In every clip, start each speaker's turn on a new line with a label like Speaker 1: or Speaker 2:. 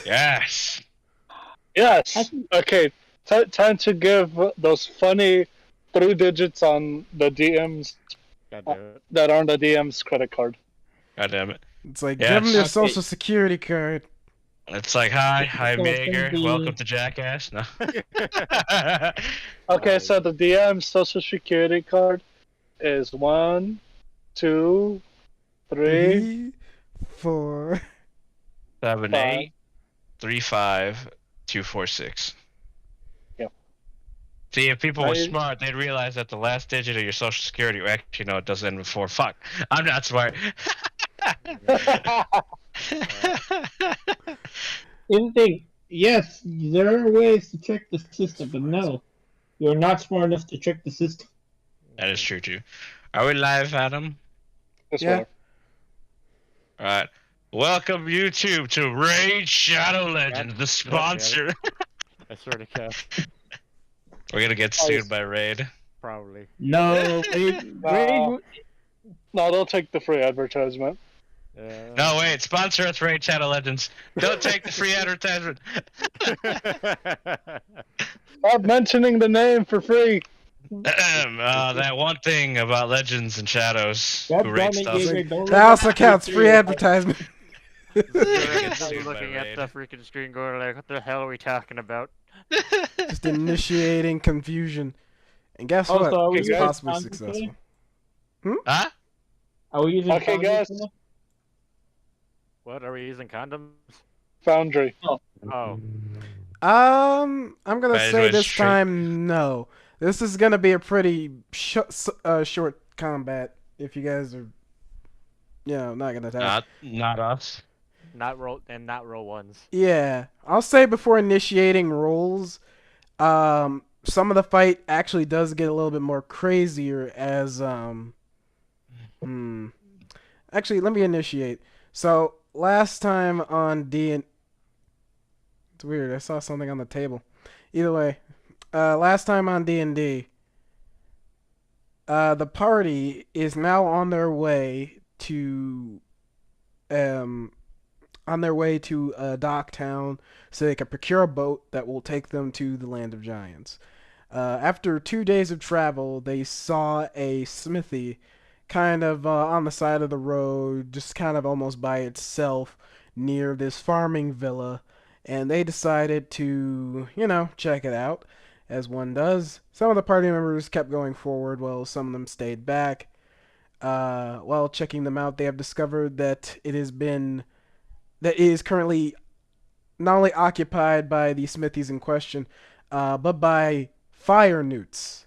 Speaker 1: Yes.
Speaker 2: Yes. Okay. Time to give those funny 3 digits on the DM's
Speaker 3: God damn it.
Speaker 2: that aren't the DM's credit card.
Speaker 1: God damn it.
Speaker 4: It's like,
Speaker 1: Yes.
Speaker 4: give him your
Speaker 5: Okay.
Speaker 4: social security card.
Speaker 1: It's like, hi,
Speaker 5: So it's gonna
Speaker 1: Mager.
Speaker 5: be-
Speaker 1: Welcome to Jackass. No.
Speaker 2: Okay,
Speaker 3: Nice.
Speaker 2: so the DM's social security card is 1, 2, 3.
Speaker 4: 3, 4.
Speaker 1: 7,
Speaker 2: Five.
Speaker 1: 8, 3, 5, 2, 4, 6.
Speaker 2: Yep.
Speaker 1: See, if people were
Speaker 2: Right.
Speaker 1: smart, they'd realize that the last digit of your social security, actually, no, it doesn't end with 4. Fuck. I'm not smart.
Speaker 5: Here's the thing. Yes, there are ways to check the system, but no, you're not smart enough to check the system.
Speaker 1: That is true, too. Are we live, Adam?
Speaker 2: This
Speaker 4: Yeah.
Speaker 2: way.
Speaker 1: Alright. Welcome, YouTube, to Raid Shadow Legends, the sponsor.
Speaker 3: I swear to God.
Speaker 1: We're gonna get
Speaker 2: Oh, yes.
Speaker 1: sued by Raid.
Speaker 3: Probably.
Speaker 5: No,
Speaker 2: No, they'll take the free advertisement.
Speaker 1: No, wait, sponsor us, Raid Shadow Legends. Don't take the free advertisement.
Speaker 2: Stop mentioning the name for free.
Speaker 1: That one thing about Legends and Shadows
Speaker 5: God
Speaker 1: who
Speaker 5: damn
Speaker 1: rate
Speaker 5: it,
Speaker 1: stuff.
Speaker 5: Gabriel, don't
Speaker 4: That
Speaker 5: let
Speaker 4: also
Speaker 5: that
Speaker 4: counts.
Speaker 5: get
Speaker 4: Free
Speaker 5: you.
Speaker 4: advertisement.
Speaker 1: Get sued
Speaker 3: I'm
Speaker 1: by
Speaker 3: looking at
Speaker 1: Raid.
Speaker 3: the freaking screen going like, what the hell are we talking about?
Speaker 4: Just initiating confusion. And guess
Speaker 5: Also,
Speaker 4: what?
Speaker 5: are we
Speaker 4: It's
Speaker 2: guys
Speaker 4: possibly
Speaker 5: condoms
Speaker 4: successful.
Speaker 5: today?
Speaker 1: Huh?
Speaker 5: Are we using
Speaker 2: Okay,
Speaker 5: condoms
Speaker 2: guys.
Speaker 5: today?
Speaker 3: What, are we using condoms?
Speaker 2: Foundry.
Speaker 3: Oh.
Speaker 4: I'm gonna
Speaker 1: Right,
Speaker 4: say
Speaker 1: right,
Speaker 4: this
Speaker 1: straight-
Speaker 4: time no. This is gonna be a pretty short combat. If you guys are, not gonna tell.
Speaker 1: Not us.
Speaker 3: Not roll ones.
Speaker 4: Yeah, I'll say before initiating rolls, some of the fight actually does get a little bit more crazier as Actually, let me initiate. So last time on it's weird. I saw something on the table. Either way, last time on D&D, the party is now on their way to a dock town so they can procure a boat that will take them to the land of giants. After 2 days of travel, they saw a smithy kind of on the side of the road, just kind of almost by itself near this farming villa, and they decided to, check it out, as one does. Some of the party members kept going forward while some of them stayed back. While checking them out, they have discovered that it is currently not only occupied by the smithies in question, but by fire newts.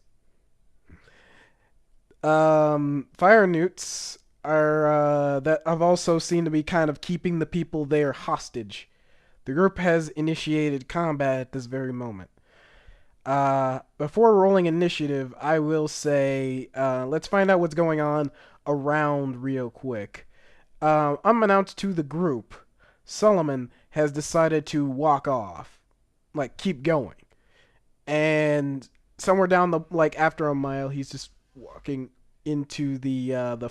Speaker 4: Fire newts are that have also seemed to be kind of keeping the people there hostage. The group has initiated combat at this very moment. Before rolling initiative, I will say, let's find out what's going on around real quick. Unbeknownst to the group, Solomon has decided to walk off, keep going, and somewhere down after a mile, he's just walking into the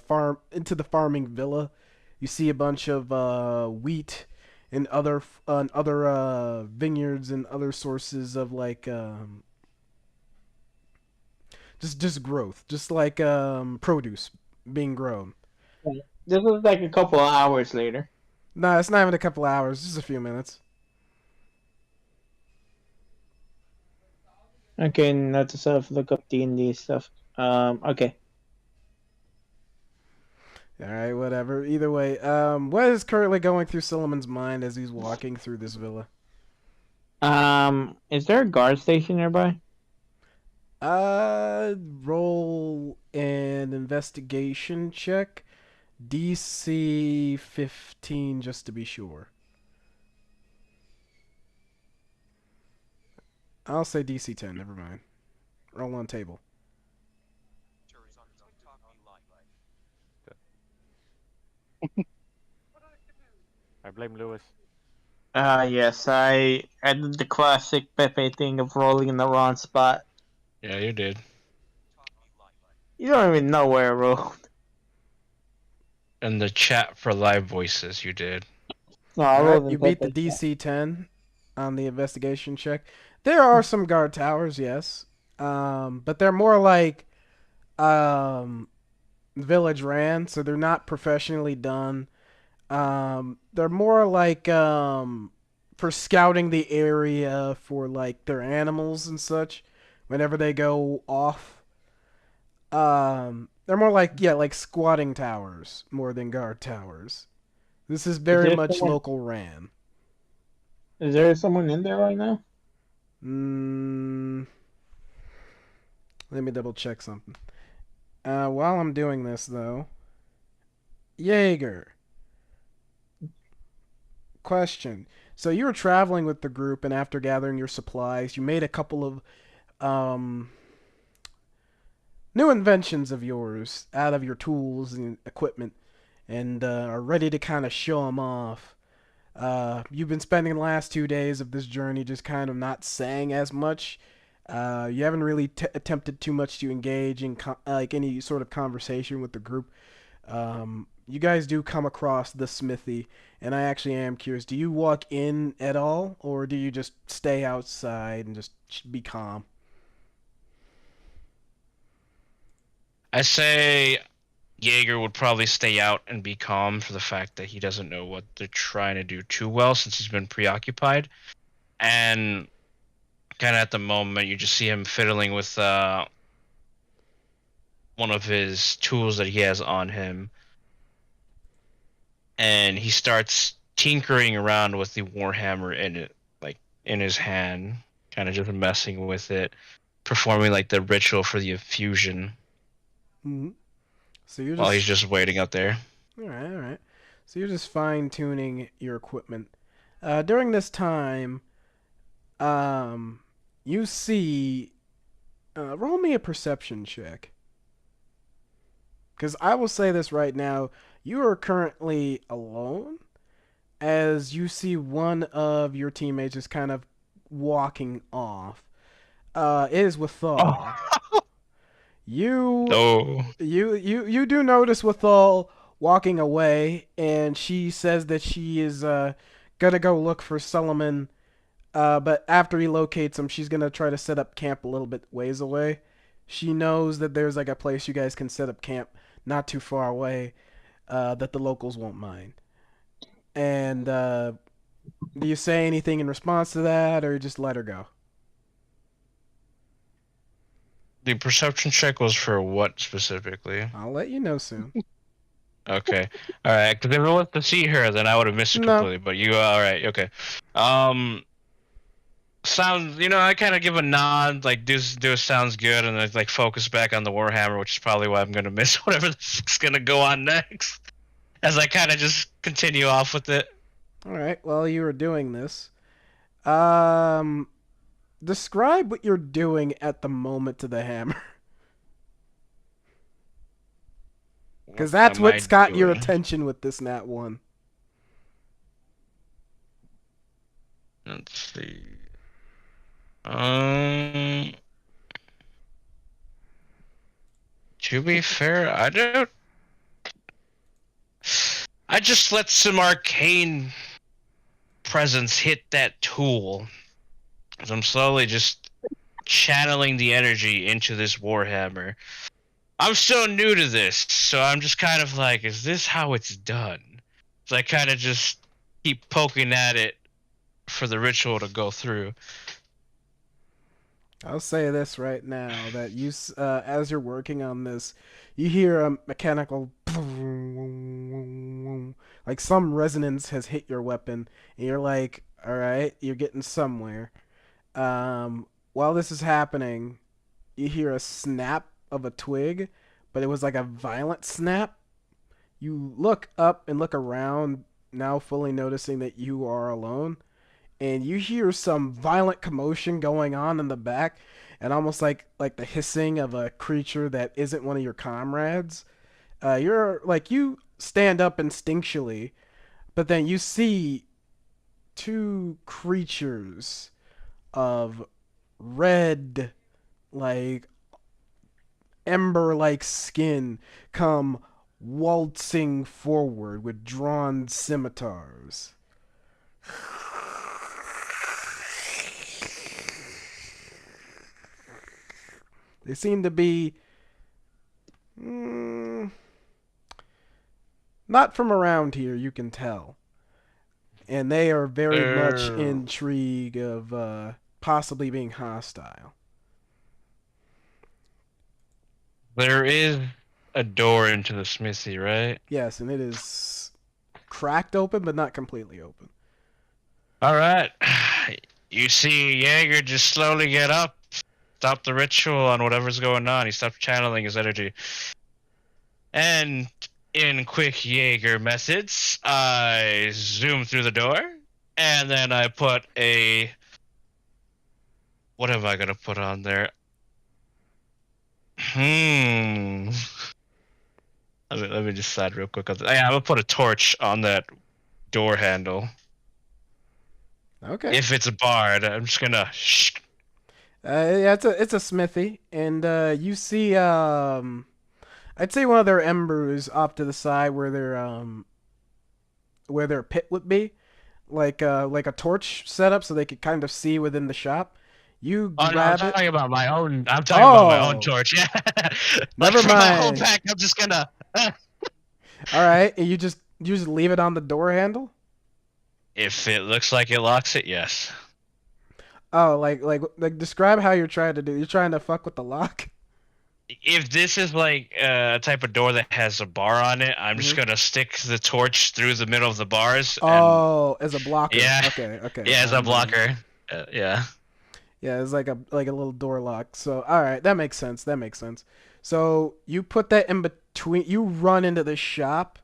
Speaker 4: farming villa. You see a bunch of wheat and other vineyards and other sources of just growth, just produce being grown.
Speaker 5: This was like a couple of hours later.
Speaker 4: No, it's not even a couple hours, just a few minutes.
Speaker 5: Okay, not to look up D&D stuff. Okay.
Speaker 4: Alright, whatever. Either way, what is currently going through Solomon's mind as he's walking through this villa?
Speaker 5: Is there a guard station nearby?
Speaker 4: Roll an investigation check. DC 15 just to be sure. I'll say DC 10, never mind. Roll on table.
Speaker 3: I blame Lewis.
Speaker 5: Yes, I did the classic Pepe thing of rolling in the wrong spot.
Speaker 1: Yeah, you did.
Speaker 5: You don't even know where I rolled.
Speaker 1: In the chat for live voices, you did.
Speaker 5: No, I
Speaker 4: All right,
Speaker 5: wasn't
Speaker 4: you beat the
Speaker 5: that bad.
Speaker 4: DC 10 on the investigation check. There are some guard towers, yes, but they're more like um, village ran, so they're not professionally done. They're more like for scouting the area for like their animals and such. Whenever they go off, they're more like like squatting towers more than guard towers. This is
Speaker 5: Is
Speaker 4: very
Speaker 5: there
Speaker 4: much
Speaker 5: someone?
Speaker 4: local ran.
Speaker 5: Is there someone in there right now?
Speaker 4: Mm, let me double check something. While I'm doing this though, Jaeger. Question. So you were traveling with the group, and after gathering your supplies, you made a couple of um, new inventions of yours out of your tools and equipment, and are ready to kind of show them off. You've been spending the last 2 days of this journey just kind of not saying as much. You haven't really attempted too much to engage in like any sort of conversation with the group. You guys do come across the smithy, and I actually am curious. Do you walk in at all, or do you just stay outside and just be calm?
Speaker 1: I say Jaeger would probably stay out and be calm for the fact that he doesn't know what they're trying to do too well since he's been preoccupied. And kind of at the moment, you just see him fiddling with one of his tools that he has on him. And he starts tinkering around with the Warhammer in it, like in his hand, kind of just messing with it, performing like the ritual for the infusion
Speaker 4: Mm-hmm. So you're
Speaker 1: while he's
Speaker 4: just
Speaker 1: just waiting out there.
Speaker 4: all right, all right. So you're just fine tuning your equipment. During this time, um, you see. Roll me a perception check. Because I will say this right now, you are currently alone, as you see one of your teammates just kind of walking off. It is Withal. You
Speaker 1: Oh,
Speaker 4: you do notice Withal walking away, and she says that she is gonna go look for Solomon. But after he locates him, she's gonna try to set up camp a little bit ways away. She knows that there's like a place you guys can set up camp not too far away, that the locals won't mind. And do you say anything in response to that, or just let her go?
Speaker 1: the perception check was for what specifically?
Speaker 4: I'll let you know soon.
Speaker 1: Okay, all right. Because if it was to see her, then I would have missed it
Speaker 4: No.
Speaker 1: completely. But you, all right? Okay. Sounds. I kind of give a nod, like do sounds good, and then like focus back on the Warhammer, which is probably why I'm gonna miss whatever this is gonna go on next. As I kind of just continue off with it.
Speaker 4: All right. While you were doing this, describe what you're doing at the moment to the hammer, because that's
Speaker 1: What am
Speaker 4: what's
Speaker 1: I
Speaker 4: got your
Speaker 1: doing?
Speaker 4: attention with this nat one.
Speaker 1: Let's see. Um. To be fair, I just let some arcane presence hit that tool. As I'm slowly just channeling the energy into this Warhammer. I'm so new to this, so I'm just kind of like, is this how it's done? So I kind of just keep poking at it for the ritual to go through.
Speaker 4: I'll say this right now that as you're working on this, you hear a mechanical like some resonance has hit your weapon, and you're like, all right, you're getting somewhere. While this is happening, you hear a snap of a twig, but it was like a violent snap. You look up and look around, now fully noticing that you are alone, and you hear some violent commotion going on in the back, and almost like the hissing of a creature that isn't one of your comrades. You stand up instinctually, but then you see two creatures of red, like ember like skin come waltzing forward with drawn scimitars. They seem to be not from around here, you can tell. And they are very much intrigued of possibly being hostile.
Speaker 1: There is a door into the smithy, right?
Speaker 4: Yes, and it is cracked open, but not completely open.
Speaker 1: All right. You see Jaeger just slowly get up, stop the ritual on whatever's going on. He stops channeling his energy. And in quick Jaeger methods, I zoom through the door, and then I put a... What am I going to put on there? Let me decide real quick. Yeah, I'm going to put a torch on that door handle.
Speaker 4: Okay.
Speaker 1: If it's barred, I'm just gonna.
Speaker 4: Yeah, it's a smithy, and you see I'd say one of their embers off to the side where their pit would be, like a torch setup, so they could kind of see within the shop. You
Speaker 1: Oh no, I'm
Speaker 4: grab it.
Speaker 1: talking about my own. I'm talking about my own torch. Yeah.
Speaker 4: Never
Speaker 1: Like, from my whole
Speaker 4: mind.
Speaker 1: pack, I'm just gonna.
Speaker 4: All right, and you just leave it on the door handle.
Speaker 1: If it looks like it locks it, yes.
Speaker 4: Oh, like describe how you're trying to do. You're trying to fuck with the lock.
Speaker 1: If this is like a type of door that has a bar on it, I'm just gonna stick the torch through the middle of the bars.
Speaker 4: Oh, as a blocker.
Speaker 1: Yeah.
Speaker 4: Okay.
Speaker 1: Yeah, as a blocker. Yeah.
Speaker 4: Yeah, it's like a little door lock. So, all right, that makes sense. So you put that in between. You run into the shop,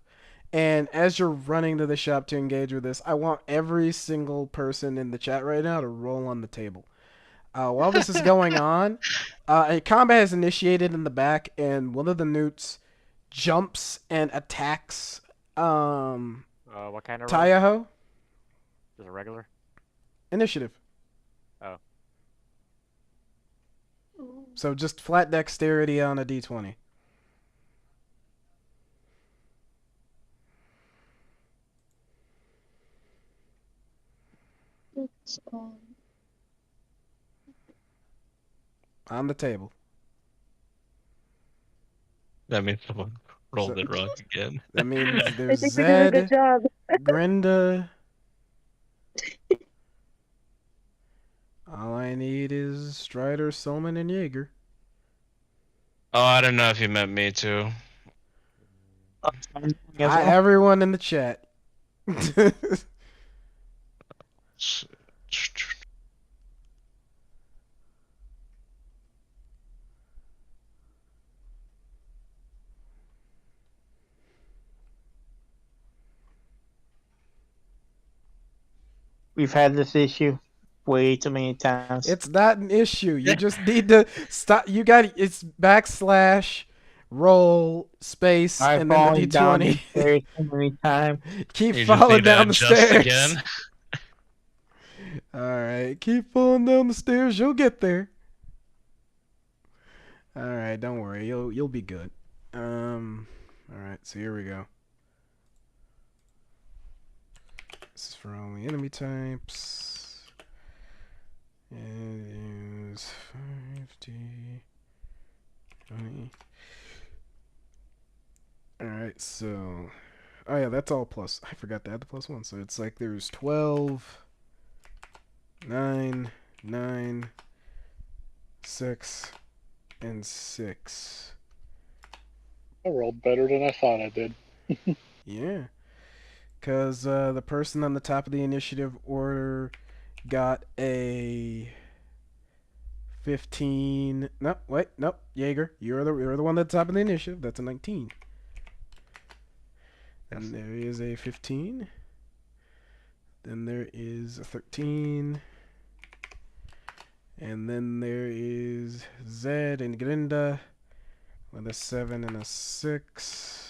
Speaker 4: and as you're running to the shop to engage with this, I want every single person in the chat right now to roll on the table. While this is going on, a combat is initiated in the back, and one of the newts jumps and attacks
Speaker 3: What kind of roll?
Speaker 4: Taiho.
Speaker 3: Just a regular?
Speaker 4: Initiative.
Speaker 3: Oh.
Speaker 4: So just flat dexterity on a d20.
Speaker 6: It's
Speaker 4: On the table.
Speaker 1: That means someone rolled it wrong again.
Speaker 4: That means
Speaker 6: I
Speaker 4: there's
Speaker 6: think we did a good
Speaker 4: Zed,
Speaker 6: job.
Speaker 4: Grinda. All I need is Strider, Solman, and Jaeger.
Speaker 1: Oh, I don't know if you meant me too.
Speaker 4: Everyone in the chat.
Speaker 5: We've had this issue way too many times.
Speaker 4: It's not an issue. You just need to stop. It's / roll space
Speaker 5: I've
Speaker 4: and then
Speaker 5: fallen
Speaker 4: the
Speaker 5: down
Speaker 4: d20.
Speaker 5: the stairs so many times.
Speaker 4: Keep
Speaker 1: You just
Speaker 4: falling
Speaker 1: need to
Speaker 4: down the
Speaker 1: adjust
Speaker 4: stairs.
Speaker 1: again.
Speaker 4: All right, keep falling down the stairs. You'll get there. All right, don't worry. You'll be good. All right, so here we go. This is for only enemy types. It is 50, 20. Alright, so... Oh yeah, that's all plus. I forgot to add the +1. So it's like there's 12, 9, 9, 6, and 6.
Speaker 2: I rolled better than I thought I did.
Speaker 4: Yeah. Because the person on the top of the initiative order got a 15. Nope, wait, nope. Jaeger, you're the one at the top of the initiative. That's a 19. And there is a 15. Then there is a 13. And then there is Zed and Grinda with a 7 and a 6.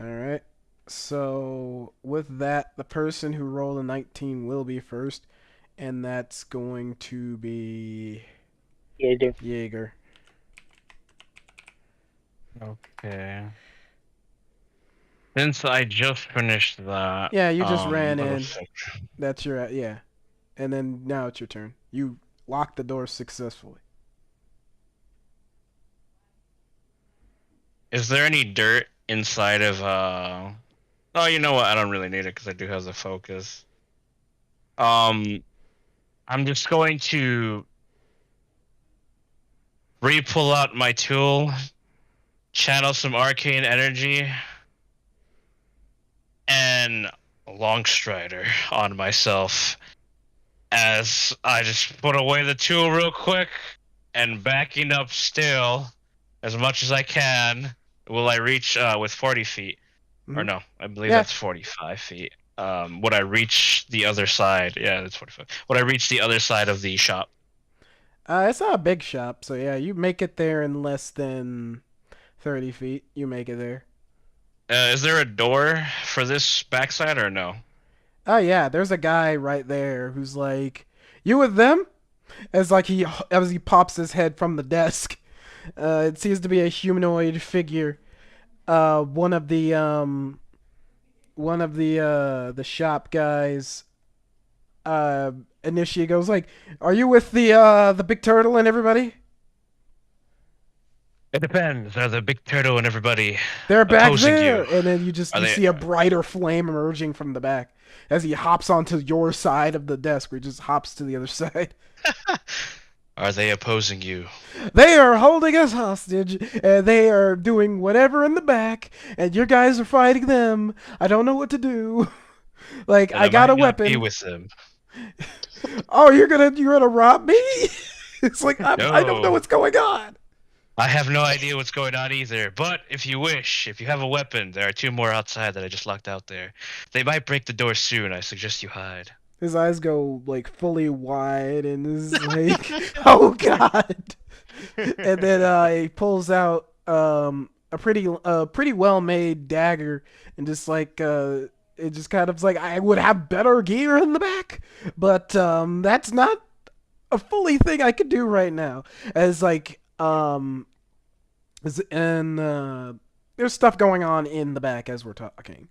Speaker 4: Alright, so with that, the person who rolled a 19 will be first, and that's going to be
Speaker 2: Jaeger.
Speaker 4: Jaeger.
Speaker 1: Okay. Since I just finished that,
Speaker 4: Yeah, you just ran
Speaker 1: little
Speaker 4: in. That's your yeah, and then now it's your turn. You locked the door successfully.
Speaker 1: Is there any dirt inside of Oh, you know what? I don't really need it because I do have the focus. I'm just going to re-pull out my tool, channel some arcane energy, and long strider on myself as I just put away the tool real quick and backing up still as much as I can. Will I reach with 40 feet? Or no, I believe
Speaker 4: Yeah.
Speaker 1: that's 45 feet. Would I reach the other side? Yeah, that's 45. Would I reach the other side of the shop?
Speaker 4: It's not a big shop, so yeah, you make it there in less than 30 feet. You make it there.
Speaker 1: Is there a door for this backside or no?
Speaker 4: Oh yeah, there's a guy right there who's like, "You with them?" As he pops his head from the desk. It seems to be a humanoid figure. One of the shop guys. Initially goes like, "Are you with the big turtle and everybody?"
Speaker 1: It depends. Are the big turtle and everybody
Speaker 4: They're back
Speaker 1: opposing
Speaker 4: there,
Speaker 1: you?
Speaker 4: and then you see a brighter flame emerging from the back as he hops onto your side of the desk, where he just hops to the other side.
Speaker 1: Are they opposing you?
Speaker 4: They are holding us hostage, and they are doing whatever in the back, and your guys are fighting them. I don't know what to do. Like,
Speaker 1: Then
Speaker 4: I got a
Speaker 1: might not be
Speaker 4: weapon.
Speaker 1: with them.
Speaker 4: Oh, you're gonna rob me? It's like I don't know
Speaker 1: No.
Speaker 4: what's going on.
Speaker 1: I have no idea what's going on either. But if you wish, if you have a weapon, there are 2 more outside that I just locked out there. They might break the door soon. I suggest you hide.
Speaker 4: His eyes go like fully wide, and is like, "Oh God!" And then he pulls out a pretty well made dagger, and just like it just kind of like, I would have better gear in the back, but that's not a fully thing I could do right now. As like and there's stuff going on in the back as we're talking.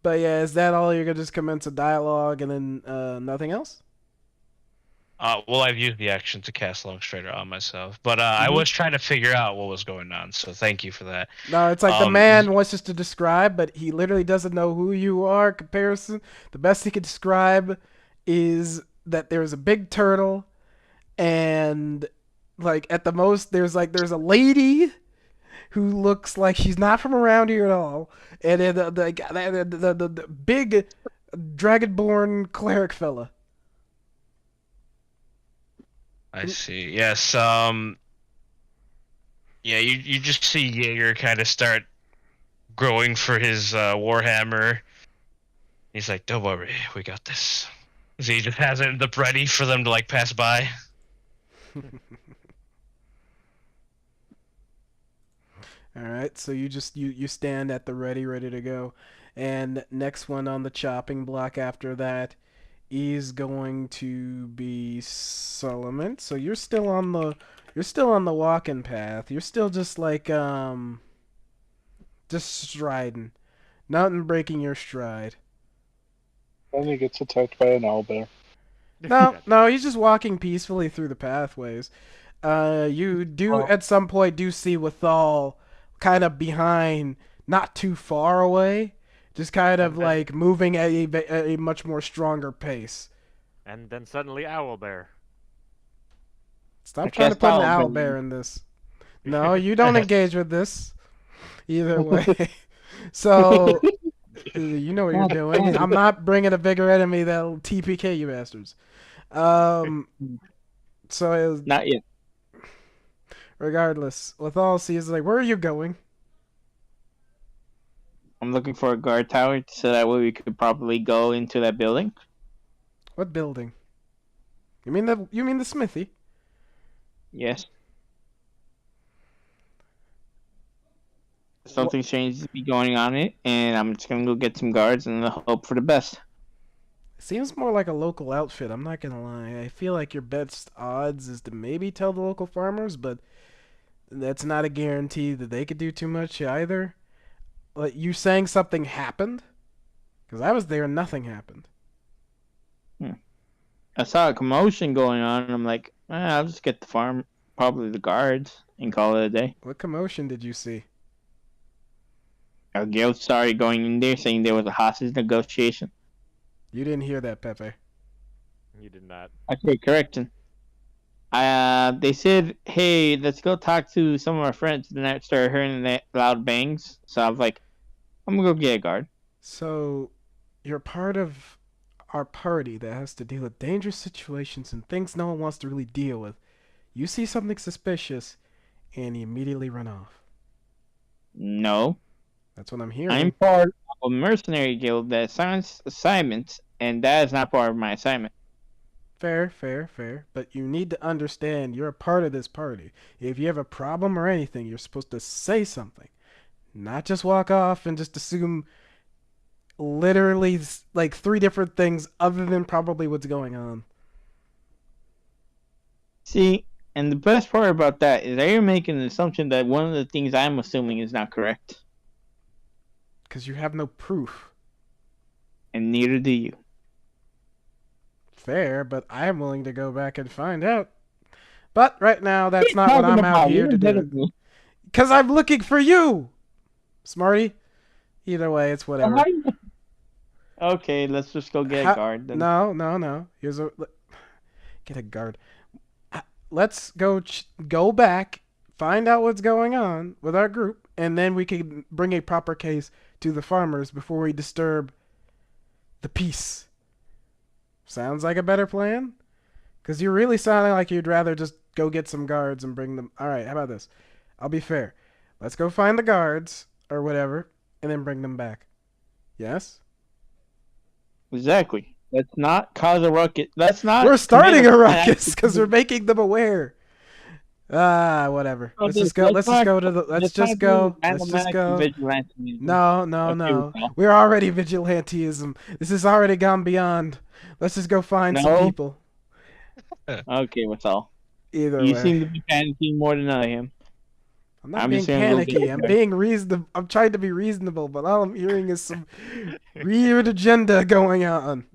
Speaker 4: But yeah, is that all? You're gonna just commence a dialogue and then nothing else?
Speaker 1: Well, I've used the action to cast Long Strider on myself, but I was trying to figure out what was going on, so thank you for that.
Speaker 4: No, it's like the man wants us to describe, but he literally doesn't know who you are. Comparison. The best he could describe is that there's a big turtle, and like at the most there's a lady who looks like she's not from around here at all, and then the big dragonborn cleric fella.
Speaker 1: I see. Yes. Yeah. You just see Jaeger kind of start growing for his warhammer. He's like, "Don't worry, we got this." So he just has it up ready for them to like pass by.
Speaker 4: All right, so you stand at the ready to go, and next one on the chopping block after that is going to be Solomon. So you're still on the walking path. You're still just like just striding, nothing breaking your stride.
Speaker 2: Then he gets attacked by an owlbear.
Speaker 4: No, he's just walking peacefully through the pathways. You do at some point do see Withal kind of behind, not too far away, just kind of like moving at a much more stronger pace.
Speaker 3: And then suddenly Owlbear.
Speaker 4: Stop trying to put an owlbear in this. No, you don't engage with this. Either way. So, you know what you're doing. I'm not bringing a bigger enemy that'll TPK you bastards. So it was,
Speaker 5: Not yet.
Speaker 4: regardless, Withal sees like, where are you going?
Speaker 5: I'm looking for a guard tower so that way we could probably go into that building.
Speaker 4: What building? You mean the smithy?
Speaker 5: Yes. Something strange to be going on it, and I'm just gonna go get some guards and hope for the best.
Speaker 4: Seems more like a local outfit, I'm not gonna lie. I feel like your best odds is to maybe tell the local farmers, but that's not a guarantee that they could do too much either. Like, you saying something happened? Because I was there and nothing happened.
Speaker 6: I saw a commotion going on, and I'm like, I'll just get the farm, probably the guards, and call it a day.
Speaker 4: What commotion did you see?
Speaker 6: Our guild started going in there saying there was a hostage negotiation.
Speaker 4: You didn't hear that, Pepe.
Speaker 3: You did not.
Speaker 6: Okay, correction. They said, hey, let's go talk to some of our friends. Then I started hearing that loud bangs. So I was like, I'm going to go get a guard.
Speaker 4: So, you're part of our party that has to deal with dangerous situations and things no one wants to really deal with. You see something suspicious, and you immediately run off.
Speaker 6: No.
Speaker 4: That's what I'm hearing.
Speaker 6: I'm part of a mercenary guild that assigns assignments, and that is not part of my assignment.
Speaker 4: Fair. But you need to understand you're a part of this party. If you have a problem or anything, you're supposed to say something. Not just walk off and just assume literally like 3 different things other than probably what's going on.
Speaker 6: See, and the best part about that is that you're making an assumption that one of the things I'm assuming is not correct.
Speaker 4: Because you have no proof.
Speaker 6: And neither do you.
Speaker 4: Fair, but I am willing to go back and find out. But right now, that's not what I'm out here to do. Because I'm looking for you, Smarty. Either way, it's whatever.
Speaker 6: Okay, let's just go get a guard then.
Speaker 4: No. Get a guard. Let's go back, find out what's going on with our group, and then we can bring a proper case to the farmers before we disturb the peace. Sounds like a better plan? Because you're really sounding like you'd rather just go get some guards and bring them. Alright, how about this? I'll be fair. Let's go find the guards, or whatever, and then bring them back. Yes?
Speaker 6: Exactly. Let's not cause a ruckus.
Speaker 4: We're starting a ruckus because we're making them aware. Whatever. Let's just go. Let's just go. No. We're already vigilantism. This has already gone beyond. Let's just go find some people.
Speaker 6: Okay, what's all?
Speaker 4: Either
Speaker 6: you
Speaker 4: way.
Speaker 6: seem to be panicking more than I am.
Speaker 4: I'm not being panicky. I'm being reasonable. I'm trying to be reasonable, but all I'm hearing is some weird agenda going on.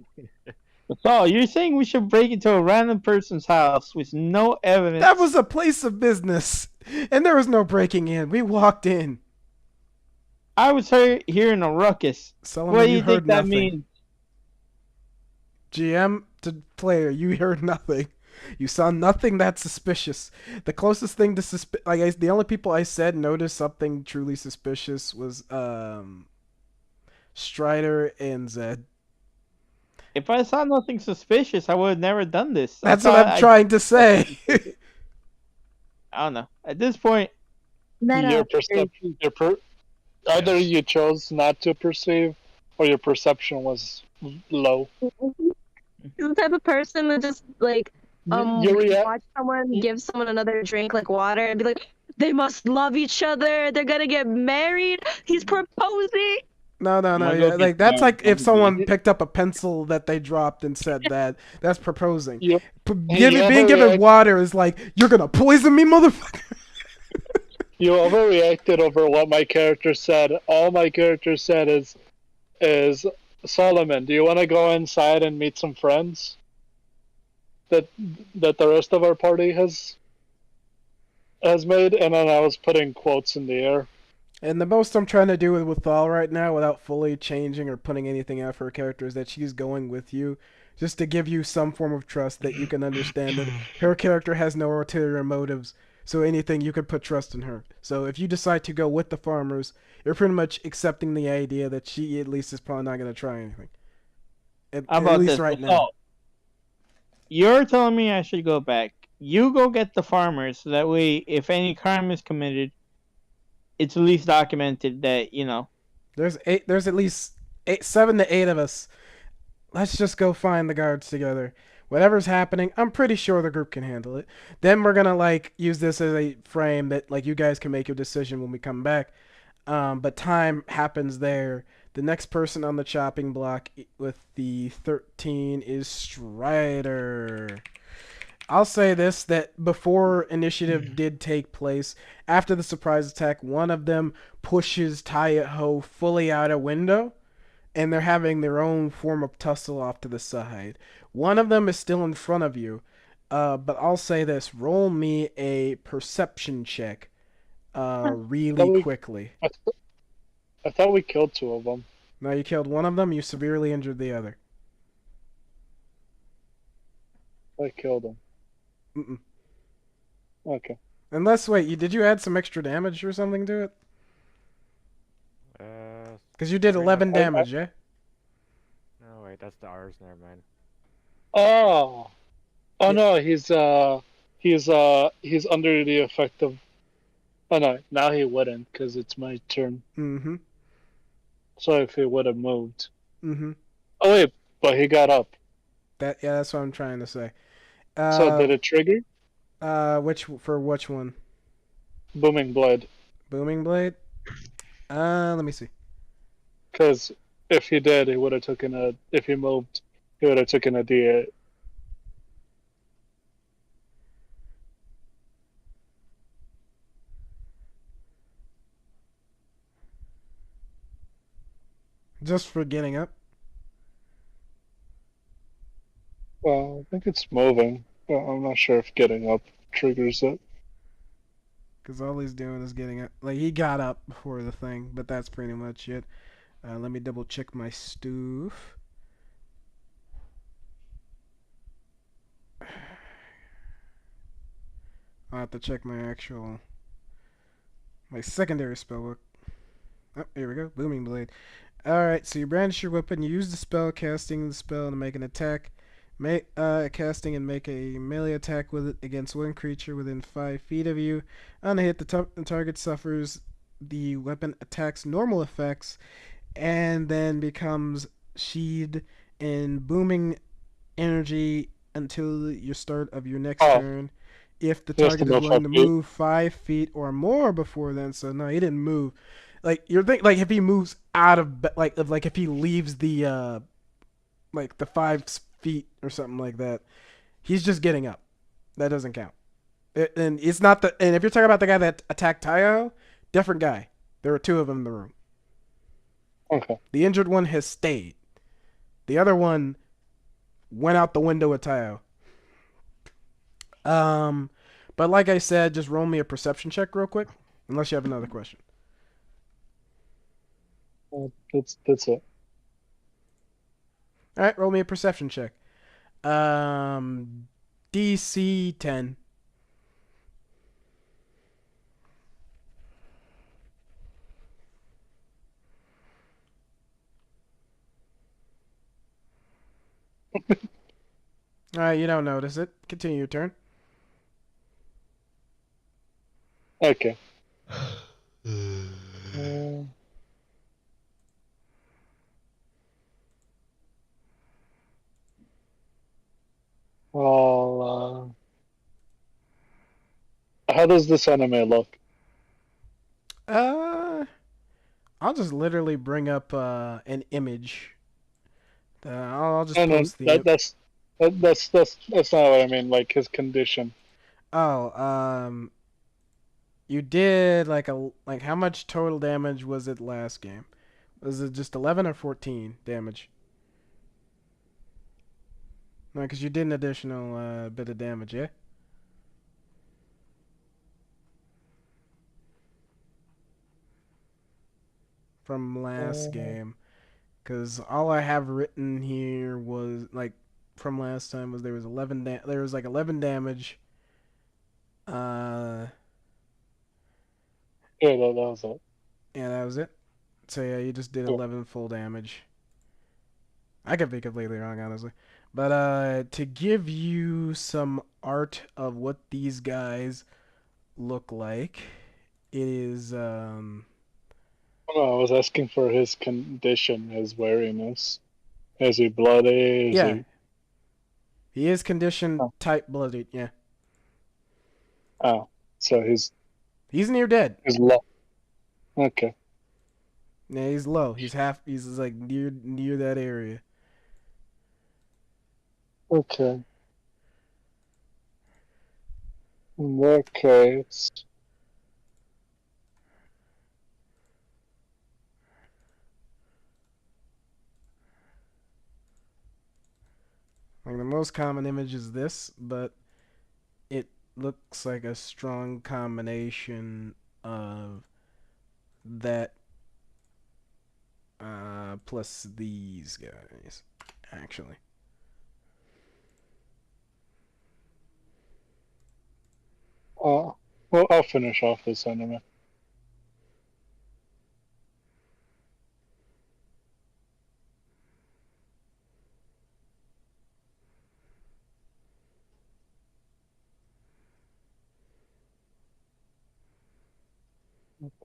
Speaker 6: That's all. You're saying we should break into a random person's house with no evidence.
Speaker 4: That was a place of business, and there was no breaking in. We walked in.
Speaker 6: I was hearing a ruckus.
Speaker 4: Solomon,
Speaker 6: what do you
Speaker 4: heard
Speaker 6: think that
Speaker 4: nothing.
Speaker 6: means?
Speaker 4: GM to player, you heard nothing. You saw nothing that suspicious. The closest thing to the only people I said noticed something truly suspicious was Strider and Zed.
Speaker 6: If I saw nothing suspicious, I would have never done this.
Speaker 4: That's what I'm trying to say.
Speaker 6: I don't know. At this point,
Speaker 2: your perception, either you chose not to perceive, or your perception was low.
Speaker 7: The type of person that just like watch someone give someone another drink like water and be like, they must love each other. They're gonna get married. He's proposing.
Speaker 4: No. Yeah, like that's like if someone picked up a pencil that they dropped and said that. That's proposing.
Speaker 2: Yep.
Speaker 4: Being given water is like, you're gonna poison me, motherfucker.
Speaker 2: You overreacted over what my character said. All my character said is Solomon, do you want to go inside and meet some friends that the rest of our party has made? And then I was putting quotes in the air.
Speaker 4: And the most I'm trying to do with Thal right now, without fully changing or putting anything out for her character, is that she's going with you, just to give you some form of trust that you can understand that her character has no ulterior motives. So anything, you can put trust in her. So if you decide to go with the farmers, you're pretty much accepting the idea that she at least is probably not going to try anything. At least right now.
Speaker 6: You're telling me I should go back. You go get the farmers, so that way, if any crime is committed, it's at least documented that, you know.
Speaker 4: There's at least 7 to 8 of us. Let's just go find the guards together. Whatever's happening, I'm pretty sure the group can handle it. Then we're gonna like use this as a frame that like you guys can make your decision when we come back. But time happens there. The next person on the chopping block with the 13 is Strider. I'll say this, that before initiative did take place, after the surprise attack, one of them pushes Taiho fully out a window, and they're having their own form of tussle off to the side. One of them is still in front of you, but I'll say this, roll me a perception check really quickly.
Speaker 2: I thought we killed 2 of them.
Speaker 4: No, you killed one of them, you severely injured the other.
Speaker 2: I killed him.
Speaker 4: Mm-mm.
Speaker 2: Okay.
Speaker 4: Unless, wait, did you add some extra damage or something to it? Because you did 11 damage, yeah?
Speaker 3: No, wait, that's the R's. Never mind.
Speaker 2: Oh. Oh no, he's under the effect of. Oh no, now he wouldn't because it's my turn.
Speaker 4: Mm-hmm.
Speaker 2: So if he would have moved.
Speaker 4: Mm-hmm.
Speaker 2: Oh wait, but he got up.
Speaker 4: That's what I'm trying to say.
Speaker 2: So did it trigger?
Speaker 4: Which one?
Speaker 2: Booming Blade.
Speaker 4: Booming Blade? Let me see.
Speaker 2: Because if he did, he would have taken a. If he moved, he would have taken a D8.
Speaker 4: Just for getting up?
Speaker 2: Well, I think it's moving. But I'm not sure if getting up triggers it.
Speaker 4: Because all he's doing is getting up. Like, he got up before the thing, but that's pretty much it. Let me double check my stoof. I'll have to check my secondary spellbook. Oh, here we go. Booming Blade. Alright, so you brandish your weapon, you use the spell, casting the spell to make an attack. Casting and make a melee attack with it against one creature within 5 feet of you. On a hit, the target suffers the weapon attack's normal effects and then becomes sheathed in booming energy until your start of your next turn. If the target is willing to move 5 feet or more before then, so no, he didn't move. Like you're thinking, like if he moves out of like if he leaves the like the 5 feet or something like that, he's just getting up. That doesn't count. And it's not the. And if you're talking about the guy that attacked Taiho, different guy. There were 2 of them in the room.
Speaker 2: Okay.
Speaker 4: The injured one has stayed. The other one went out the window with Taiho. But like I said, just roll me a perception check real quick, unless you have another question.
Speaker 2: That's it.
Speaker 4: All right, roll me a perception check. DC 10. All right, you don't notice it. Continue your turn.
Speaker 2: Okay. Well, how does this anime look?
Speaker 4: I'll just literally bring up an image. I'll just post the.
Speaker 2: That's not what I mean. Like his condition.
Speaker 4: Oh, you did like how much total damage was it last game? Was it just 11 or 14 damage? No, because you did an additional bit of damage, yeah? From last game. Because all I have written here was, like, from last time was there was 11 damage.
Speaker 2: Yeah, that was it.
Speaker 4: Yeah, that was it. So yeah, you just did 11 full damage. I could be completely wrong, honestly. But to give you some art of what these guys look like, it is
Speaker 2: Oh, no, I was asking for his condition, his wariness. Is he bloody?
Speaker 4: Yeah. He is conditioned type bloodied, yeah.
Speaker 2: Oh, so he's
Speaker 4: near dead.
Speaker 2: He's low. Okay.
Speaker 4: Yeah, he's low. He's half. He's like near that area.
Speaker 2: Okay. In that case,
Speaker 4: Like the most common image is this, but it looks like a strong combination of that plus these guys, actually.
Speaker 2: well, I'll finish off this anime.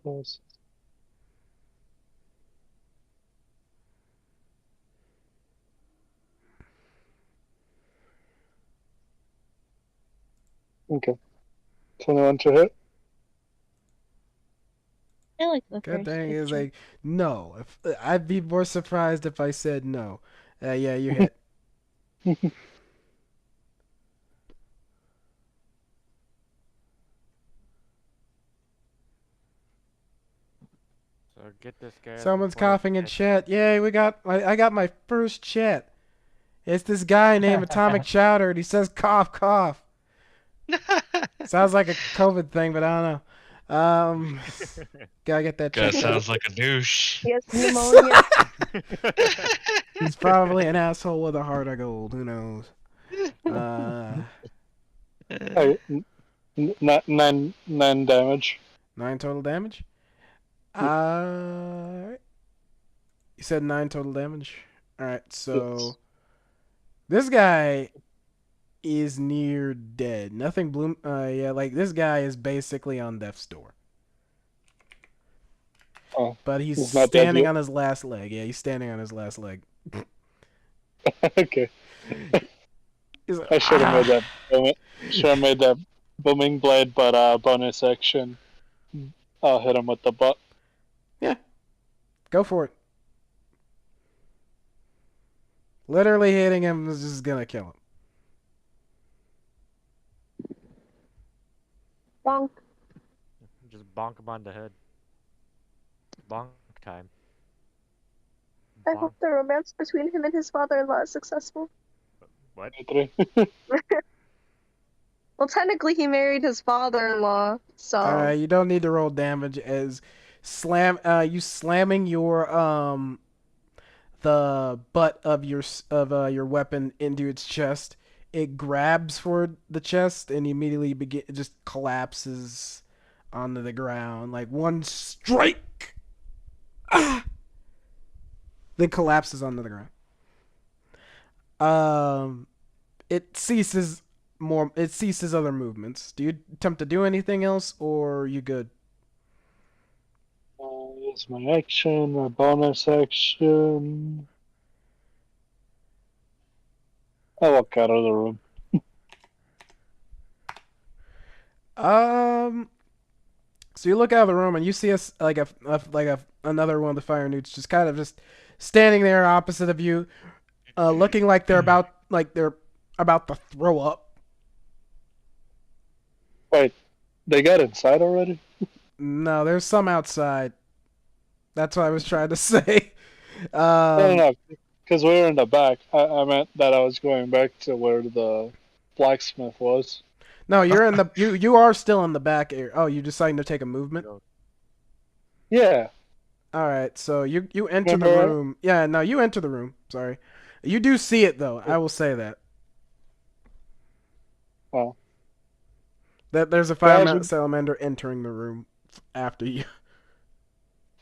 Speaker 2: Close. Okay. 21 to hit.
Speaker 7: I like the
Speaker 4: God
Speaker 7: first
Speaker 4: dang, it's
Speaker 7: picture.
Speaker 4: like no. If I'd be more surprised if I said no. Yeah, you hit.
Speaker 3: So get this guy.
Speaker 4: Someone's coughing in chat. Yay, I got my first chat. It's this guy named Atomic Chowder, and he says cough, cough. Sounds like a COVID thing, but I don't know. Gotta get that
Speaker 1: Guy
Speaker 4: checked out.
Speaker 1: sounds like a douche.
Speaker 7: Yes, pneumonia.
Speaker 4: He's probably an asshole with a heart of gold. Who knows?
Speaker 2: Hey, nine damage.
Speaker 4: 9 total damage. You said 9 total damage. All right, so
Speaker 2: Yes.
Speaker 4: this guy is near dead. Nothing bloom. Yeah, like this guy is basically on death's door.
Speaker 2: Oh,
Speaker 4: But he's
Speaker 2: he's not dead
Speaker 4: standing
Speaker 2: yet?
Speaker 4: on his last leg. Yeah, he's standing on his last leg.
Speaker 2: Okay.
Speaker 4: He's like,
Speaker 2: I should have made that. Should have made that booming blade, but bonus action. I'll hit him with the butt.
Speaker 4: Go for it. Literally hitting him is just gonna kill him.
Speaker 7: Bonk.
Speaker 3: Just bonk him on the head. Bonk time.
Speaker 7: I
Speaker 3: Bonk.
Speaker 7: hope the romance between him and his father-in-law is successful.
Speaker 3: What?
Speaker 2: 3.
Speaker 7: Well, technically, he married his father-in-law, so.
Speaker 4: You don't need to roll damage as you slamming your the butt of your weapon into its chest. It grabs for the chest and immediately it just collapses onto the ground like one strike. Then collapses onto the ground. It ceases other movements. Do you attempt to do anything else, or are you good?
Speaker 2: Use my action, my bonus action. I walk out of the room.
Speaker 4: So you look out of the room and you see us another one of the fire newts just kind of just standing there opposite of you, looking like they're about to throw up.
Speaker 2: Wait, they got inside already?
Speaker 4: No, there's some outside. That's what I was trying to say.
Speaker 2: No, because we were in the back. I meant that I was going back to where the blacksmith was.
Speaker 4: No, you're in the you are still in the back area. Oh, you deciding to take a movement?
Speaker 2: Yeah.
Speaker 4: All right, so you enter the
Speaker 2: Remember-
Speaker 4: room. Yeah, no, you enter the room. Sorry, you do see it though. I will say that.
Speaker 2: Well.
Speaker 4: That there's a fire
Speaker 2: Guys,
Speaker 4: salamander entering the room after you.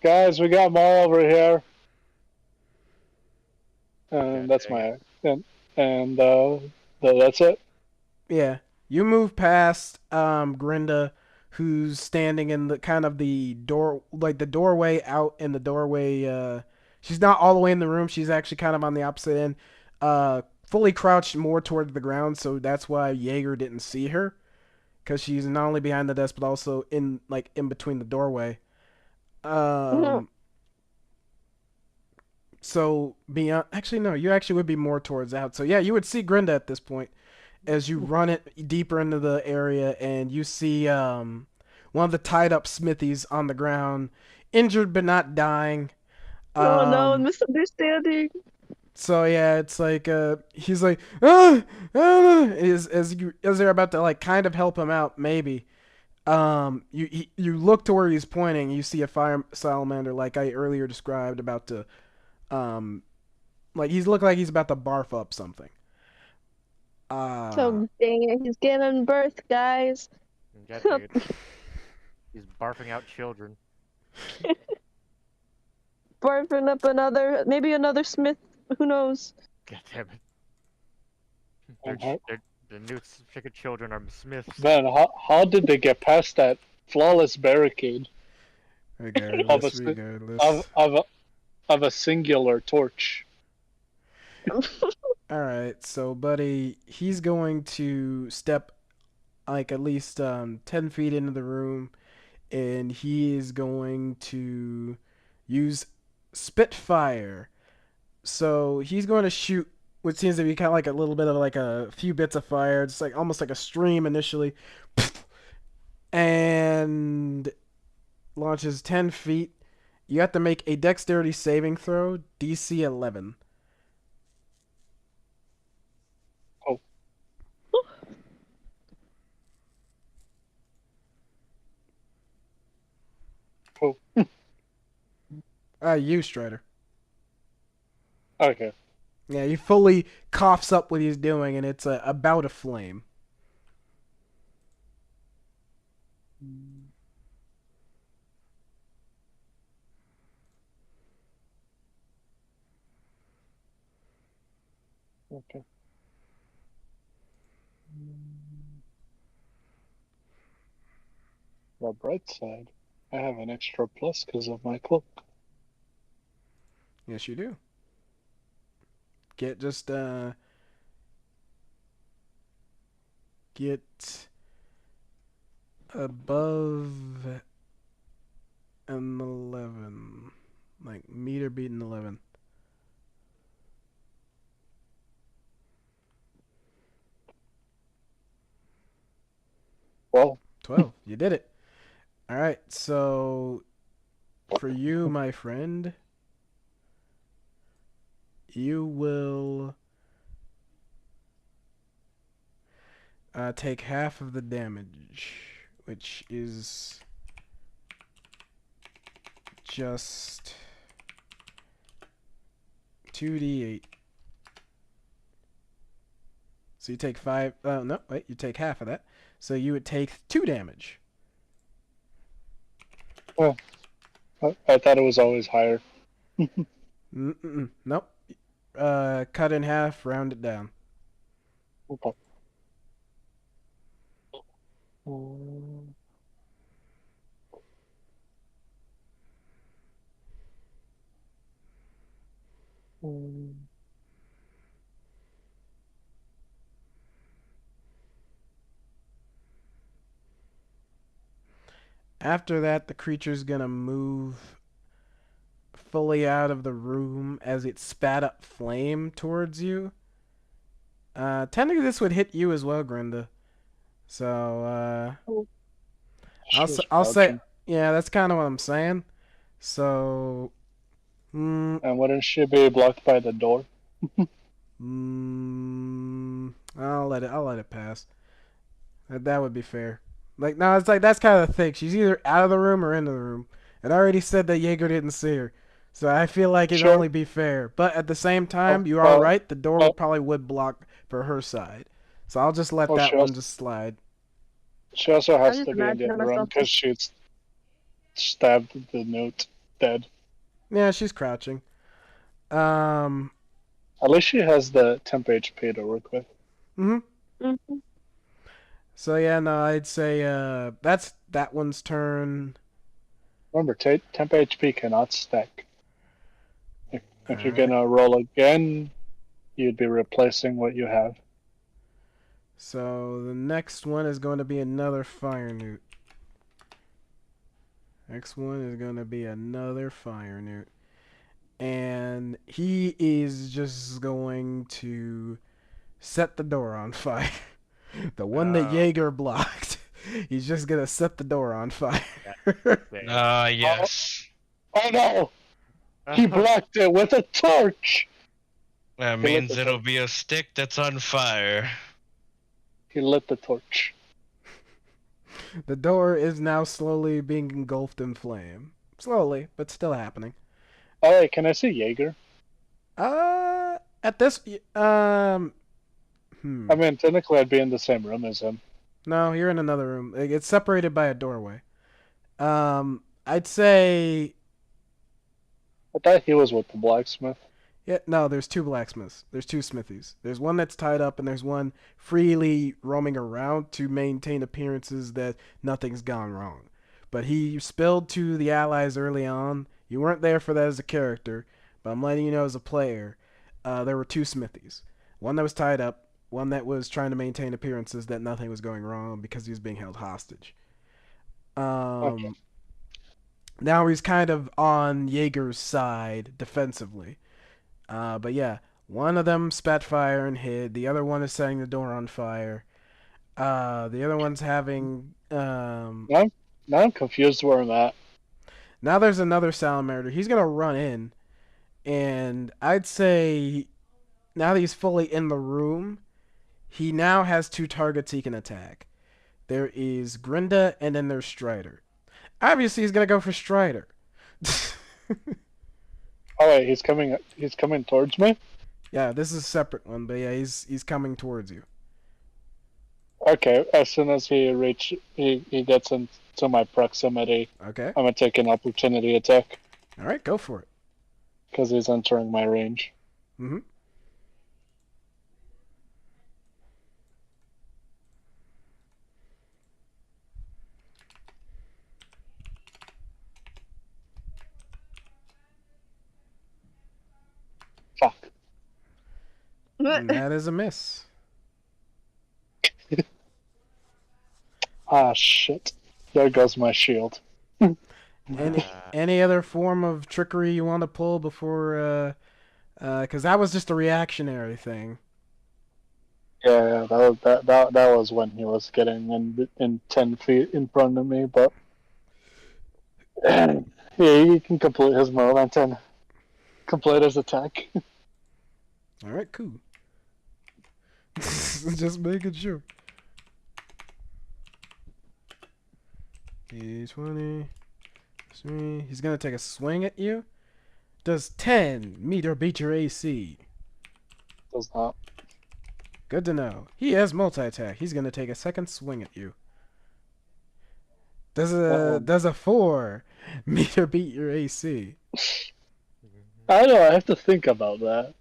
Speaker 2: Guys, we got more over here. And
Speaker 3: God
Speaker 2: that's
Speaker 3: dang
Speaker 2: and that's it.
Speaker 4: Yeah, you move past Grinda, who's standing in the kind of the door, like the doorway out in the doorway. She's not all the way in the room. She's actually kind of on the opposite end, fully crouched more toward the ground. So that's why Jaeger didn't see her, because she's not only behind the desk but also in between the doorway. So beyond, actually no, you actually would be more towards out. So yeah, you would see Grinda at this point as you run it deeper into the area, and you see one of the tied up Smithies on the ground, injured but not dying.
Speaker 7: Oh no,
Speaker 4: Um,
Speaker 7: misunderstanding.
Speaker 4: so yeah, it's like he's like as they're about to like kind of help him out, maybe. You look to where he's pointing. You see a fire salamander, like I earlier described, about to um, like he's look like he's about to barf up something.
Speaker 7: So dang it, he's giving birth, guys.
Speaker 3: Yeah, dude. He's barfing out children.
Speaker 7: Barfing up maybe another Smith. Who knows?
Speaker 3: God damn it. The new chicken children are Smiths.
Speaker 2: Man, how did they get past that flawless barricade
Speaker 4: Regardless,
Speaker 2: of a singular torch?
Speaker 4: All right, so buddy, he's going to step like at least 10 feet into the room, and he is going to use Spitfire. So he's going to shoot what seems to be kind of like a little bit of like a few bits of fire, just like almost like a stream initially, and launches 10 feet. You have to make a dexterity saving throw, DC 11.
Speaker 2: Cool.
Speaker 4: You, Strider.
Speaker 2: Okay.
Speaker 4: Yeah, he fully coughs up what he's doing, and it's about a flame.
Speaker 2: Okay. The bright side, I have an extra plus because of my cloak.
Speaker 4: Yes, you do. Get above an 11, like meter beating 11.
Speaker 2: Well,
Speaker 4: 12. You did it. All right. So for you, my friend, you will take half of the damage, which is just 2d8. So you take 5. No, wait. You take half of that. So you would take 2 damage.
Speaker 2: Oh, I thought it was always higher.
Speaker 4: Nope. Cut in half, round it down.
Speaker 2: Okay.
Speaker 4: After that, the creature's gonna move fully out of the room as it spat up flame towards you. Technically, this would hit you as well, Grinda. So, I'll say, yeah, that's kind of what I'm saying. So,
Speaker 2: And wouldn't she be blocked by the door?
Speaker 4: I'll let it pass. That would be fair. Like, no, it's like that's kind of the thing. She's either out of the room or into the room. And I already said that Jaeger didn't see her. So I feel like it'd only be fair. But at the same time, you are right. The door probably would block for her side. So I'll just let that one just slide.
Speaker 2: She also has to be in the other room because she's stabbed the note dead.
Speaker 4: Yeah, she's crouching.
Speaker 2: At least she has the temp HP to work with.
Speaker 7: Mm-hmm.
Speaker 4: So yeah, no, I'd say that's that one's turn.
Speaker 2: Remember, temp HP cannot stack. If you're gonna roll again, you'd be replacing what you have.
Speaker 4: So the next one is going to be another fire newt. Next one is going to be another fire newt. and he is just going to set the door on fire. The one that Jaeger blocked. He's just gonna set the door on fire.
Speaker 1: Yes.
Speaker 2: Oh no! He blocked it with a torch!
Speaker 1: That
Speaker 2: He lit
Speaker 1: means
Speaker 2: the
Speaker 1: it'll
Speaker 2: torch.
Speaker 1: be a stick that's on fire.
Speaker 2: He lit the torch.
Speaker 4: The door is now slowly being engulfed in flame. Slowly, but still happening.
Speaker 2: Alright, can I see Jaeger?
Speaker 4: At this,
Speaker 2: I mean, technically I'd be in the same room as him.
Speaker 4: No, you're in another room. It's separated by a doorway. I'd say,
Speaker 2: I thought he was with the blacksmith.
Speaker 4: yeah, no, there's two blacksmiths. There's two smithies. There's one that's tied up, and there's one freely roaming around to maintain appearances that nothing's gone wrong. But he spilled to the allies early on. You weren't there for that as a character, but I'm letting you know as a player, there were two smithies. One that was tied up, one that was trying to maintain appearances that nothing was going wrong because he was being held hostage.
Speaker 2: Okay.
Speaker 4: Now he's kind of on Jaeger's side defensively. But yeah, one of them spat fire and hid. The other one is setting the door on fire. The other one's having
Speaker 2: Now I'm confused where I'm at.
Speaker 4: Now there's another salamander. He's gonna run in, and I'd say now that he's fully in the room, he now has two targets he can attack. There is Grinda, and then there's Strider. Obviously, he's gonna go for Strider.
Speaker 2: Alright, he's coming towards me?
Speaker 4: Yeah, this is a separate one, but yeah, he's coming towards you.
Speaker 2: Okay, as soon as he gets into my proximity,
Speaker 4: Okay.
Speaker 2: I'm gonna take an opportunity attack.
Speaker 4: All right, go for it.
Speaker 2: Because he's entering my range.
Speaker 4: Mm-hmm.
Speaker 2: Fuck.
Speaker 4: And that is a miss.
Speaker 2: Ah, shit. There goes my shield.
Speaker 4: Any other form of trickery you want to pull before? Because that was just a reactionary thing.
Speaker 2: Yeah, that was when he was getting in 10 feet in front of me, but yeah, he can complete his movement and complete his attack.
Speaker 4: All right, cool. Just making sure. D20. He's gonna take a swing at you. Does 10 meet or beat your AC?
Speaker 2: Does not.
Speaker 4: Good to know. He has multi-attack. He's gonna take a second swing at you. Does a 4 meet or beat your AC?
Speaker 2: I don't know, I have to think about that.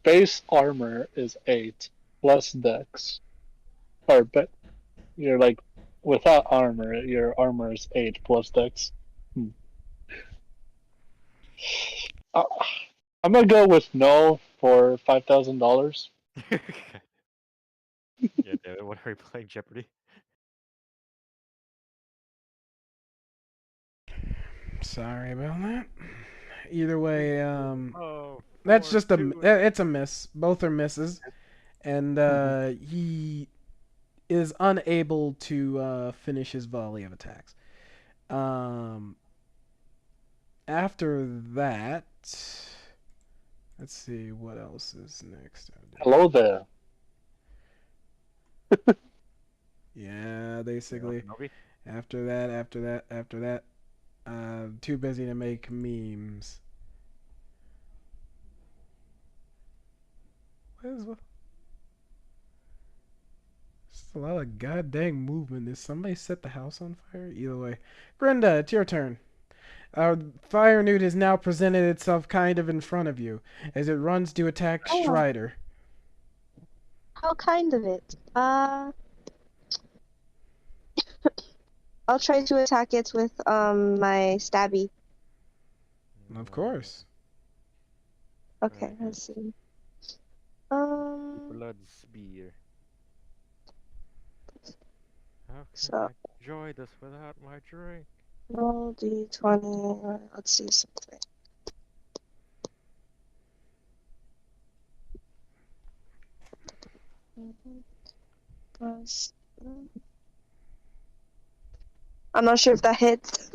Speaker 2: Base armor is 8 plus dex. But you're like, without armor, your armor is 8 plus dex. I'm gonna go with no for $5,000.
Speaker 3: Yeah, David, what are we playing? Jeopardy?
Speaker 4: Sorry about that. Either way,
Speaker 3: Oh,
Speaker 4: that's
Speaker 3: 4,
Speaker 4: just a
Speaker 3: 2,
Speaker 4: it's a miss. Both are misses, and he is unable to finish his volley of attacks. After that, let's see what else is next.
Speaker 2: Hello there.
Speaker 4: Yeah, basically.
Speaker 3: Nobi?
Speaker 4: After that, too busy to make memes. Just a lot of goddamn movement. Did somebody set the house on fire? Either way. Brenda, it's your turn. Our fire newt has now presented itself kind of in front of you as it runs to attack
Speaker 7: Oh.
Speaker 4: Strider.
Speaker 7: How kind of it. I'll try to attack it with my stabby.
Speaker 4: Of course.
Speaker 7: Okay, let's see.
Speaker 3: Blood spear. How can
Speaker 7: So-
Speaker 3: I enjoy this without my drink?
Speaker 7: Roll d20. Let's see something. Plus, I'm not sure if that hits.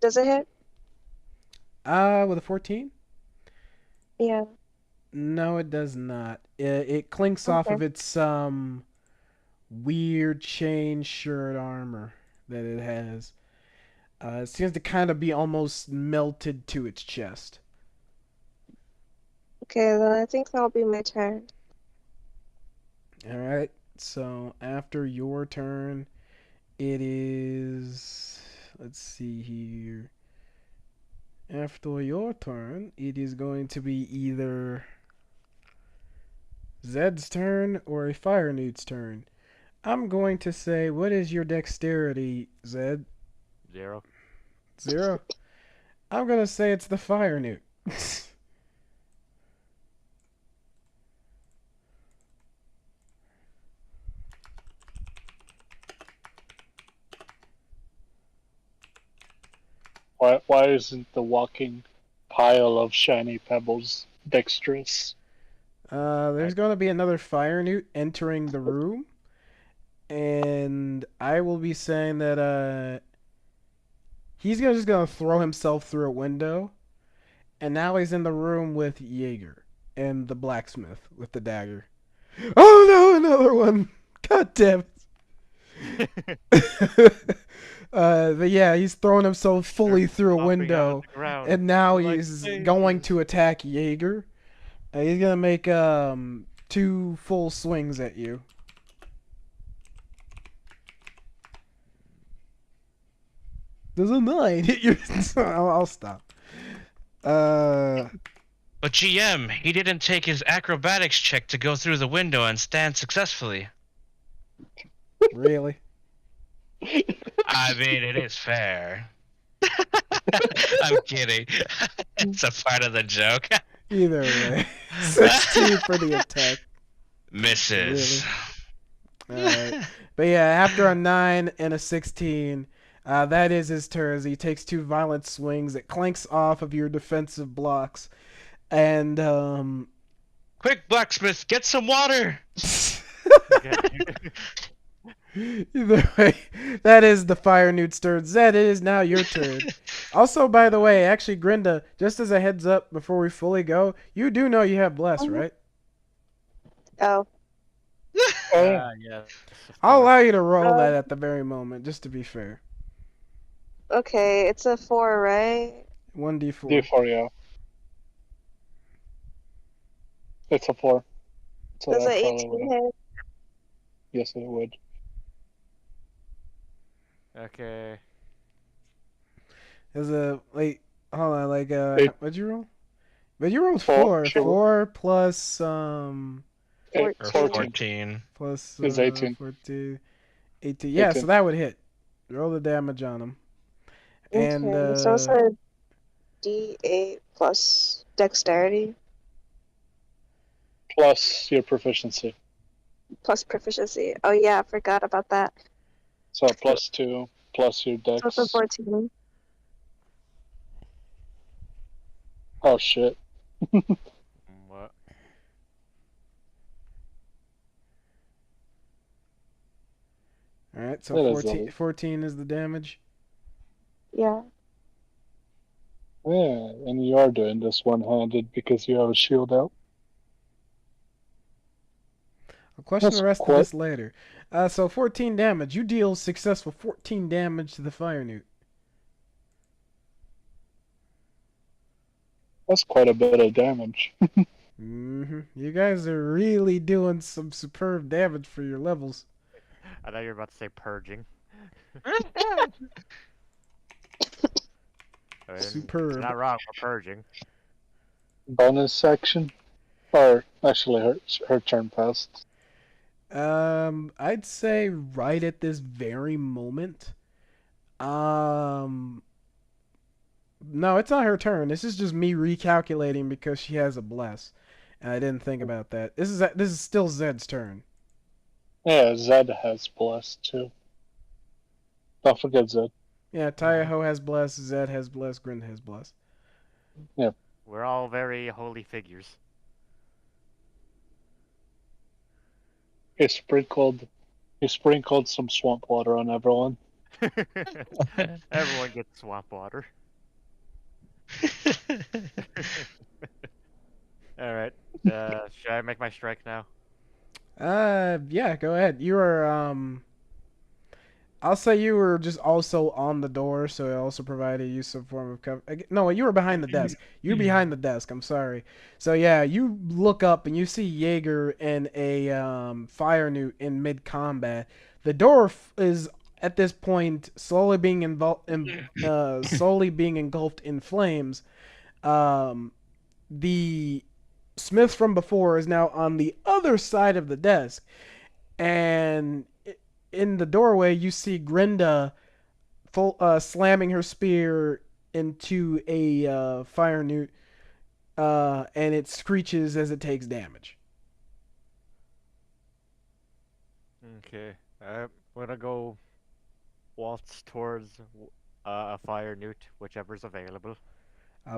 Speaker 7: Does it hit?
Speaker 4: With a 14?
Speaker 7: Yeah.
Speaker 4: No, it does not. It clinks off
Speaker 7: Okay.
Speaker 4: of its weird chain shirt armor that it has. It seems to kind of be almost melted to its chest.
Speaker 7: Okay, then I think that'll be my turn.
Speaker 4: All right. So after your turn, it is. Let's see here. After your turn, it is going to be either Zed's turn or a Fire Newt's turn. I'm going to say, what is your dexterity, Zed?
Speaker 3: 0.
Speaker 4: 0? I'm going to say it's the Fire Newt.
Speaker 2: Why isn't the walking pile of shiny pebbles dexterous?
Speaker 4: There's going to be another Fire Newt entering the room. And I will be saying that he's just gonna throw himself through a window, and now he's in the room with Jaeger and the blacksmith with the dagger. Oh no, another one! God damn it! But yeah, he's throwing himself fully through a
Speaker 3: Flopping out
Speaker 4: window,
Speaker 3: on the ground.
Speaker 4: and now
Speaker 3: Like
Speaker 4: he's
Speaker 3: babies.
Speaker 4: going to attack Jaeger. He's gonna make 2 full swings at you. Does a 9 hit your? I'll stop.
Speaker 1: But GM, he didn't take his acrobatics check to go through the window and stand successfully.
Speaker 4: Really?
Speaker 1: I mean, it is fair. I'm kidding. It's a part of the joke.
Speaker 4: Either way, 16 for the attack.
Speaker 1: Misses.
Speaker 4: Alright. But yeah, after a 9 and a 16, that is his turn. As he takes 2 violent swings. It clanks off of your defensive blocks. And,
Speaker 1: Quick, blacksmith, get some water!
Speaker 4: either way, that is the Fire Newt's turn. Zed, it is now your turn. Also, by the way, actually, Grinda, just as a heads up before we fully go, you do know you have Bless, right?
Speaker 7: Oh.
Speaker 3: Yeah.
Speaker 4: I'll allow you to roll that at the very moment, just to be fair.
Speaker 7: Okay, it's a 4, right?
Speaker 4: 1d4.
Speaker 2: D4, yeah. It's a 4. So
Speaker 7: Does
Speaker 2: that
Speaker 7: an
Speaker 2: probably
Speaker 7: 18
Speaker 2: would've-
Speaker 7: hit?
Speaker 2: Yes, it would.
Speaker 3: Okay.
Speaker 4: There's a wait, hold on, like
Speaker 2: Eight.
Speaker 4: what'd you roll? But you rolled
Speaker 2: 4,
Speaker 4: 4.
Speaker 2: sure.
Speaker 4: 4 plus
Speaker 2: Eight-
Speaker 1: Or
Speaker 7: 14.
Speaker 1: 14.
Speaker 4: plus
Speaker 2: It's 18.
Speaker 4: 14, 18. Yeah,
Speaker 2: 18.
Speaker 4: so that would hit. Roll the damage on him. And
Speaker 7: Okay, so it's a D8 plus dexterity
Speaker 2: Plus your proficiency.
Speaker 7: plus proficiency. Oh yeah, I forgot about that.
Speaker 2: So plus 2, plus your dex.
Speaker 7: So it's a 14.
Speaker 2: Oh shit.
Speaker 3: What?
Speaker 4: all right, so
Speaker 2: That is
Speaker 4: 14 is the damage.
Speaker 7: Yeah.
Speaker 2: Yeah, and you are doing this one-handed because you have a shield out.
Speaker 4: I'll question
Speaker 2: That's
Speaker 4: the rest
Speaker 2: quite-
Speaker 4: of this later. So 14 damage. You deal successful 14 damage to the Fire Newt.
Speaker 2: That's quite a bit of damage.
Speaker 4: You guys are really doing some superb damage for your levels.
Speaker 3: I thought you were about to say purging. I mean,
Speaker 4: Superb.
Speaker 3: Not wrong for purging.
Speaker 2: Bonus action? Or actually her turn passed.
Speaker 4: I'd say right at this very moment. No, it's not her turn. This is just me recalculating because she has a bless. And I didn't think about that. This is still Zed's turn.
Speaker 2: Yeah, Zed has bless too. Don't forget Zed.
Speaker 4: Yeah, Taiho has bless, Zed has bless, Grinda has bless.
Speaker 3: We're all very holy figures.
Speaker 2: He sprinkled some swamp water on everyone.
Speaker 3: Everyone gets swamp water. Alright. Should I make my strike now?
Speaker 4: Yeah, go ahead. You are I'll say you were just also on the door, so it also provided you some form of cover. No, you were behind the desk. You're behind the desk. I'm sorry. So yeah, you look up and you see Jaeger and a fire newt in mid combat. The door is at this point slowly being engulfed in flames. The Smith from before is now on the other side of the desk, and in the doorway, you see Grinda slamming her spear into a fire newt, and it screeches as it takes damage.
Speaker 3: Okay. I'm gonna go waltz towards a fire newt, whichever's available.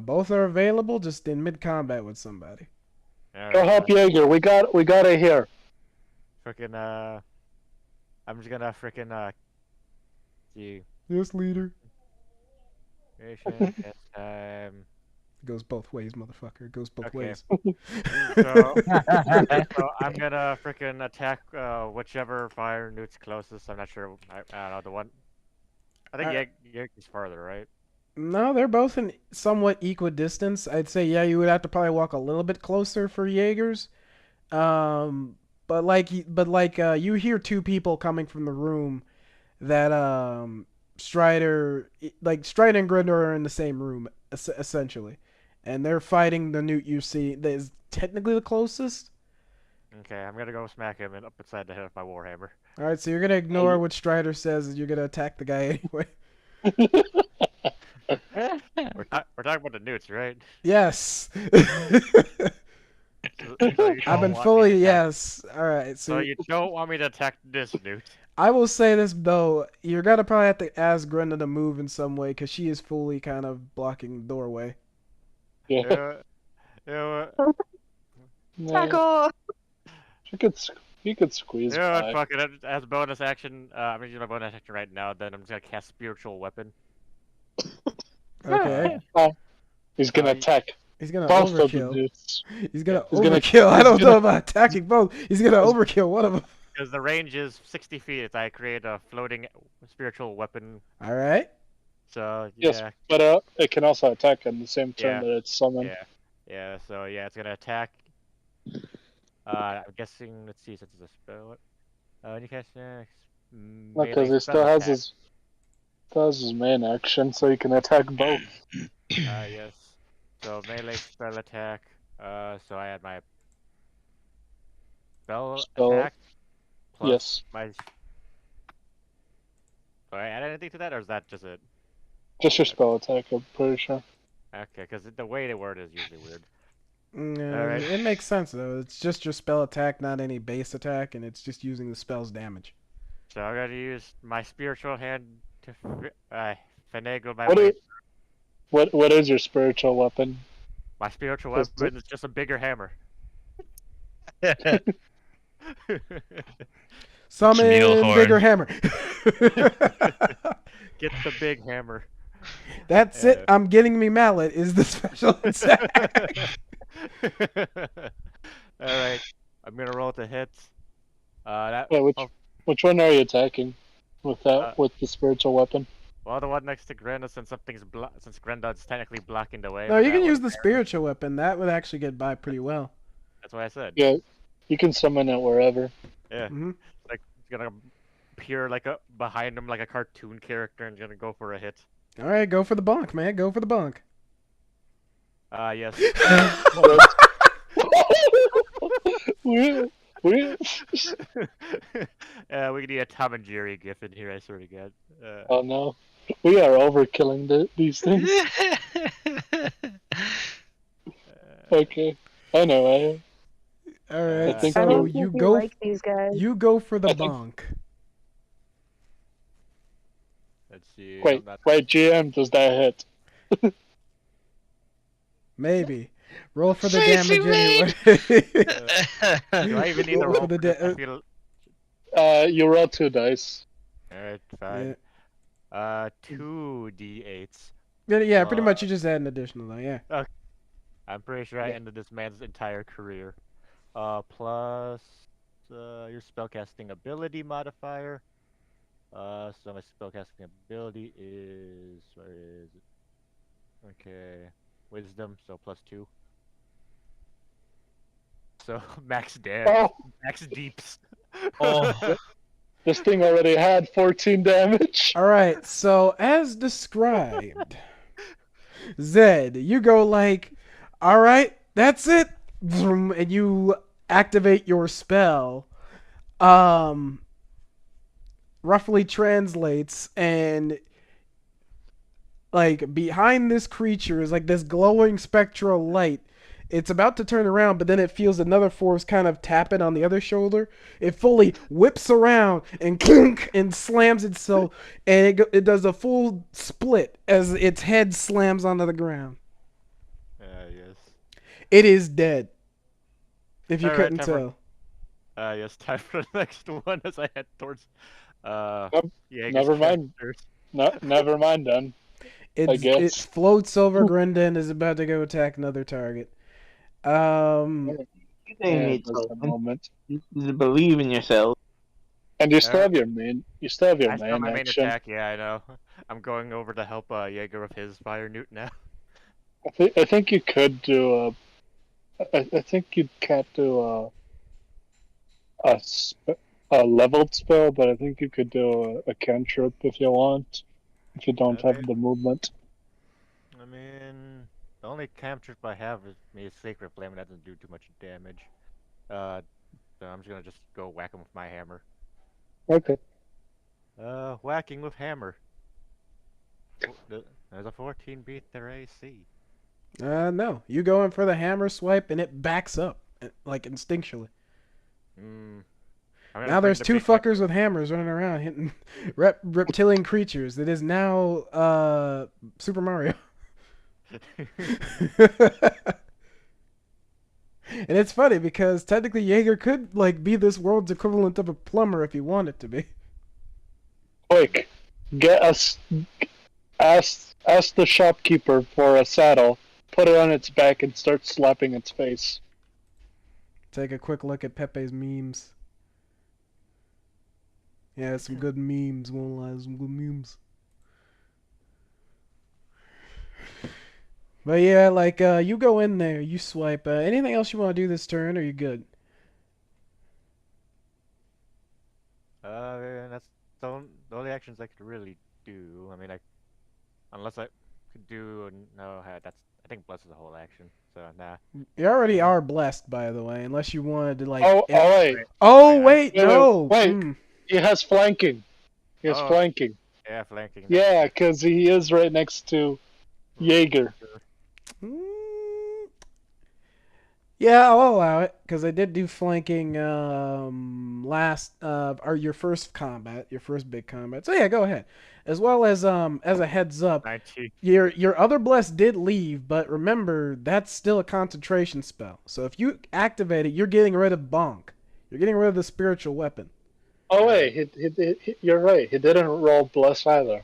Speaker 4: Both are available, just in mid-combat with somebody.
Speaker 2: Go help Jaeger. We got it here.
Speaker 3: Frickin' I'm just gonna frickin' see.
Speaker 4: Yes, leader.
Speaker 3: Yes, time.
Speaker 4: It goes both ways, motherfucker. It goes both
Speaker 3: Okay.
Speaker 4: ways.
Speaker 3: So I'm gonna frickin' attack whichever fire newt's closest. I'm not sure. I don't know the one. I think Jaeger's farther, right?
Speaker 4: No, they're both in somewhat equidistance. I'd say, yeah, you would have to probably walk a little bit closer for Jaeger's. But you hear two people coming from the room that Strider and Grinda are in the same room essentially, and they're fighting the newt you see that is technically the closest.
Speaker 3: Okay, I'm gonna go smack him up inside the head with my warhammer.
Speaker 4: All right, so you're gonna ignore what Strider says, and you're gonna attack the guy anyway.
Speaker 3: We're talking about the newts, right?
Speaker 4: Yes.
Speaker 3: So you don't
Speaker 4: I've been
Speaker 3: want
Speaker 4: fully
Speaker 3: me to attack-
Speaker 4: yes. All right,
Speaker 3: So you don't want me to attack this newt?
Speaker 4: I will say this though, you're gonna probably have to ask Grinda to move in some way because she is fully kind of blocking the doorway.
Speaker 2: Yeah.
Speaker 7: Back off.
Speaker 2: You could squeeze by.
Speaker 3: Fuck it. As a bonus action, I'm gonna use my bonus action right now. Then I'm just gonna cast spiritual weapon.
Speaker 4: Okay.
Speaker 2: He's gonna attack
Speaker 4: He's gonna
Speaker 2: both of the
Speaker 4: overkill.
Speaker 2: dudes.
Speaker 4: He's gonna
Speaker 2: He's gonna-
Speaker 4: overkill. I don't
Speaker 2: he's
Speaker 4: know
Speaker 2: gonna-
Speaker 4: about attacking both. He's gonna overkill one of them.
Speaker 3: Because the range is 60 feet. If I create a floating spiritual weapon.
Speaker 4: All right.
Speaker 3: So
Speaker 2: Yes.
Speaker 3: yeah,
Speaker 2: But it can also attack on the same turn
Speaker 3: Yeah.
Speaker 2: that it's summoned.
Speaker 3: yeah. So yeah, it's gonna attack. I'm guessing. Let's see, since it's a spell. When you cast
Speaker 2: Because he still has his main action, so he can attack both.
Speaker 3: Yes. So melee spell attack. So I had my spell attack. Plus
Speaker 2: Yes.
Speaker 3: my. Do I add anything to that, or is that just it?
Speaker 2: Just your spell attack, I'm pretty sure.
Speaker 3: Okay, because the way they word is usually weird.
Speaker 4: Alright. It makes sense though. It's just your spell attack, not any base attack, and it's just using the spell's damage.
Speaker 3: So I'm gonna use my spiritual hand to finagle my
Speaker 2: What
Speaker 3: way.
Speaker 2: is, what is your spiritual weapon?
Speaker 3: My spiritual
Speaker 2: Is
Speaker 3: weapon is just a bigger hammer.
Speaker 4: Summon
Speaker 1: Mealhorn.
Speaker 4: bigger hammer.
Speaker 3: Get the big hammer.
Speaker 4: That's it. I'm getting me mallet is the special attack.
Speaker 3: Alright. I'm gonna roll to hit.
Speaker 2: Wait, which one are you attacking with that with the spiritual weapon?
Speaker 3: Well, the one next to Grenda, since since Grenda's technically blocking the way.
Speaker 4: No,
Speaker 3: but
Speaker 4: you
Speaker 3: that
Speaker 4: can use
Speaker 3: one-
Speaker 4: the spiritual weapon. That would actually get by pretty well.
Speaker 3: That's what I said.
Speaker 2: Yeah, you can summon it wherever.
Speaker 3: Yeah.
Speaker 4: Mhm.
Speaker 3: Like it's gonna appear like behind him like a cartoon character and gonna go for a hit.
Speaker 4: All right, go for the bunk, man. Go for the bunk.
Speaker 3: Yes.
Speaker 2: we
Speaker 3: We could need a Tom and Jerry gif in here, I swear to God.
Speaker 2: oh no, we are overkilling these things. Okay, I know.
Speaker 4: All right,
Speaker 2: think
Speaker 7: I
Speaker 4: so
Speaker 7: don't
Speaker 4: you
Speaker 7: think you
Speaker 4: go.
Speaker 7: like these guys.
Speaker 4: You go for the
Speaker 2: I think-
Speaker 4: bonk.
Speaker 3: Let's see.
Speaker 2: Wait,
Speaker 3: I'm not-
Speaker 2: wait, GM, does that hit?
Speaker 4: Maybe. Roll for the
Speaker 1: Face
Speaker 4: damage
Speaker 1: it,
Speaker 4: anyway.
Speaker 3: Do I even need to
Speaker 4: Roll
Speaker 3: roll
Speaker 4: for the
Speaker 3: for this? I
Speaker 4: da-
Speaker 3: feel.
Speaker 2: You roll 2 dice.
Speaker 3: Alright, fine. 2d8s.
Speaker 4: Yeah, pretty much. You just add an additional though. Yeah.
Speaker 3: I'm pretty sure I
Speaker 2: Yeah.
Speaker 3: ended this man's entire career. Plus your spellcasting ability modifier. So my spellcasting ability is where is it? Okay, wisdom, so +2. So max damage,
Speaker 2: Oh,
Speaker 3: max deeps.
Speaker 1: Oh,
Speaker 2: this thing already had 14 damage.
Speaker 4: All right. So as described, Zed, you go like, all right, that's it, vroom, and you activate your spell. Roughly translates, and like behind this creature is like this glowing spectral light. It's about to turn around, but then it feels another force kind of tapping on the other shoulder. It fully whips around and clunk and slams itself, and it does a full split as its head slams onto the ground.
Speaker 3: Yes.
Speaker 4: It is dead. If you
Speaker 3: All right,
Speaker 4: couldn't
Speaker 3: time for-
Speaker 4: tell.
Speaker 3: Yes, time for the next one as I head towards Jaeger's
Speaker 2: never mind.
Speaker 3: characters.
Speaker 2: No, never mind then.
Speaker 4: It
Speaker 2: guess.
Speaker 4: floats over Grenda and is about to go attack another target.
Speaker 6: You
Speaker 2: Yeah,
Speaker 6: need
Speaker 2: just a moment.
Speaker 6: to believe in yourself.
Speaker 2: And you still have your main. You still have your
Speaker 3: I still have
Speaker 2: main
Speaker 3: my main
Speaker 2: action.
Speaker 3: attack, yeah, I know. I'm going over to help Jaeger with his fire newt now.
Speaker 2: I think you could do I think you can't do a leveled spell, but I think you could do a cantrip if you want. If you don't have
Speaker 3: Okay.
Speaker 2: the movement.
Speaker 3: I mean, the only cantrip I have is Sacred Flame, and that doesn't do too much damage. So I'm just gonna just go whack him with my hammer.
Speaker 2: Okay.
Speaker 3: Whacking with hammer. There's a 14 beat their AC.
Speaker 4: No. You go in for the hammer swipe and it backs up, like instinctually. Now there's two fuckers with hammers running around hitting reptilian creatures. It is now Super Mario. And it's funny because technically Jaeger could like be this world's equivalent of a plumber if he wanted to be.
Speaker 2: Quick, get us. Ask the shopkeeper for a saddle. Put it on its back and start slapping its face.
Speaker 4: Take a quick look at Pepe's memes. Yeah, some good memes, won't lie, some good memes. But yeah, like, you go in there, you swipe. Anything else you want to do this turn, or you good?
Speaker 3: That's the only actions I could really do. I mean, unless I could do that's I think bless is a whole action. So nah.
Speaker 4: You already are blessed, by the way, unless you wanted to, like...
Speaker 2: Wait.
Speaker 4: Oh, wait,
Speaker 2: Wait,
Speaker 4: no!
Speaker 2: wait.
Speaker 4: Mm.
Speaker 2: He has flanking. He has
Speaker 3: Oh.
Speaker 2: flanking.
Speaker 3: Yeah, flanking.
Speaker 2: Yeah, because he is right next to Jaeger.
Speaker 4: Mm. Yeah, I'll allow it, because I did do flanking or your first combat, your first big combat. So yeah, go ahead. As well as a heads up,
Speaker 3: 19.
Speaker 4: your other bless did leave, but remember that's still a concentration spell. So if you activate it, you're getting rid of bonk. You're getting rid of the spiritual weapon.
Speaker 2: Oh wait, you're right. He didn't roll bless either.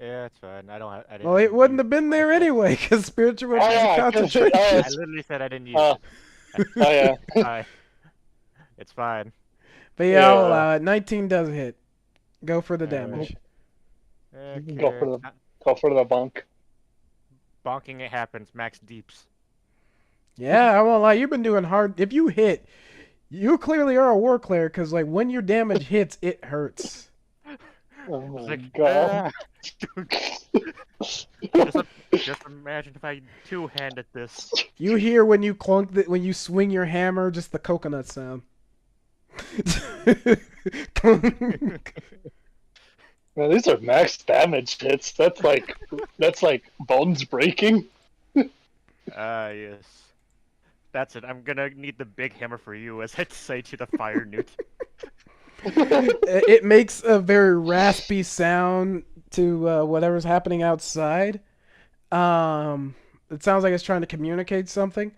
Speaker 3: Yeah, it's fine. I didn't.
Speaker 4: Well, it wouldn't
Speaker 3: use
Speaker 4: have been there
Speaker 3: it.
Speaker 4: anyway, because spiritual weapon is
Speaker 2: yeah,
Speaker 4: a
Speaker 2: 'cause
Speaker 4: concentration.
Speaker 3: I literally said I didn't use
Speaker 2: Oh.
Speaker 3: it.
Speaker 2: Oh yeah.
Speaker 3: Fine. It's fine.
Speaker 4: But yeah, I'll
Speaker 2: Yeah.
Speaker 4: allow it. 19 does hit. Go for the
Speaker 3: Alright.
Speaker 4: damage.
Speaker 2: can go for
Speaker 3: Okay.
Speaker 2: Go for the bunk.
Speaker 3: Bonking it happens. Max deeps.
Speaker 4: Yeah, I won't lie. You've been doing hard. If you hit, you clearly are a war cleric, because like when your damage hits, it hurts.
Speaker 2: Oh
Speaker 3: It's
Speaker 2: my
Speaker 3: like,
Speaker 2: god.
Speaker 3: just imagine if I two-handed this.
Speaker 4: You hear when you when you swing your hammer, just the coconut sound.
Speaker 2: Man, these are max damage hits. That's like bones breaking.
Speaker 3: Yes. That's it. I'm gonna need the big hammer for you, as I say to the fire newt.
Speaker 4: It makes a very raspy sound to whatever's happening outside. It sounds like it's trying to communicate something.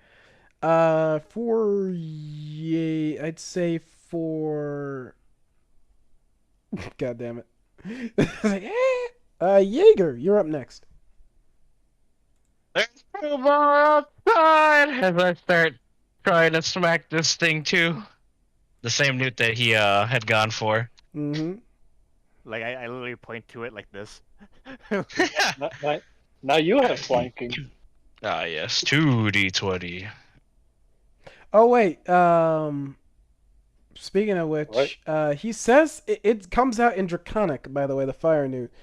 Speaker 4: For I'd say for. God damn it. It's like, Jaeger, you're up next.
Speaker 1: There's two more outside as I start trying to smack this thing too. The same newt that he had gone for.
Speaker 4: Mm-hmm.
Speaker 3: Like I literally point to it like this.
Speaker 2: Now you have flanking.
Speaker 1: Ah yes, 2d20.
Speaker 4: Oh wait, speaking of which, he says it comes out in Draconic, by the way, the fire newt.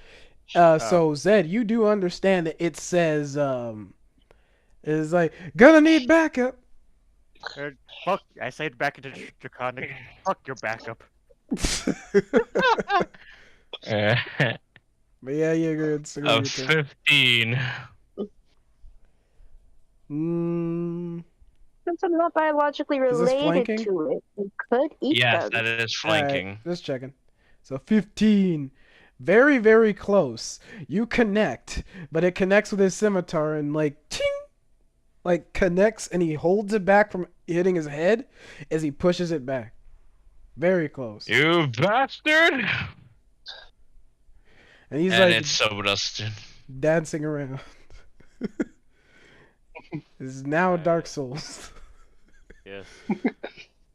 Speaker 4: So Zed, you do understand that it says it's like gonna need backup.
Speaker 3: Fuck! I say it back into Draconic. Fuck your backup.
Speaker 4: But yeah, you're good. So
Speaker 1: Of 15.
Speaker 7: Since I'm not biologically
Speaker 4: Is this
Speaker 7: related
Speaker 4: flanking?
Speaker 7: to it, we could eat
Speaker 1: Yes,
Speaker 7: them.
Speaker 1: that is
Speaker 4: Alright,
Speaker 1: flanking.
Speaker 4: just checking. So 15. Very, very close. You connect, but it connects with his scimitar and like ting! Like connects and he holds it back from hitting his head as he pushes it back. Very close.
Speaker 1: You bastard!
Speaker 4: And he's
Speaker 1: And
Speaker 4: like
Speaker 1: it's so dusted.
Speaker 4: dancing around. This is now Dark Souls.
Speaker 3: Yes.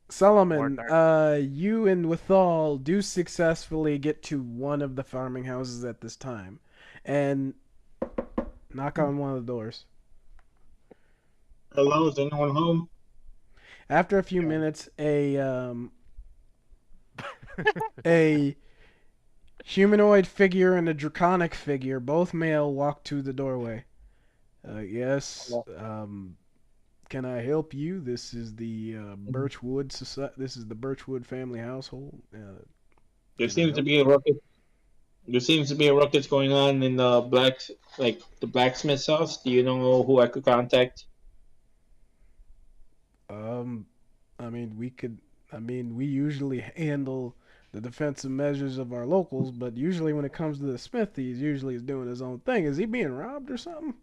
Speaker 4: Solomon,
Speaker 3: Dark.
Speaker 4: you and Withal do successfully get to one of the farming houses at this time, and knock on one of the doors.
Speaker 5: Hello, is anyone home?
Speaker 4: After a few minutes, a humanoid figure and a draconic figure, both male, walk to the doorway. Yes. Can I help you? This is the Birchwood Society. This is the Birchwood family household.
Speaker 5: There seems to be a ruckus. There seems to be a ruckus going on in the blacksmith's house. Do you know who I could contact?
Speaker 4: We usually handle the defensive measures of our locals, but usually when it comes to the smith, he's usually doing his own thing. Is he being robbed or something?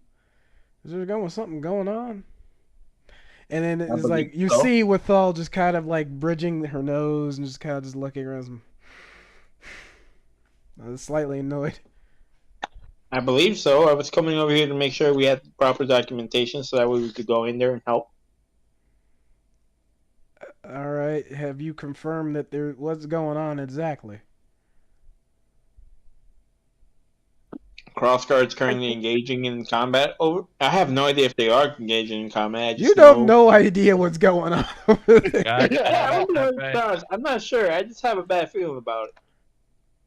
Speaker 4: Is there something going on? And then it's like you see Withal just kind of like bridging her nose and just kind of just looking around. I was slightly annoyed.
Speaker 5: I believe so. I was coming over here to make sure we had proper documentation so that way we could go in there and help.
Speaker 4: All right. Have you confirmed that what's going on exactly?
Speaker 5: Crossguard's currently engaging in combat. I have no idea if they are engaging in combat.
Speaker 4: You don't have no idea what's going on over there.
Speaker 5: I'm not sure. I just have a bad feeling about it.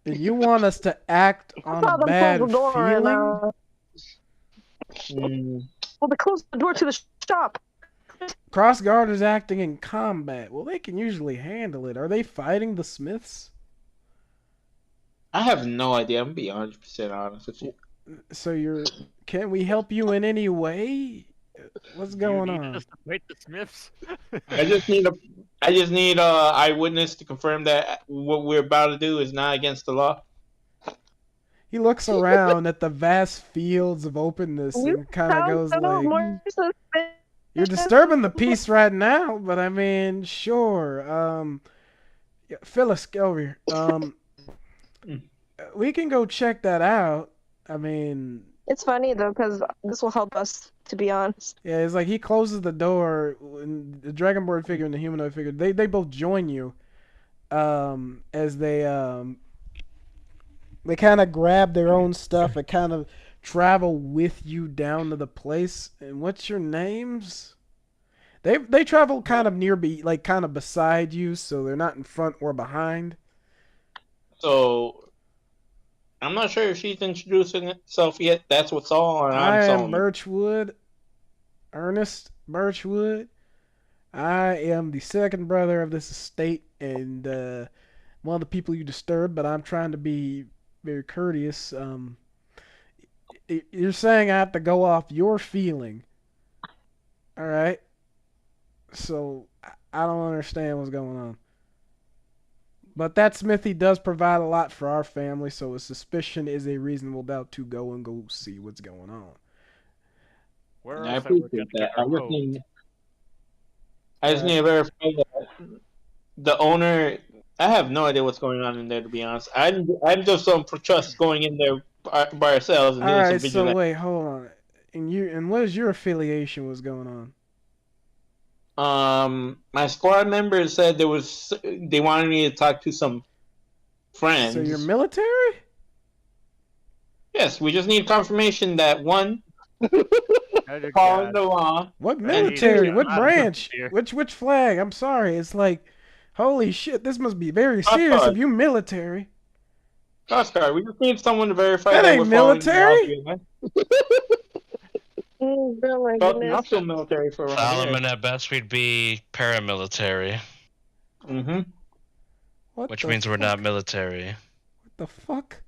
Speaker 4: And you want us to act on a bad feeling?
Speaker 7: Well, they closed the door to the shop.
Speaker 4: Crossguard is acting in combat. Well, they can usually handle it. Are they fighting the Smiths?
Speaker 5: I have no idea. I'm gonna be 100% honest with you.
Speaker 4: So can we help you in any way? What's going on?
Speaker 3: Us to fight the Smiths?
Speaker 5: I just need a eyewitness to confirm that what we're about to do is not against the law.
Speaker 4: He looks around at the vast fields of openness and kind of goes like, "You're disturbing the peace right now, but I mean, sure. Phyllis, get over here. We can go check that out. I mean,
Speaker 7: it's funny though because this will help us, to be honest.
Speaker 4: Yeah, it's like he closes the door, and the Dragonborn figure and the humanoid figure, they both join you, as they kind of grab their own stuff and kind of travel with you down to the place. And what's your names? They travel kind of kind of beside you, so they're not in front or behind.
Speaker 5: So I'm not sure if she's introducing herself yet. That's what's all.
Speaker 4: I am Birchwood, Ernest Birchwood. I am the second brother of this estate and one of the people you disturbed, but I'm trying to be very courteous. You're saying I have to go off your feeling. All right. So I don't understand what's going on. But that smithy does provide a lot for our family, so a suspicion is a reasonable doubt to go see what's going on.
Speaker 3: Where
Speaker 5: I
Speaker 3: else are we gonna
Speaker 5: appreciate that.
Speaker 3: get our hoes?
Speaker 5: I just need to verify that the owner. I have no idea what's going on in there, to be honest. I'm just some trust going in there by ourselves and
Speaker 4: All
Speaker 5: doing some
Speaker 4: right, so
Speaker 5: vigilante.
Speaker 4: wait, hold on. And what is your affiliation? What's going on?
Speaker 5: My squad members said they wanted me to talk to some friends.
Speaker 4: So you're military?
Speaker 5: Yes, we just need confirmation that one,
Speaker 3: Oh, dear
Speaker 5: following
Speaker 3: God.
Speaker 5: the law.
Speaker 4: What
Speaker 3: Hey,
Speaker 4: military?
Speaker 3: yeah,
Speaker 4: What
Speaker 3: I don't
Speaker 4: branch?
Speaker 3: know.
Speaker 4: Which flag? I'm sorry. It's like, holy shit, this must be very serious if you military.
Speaker 5: Oscar, we just need someone to verify
Speaker 4: That
Speaker 5: that
Speaker 4: ain't
Speaker 5: we're following
Speaker 4: military.
Speaker 5: the laws.
Speaker 7: Oh my
Speaker 5: Well,
Speaker 7: goodness.
Speaker 5: not so military for around
Speaker 1: Solomon,
Speaker 5: here.
Speaker 1: at best, we'd be paramilitary,
Speaker 5: Mm-hmm.
Speaker 4: What
Speaker 1: which
Speaker 4: the
Speaker 1: means we're
Speaker 4: fuck?
Speaker 1: not military.
Speaker 4: What the fuck?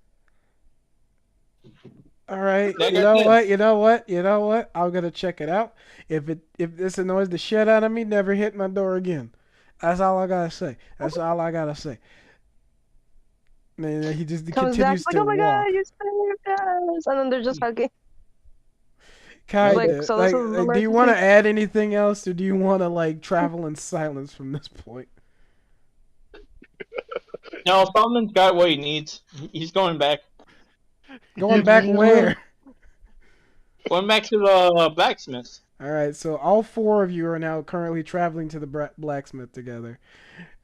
Speaker 4: All right,
Speaker 5: Like
Speaker 4: you
Speaker 5: I
Speaker 4: know
Speaker 5: said.
Speaker 4: what? You know what? You know what? I'm gonna check it out. If this annoys the shit out of me, never hit my door again. That's all I gotta say. That's all I gotta say. Man, he just
Speaker 7: Comes back
Speaker 4: continues
Speaker 7: like,
Speaker 4: to
Speaker 7: oh my
Speaker 4: walk.
Speaker 7: god, you're spinning your guys, and then they're just hugging.
Speaker 4: Kinda.
Speaker 7: Like, so this is
Speaker 4: Like, do you want to
Speaker 7: emergency.
Speaker 4: add anything else, or do you want to like travel in silence from this point?
Speaker 5: No, Solomon's got what he needs. He's going back.
Speaker 4: Going back where?
Speaker 5: Going back to the blacksmith.
Speaker 4: All right, so all four of you are now currently traveling to the blacksmith together.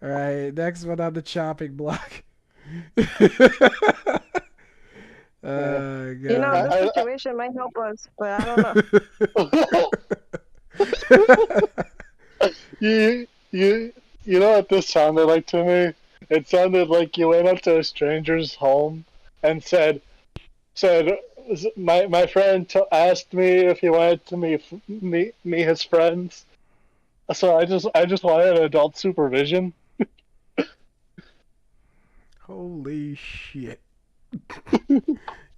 Speaker 4: All right, next one on the chopping block. God.
Speaker 7: You know, this situation might help us, but I don't know.
Speaker 2: You know what this sounded like to me? It sounded like you went up to a stranger's home and said, my friend asked me if he wanted to meet his friends. So I just wanted adult supervision.
Speaker 4: Holy shit.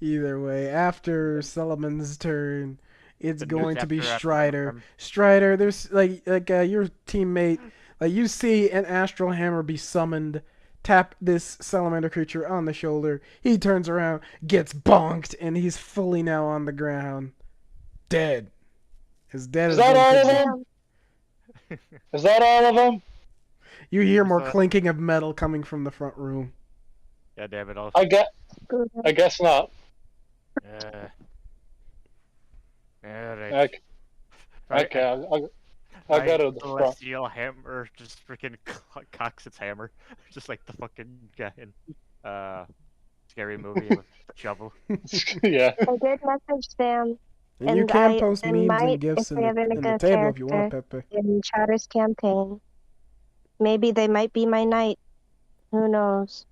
Speaker 4: Either way, after Solomon's turn, it's going to be Strider. Strider, there's like your teammate, like you see an astral hammer be summoned, tap this salamander creature on the shoulder. He turns around, gets bonked, and he's fully now on the ground, dead. His dead.
Speaker 2: Is that all of them? Is that all of them?
Speaker 4: You hear more clinking of metal coming from the front room.
Speaker 3: Yeah, damn it all.
Speaker 2: I guess not.
Speaker 3: Alright.
Speaker 2: Okay, I'll go to the front.
Speaker 3: Celestial hammer just freaking cocks its hammer. Just like the fucking guy in Scary Movie with the shovel.
Speaker 2: Yeah.
Speaker 7: I did message Sam.
Speaker 4: And you can post memes and gifts in the table if you want, Pepe.
Speaker 7: In Chatter's campaign. Maybe they might be my knight. Who knows?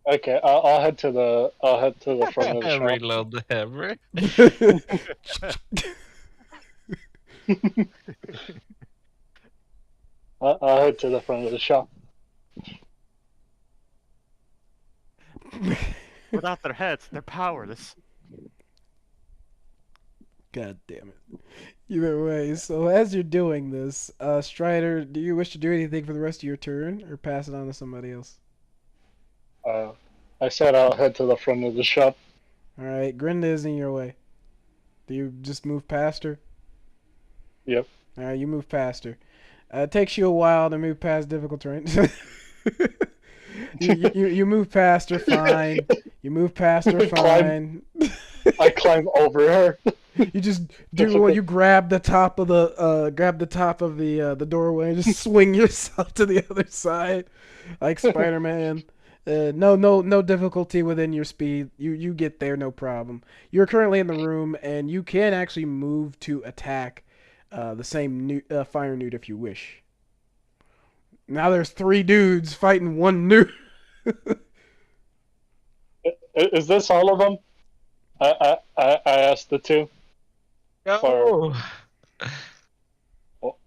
Speaker 2: Okay, I'll head to the front of the shop.
Speaker 1: Reload the hammer.
Speaker 2: I'll head to the front of the shop.
Speaker 3: Without their heads, they're powerless.
Speaker 4: God damn it. Either way, so as you're doing this, Strider, do you wish to do anything for the rest of your turn, or pass it on to somebody else?
Speaker 2: I said I'll head to the front of the shop.
Speaker 4: Alright, Grinda is in your way. Do you just move past her?
Speaker 2: Yep.
Speaker 4: Alright, you move past her. It takes you a while to move past difficult terrain. you move past her fine. You move past her fine.
Speaker 2: I climb over her.
Speaker 4: You just do what you grab the top of the doorway and just swing yourself to the other side like Spider-Man. No difficulty within your speed. You get there, no problem. You're currently in the room, and you can actually move to attack the same fire newt if you wish. Now there's 3 dudes fighting 1 newt.
Speaker 2: Is this all of them? I asked the 2.
Speaker 1: No.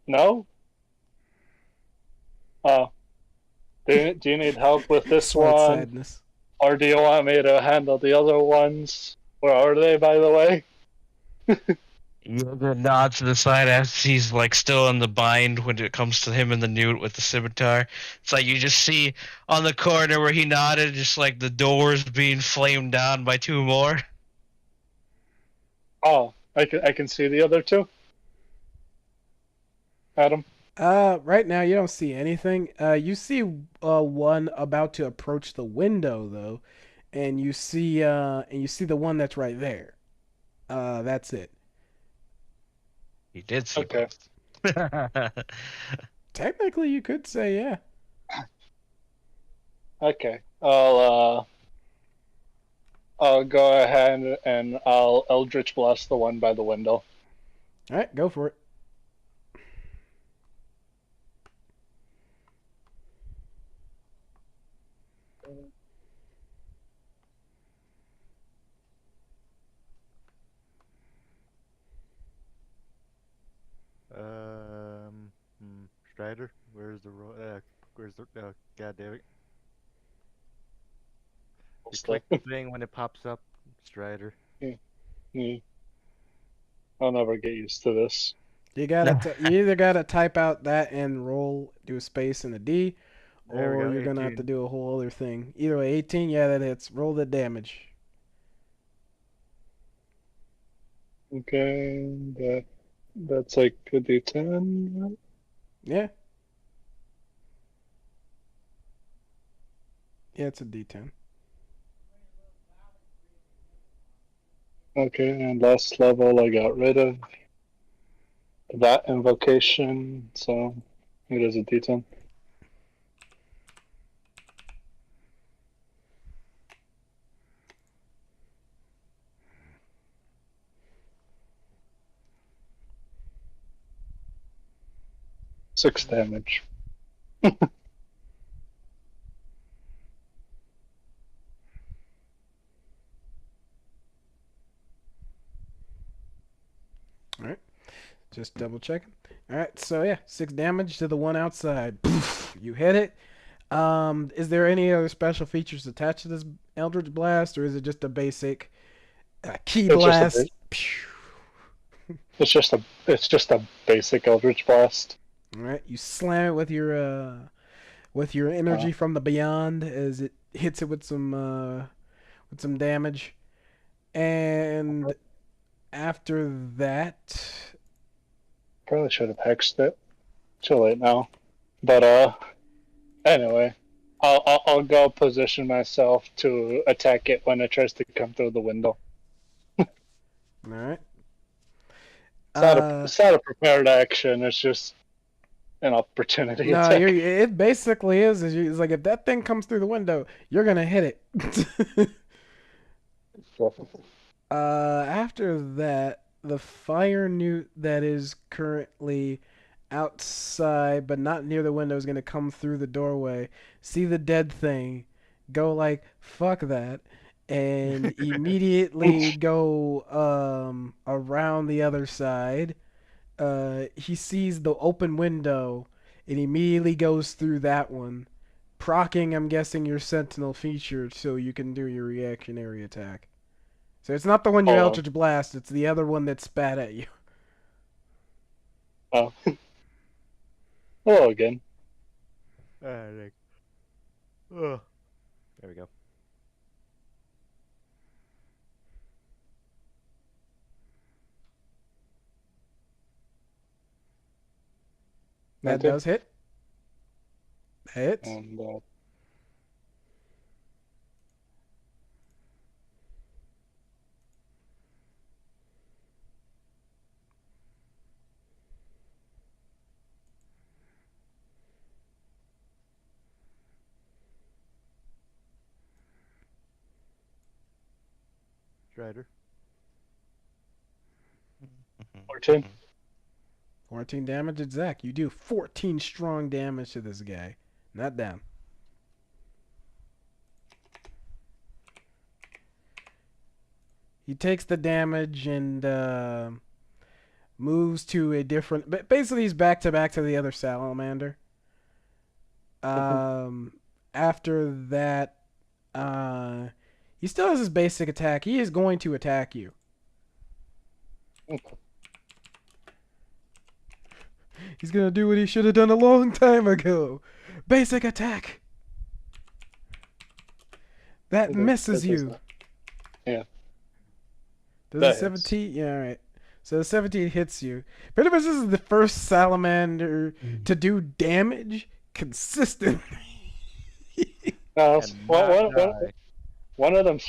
Speaker 2: No? Oh. Do you need help with this
Speaker 4: Slight
Speaker 2: one?
Speaker 4: sadness.
Speaker 2: Or do you want me to handle the other ones? Where are they, by the way?
Speaker 1: Yoga nods to the side as he's like still in the bind when it comes to him and the newt with the scimitar. It's like you just see on the corner where he nodded, just like the doors being flamed down by two more.
Speaker 2: Oh, I can see the other two. Adam.
Speaker 4: Right now you don't see anything. You see one about to approach the window though, and you see the one that's right there. That's it.
Speaker 1: He did see
Speaker 2: Okay.
Speaker 1: both.
Speaker 4: Technically, you could say yeah.
Speaker 2: Okay. I'll go ahead and I'll Eldritch Blast the one by the window.
Speaker 4: All right, go for it.
Speaker 3: Strider, where's the God damn it. You click the thing when it pops up, Strider.
Speaker 2: I'll never get used to this.
Speaker 4: You you either gotta type out that and roll, do a space and a D,
Speaker 3: There we
Speaker 4: or
Speaker 3: go,
Speaker 4: you're gonna have
Speaker 3: 18.
Speaker 4: to do a whole other thing. Either way, 18, yeah, that hits. Roll the damage.
Speaker 2: Okay, that's like a D10.
Speaker 4: Yeah. Yeah, it's a D10.
Speaker 2: Okay, and last level I got rid of that invocation, so it is a D10. Six damage.
Speaker 4: Just double checking. All right, so yeah, 6 damage to the one outside. Poof, you hit it. Is there any other special features attached to this Eldritch Blast, or is it just a basic key blast?
Speaker 2: It's just a basic Eldritch Blast.
Speaker 4: All right, you slam it with your energy from the beyond as it hits it with some damage, and after that,
Speaker 2: probably should have hexed it. Too late now. But anyway, I'll go position myself to attack it when it tries to come through the window.
Speaker 4: All right.
Speaker 2: It's not a prepared action. It's just an opportunity
Speaker 4: No,
Speaker 2: attack.
Speaker 4: it basically is. It's like if that thing comes through the window, you're gonna hit it. After that, the fire newt that is currently outside but not near the window is gonna come through the doorway, see the dead thing, go like fuck that, and immediately go around the other side. He sees the open window and immediately goes through that one, procking, I'm guessing, your sentinel feature so you can do your reactionary attack. So it's not the one you Eldritch Blast, it's the other one that spat at you.
Speaker 2: Oh. Hello again.
Speaker 3: There we go.
Speaker 4: That does hit. That hits.
Speaker 2: And
Speaker 3: Strider.
Speaker 2: 14.
Speaker 4: 14 damage at Zach. You do 14 strong damage to this guy. Not down. He takes the damage and moves to a different... But basically, he's back to the other salamander. After that, he still has his basic attack. He is going to attack you. He's gonna do what he should have done a long time ago. Basic attack. That misses you.
Speaker 2: Yeah.
Speaker 4: Does
Speaker 2: That
Speaker 4: a
Speaker 2: hits.
Speaker 4: 17? Yeah, alright. So the 17 hits you. Pretty much this is the first salamander to do damage consistently.
Speaker 2: No,
Speaker 3: And not die.
Speaker 2: one of them.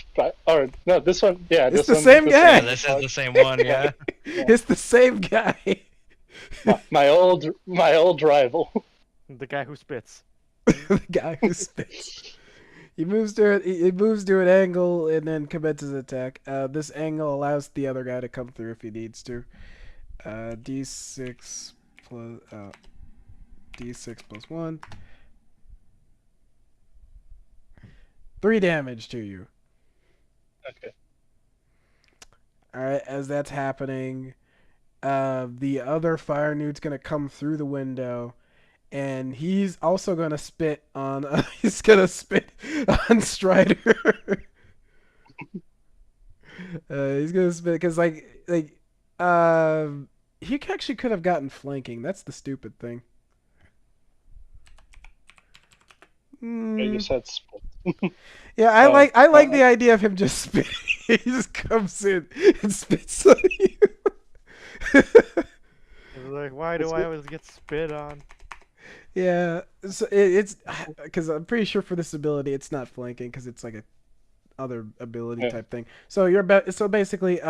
Speaker 2: Or no, this one. Yeah,
Speaker 4: It's
Speaker 2: this
Speaker 4: the
Speaker 2: one-
Speaker 4: same
Speaker 2: this
Speaker 4: guy.
Speaker 1: Yeah,
Speaker 2: one-
Speaker 1: this is the same one. Yeah.
Speaker 4: It's the same guy.
Speaker 2: my old rival.
Speaker 3: The guy who spits.
Speaker 4: The guy who spits. He moves to it. He moves to an angle and then commences attack. This angle allows the other guy to come through if he needs to. D6 plus D6 plus 1. 3 damage to you.
Speaker 2: Okay.
Speaker 4: All right, as that's happening, the other fire nude's gonna come through the window, and he's also gonna spit on. He's gonna spit on Strider. He's gonna spit because he actually could have gotten flanking. That's the stupid thing.
Speaker 2: You said split.
Speaker 4: Yeah, I
Speaker 2: Oh,
Speaker 4: like the idea of him just spitting. He just comes in and spits on you.
Speaker 3: It's like, why do I always get spit on?
Speaker 4: Yeah, so it's because I'm pretty sure for this ability it's not flanking because it's like a other ability
Speaker 2: Yeah.
Speaker 4: type thing. So so basically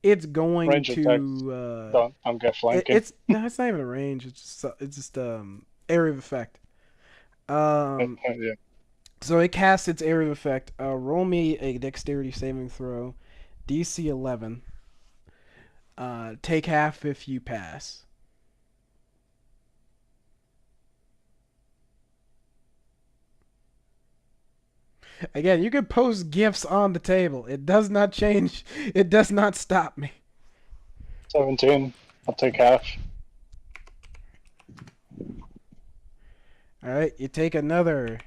Speaker 4: it's going
Speaker 2: Range
Speaker 4: to
Speaker 2: Don't get flanking.
Speaker 4: it's no, it's not even a range. It's just area of effect.
Speaker 2: Yeah.
Speaker 4: So it casts its area of effect. Roll me a dexterity saving throw, DC 11. Take half if you pass. Again, you can post gifts on the table. It does not change. It does not stop me.
Speaker 2: 17. I'll take half.
Speaker 4: All right, you take another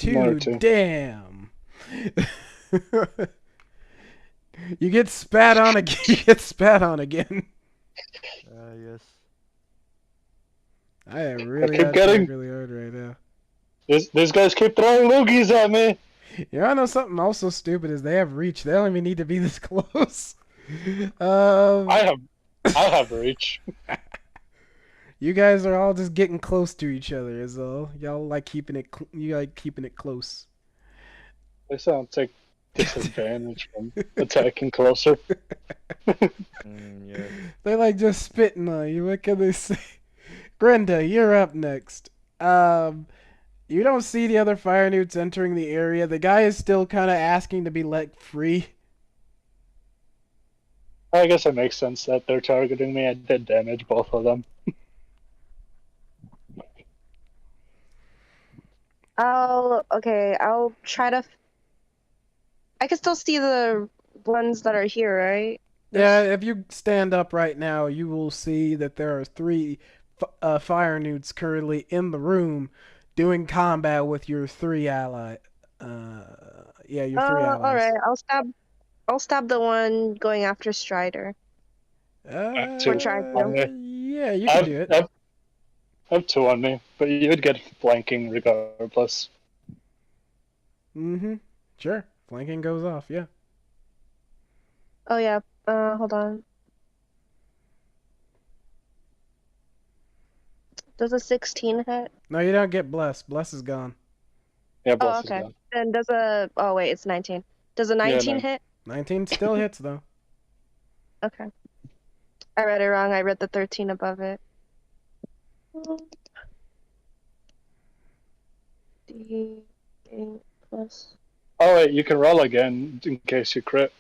Speaker 2: Another
Speaker 4: 2.
Speaker 2: two.
Speaker 4: Damn. You get spat on again. You get spat on again.
Speaker 3: Yes.
Speaker 4: I am really
Speaker 2: keep getting-
Speaker 4: really hard right now.
Speaker 2: These guys keep throwing loogies at me.
Speaker 4: You know, I know something also stupid is they have reach. They don't even need to be this close.
Speaker 2: I have reach.
Speaker 4: You guys are all just getting close to each other, is all. Y'all like keeping it. You like keeping it close.
Speaker 2: They sound take disadvantage from attacking closer.
Speaker 3: Yeah.
Speaker 4: They like just spitting on you. What can they say? Grenda, you're up next. You don't see the other fire newts entering the area. The guy is still kind of asking to be let free.
Speaker 2: I guess it makes sense that they're targeting me. I did damage both of them.
Speaker 7: I'll try to. I can still see the ones that are here, right?
Speaker 4: Yeah, if you stand up right now, you will see that there are 3 fire newts currently in the room doing combat with your 3 ally. Yeah, your 3 allies.
Speaker 7: All right. I'll stab the one going after Strider.
Speaker 2: Two
Speaker 7: try to.
Speaker 2: on me.
Speaker 4: Yeah, you can do it.
Speaker 2: I have 2 on me, but you would get flanking regardless.
Speaker 4: Mm-hmm. Sure. Flanking goes off, yeah.
Speaker 7: Oh yeah. Hold on. Does a 16 hit?
Speaker 4: No, you don't get bless. Bless is gone.
Speaker 2: Yeah,
Speaker 7: Oh,
Speaker 2: both
Speaker 7: okay.
Speaker 2: of them.
Speaker 7: Then does a. Oh wait, it's 19. Does a 19
Speaker 2: no.
Speaker 7: hit?
Speaker 4: 19 still hits, though.
Speaker 7: Okay. I read it wrong. I read the 13 above it. D8 plus.
Speaker 2: Oh wait, you can roll again in case you crit.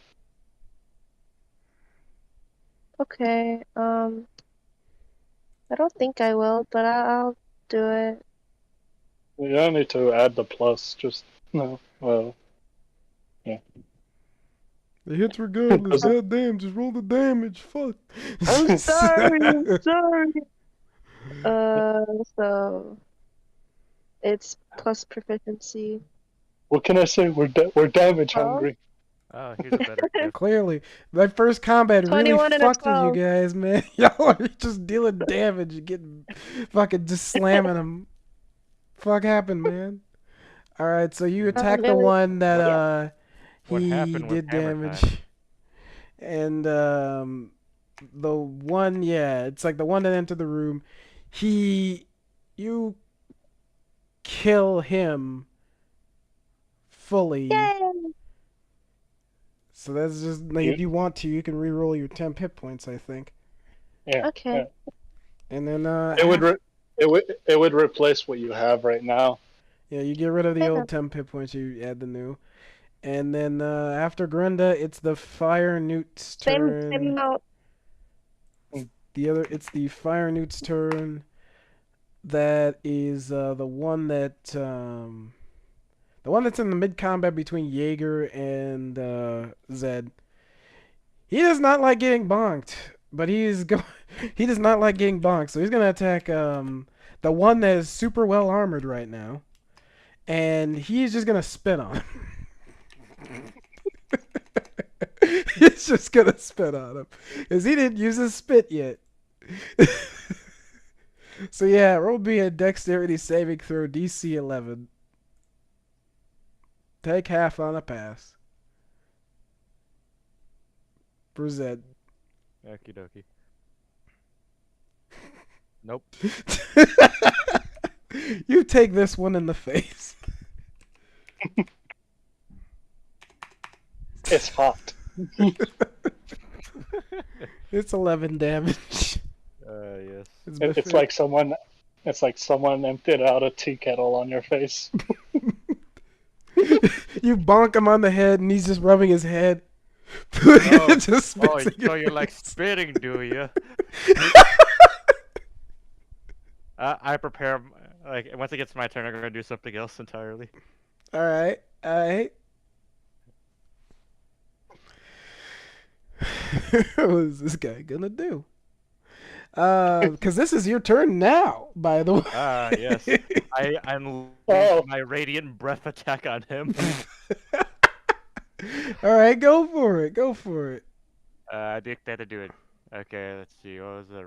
Speaker 7: Okay. I don't think I will, but I'll do it.
Speaker 2: You don't need to add the plus. Just no. Well,
Speaker 4: It hits regardless. God damn, just roll the damage. Fuck.
Speaker 7: I'm sorry. I'm sorry. So it's plus proficiency.
Speaker 2: what can I say? We're damage
Speaker 7: Oh.
Speaker 2: hungry.
Speaker 3: Oh, here's a better gift.
Speaker 4: Clearly, my first combat really
Speaker 7: 21 and a
Speaker 4: fucked with you
Speaker 7: 12.
Speaker 4: guys, man. Y'all are just dealing damage and getting fucking just slamming them. Fuck happened, man. All right, so you attack the one that
Speaker 3: What
Speaker 4: he
Speaker 3: happened with
Speaker 4: did
Speaker 3: Hammer
Speaker 4: damage,
Speaker 3: Time?
Speaker 4: and the one, yeah, it's like the one that entered the room. You kill him fully.
Speaker 7: Yay!
Speaker 4: So that's just like, if you want to, you can re-roll your temp hit points, I think.
Speaker 2: Yeah.
Speaker 7: Okay.
Speaker 4: And then
Speaker 2: It would replace what you have right now.
Speaker 4: yeah, you get rid of the
Speaker 7: Yeah.
Speaker 4: old temp hit points, you add the new. And then after Grenda, it's the Fire Newt's turn.
Speaker 7: Same amount.
Speaker 4: It's the Fire Newt's turn. That is the one that's in the mid combat between Jaeger and Zed. He does not like getting bonked, but he does not like getting bonked, so he's gonna attack the one that is super well armored right now, and he's just gonna spit on him. He's just gonna spit on him, cause he didn't use his spit yet. So yeah, roll me a dexterity saving throw, DC 11. Take half on a pass. For Zed.
Speaker 3: Okie dokie. Nope.
Speaker 4: You take this one in the face.
Speaker 2: It's hot.
Speaker 4: It's 11 damage.
Speaker 3: Yes.
Speaker 2: It's like someone emptied out a tea kettle on your face.
Speaker 4: You bonk him on the head, and he's just rubbing his head.
Speaker 3: Oh,
Speaker 4: Just
Speaker 3: oh,
Speaker 4: spits in
Speaker 3: so
Speaker 4: your
Speaker 3: you're like
Speaker 4: face.
Speaker 3: spitting, do you? I prepare. Like once it gets my turn, I'm gonna do something else entirely.
Speaker 4: All right. What is this guy gonna do? Because this is your turn now, by the way.
Speaker 3: Ah, yes. I unleash
Speaker 2: Oh.
Speaker 3: my radiant breath attack on him.
Speaker 4: All right, go for it. Go for it.
Speaker 3: I think they had to do it. Okay, let's see. What was the?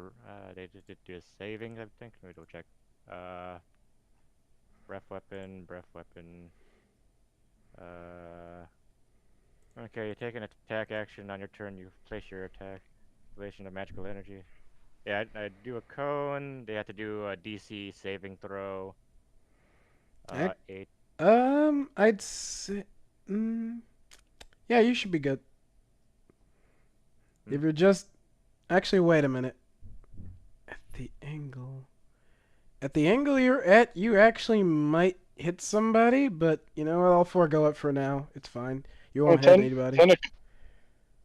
Speaker 3: They did do a saving, I think. Let me double check. Breath weapon. Okay, you take an attack action on your turn. You place your attack relation to magical energy. Yeah, I do a cone. They have to do a DC saving throw.
Speaker 4: Heck.
Speaker 3: 8.
Speaker 4: I'd say, yeah, you should be good. If you're just, actually, wait a minute. At the angle you're at, you actually might hit somebody, but you know what? I'll forego it for now. It's fine. You won't hit anybody.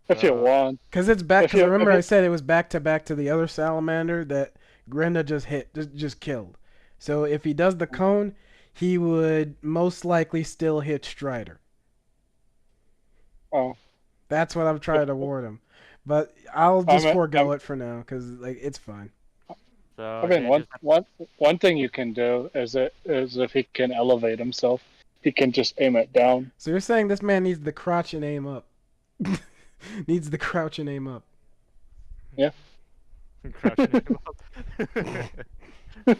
Speaker 2: If you want.
Speaker 4: Because it's back.
Speaker 2: If
Speaker 4: Because
Speaker 2: you-
Speaker 4: remember,
Speaker 2: if
Speaker 4: I
Speaker 2: you-
Speaker 4: said it was back to back to the other salamander that Grenda just killed. So if he does the cone, he would most likely still hit Strider.
Speaker 2: Oh.
Speaker 4: That's what I'm trying to warn him. But I'll just
Speaker 2: I'm-
Speaker 4: forego it for now because like it's fine.
Speaker 3: So
Speaker 2: I mean,
Speaker 3: they
Speaker 2: one thing you can do is if he can elevate himself, he can just aim it down.
Speaker 4: So you're saying this man needs the crouch and aim up? Needs the crouch and aim up.
Speaker 2: Yeah.
Speaker 3: Crouching him up. God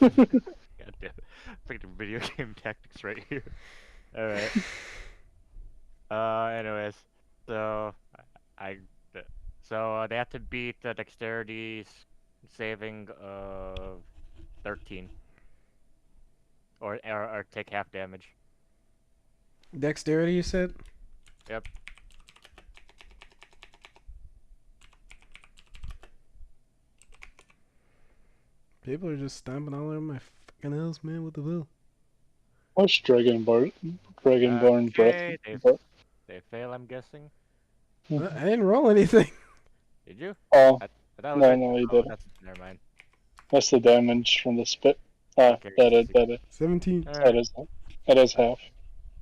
Speaker 3: damn it. Freaking video game tactics right here. Alright. Anyways. So, they have to beat the dexterity saving of 13. Or take half damage.
Speaker 4: Dexterity, you said?
Speaker 3: Yep.
Speaker 4: People are just stomping all over my fucking house, man. What the hell?
Speaker 2: What's Dragonborn
Speaker 3: Okay,
Speaker 2: breath?
Speaker 3: they fail, I'm guessing.
Speaker 4: I didn't roll anything.
Speaker 3: Did you?
Speaker 2: Oh,
Speaker 3: That
Speaker 2: No,
Speaker 3: it.
Speaker 2: no, you
Speaker 3: Oh,
Speaker 2: didn't.
Speaker 3: Never mind.
Speaker 2: that's the damage from the spit.
Speaker 3: Okay,
Speaker 2: That is
Speaker 4: 17.
Speaker 2: that is half.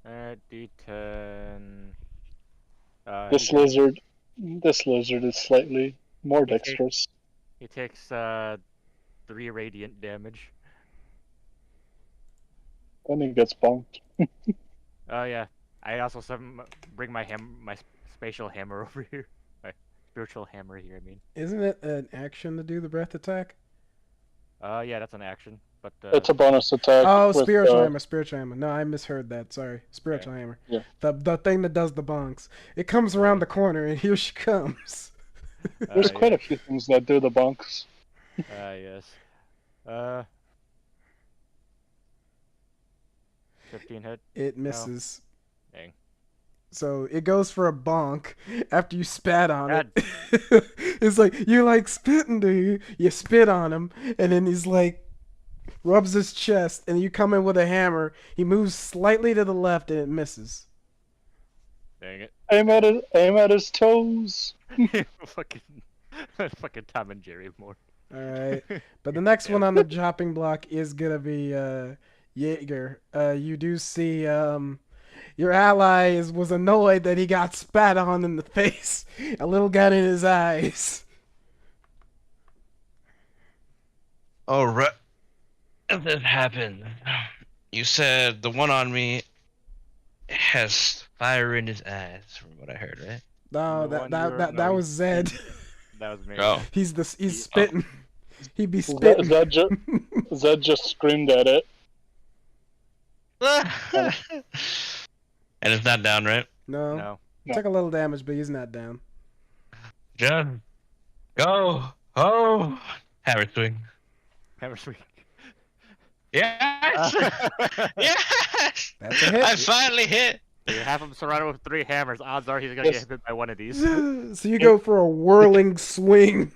Speaker 3: Alright, D10.
Speaker 2: This lizard is slightly more dexterous.
Speaker 3: He takes 3 radiant damage.
Speaker 2: Then he gets bonked.
Speaker 3: Oh yeah. I also bring my spatial hammer over here. Right. Spiritual hammer here, I mean.
Speaker 4: Isn't it an action to do the breath attack?
Speaker 3: Yeah, that's an action. But
Speaker 2: It's a bonus attack.
Speaker 4: Oh,
Speaker 2: with,
Speaker 4: spiritual hammer. No, I misheard that. Sorry, spiritual hammer.
Speaker 2: Yeah.
Speaker 4: The thing that does the bonks. It comes around the corner, and here she comes.
Speaker 2: There's quite a few things that do the bunks.
Speaker 3: Yes. 15 hit.
Speaker 4: It misses.
Speaker 3: Dang.
Speaker 4: So it goes for a bonk after you spat on
Speaker 3: God.
Speaker 4: it. It's like, you like spitting, do you? You spit on him, and then he's like, rubs his chest, and you come in with a hammer. He moves slightly to the left, and it misses.
Speaker 3: Dang it.
Speaker 2: Aim at his toes.
Speaker 3: fucking Tom and Jerry more.
Speaker 4: All right. But the next one on the chopping block is going to be Jaeger. You do see your ally was annoyed that he got spat on in the face. A little got in his eyes.
Speaker 1: Oh, right. That happened. You said the one on me has fire in his eyes, from what I heard, right?
Speaker 4: No,
Speaker 3: The one
Speaker 4: that was Zed.
Speaker 3: That was me.
Speaker 1: Oh.
Speaker 4: He's spitting. He'd be spitting.
Speaker 2: Zed just screamed at it.
Speaker 1: And it's not down, right?
Speaker 4: No.
Speaker 3: No.
Speaker 4: He took a little damage, but he's not down.
Speaker 1: Just go. Oh. Hammer swing.
Speaker 3: Hammer swing.
Speaker 1: Yes! Yes!
Speaker 4: That's a hit.
Speaker 1: I finally hit!
Speaker 3: You have him surrounded with 3 hammers. Odds are he's gonna get hit by one of these.
Speaker 4: So you go for a whirling swing,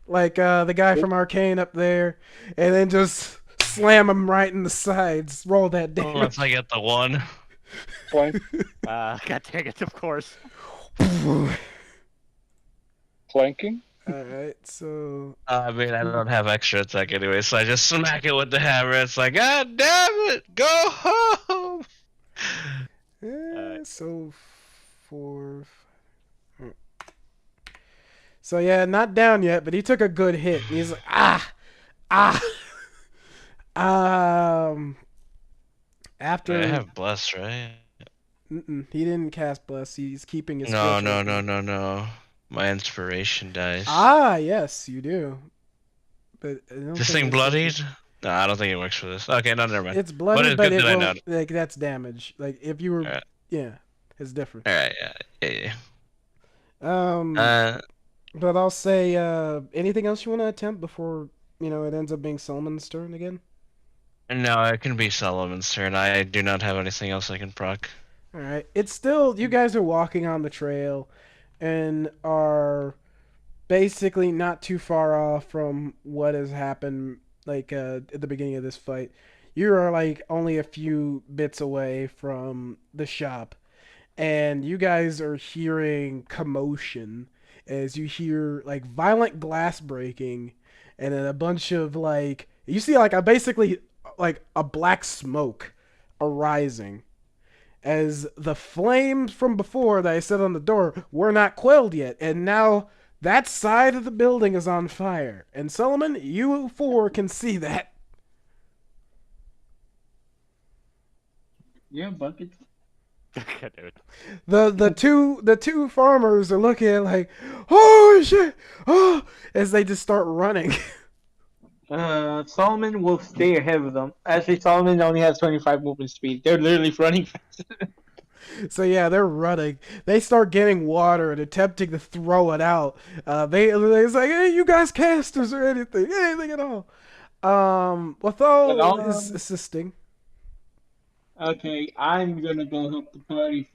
Speaker 4: like the guy from Arcane up there, and then just slam him right in the sides. Roll that damage.
Speaker 1: Once I get the one.
Speaker 2: Flank.
Speaker 3: God dang it, of course.
Speaker 2: Flanking.
Speaker 4: Alright, so...
Speaker 1: I mean, I don't have extra attack anyway, so I just smack it with the hammer. It's like, God damn it! Go home!
Speaker 4: So... 4... So yeah, not down yet, but he took a good hit. And he's like, after...
Speaker 1: I have bless, right?
Speaker 4: He didn't cast bless. He's keeping his...
Speaker 1: No. My inspiration dice.
Speaker 4: Yes, you do. But I don't
Speaker 1: This
Speaker 4: think
Speaker 1: thing
Speaker 4: it's-
Speaker 1: bloodied? No, I don't think it works for this. Okay, no, never mind.
Speaker 4: It's bloody,
Speaker 1: it's
Speaker 4: but
Speaker 1: good
Speaker 4: it
Speaker 1: that I
Speaker 4: won't,
Speaker 1: know.
Speaker 4: like, that's damage. Like, if you were...
Speaker 1: Alright.
Speaker 4: Yeah, it's different.
Speaker 1: Alright, yeah.
Speaker 4: But I'll say, anything else you want to attempt before, it ends up being Solomon's turn again?
Speaker 1: No, it can be Solomon's turn. I do not have anything else I can proc.
Speaker 4: Alright, it's still... You guys are walking on the trail and are basically not too far off from what has happened, like, at the beginning of this fight. You are, like, only a few bits away from the shop, and you guys are hearing commotion as you hear, like, violent glass breaking, and then a bunch of, like... You see, like, basically, like, a black smoke arising, as the flames from before that I set on the door were not quelled yet, and now that side of the building is on fire. And Solomon, you 4 can see that.
Speaker 6: Yeah, buckets.
Speaker 3: God damn it.
Speaker 4: The two farmers are looking at like, oh shit, oh, as they just start running.
Speaker 6: Solomon will stay ahead of them. Actually, Solomon only has 25 movement speed. They're literally running fast.
Speaker 4: So yeah, they're running. They start getting water and attempting to throw it out. It's like, hey, you guys casters or anything at all. Lothal is assisting.
Speaker 6: Okay, I'm gonna go help the party.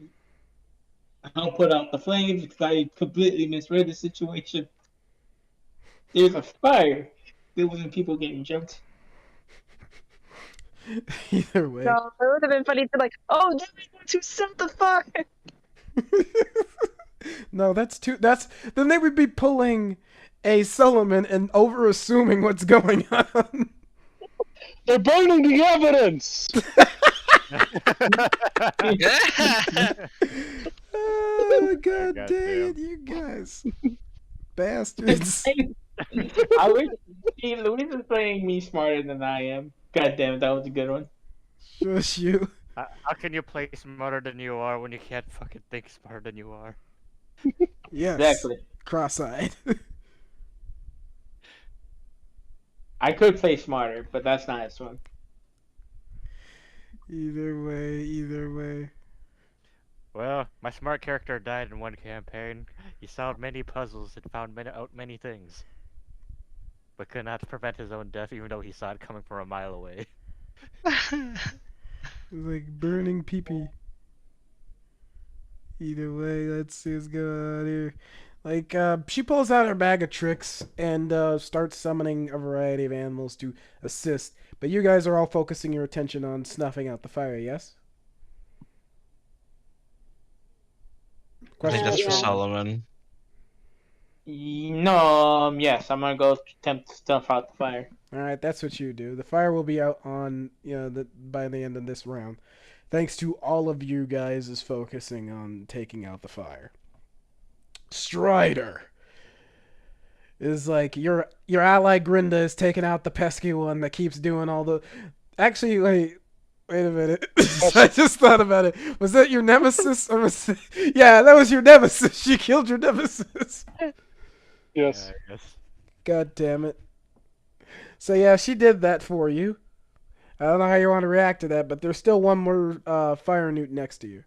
Speaker 6: I'll put out the flames because I completely misread the situation. There's a fire. There wasn't people getting jumped.
Speaker 4: Either way.
Speaker 7: No, it would have been funny to like, oh, you want to set the fire.
Speaker 4: No, then they would be pulling a Solomon and over assuming what's going on.
Speaker 2: They're burning the evidence.
Speaker 4: Oh god
Speaker 3: God
Speaker 4: dang it,
Speaker 3: damn.
Speaker 4: you guys. Bastards.
Speaker 6: I wish Luis is playing me smarter than I am. God damn it, that was a good one.
Speaker 4: Shush you.
Speaker 3: How can you play smarter than you are when you can't fucking think smarter than you are?
Speaker 4: Yes.
Speaker 6: Exactly.
Speaker 4: Cross-eyed.
Speaker 6: I could play smarter, but that's not this one.
Speaker 4: Either way.
Speaker 3: Well, my smart character died in one campaign. He solved many puzzles and found out many things, but could not prevent his own death, even though he saw it coming from a mile away.
Speaker 4: It's like burning pee-pee. Either way, let's see what's going on here. Like, she pulls out her bag of tricks and starts summoning a variety of animals to assist. But you guys are all focusing your attention on snuffing out the fire, yes?
Speaker 1: I think that's for
Speaker 7: Yeah.
Speaker 1: Solomon.
Speaker 5: No, yes, I'm gonna go attempt to stuff out the fire.
Speaker 4: All right, that's what you do. The fire will be out on, by the end of this round. Thanks to all of you guys is focusing on taking out the fire. Strider is like your ally Grinda is taking out the pesky one that keeps doing all the. Actually, wait a minute. I just thought about it. Was that your nemesis or was it... Yeah, that was your nemesis. She killed your nemesis.
Speaker 2: Yes.
Speaker 3: Yeah, I guess.
Speaker 4: God damn it. So yeah, she did that for you. I don't know how you want to react to that, but there's still one more fire newt next to you.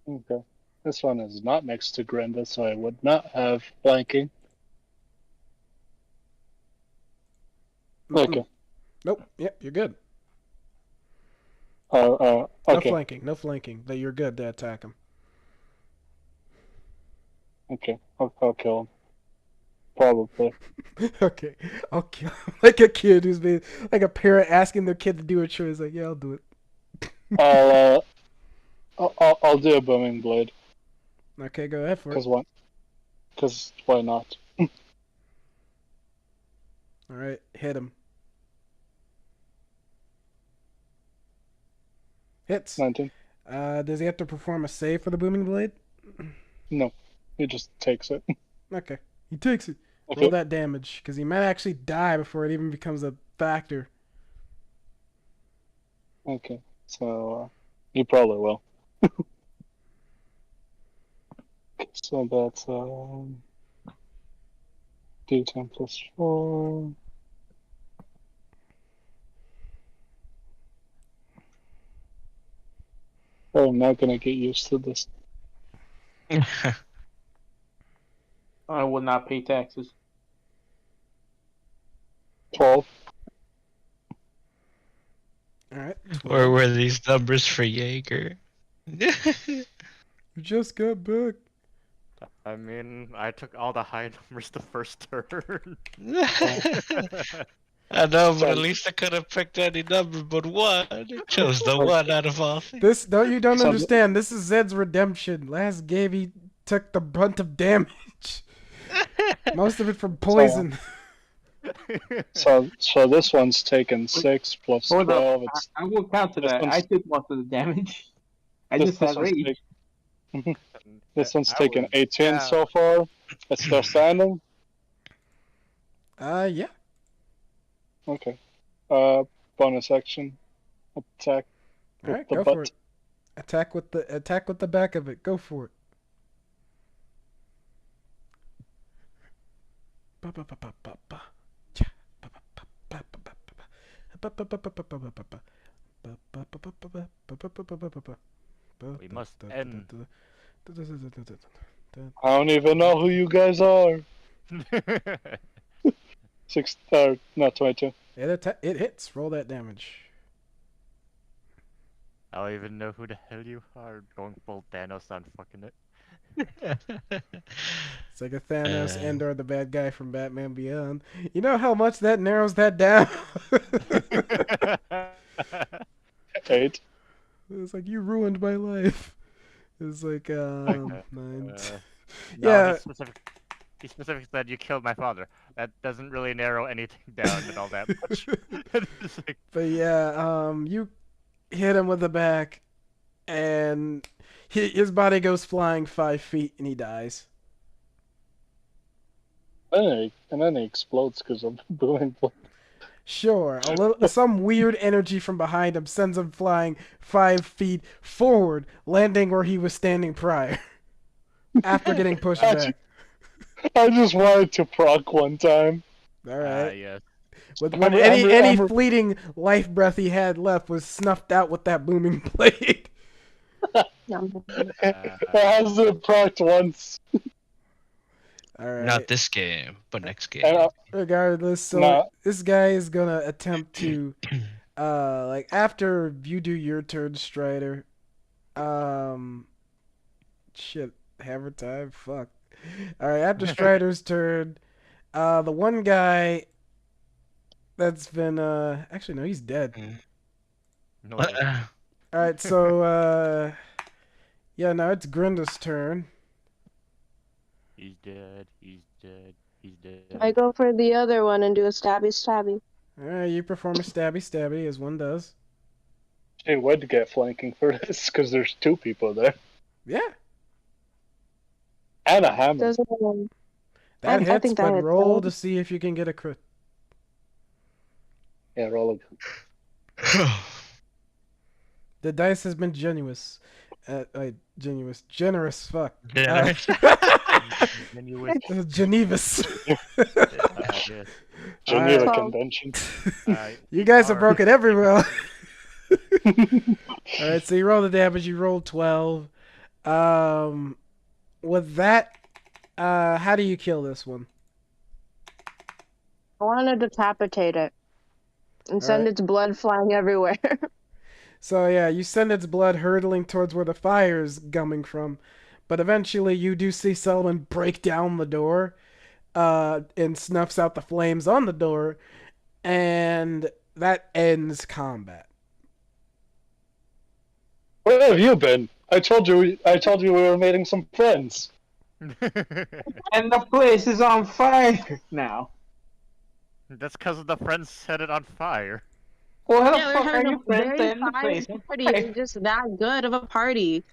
Speaker 2: Okay. This one is not next to Grinda, so I would not have flanking. Okay.
Speaker 4: Nope. Yep, you're good.
Speaker 2: Okay.
Speaker 4: No flanking. But you're good to attack him.
Speaker 2: Okay. I'll kill him. Probably.
Speaker 4: Okay. I'll kill him. Like a kid who's been like a parent asking their kid to do a chore. He's like, yeah, I'll do it.
Speaker 2: I'll do a booming blade.
Speaker 4: Okay, go ahead for it.
Speaker 2: Because why not?
Speaker 4: All right, hit him. Hits.
Speaker 2: 19.
Speaker 4: Does he have to perform a save for the booming blade?
Speaker 2: No. He just takes it.
Speaker 4: Okay, he takes it.
Speaker 2: Okay.
Speaker 4: Roll that damage, because he might actually die before it even becomes a factor.
Speaker 2: Okay. So, you probably will. So that's D10 plus 4. Oh, I'm not gonna get used to this.
Speaker 5: I will not pay taxes.
Speaker 2: 12.
Speaker 4: All right.
Speaker 1: Or were these numbers for Jaeger?
Speaker 4: You just got back.
Speaker 3: I mean, I took all the high numbers the first turn.
Speaker 1: I know, but at least I could have picked any number but one. I chose the one out of all things.
Speaker 4: This don't
Speaker 2: So-
Speaker 4: understand. This is Zed's redemption. Last game he took the brunt of damage. Most of it from poison.
Speaker 2: So this one's taken 6 plus
Speaker 5: Hold up.
Speaker 2: 12. It's
Speaker 5: I will counter
Speaker 2: This
Speaker 5: that.
Speaker 2: one's-
Speaker 5: I took most of the damage. I
Speaker 2: this,
Speaker 5: just
Speaker 2: this
Speaker 5: had
Speaker 2: one's
Speaker 5: rage.
Speaker 2: This one's
Speaker 3: I
Speaker 2: taken
Speaker 3: was
Speaker 2: 18
Speaker 3: down.
Speaker 2: so far. It's still standing.
Speaker 4: Yeah.
Speaker 2: Okay. Bonus action. Attack.
Speaker 4: All right,
Speaker 2: with the
Speaker 4: go
Speaker 2: butt.
Speaker 4: for it. Attack with the back of it. Go for it.
Speaker 3: We must end.
Speaker 2: I don't even know who you guys are. 6 not 22.
Speaker 4: It hits. Roll that damage.
Speaker 3: I don't even know who the hell you are. Going full Thanos on fucking it.
Speaker 4: It's like a Thanos and or the bad guy from Batman Beyond. You know how much that narrows that down?
Speaker 2: 8.
Speaker 4: It's like you ruined my life. It's like 9.
Speaker 3: No,
Speaker 4: Yeah.
Speaker 3: he specifically said you killed my father. That doesn't really narrow anything down at all that much. It's like,
Speaker 4: But yeah, you hit him with the back, and his body goes flying 5 feet, and he dies.
Speaker 2: And then he explodes because of the booming blade.
Speaker 4: Sure, some weird energy from behind him sends him flying 5 feet forward, landing where he was standing prior. after getting pushed
Speaker 2: That's-
Speaker 4: back.
Speaker 2: I just wanted to proc one time.
Speaker 4: All right.
Speaker 3: Yes.
Speaker 4: When
Speaker 2: I'm-
Speaker 4: any
Speaker 2: I'm-
Speaker 4: fleeting life breath he had left was snuffed out with that booming blade.
Speaker 2: It hasn't procced once.
Speaker 4: All right.
Speaker 1: Not this game, but next game.
Speaker 2: And,
Speaker 4: Regardless, so
Speaker 2: Nah.
Speaker 4: this guy is gonna attempt to, like after you do your turn, Strider. Shit, hammer time. Fuck. All right, after Strider's turn, the one guy that's been actually no, he's dead.
Speaker 3: No.
Speaker 4: All right, so yeah, now it's Grinda's turn.
Speaker 3: He's dead. He's dead. He's dead.
Speaker 7: I go for the other one and do a stabby.
Speaker 4: All right, you perform a stabby as one does.
Speaker 2: she would get flanking for this because there's 2 people there.
Speaker 4: Yeah,
Speaker 2: And a hammer.
Speaker 7: Doesn't
Speaker 4: that
Speaker 7: I
Speaker 4: hits,
Speaker 7: think that
Speaker 4: but
Speaker 7: hits.
Speaker 4: roll to see if you can get a crit.
Speaker 2: Yeah, roll
Speaker 4: The dice has been generous. Generous. Fuck.
Speaker 1: Generous.
Speaker 3: Genuine.
Speaker 4: Genevus.
Speaker 3: Yes.
Speaker 2: Geneva
Speaker 7: Alright.
Speaker 2: Convention.
Speaker 4: You guys have
Speaker 3: Alright.
Speaker 4: broken everywhere. Alright, so you roll the damage, you roll 12. With that, how do you kill this one?
Speaker 7: I want to decapitate it and send
Speaker 4: Alright.
Speaker 7: its blood flying everywhere.
Speaker 4: So yeah, you send its blood hurtling towards where the fire is coming from. But eventually you do see Solomon break down the door, and snuffs out the flames on the door, and that ends combat.
Speaker 2: Where have you been? I told you we were meeting some friends.
Speaker 5: And the place is on fire now.
Speaker 3: That's because the friends set it on fire.
Speaker 5: Well, how
Speaker 7: Yeah,
Speaker 5: the
Speaker 7: we're
Speaker 5: fuck are
Speaker 7: having
Speaker 5: you
Speaker 7: a
Speaker 5: friends
Speaker 7: very
Speaker 5: in the place?
Speaker 7: fine party. It's just that good of a party.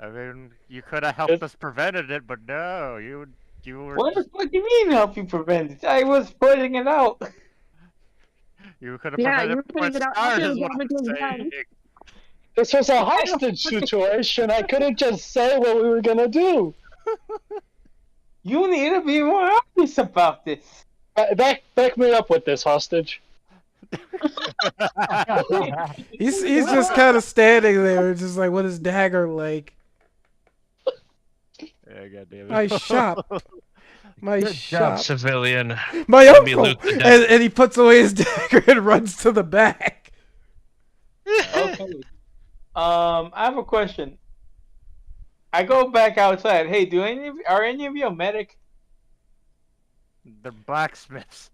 Speaker 3: I mean, you could have helped
Speaker 2: It's-
Speaker 3: us prevented it, but no, you were
Speaker 5: What the fuck do you mean help you prevent it? I was putting it out.
Speaker 3: you could have
Speaker 7: Yeah,
Speaker 3: prevented
Speaker 7: you were
Speaker 3: it before
Speaker 7: putting it out
Speaker 3: started,
Speaker 7: after
Speaker 3: is
Speaker 7: the
Speaker 3: what I'm
Speaker 7: damage was done.
Speaker 3: saying.
Speaker 2: This was a hostage situation. I couldn't just say what we were gonna do.
Speaker 5: You need to be more obvious about this.
Speaker 2: Back me up with this hostage.
Speaker 4: He's just kind of standing there, just like with his dagger, like
Speaker 3: Yeah, goddamn it.
Speaker 4: my shop, my shop,
Speaker 1: Civilian.
Speaker 4: my
Speaker 1: Let me
Speaker 4: uncle,
Speaker 1: loot the desk.
Speaker 4: and he puts away his dagger and runs to the back.
Speaker 5: Okay. I have a question. I go back outside. Hey, are any of you a medic?
Speaker 3: The blacksmiths.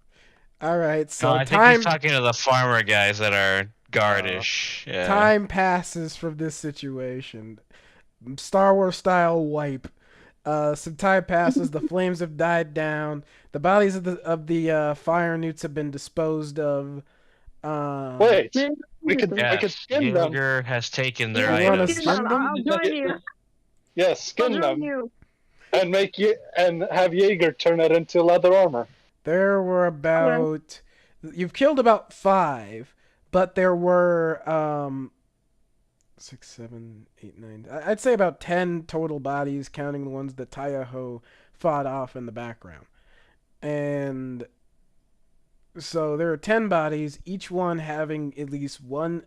Speaker 4: All right, so
Speaker 1: I think
Speaker 4: time
Speaker 1: he's talking to the farmer guys that are guardish. Yeah.
Speaker 4: time passes from this situation. Star Wars style wipe. Some time passes. The flames have died down. The bodies of the fire newts have been disposed of.
Speaker 2: Wait, we could
Speaker 1: Yes,
Speaker 2: skin them.
Speaker 1: Jaeger has taken their
Speaker 4: You wanna
Speaker 1: items.
Speaker 4: skin them?
Speaker 7: I'll join you.
Speaker 2: Yeah,
Speaker 7: I'll
Speaker 2: skin
Speaker 7: join
Speaker 2: them
Speaker 7: you.
Speaker 2: and make you and have Jaeger turn it into leather armor.
Speaker 4: There were about you've killed about 5, but there were 6, 7, 8, 9. I'd say about 10 total bodies, counting the ones that Taiho fought off in the background. And so there are 10 bodies, each one having at least one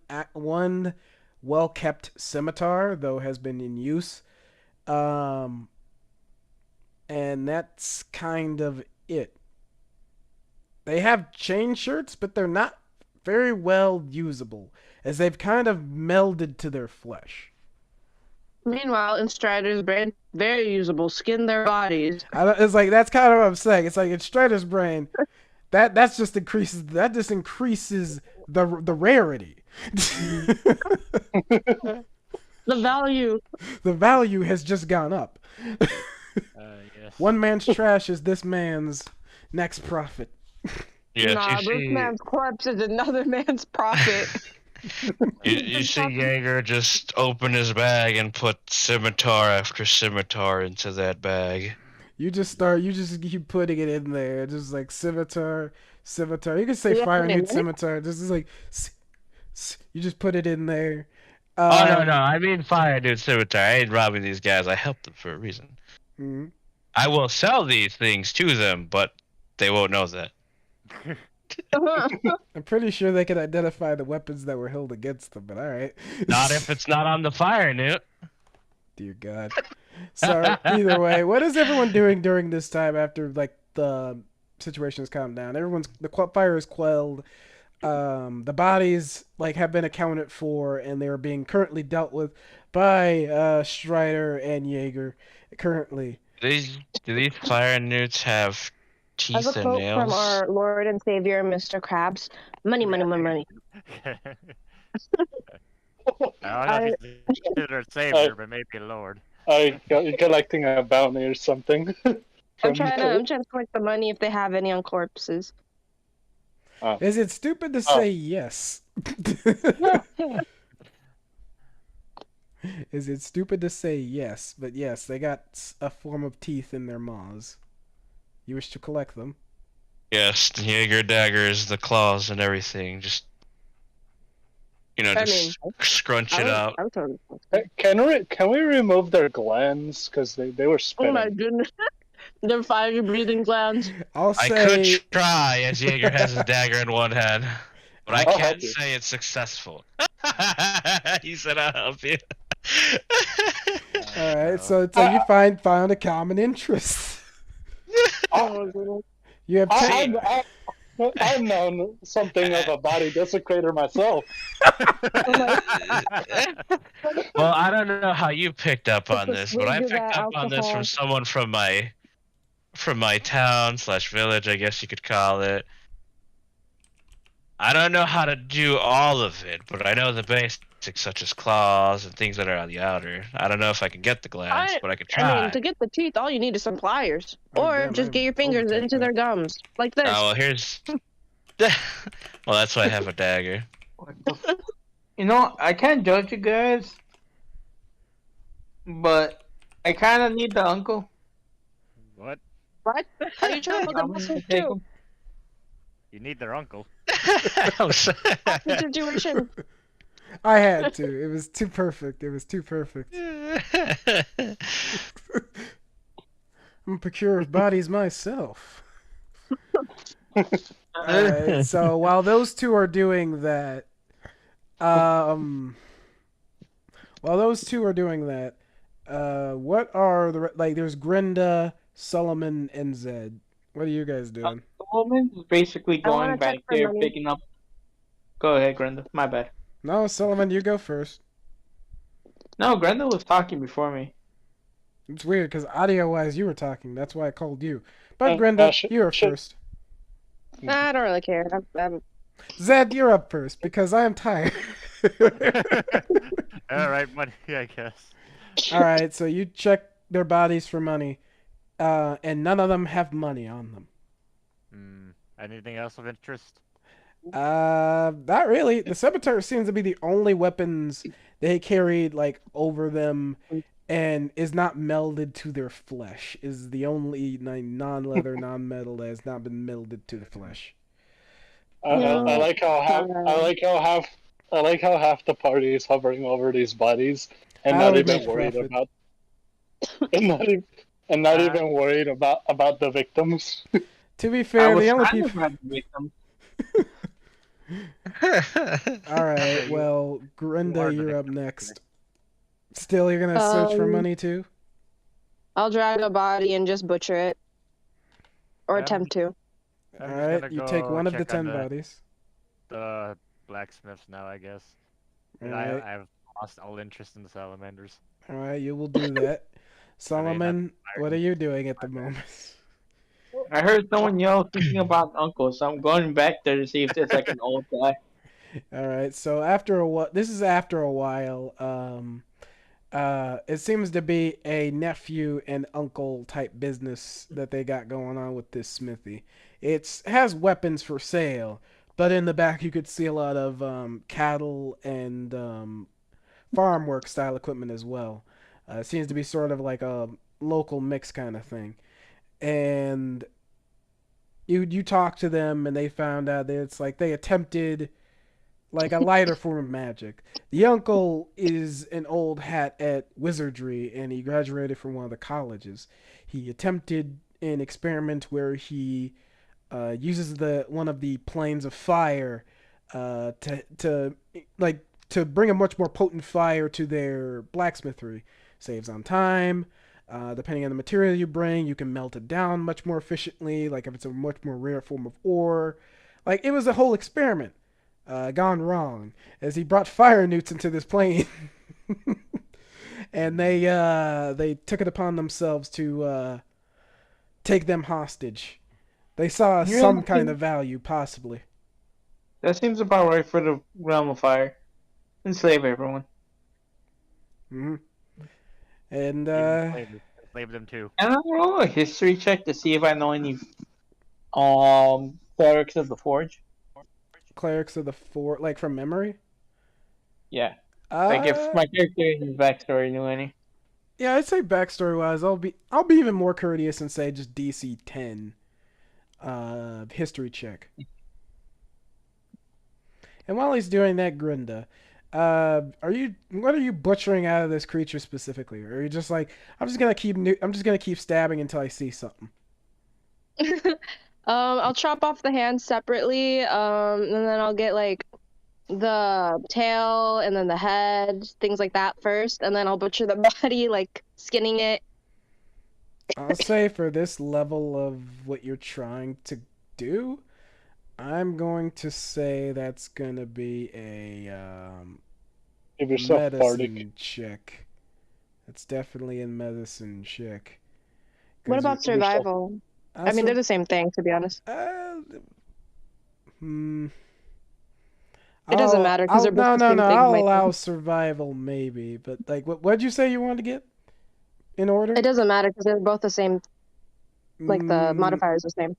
Speaker 4: well-kept scimitar, though has been in use. And that's kind of it. They have chain shirts, but they're not very well usable, as they've kind of melded to their flesh.
Speaker 7: Meanwhile, in Strider's brain, very usable. Skin their bodies.
Speaker 4: It's like that's kind of what I'm saying. It's like in Strider's brain, that just increases the rarity.
Speaker 7: The value.
Speaker 4: The value has just gone up.
Speaker 3: Yes.
Speaker 4: One man's trash is this man's next profit.
Speaker 1: Yes,
Speaker 7: Nah,
Speaker 1: you
Speaker 7: this
Speaker 1: see,
Speaker 7: man's corpse is another man's profit.
Speaker 1: you see Jaeger just open his bag and put scimitar after scimitar into that bag.
Speaker 4: You just keep putting it in there, just like scimitar. You can say
Speaker 7: Yeah,
Speaker 4: fire
Speaker 7: yeah.
Speaker 4: nude scimitar. This is like you just put it in there.
Speaker 1: Oh no, I mean fire, dude, scimitar. I ain't robbing these guys. I helped them for a reason.
Speaker 4: Mhm.
Speaker 1: I will sell these things to them, but they won't know that.
Speaker 4: I'm pretty sure they can identify the weapons that were held against them, but all right.
Speaker 1: Not if it's not on the fire, Newt.
Speaker 4: Dear God. So either way, what is everyone doing during this time after like the situation has calmed down? The fire is quelled. The bodies like have been accounted for, and they are being currently dealt with by Strider and Jaeger currently.
Speaker 1: Do these fire newts have
Speaker 7: I have
Speaker 1: teeth
Speaker 7: a
Speaker 1: and
Speaker 7: quote from
Speaker 1: nails?
Speaker 7: our Lord and Savior, Mr. Krabs. Money, money, money, money.
Speaker 3: I don't know if he's considered savior, but maybe Lord.
Speaker 2: You're collecting a bounty or something.
Speaker 7: I'm trying to collect the money if they have any on corpses.
Speaker 4: Is it stupid to say yes? Is it stupid to say yes? But yes, they got a form of teeth in their maws. You wish to collect them?
Speaker 1: Yes, the Jaeger daggers, the claws, and everything. Just scrunch it out.
Speaker 2: Can we remove their glands because they were spinning?
Speaker 7: Oh my goodness. They're fire breathing glands.
Speaker 1: I could try, as Jaeger has his dagger in one hand, but I can't say it's successful. He said, "I'll help you."
Speaker 4: All right, so you found a common interest.
Speaker 7: Oh my goodness.
Speaker 4: You have
Speaker 2: I've known something of a body desecrator myself.
Speaker 1: Well, I don't know how you picked up on this, but I picked up on this from someone from my town/village, I guess you could call it. I don't know how to do all of it, but I know the basics, such as claws and things that are on the outer. I don't know if I can get the glands, but I could try.
Speaker 7: I mean, to get the teeth, all you need is some pliers. Or just get your fingers into their gums. Like this.
Speaker 1: Oh, well, here's... well, that's why I have a dagger.
Speaker 5: You know, I can't judge you guys, but I kind of need the uncle.
Speaker 3: What?
Speaker 7: What? Are you trying to look at muscles too?
Speaker 3: You need their uncle.
Speaker 7: The situation.
Speaker 4: I had to. It was too perfect. I'm a procurer of bodies myself. Alright, so while those two are doing that, what are there's Grenda, Solomon, and Zed. What are you guys doing?
Speaker 5: Solomon is basically going back there, picking up. Go ahead, Grenda. My bad.
Speaker 4: No, Solomon, you go first.
Speaker 5: No, Grenda was talking before me.
Speaker 4: It's weird because audio-wise you were talking. That's why I called you. But Grenda, you're first.
Speaker 7: I don't really care.
Speaker 4: Zed, you're up first because I am tired.
Speaker 3: All right, money, I guess.
Speaker 4: All right, so you check their bodies for money, and none of them have money on them.
Speaker 3: Anything else of interest?
Speaker 4: Not really. The scimitar seems to be the only weapons they carried over them, and is not melded to their flesh. Is the only non-leather, non-metal that has not been melded to the flesh.
Speaker 2: I like how half the party is hovering over these bodies and not even worried about even worried about the victims.
Speaker 4: To be fair, the only people. All right, well, Grenda, you're up next. Still, you're gonna search for money too?
Speaker 7: I'll drag a body and just butcher it, or attempt to.
Speaker 4: All right, you take one of the 10 bodies.
Speaker 3: The blacksmiths now, I guess.
Speaker 4: Right.
Speaker 3: I've lost all interest in the salamanders.
Speaker 4: All right, you will do that. Solomon, what are you doing at the moment?
Speaker 5: I heard someone yell thinking about Uncle, so I'm going back there to see if there's an old guy.
Speaker 4: All right, so after a while, it seems to be a nephew and uncle type business that they got going on with this smithy. It has weapons for sale, but in the back you could see a lot of cattle and farm work style equipment as well. It seems to be sort of like a local mix kind of thing. And you talk to them and they found out that it's like they attempted like a lighter form of magic. The uncle is an old hat at wizardry, and he graduated from one of the colleges. He attempted an experiment where he uses the one of the planes of fire to like to bring a much more potent fire to their blacksmithery. Saves on time. Depending on the material you bring, you can melt it down much more efficiently. Like if it's a much more rare form of ore, like it was a whole experiment gone wrong as he brought fire newts into this plane, and they took it upon themselves to take them hostage. They saw some kind of value, possibly.
Speaker 5: That seems about right for the realm of fire. Enslave everyone.
Speaker 4: Mm-hmm. And
Speaker 3: Slave them too.
Speaker 5: And I'll roll a history check to see if I know any clerics of the forge.
Speaker 4: Clerics of the Forge, like from memory.
Speaker 5: Yeah. Like if my character in his backstory knew any.
Speaker 4: Yeah, I'd say backstory wise, I'll be even more courteous and say just DC 10 history check. And while he's doing that, Grinda, what are you butchering out of this creature specifically? Or are you just like, I'm just gonna keep stabbing until I see something?
Speaker 7: I'll chop off the hands separately, and then I'll get like the tail and then the head, things like that first, and then I'll butcher the body, like skinning it.
Speaker 4: I'll say for this level of what you're trying to do, I'm going to say that's gonna be a
Speaker 2: Give yourself
Speaker 4: medicine
Speaker 2: bardic.
Speaker 4: check. That's definitely a medicine check.
Speaker 7: What about survival? I mean, they're the same thing, to be honest. It doesn't matter because they're both the same thing.
Speaker 4: I'll allow survival maybe, but like, what'd you say you wanted to get in order?
Speaker 7: It doesn't matter because they're both the same. Like the modifier is the same.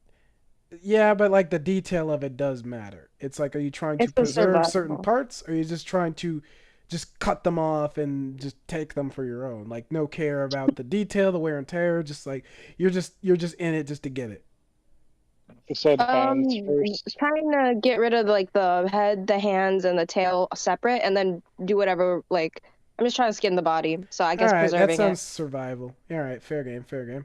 Speaker 4: Yeah, but like the detail of it does matter. It's like, are you trying to preserve certain parts, or are you just trying to just cut them off and just take them for your own? Like no care about the detail, the wear and tear. Just like you're just in it just to get it.
Speaker 7: Trying to get rid of like the head, the hands, and the tail separate, and then do whatever. Like I'm just trying to skin the body, so I guess preserving it.
Speaker 4: That sounds survival. All right, fair game, fair game.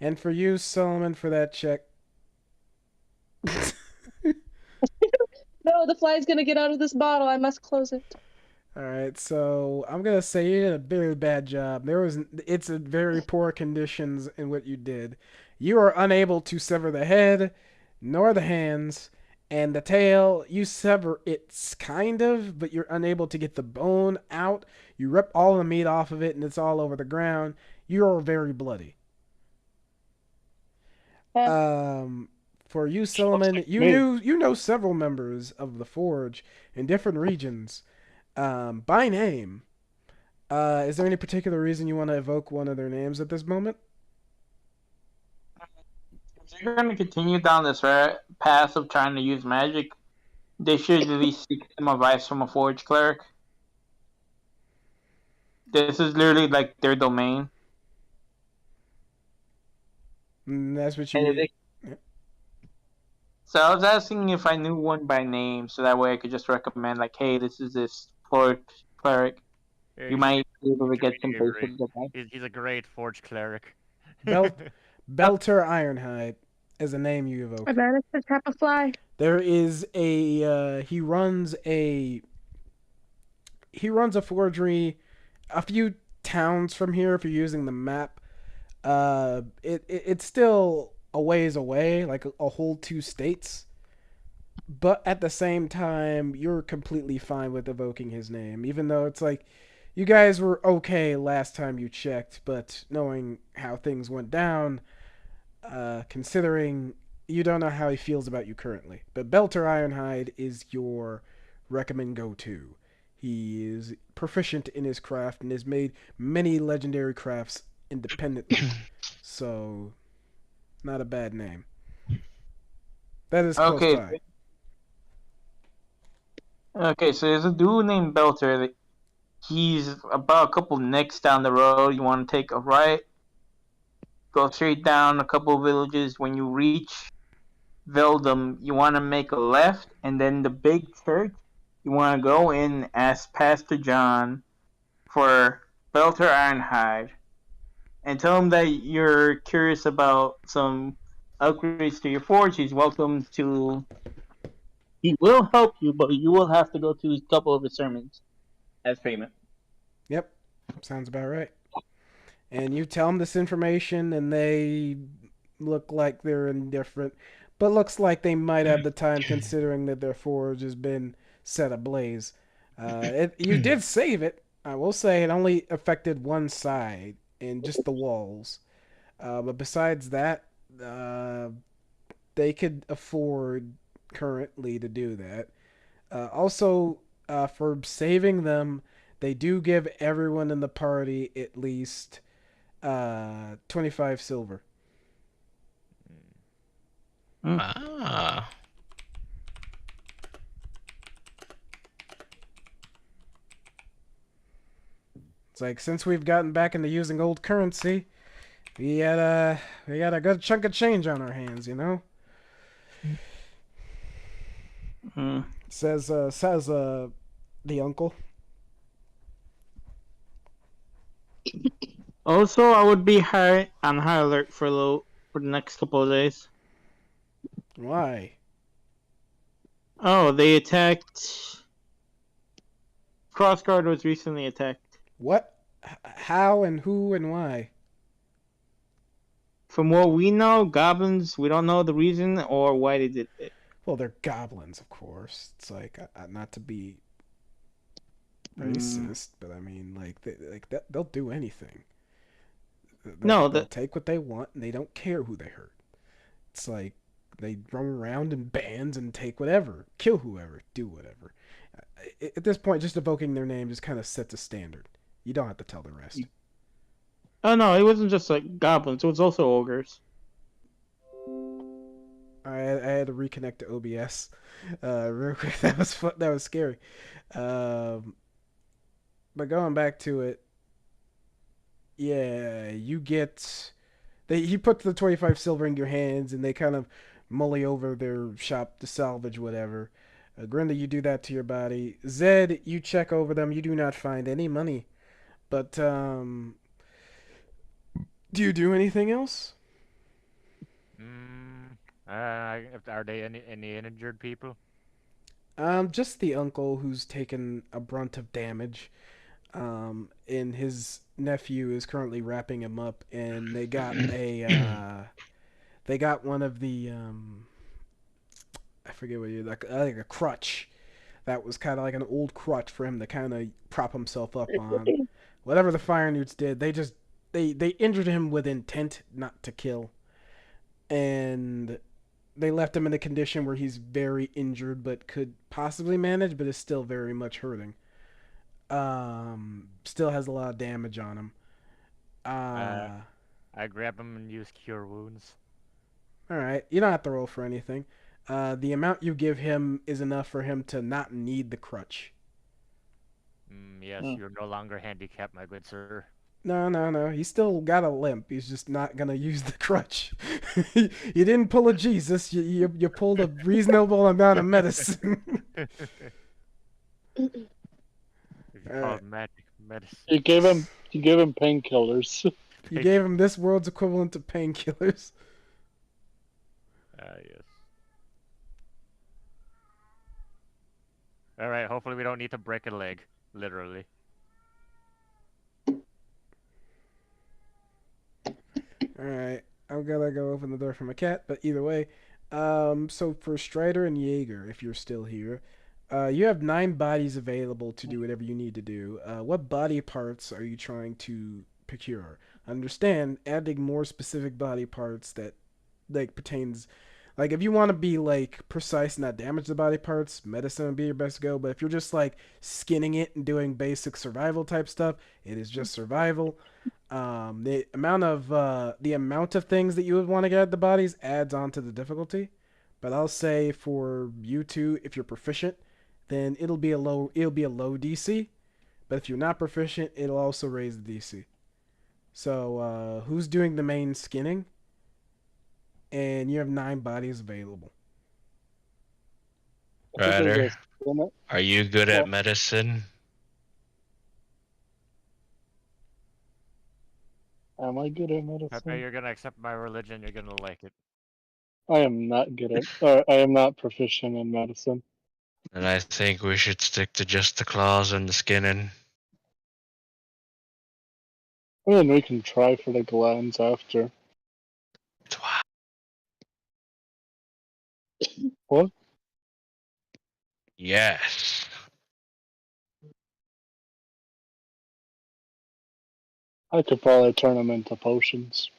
Speaker 4: And for you, Solomon, for that check.
Speaker 7: No, the fly's gonna get out of this bottle. I must close it.
Speaker 4: All right, so I'm gonna say you did a very bad job. It's a very poor conditions in what you did. You are unable to sever the head, nor the hands, and the tail. You sever it kind of, but you're unable to get the bone out. You rip all the meat off of it, and it's all over the ground. You are very bloody. For you, Solomon, you know several members of the Forge in different regions, by name. Is there any particular reason you want to evoke one of their names at this moment?
Speaker 5: If they're going to continue down this path of trying to use magic, they should at least seek some advice from a Forge cleric. This is literally like their domain.
Speaker 4: That's what you.
Speaker 5: So I was asking if I knew one by name, so that way I could just recommend, like, hey, this is this Forge cleric. You might be able to get some basic advice.
Speaker 3: He's a great Forge cleric.
Speaker 4: Belter Ironhide is a name you evoke.
Speaker 7: I managed to trap a fly.
Speaker 4: There is a he runs a forgery a few towns from here if you're using the map. It's still a ways away, like a whole 2 states. But at the same time, you're completely fine with evoking his name, even though it's like you guys were okay last time you checked, but knowing how things went down, considering you don't know how he feels about you currently. But Belter Ironhide is your recommend go-to. He is proficient in his craft and has made many legendary crafts independently. So, not a bad name. That is close by.
Speaker 5: Okay, so there's a dude named Belter that he's about a couple nicks down the road. You want to take a right, go straight down a couple of villages. When you reach Veldum, you want to make a left, and then the big church, you want to go in and ask Pastor John for Belter Ironhide, and tell him that you're curious about some upgrades to your forge. He's welcome to. He will help you, but you will have to go to a couple of his sermons as payment.
Speaker 4: Yep, sounds about right. And you tell them this information, and they look like they're indifferent, but looks like they might have the time considering that their forge has been set ablaze. You did save it. I will say it only affected one side and just the walls. But besides that, they could afford currently to do that. Also, for saving them, they do give everyone in the party at least 25 silver.
Speaker 1: Ah.
Speaker 4: It's like, since we've gotten back into using old currency, we got a good chunk of change on our hands, you know? Says the uncle.
Speaker 5: Also, I would be on high alert for the next couple of days.
Speaker 4: Why?
Speaker 5: Oh, they attacked. Crossguard was recently attacked.
Speaker 4: What? How and who and why?
Speaker 5: From what we know, goblins. We don't know the reason or why they did it.
Speaker 4: Well, they're goblins, of course. It's like, not to be racist, but I mean, they'll do anything. They'll take what they want, and they don't care who they hurt. It's like they roam around in bands and take whatever, kill whoever, do whatever. At this point, just evoking their name just kind of sets a standard. You don't have to tell the rest.
Speaker 5: Oh no, it wasn't just like goblins. It was also ogres.
Speaker 4: I had to reconnect to OBS real quick. That was fun. That was scary. But going back to it, yeah, you get. He put the 25 silver in your hands, and they kind of mully over their shop to salvage whatever. Grinda, you do that to your body. Zed, you check over them. You do not find any money. But do you do anything else?
Speaker 3: Are they any injured people?
Speaker 4: Just the uncle who's taken a brunt of damage. And his nephew is currently wrapping him up, and they got they got one of the I forget what like a crutch that was kind of like an old crutch for him to kind of prop himself up on. Whatever the fire newts did, they injured him with intent not to kill, and they left him in a condition where he's very injured but could possibly manage, but is still very much hurting. Still has a lot of damage on him.
Speaker 3: I grab him and use cure wounds.
Speaker 4: Alright, you don't have to roll for anything. The amount you give him is enough for him to not need the crutch.
Speaker 3: Yes, you're no longer handicapped, my good sir.
Speaker 4: No. He's still got a limp. He's just not gonna use the crutch. You didn't pull a Jesus. You pulled a reasonable amount of medicine.
Speaker 3: Magic medicine.
Speaker 2: You gave him painkillers.
Speaker 4: You gave him this world's equivalent to painkillers.
Speaker 3: Yes. All right. Hopefully, we don't need to break a leg, literally.
Speaker 4: All right. I'm gonna go open the door for my cat, but either way, so for Strider and Jaeger, if you're still here, you have 9 bodies available to do whatever you need to do. What body parts are you trying to procure? Understand, adding more specific body parts that pertains. Like, if you want to be precise and not damage the body parts, medicine would be your best go. But if you're just skinning it and doing basic survival type stuff, it is just survival. The amount of things that you would want to get at the bodies adds on to the difficulty. But I'll say for you two, if you're proficient, then it'll be a low DC. But if you're not proficient, it'll also raise the DC. So who's doing the main skinning? And you have 9 bodies available.
Speaker 1: Ryder, are you good at
Speaker 2: Well-
Speaker 1: medicine?
Speaker 2: Am I good at
Speaker 3: I bet
Speaker 2: medicine?
Speaker 3: you're gonna accept my religion. You're gonna like it.
Speaker 2: I am not good at, or I am not proficient in medicine.
Speaker 1: And I think we should stick to just the claws and the skinning.
Speaker 2: I mean, we can try for the glands after. What?
Speaker 1: Yes.
Speaker 2: I could probably turn them into potions.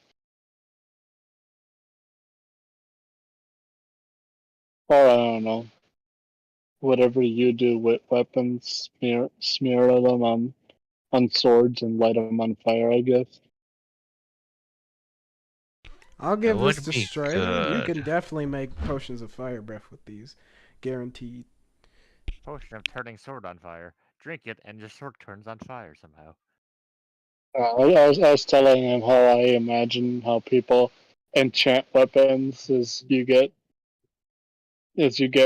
Speaker 2: Or I don't know. Whatever you do with weapons, smear them on swords and light them on fire, I guess.
Speaker 4: I'll give
Speaker 1: That
Speaker 4: this
Speaker 1: would
Speaker 4: to
Speaker 1: be
Speaker 4: Strider. You
Speaker 1: good.
Speaker 4: can definitely make potions of fire breath with these. Guaranteed.
Speaker 3: Potion of turning sword on fire. Drink it, and your sword turns on fire somehow.
Speaker 2: I was telling him how I imagine how people enchant weapons is you get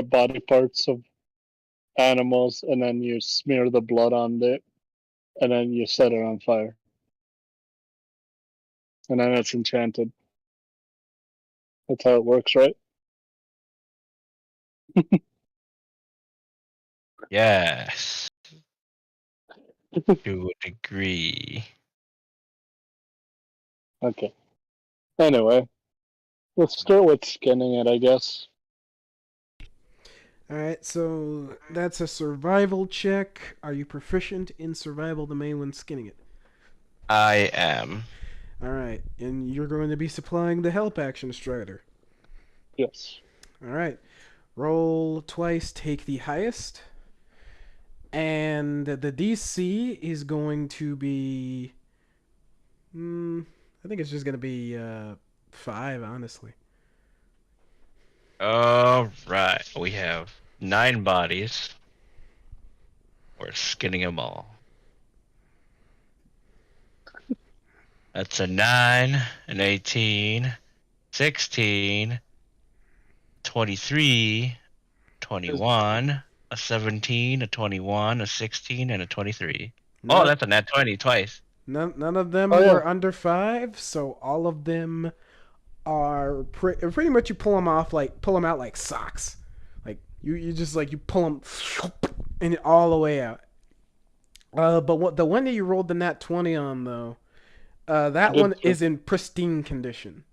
Speaker 2: body parts of animals and then you smear the blood on it and then you set it on fire. And then it's enchanted. That's how it works, right?
Speaker 1: Yes. To a degree.
Speaker 2: Okay. Anyway, let's start with skinning it, I guess.
Speaker 4: Alright, so that's a survival check. Are you proficient in survival domain when skinning it?
Speaker 1: I am.
Speaker 4: Alright, and you're going to be supplying the help action, Strider.
Speaker 2: Yes.
Speaker 4: Alright, roll twice, take the highest. And the DC is going to be. I think it's just going to be 5, honestly.
Speaker 1: Alright. We have 9 bodies. We're skinning them all. That's a 9, an 18, 16, 23, 21, a 17, a 21, a 16, and a 23. Oh,
Speaker 4: None,
Speaker 1: that's a nat 20 twice.
Speaker 4: none of them
Speaker 2: Oh, yeah.
Speaker 4: were under 5, so all of them are pretty much you pull them out like socks. Like you just like you pull them and all the way out. But the one that you rolled the nat 20 on though, that one is in pristine condition.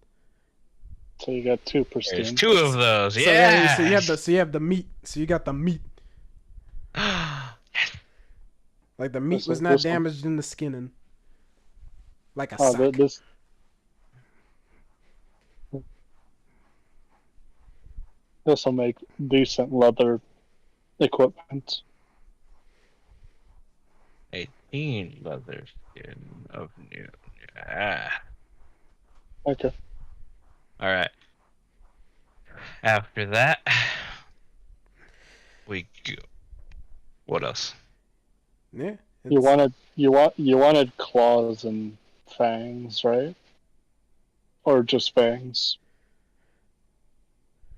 Speaker 2: So you got 2 pristine.
Speaker 1: There's 2 of those.
Speaker 4: So,
Speaker 1: Yeah.
Speaker 4: so you have the meat. So you got the meat. Like the meat
Speaker 2: This
Speaker 4: was
Speaker 2: one-
Speaker 4: not
Speaker 2: this one.
Speaker 4: damaged in the skinning. Like a
Speaker 2: Oh,
Speaker 4: sock.
Speaker 2: This will make decent leather equipment.
Speaker 1: 18 leather skin of new. Yeah.
Speaker 2: Okay.
Speaker 1: All right. After that, we go. What else?
Speaker 4: Yeah.
Speaker 2: You wanted claws and fangs, right? Or just fangs?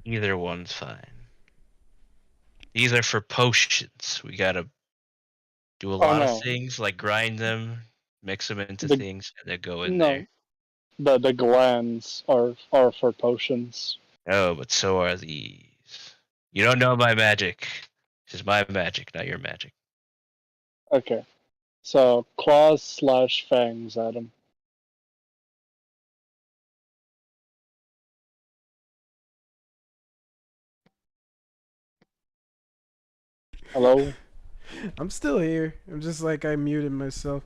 Speaker 1: Either one's fine. These are for potions. We gotta do a lot
Speaker 2: no.
Speaker 1: of things, like grind them, mix them into
Speaker 2: The-
Speaker 1: things, and then go in
Speaker 2: No.
Speaker 1: there.
Speaker 2: The glands are for potions.
Speaker 1: Oh, but so are these. You don't know my magic. This is my magic, not your magic.
Speaker 2: Okay. So claws / fangs, Adam. Hello?
Speaker 4: I'm still here. I'm just like I muted myself.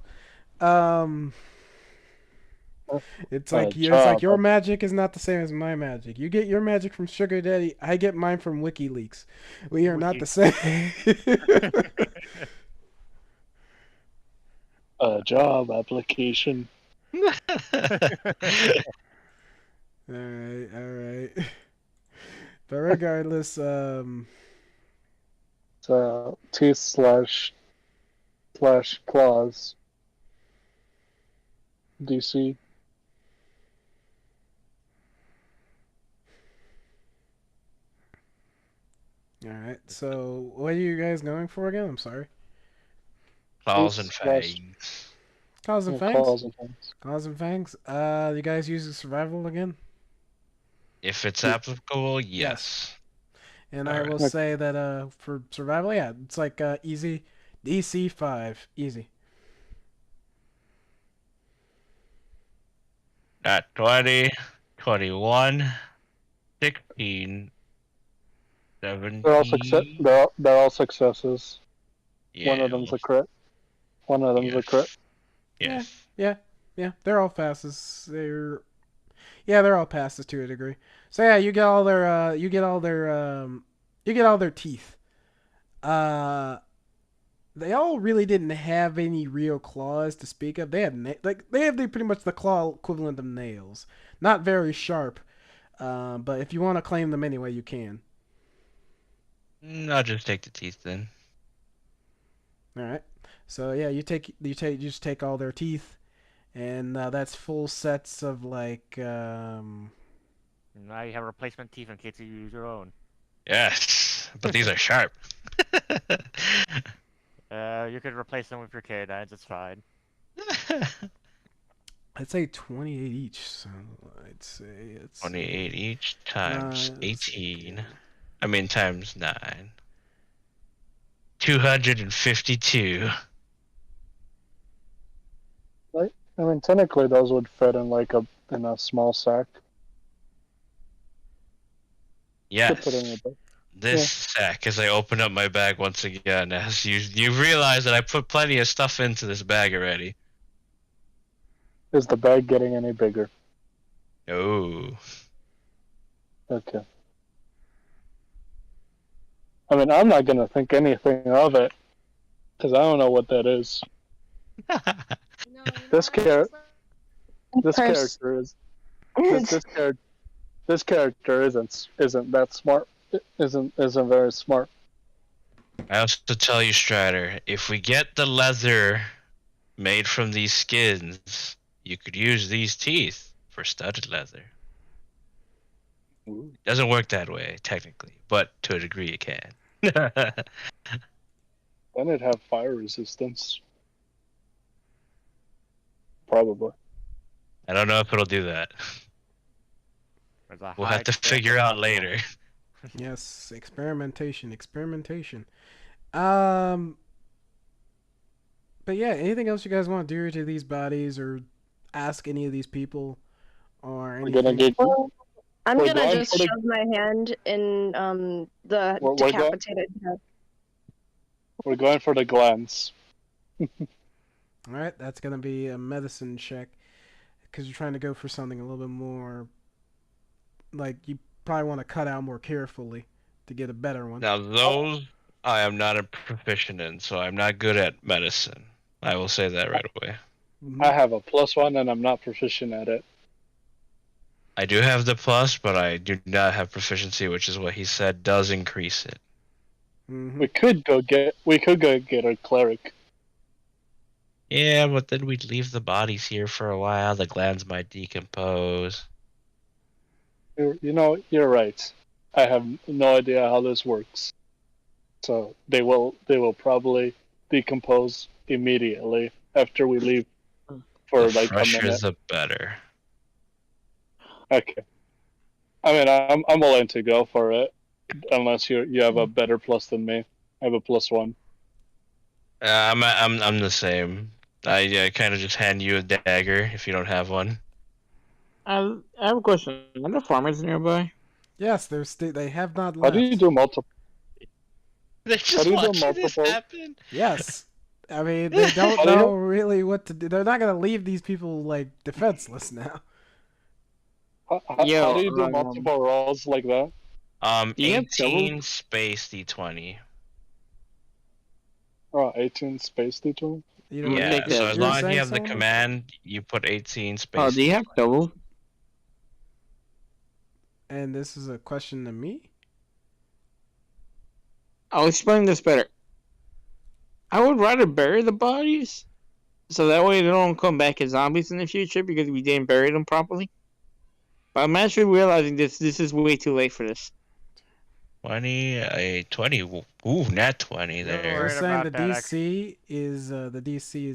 Speaker 4: It's like your magic is not the same as my magic. You get your magic from Sugar Daddy. I get mine from WikiLeaks. We are not the same.
Speaker 2: Job application.
Speaker 4: All right. But regardless,
Speaker 2: So teeth / claws. DC.
Speaker 4: All right. So what are you guys going for again? I'm sorry.
Speaker 1: Claws and
Speaker 2: Slash-
Speaker 1: fangs.
Speaker 4: Claws and
Speaker 2: Yeah,
Speaker 4: fangs.
Speaker 2: claws and fangs.
Speaker 4: Claws and fangs. You guys using survival again?
Speaker 1: If it's applicable, yes.
Speaker 4: And I
Speaker 1: Alright.
Speaker 4: will say that for survival, yeah, it's like easy, DC 5, easy.
Speaker 1: At 20, 21, 16, 17.
Speaker 2: They're all successes.
Speaker 1: Yeah,
Speaker 2: One of them's a crit. One of them's a crit.
Speaker 1: yes.
Speaker 4: Yeah, they're all passes. They're all passes to a degree. So yeah, you get all their teeth. They all really didn't have any real claws to speak of. They had pretty much the claw equivalent of nails. Not very sharp, but if you want to claim them anyway, you can.
Speaker 1: I'll just take the teeth then.
Speaker 4: All right. So yeah, you just take all their teeth, and that's full sets of like.
Speaker 3: Now you have replacement teeth in case you use your own.
Speaker 1: Yes, but these are sharp.
Speaker 3: You could replace them with your canines. It's fine.
Speaker 4: I'd say 28 each. So I'd say it's
Speaker 1: 28 each times 18. I mean times 9. 252.
Speaker 2: I mean, technically, those would fit in in a small sack.
Speaker 1: Yes.
Speaker 2: Put it in your bag.
Speaker 1: This sack, as I open up my bag once again, as you realize that I put plenty of stuff into this bag already.
Speaker 2: Is the bag getting any bigger?
Speaker 1: Oh.
Speaker 2: Okay. I mean, I'm not gonna think anything of it, because I don't know what that is. This character isn't that smart. Isn't very smart.
Speaker 1: I also tell you, Strider, if we get the leather made from these skins, you could use these teeth for studded leather.
Speaker 5: Ooh.
Speaker 1: Doesn't work that way, technically, but to a degree it can.
Speaker 2: Then it'd have fire resistance. Probably.
Speaker 1: I don't know if it'll do that.
Speaker 3: There's a
Speaker 1: We'll
Speaker 3: high
Speaker 1: have to
Speaker 3: chance
Speaker 1: figure
Speaker 3: of
Speaker 1: out
Speaker 3: not
Speaker 1: later.
Speaker 4: Yes, experimentation. But yeah, anything else you guys want to do to these bodies or ask any of these people or
Speaker 2: We're gonna
Speaker 4: anything?
Speaker 2: get.
Speaker 7: Well, I'm
Speaker 2: We're
Speaker 7: gonna
Speaker 2: going
Speaker 7: just
Speaker 2: for the-
Speaker 7: shove my hand in the
Speaker 2: We're go-
Speaker 7: decapitated head.
Speaker 2: We're going for the glands.
Speaker 4: All right, that's gonna be a medicine check because you're trying to go for something a little bit more. Like you probably want to cut out more carefully to get a better one.
Speaker 1: Now those I am not a proficient in, so I'm not good at medicine. I will say that right away.
Speaker 4: Mhm.
Speaker 2: I have a +1 and I'm not proficient at it.
Speaker 1: I do have the plus, but I do not have proficiency, which is what he said does increase it.
Speaker 4: Mhm.
Speaker 2: We could go get a cleric.
Speaker 1: Yeah, but then we'd leave the bodies here for a while. The glands might decompose.
Speaker 2: You're right. I have no idea how this works. So they will probably decompose immediately after we leave for
Speaker 1: The
Speaker 2: like a
Speaker 1: fresher
Speaker 2: minute.
Speaker 1: the better.
Speaker 2: Okay. I mean, I'm willing to go for it, unless you have a better plus than me. I have a +1.
Speaker 1: I'm the same. I kind of just hand you a dagger if you don't have one.
Speaker 5: I have a question. Are there farmers nearby?
Speaker 4: Yes, they have not
Speaker 2: How
Speaker 4: left.
Speaker 2: do you do multiple?
Speaker 1: They're just
Speaker 2: do you do
Speaker 1: watching this
Speaker 2: multiple-
Speaker 1: happen.
Speaker 4: Yes. I mean, they don't
Speaker 2: How do you-
Speaker 4: know really what to do. They're not gonna leave these people like defenseless now.
Speaker 2: How
Speaker 5: Yeah,
Speaker 2: do you do
Speaker 5: right,
Speaker 2: multiple rolls like that?
Speaker 5: Do you have
Speaker 1: 18 space D20.
Speaker 2: Oh, 18 space D20?
Speaker 4: You know,
Speaker 5: Yeah,
Speaker 1: Yeah,
Speaker 5: make
Speaker 1: so
Speaker 5: that-
Speaker 1: as
Speaker 4: you're
Speaker 1: long as you
Speaker 4: saying
Speaker 1: have the
Speaker 4: something?
Speaker 1: command, you put 18 space.
Speaker 5: Oh, do you have double?
Speaker 4: And this is a question to me.
Speaker 5: I'll explain this better. I would rather bury the bodies, so that way they don't come back as zombies in the future because we didn't bury them properly. But I'm actually realizing this is way too late for this.
Speaker 1: 20, a 20. Ooh, nat 20
Speaker 3: You're
Speaker 1: there.
Speaker 4: We're
Speaker 3: right
Speaker 4: saying the
Speaker 3: about that,
Speaker 4: DC is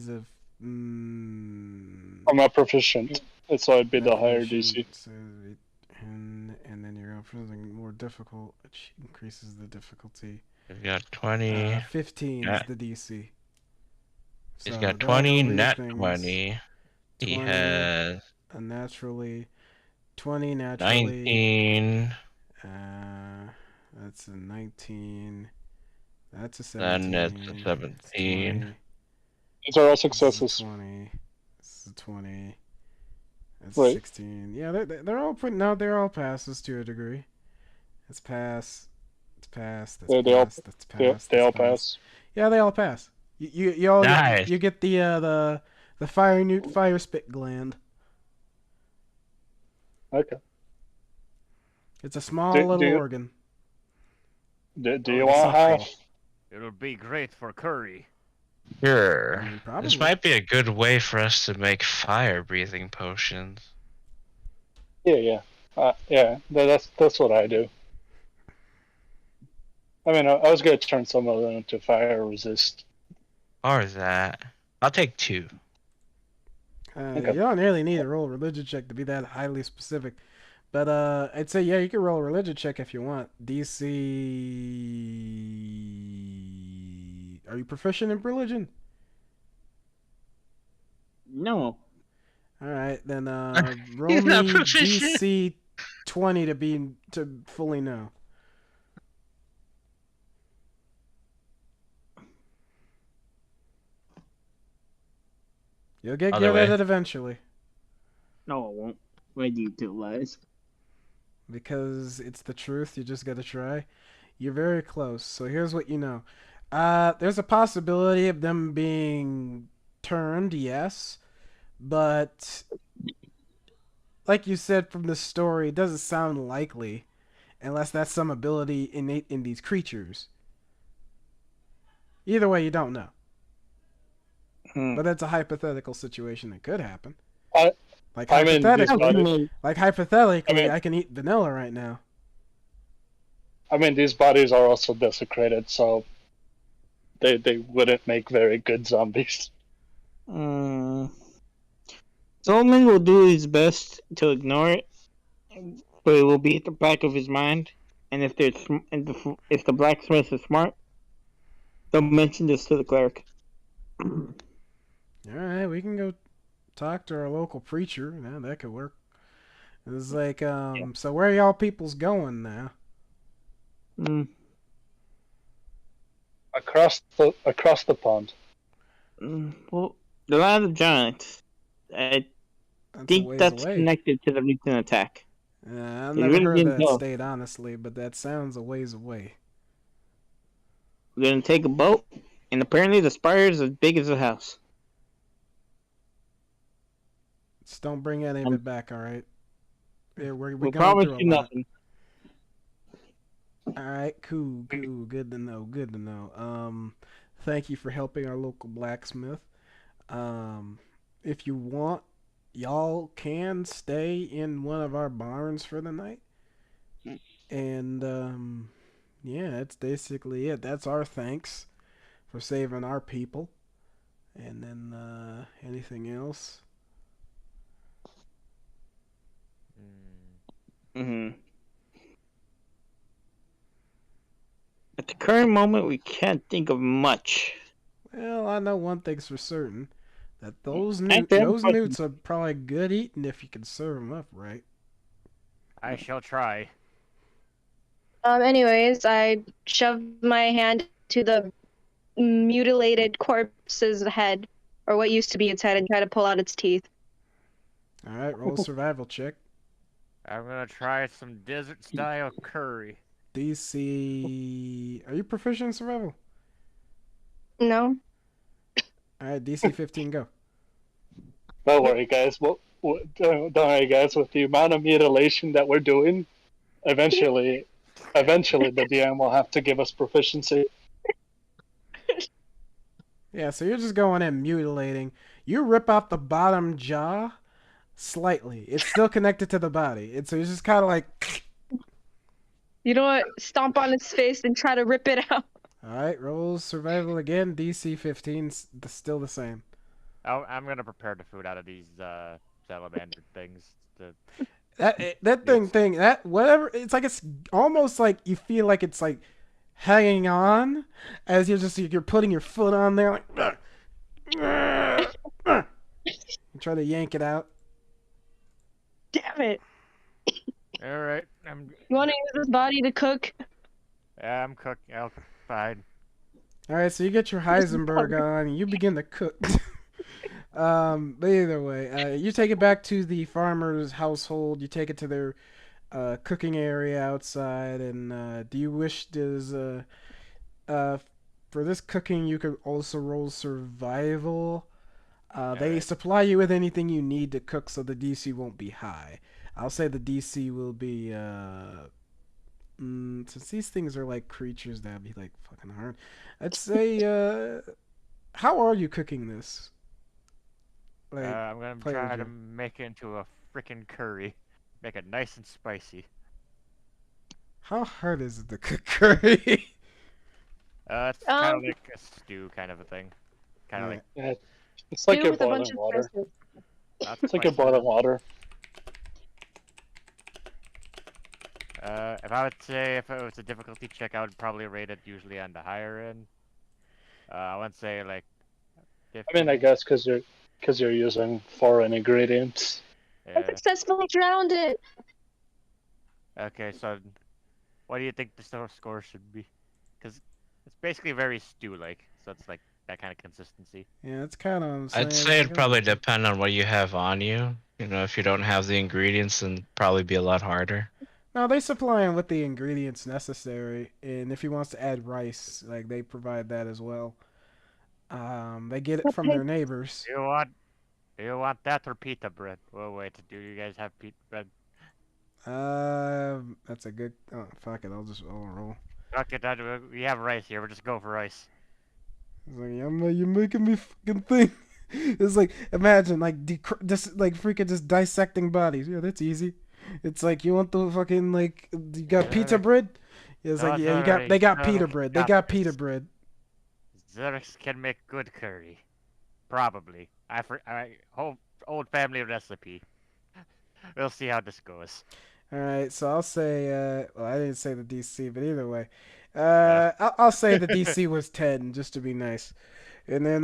Speaker 4: of
Speaker 2: I'm not proficient, so it'd be the higher DC.
Speaker 4: So and then you're going for something more difficult, which increases the difficulty.
Speaker 1: We've got 20.
Speaker 4: 15
Speaker 1: Yeah.
Speaker 4: is the DC.
Speaker 1: He's
Speaker 4: So
Speaker 1: got
Speaker 4: there are
Speaker 1: 20,
Speaker 4: no
Speaker 1: nat
Speaker 4: things.
Speaker 1: 20. He
Speaker 4: 20,
Speaker 1: has
Speaker 4: naturally 20 naturally.
Speaker 1: 19.
Speaker 4: That's a 19. That's a
Speaker 1: Then
Speaker 4: 17.
Speaker 1: it's a 17.
Speaker 4: 20.
Speaker 2: These are all
Speaker 4: This is a
Speaker 2: successes.
Speaker 4: 20. This is a 20. That's
Speaker 2: Right.
Speaker 4: 16. Yeah, they're all pretty. No, they're all passes to a degree. It's pass. It's pass. That's
Speaker 2: They all-
Speaker 4: pass. That's pass.
Speaker 2: They
Speaker 4: That's
Speaker 2: all
Speaker 4: pass.
Speaker 2: pass.
Speaker 4: Yeah, they all pass. You all
Speaker 1: Nice.
Speaker 4: you get the fire spit gland.
Speaker 2: Okay.
Speaker 4: It's a small
Speaker 2: Do
Speaker 4: little
Speaker 2: you-
Speaker 4: organ.
Speaker 2: Do
Speaker 4: Oh,
Speaker 2: you
Speaker 4: it's
Speaker 2: want
Speaker 4: not
Speaker 2: half?
Speaker 3: It'll be great for curry.
Speaker 1: Sure.
Speaker 4: I mean, probably.
Speaker 1: This might be a good way for us to make fire breathing potions.
Speaker 2: Yeah. That's what I do. I mean, I was gonna turn some of them into fire resist.
Speaker 1: Or that. I'll take 2.
Speaker 2: Okay.
Speaker 4: You don't really need to roll a religion check to be that highly specific. But I'd say yeah, you can roll a religion check if you want. DC. Are you proficient in religion?
Speaker 6: No.
Speaker 4: All right, then roll
Speaker 1: He's not
Speaker 4: me
Speaker 1: proficient.
Speaker 4: DC 20 to fully know. You'll get
Speaker 1: Other
Speaker 4: good at
Speaker 1: way.
Speaker 4: it eventually
Speaker 6: No, I won't. Why do you tell lies?
Speaker 4: because it's the truth. You just gotta try. You're very close. So here's what you know. There's a possibility of them being turned, yes, but like you said from the story, it doesn't sound likely unless that's some ability innate in these creatures. Either way, you don't know.
Speaker 2: Hmm.
Speaker 4: But that's a hypothetical situation that could happen.
Speaker 2: I-
Speaker 4: Like
Speaker 2: I mean,
Speaker 4: hypothetically,
Speaker 2: I mean-
Speaker 4: I can eat vanilla right now.
Speaker 2: I mean, these bodies are also desecrated, so they wouldn't make very good zombies.
Speaker 6: Solomon will do his best to ignore it, but it will be at the back of his mind. And if if the blacksmith is smart, they'll mention this to the cleric.
Speaker 4: All right, we can go talk to our local preacher. Yeah, that could work. It's like, so where are y'all peoples going now?
Speaker 6: Mm,
Speaker 2: Across the pond.
Speaker 6: well, the land of giants. I
Speaker 4: That's a
Speaker 6: think
Speaker 4: ways
Speaker 6: that's
Speaker 4: away.
Speaker 6: connected to the recent attack.
Speaker 4: I've
Speaker 6: They
Speaker 4: never
Speaker 6: really
Speaker 4: heard
Speaker 6: didn't
Speaker 4: that
Speaker 6: know.
Speaker 4: state, honestly, but that sounds a ways away.
Speaker 6: We're gonna take a boat, and apparently the spire is as big as a house.
Speaker 4: Just don't bring any of it back, all right? Yeah, we're
Speaker 6: We
Speaker 4: going
Speaker 6: promise
Speaker 4: through a
Speaker 6: you
Speaker 4: lot.
Speaker 6: nothing.
Speaker 4: All right, cool. Good to know. Thank you for helping our local blacksmith. If you want, y'all can stay in one of our barns for the night. And, yeah, that's basically it. That's our thanks for saving our people. And then, anything else?
Speaker 6: Mm-hmm. At the current moment, we can't think of much.
Speaker 4: Well, I know one thing's for certain. That those
Speaker 6: I think-
Speaker 4: newts are probably good eating if you can serve them up right.
Speaker 3: I shall try.
Speaker 7: Anyways, I shoved my hand to the mutilated corpse's head, or what used to be its head, and tried to pull out its teeth.
Speaker 4: All right, roll a survival check.
Speaker 3: I'm gonna try some desert style curry.
Speaker 4: DC. Are you proficient in survival?
Speaker 7: No?
Speaker 4: All right, DC 15, go.
Speaker 2: Don't worry, guys. Don't worry, guys. With the amount of mutilation that we're doing, eventually the DM will have to give us proficiency.
Speaker 4: Yeah, so you're just going in mutilating. You rip out the bottom jaw slightly. It's still connected to the body. So it's just kind of like.
Speaker 7: You know what? Stomp on its face and try to rip it out.
Speaker 4: All right, roll survival again. DC 15, still the same.
Speaker 3: I'm gonna prepare the food out of these salamander things.
Speaker 4: That thing that whatever it's like, it's almost like you feel like it's like hanging on as you're putting your foot on there like you try to yank it out.
Speaker 7: Damn it!
Speaker 3: All right,
Speaker 7: You want to use this body to cook?
Speaker 3: I'm cooking. I'll fine.
Speaker 4: All right, so you get your Heisenberg on and you begin to cook. But either way, you take it back to the farmer's household. You take it to their cooking area outside. And do you wish for this cooking you could also roll survival? They supply you with anything you need to cook, so the DC won't be high. I'll say the DC will be since these things are like creatures, that'd be like fucking hard. I'd say how are you cooking this? Like,
Speaker 3: I'm gonna try to make it into a freaking curry. Make it nice and spicy.
Speaker 4: how hard is it to cook curry?
Speaker 3: It's kind of like a stew kind of a thing. Kind of
Speaker 4: Right.
Speaker 3: like
Speaker 2: It's like
Speaker 7: Do
Speaker 2: you're
Speaker 7: with a bunch
Speaker 2: boiling
Speaker 7: of
Speaker 2: water.
Speaker 7: spices.
Speaker 3: not
Speaker 2: It's like you're
Speaker 3: spicy.
Speaker 2: boiling water.
Speaker 3: If I would say if it was a difficulty check, I would probably rate it usually on the higher end. I wouldn't say like. 50.
Speaker 2: I mean, I guess because you're using foreign ingredients.
Speaker 7: I
Speaker 3: Yeah.
Speaker 7: successfully drowned it.
Speaker 3: Okay, so what do you think the score should be? Because it's basically very stew-like, so it's like that kind of consistency.
Speaker 4: Yeah, it's kind of.
Speaker 1: I'd say it'd probably depend on what you have on you. You know, if you don't have the ingredients, then probably be a lot harder.
Speaker 4: No, they supply him with the ingredients necessary, and if he wants to add rice, like they provide that as well. They get it from their neighbors.
Speaker 3: Do you want that or pita bread? Oh wait, do you guys have pita bread?
Speaker 4: That's a good. Oh, fuck it, I'll roll.
Speaker 3: Okay, we have rice here. We'll just go for rice.
Speaker 4: It's like, you're making me fucking think. It's like, imagine like just like freaking just dissecting bodies. Yeah, that's easy. It's like, you want the fucking like, you got pizza bread? Yeah, it's
Speaker 3: No,
Speaker 4: like,
Speaker 3: it's
Speaker 4: yeah, they
Speaker 3: alright.
Speaker 4: got
Speaker 3: No,
Speaker 4: pita
Speaker 3: we
Speaker 4: bread. They
Speaker 3: got
Speaker 4: got
Speaker 3: this.
Speaker 4: pita bread.
Speaker 3: Xerix can make good curry. Probably. Old family recipe. We'll see how this goes.
Speaker 4: All right, so I'll say, well, I didn't say the DC, but either way,
Speaker 3: Yeah.
Speaker 4: I'll say the DC was 10 just to be nice, and then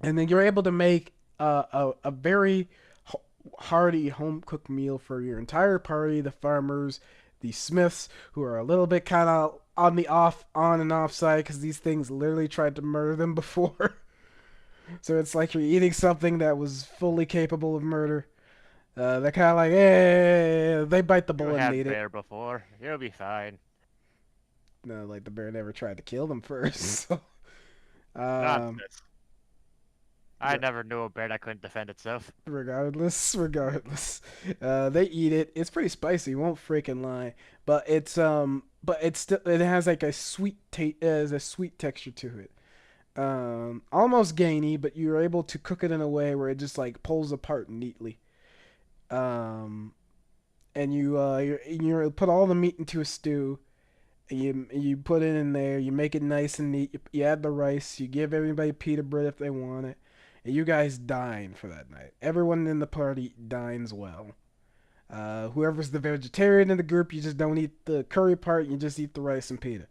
Speaker 4: you're able to make a very hearty home cooked meal for your entire party, the farmers, the Smiths, who are a little bit kind of on and off side because these things literally tried to murder them before. So it's like you're eating something that was fully capable of murder. They're kind of like, eh, they bite the
Speaker 3: You
Speaker 4: bullet and
Speaker 3: had
Speaker 4: eat it.
Speaker 3: bear before. You'll be fine.
Speaker 4: No, like the bear never tried to kill them first. So,
Speaker 3: Not this. I never knew a bear that couldn't defend itself.
Speaker 4: regardless, they eat it. It's pretty spicy. Won't freaking lie. But it's still, it has like a sweet sweet texture to it. Almost gamey, but you're able to cook it in a way where it just like pulls apart neatly. And you put all the meat into a stew. And you put it in there. You make it nice and neat. You add the rice. You give everybody pita bread if they want it. And you guys dine for that night. Everyone in the party dines well. Whoever's the vegetarian in the group, you just don't eat the curry part. You just eat the rice and pita.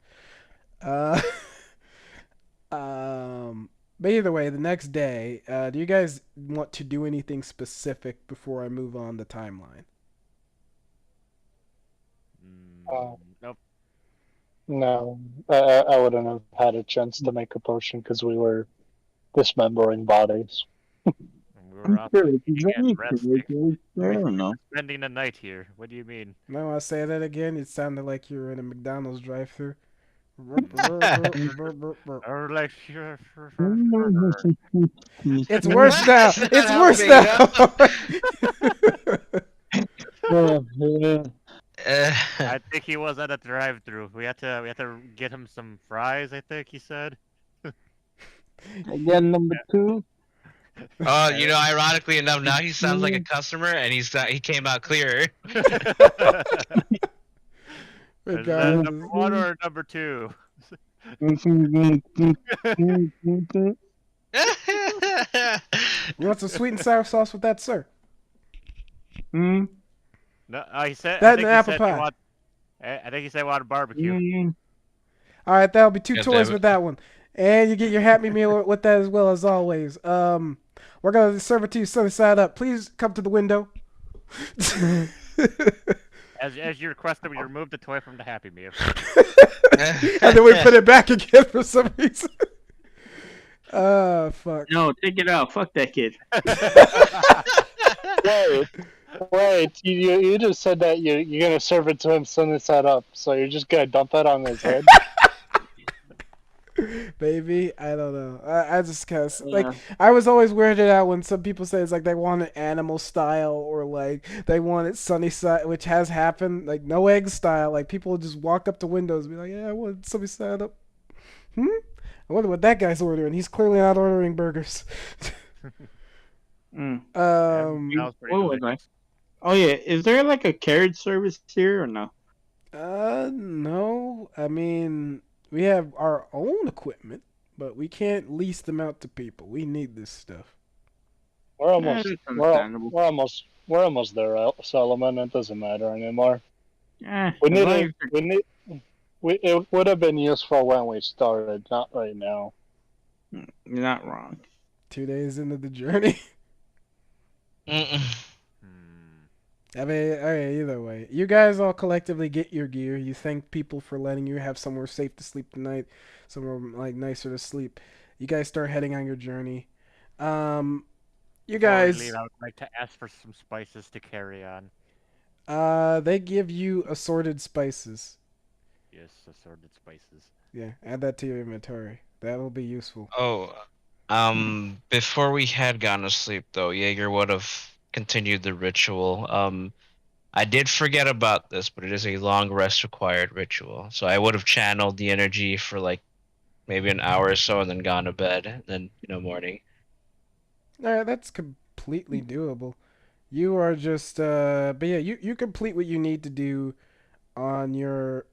Speaker 4: But either way, the next day, do you guys want to do anything specific before I move on the timeline?
Speaker 3: Nope.
Speaker 2: No, I wouldn't have had a chance to make a potion because we were dismembering bodies.
Speaker 3: We were up
Speaker 5: Sure,
Speaker 3: eating and resting.
Speaker 5: I don't know.
Speaker 3: Spending the night here. What do you mean?
Speaker 4: Might want to say that again. It sounded like you were in a McDonald's drive-thru.
Speaker 3: Or like
Speaker 4: It's worse now.
Speaker 1: That's not
Speaker 4: It's worse now.
Speaker 3: I think he was at a drive-through. We had to get him some fries. I think he said.
Speaker 5: Again, number two.
Speaker 1: Ironically enough, now he sounds like a customer, and he came out clearer.
Speaker 3: Is that number
Speaker 4: Regardless.
Speaker 3: 1 or number 2?
Speaker 4: You want some sweet and sour sauce with that, sir?
Speaker 5: Mm,
Speaker 3: No, he said.
Speaker 4: That
Speaker 3: I
Speaker 4: and
Speaker 3: think
Speaker 4: an
Speaker 3: he
Speaker 4: apple
Speaker 3: said
Speaker 4: pie.
Speaker 3: he want. I think he said he wanted barbecue.
Speaker 5: mm,
Speaker 4: All right, that'll be 2
Speaker 1: God
Speaker 4: toys
Speaker 1: damn it.
Speaker 4: with that one, and you get your Happy Meal with that as well as always. We're gonna serve it to you sunny side up. Please come to the window.
Speaker 3: As you requested, we removed the toy from the Happy Meal.
Speaker 4: And then we put it back again for some reason. Fuck.
Speaker 5: no, take it out. Fuck that kid.
Speaker 2: Wait, you just said that you're gonna serve it to him sunny side up, so you're just gonna dump that on his head?
Speaker 4: Baby, I don't know. I just kind of
Speaker 5: Yeah.
Speaker 4: like. I was always weirded out when some people say it's like they want it animal style or like they want it sunny side, which has happened. Like no egg style. Like people will just walk up to windows and be like, "Yeah, I want sunny side up." I wonder what that guy's ordering. He's clearly not ordering burgers.
Speaker 5: Mm.
Speaker 3: That was pretty
Speaker 5: What was I?
Speaker 3: delicious.
Speaker 5: Oh yeah, is there like a carriage service here or no?
Speaker 4: No. I mean, we have our own equipment, but we can't lease them out to people. We need this stuff.
Speaker 2: We're almost
Speaker 5: that's
Speaker 2: we're,
Speaker 5: understandable.
Speaker 2: we're almost there, Solomon. It doesn't matter anymore.
Speaker 5: Yeah,
Speaker 2: We need it would have been useful when we started, not right now.
Speaker 5: You're not wrong.
Speaker 4: 2 days into the journey.
Speaker 1: Mm-mm.
Speaker 3: Hmm.
Speaker 4: I mean, okay, either way. You guys all collectively get your gear. You thank people for letting you have somewhere safe to sleep tonight, somewhere like nicer to sleep. You guys start heading on your journey. You
Speaker 3: Before we
Speaker 4: guys,
Speaker 3: leave, I would like to ask for some spices to carry on.
Speaker 4: they give you assorted spices.
Speaker 3: Yes, assorted spices.
Speaker 4: Yeah, add that to your inventory. That'll be useful.
Speaker 1: Oh, before we had gone to sleep, though, Jaeger would have continued the ritual. I did forget about this, but it is a long rest required ritual. So I would have channeled the energy for like maybe an hour or so, and then gone to bed. And then morning.
Speaker 4: Alright, that's completely doable. You are just, but yeah, you complete what you need to do on your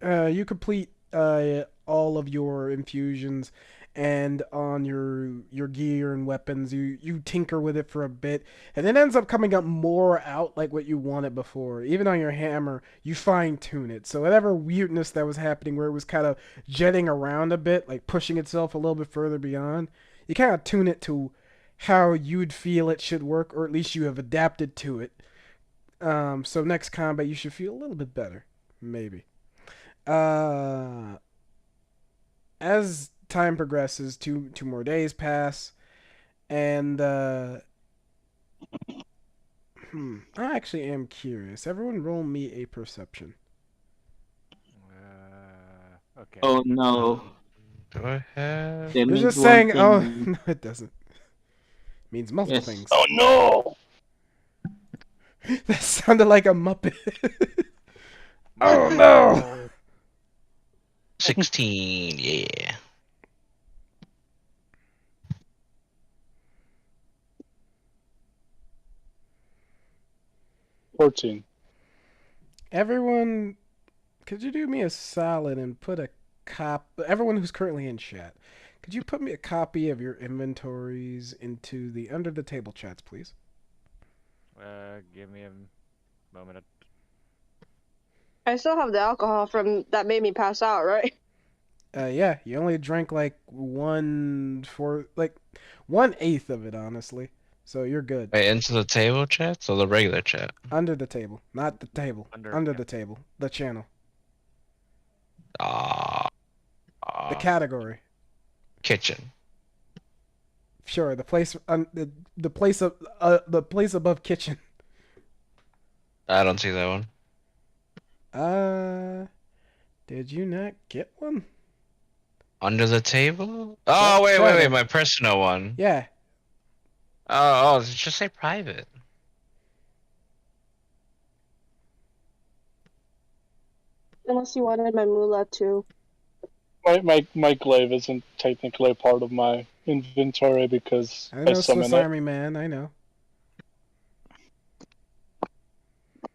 Speaker 4: you complete all of your infusions, and on your gear and weapons, you tinker with it for a bit, and it ends up coming up more out like what you wanted before. Even on your hammer, you fine tune it, so whatever weirdness that was happening, where it was kind of jetting around a bit, like pushing itself a little bit further beyond, you kind of tune it to how you'd feel it should work, or at least you have adapted to it. So next combat, you should feel a little bit better, maybe. As time progresses, two more days pass, and I actually am curious. Everyone, roll me a perception.
Speaker 3: Okay.
Speaker 5: Oh no.
Speaker 1: Do I have?
Speaker 5: That
Speaker 4: It's
Speaker 5: means
Speaker 4: just
Speaker 5: one
Speaker 4: saying.
Speaker 5: thing.
Speaker 4: Oh no, it doesn't. It means multiple
Speaker 5: Yes.
Speaker 4: things.
Speaker 2: Oh no!
Speaker 4: That sounded like a Muppet. Oh no!
Speaker 1: 16. Yeah.
Speaker 2: $14.
Speaker 4: Everyone, could you do me a solid and put a everyone who's currently in chat, could you put me a copy of your inventories into the under the table chats, please?
Speaker 3: Give me a moment.
Speaker 7: I still have the alcohol from that made me pass out, right?
Speaker 4: Yeah, you only drank like 1/8 of it, honestly. So you're good.
Speaker 1: Wait, into the table chat or the regular chat?
Speaker 4: Under the table, not the table. Under
Speaker 3: yeah.
Speaker 4: the table, the channel,
Speaker 1: Ah.
Speaker 4: the category.
Speaker 1: Kitchen.
Speaker 4: Sure, the place, the place above kitchen.
Speaker 1: I don't see that one.
Speaker 4: Did you not get one?
Speaker 1: Under the table? Oh, wait,
Speaker 4: Try
Speaker 1: wait,
Speaker 4: that.
Speaker 1: my personal one.
Speaker 4: Yeah.
Speaker 1: Oh, just say private.
Speaker 7: Unless you wanted my moolah too.
Speaker 2: my glaive isn't technically part of my inventory because
Speaker 4: I
Speaker 2: I
Speaker 4: know,
Speaker 2: summon
Speaker 4: Swiss
Speaker 2: it.
Speaker 4: Army Man. I know.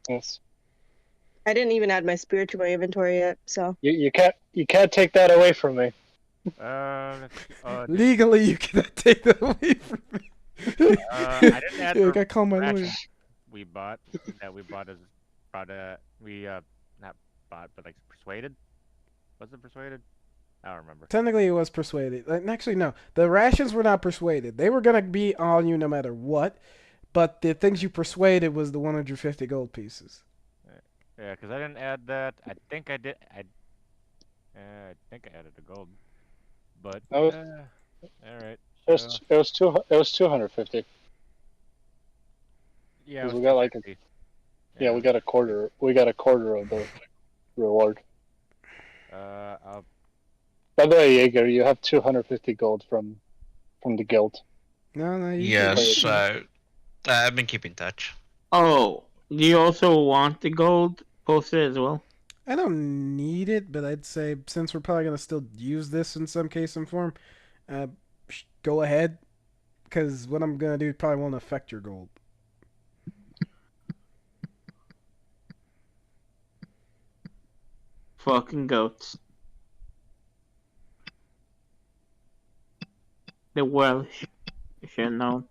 Speaker 2: Yes.
Speaker 7: I didn't even add my spear to my inventory yet, so.
Speaker 2: You can't take that away from me.
Speaker 4: Legally, you cannot take that away from me.
Speaker 3: I didn't add
Speaker 4: Yeah, I
Speaker 3: the
Speaker 4: gotta call my lawyer.
Speaker 3: rations we bought not bought but like persuaded. Was it persuaded? I don't remember.
Speaker 4: Technically, it was persuaded. Actually, no. The rations were not persuaded. They were gonna be on you no matter what. But the things you persuaded was the 150 gold pieces.
Speaker 3: Yeah, because I didn't add that. I think I did. I think I added the gold, but
Speaker 2: That was,
Speaker 3: all right.
Speaker 2: it was 250.
Speaker 3: Yeah, it
Speaker 2: 'Cause
Speaker 3: was
Speaker 2: we got like
Speaker 3: 250.
Speaker 2: yeah, we got a quarter. We got a quarter of the reward.
Speaker 3: I'll
Speaker 2: By the way, Jaeger, you have 250 gold from the guild.
Speaker 4: No, you
Speaker 1: Yes,
Speaker 4: can-
Speaker 1: I've been keeping touch.
Speaker 5: Oh, do you also want the gold posted as well?
Speaker 4: I don't need it, but I'd say since we're probably gonna still use this in some case and form, go ahead, because what I'm gonna do probably won't affect your gold.
Speaker 5: Fucking goats. The world should know.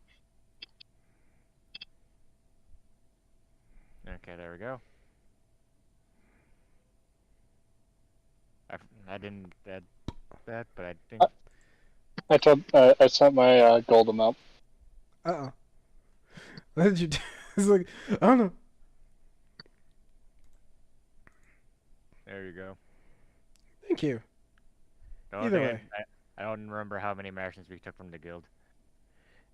Speaker 3: Okay, there we go. I didn't add that, but I think
Speaker 2: I sent my gold amount.
Speaker 4: Uh-oh. What did you do? It's like, I don't know.
Speaker 3: there you go.
Speaker 4: Thank you.
Speaker 3: The only
Speaker 4: Either
Speaker 3: thing
Speaker 4: way.
Speaker 3: I don't remember how many Martians we took from the guild.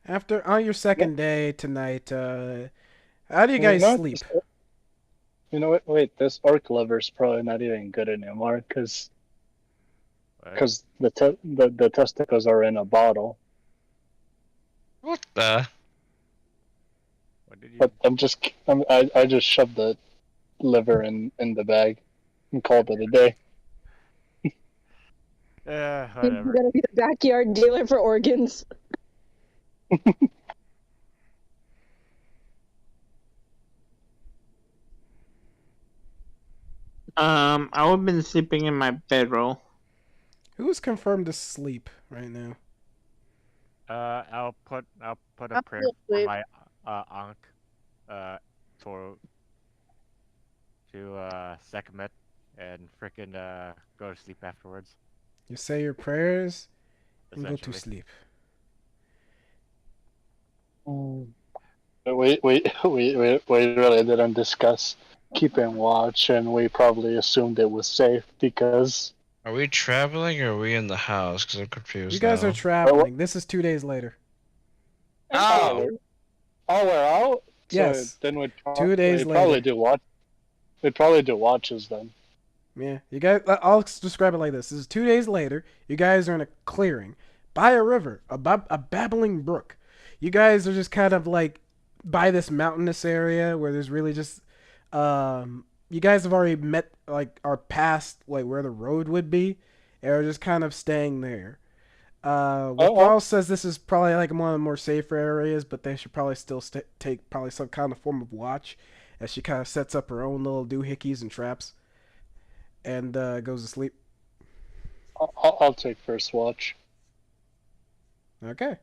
Speaker 4: After on your second day tonight, how do you guys sleep?
Speaker 2: You know what? Wait, this orc liver's probably not even good anymore because the testicles are in a bottle.
Speaker 1: What the?
Speaker 3: What did you?
Speaker 2: But I just shoved the liver in the bag and called it a day.
Speaker 3: Yeah,
Speaker 7: You're
Speaker 3: whatever.
Speaker 7: gonna be the backyard dealer for organs.
Speaker 5: I would have been sleeping in my bedroll.
Speaker 4: Who's confirmed to sleep right now?
Speaker 3: I'll put a
Speaker 7: I'll
Speaker 3: prayer
Speaker 7: be
Speaker 3: for
Speaker 7: asleep.
Speaker 3: my Ankh, to Sekhmet and frickin' go to sleep afterwards.
Speaker 4: You say your prayers and go to
Speaker 3: Essentially.
Speaker 4: sleep.
Speaker 2: We really didn't discuss keeping watch, and we probably assumed it was safe because
Speaker 1: Are we traveling or are we in the house? Because I'm confused
Speaker 4: You guys
Speaker 1: now.
Speaker 4: are traveling. This is 2 days later.
Speaker 1: Oh!
Speaker 2: we're out.
Speaker 4: Yes.
Speaker 2: So then
Speaker 4: 2 days
Speaker 2: we'd probably
Speaker 4: later.
Speaker 2: do watch. We'd probably do watches then.
Speaker 4: Yeah, you guys. I'll describe it like this: this is 2 days later. You guys are in a clearing by a river, a babbling brook. You guys are just kind of like by this mountainous area where there's really just. You guys have already met, like, are past like where the road would be, and are just kind of staying there. Paul says this is probably like one of the more safer areas, but they should probably still take probably some kind of form of watch, as she kind of sets up her own little doohickeys and traps, and goes to sleep.
Speaker 2: I'll take first watch.
Speaker 4: Okay.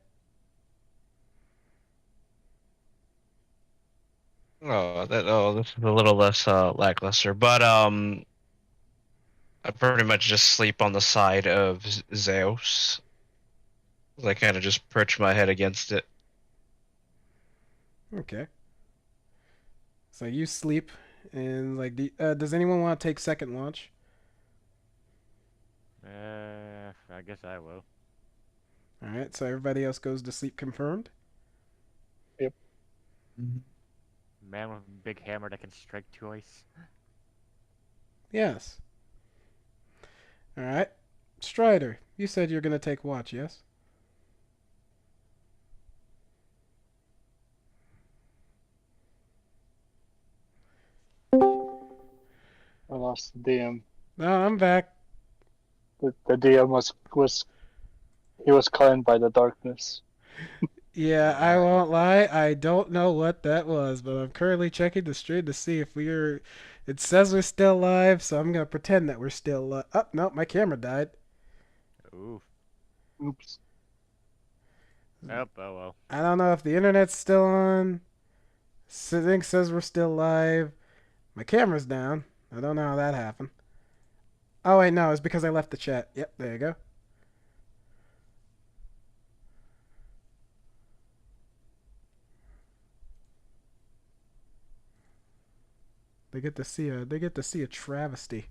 Speaker 1: This is a little less lackluster, but I pretty much just sleep on the side of Zeus. I kind of just perch my head against it.
Speaker 4: Okay. So you sleep, and like, does anyone want to take second watch?
Speaker 3: I guess I will.
Speaker 4: All right. So everybody else goes to sleep. Confirmed.
Speaker 2: Yep.
Speaker 3: Man with a big hammer that can strike twice.
Speaker 4: Yes. All right. Strider, you said you're gonna take watch, yes?
Speaker 2: I lost the DM.
Speaker 4: No, I'm back.
Speaker 2: The DM he was claimed by the darkness.
Speaker 4: Yeah, I won't lie. I don't know what that was, but I'm currently checking the stream to see if we're. It says we're still live, so I'm gonna pretend that we're still live. Oh no, my camera died.
Speaker 3: Oof.
Speaker 2: Oops.
Speaker 3: Yep. Oh well.
Speaker 4: I don't know if the internet's still on. Thing says we're still live. My camera's down. I don't know how that happened. Oh wait, no, it's because I left the chat. Yep, there you go. They get to see a travesty.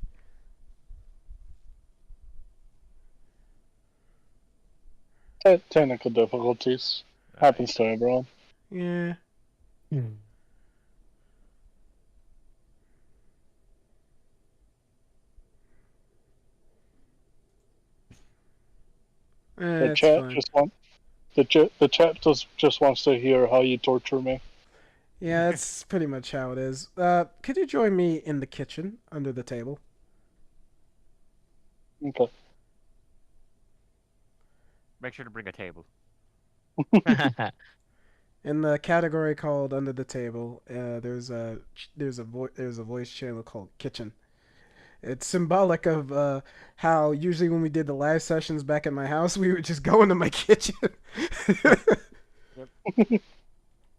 Speaker 2: Technical difficulties. Happens to everyone.
Speaker 4: Yeah.
Speaker 2: The
Speaker 4: It's
Speaker 2: chat
Speaker 4: fine.
Speaker 2: the chat just wants to hear how you torture me.
Speaker 4: Yeah, that's pretty much how it is. Could you join me in the kitchen under the table?
Speaker 2: Okay.
Speaker 3: Make sure to bring a table.
Speaker 4: In the category called under the table, there's a voice channel called kitchen. It's symbolic of how usually when we did the live sessions back at my house, we would just go into my kitchen.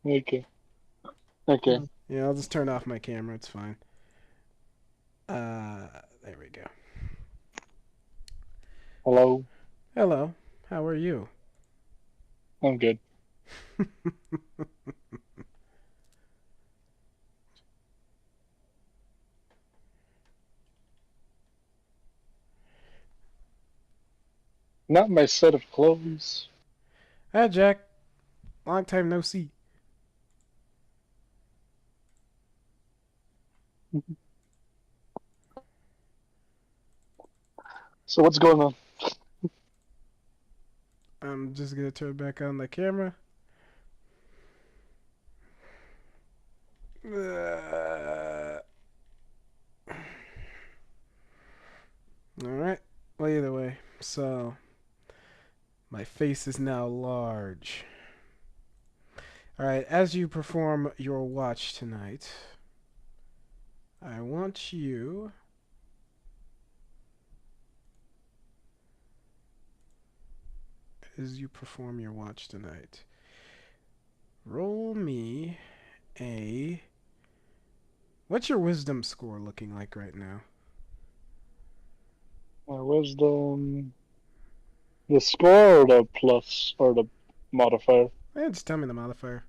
Speaker 2: Okay. Okay.
Speaker 4: Yeah, I'll just turn off my camera. It's fine. There we go.
Speaker 2: Hello.
Speaker 4: Hello. How are you?
Speaker 2: I'm good. Not my set of clothes.
Speaker 4: Hi, Jack. Long time no see.
Speaker 2: So what's going on?
Speaker 4: I'm just gonna turn back on the camera. Alright. Well, either way. So, my face is now large. Alright, as you perform your watch tonight, I want you... As you perform your watch tonight, roll me a... What's your wisdom score looking like right now?
Speaker 2: My wisdom. The score or the plus or the modifier?
Speaker 4: Just tell me the modifier.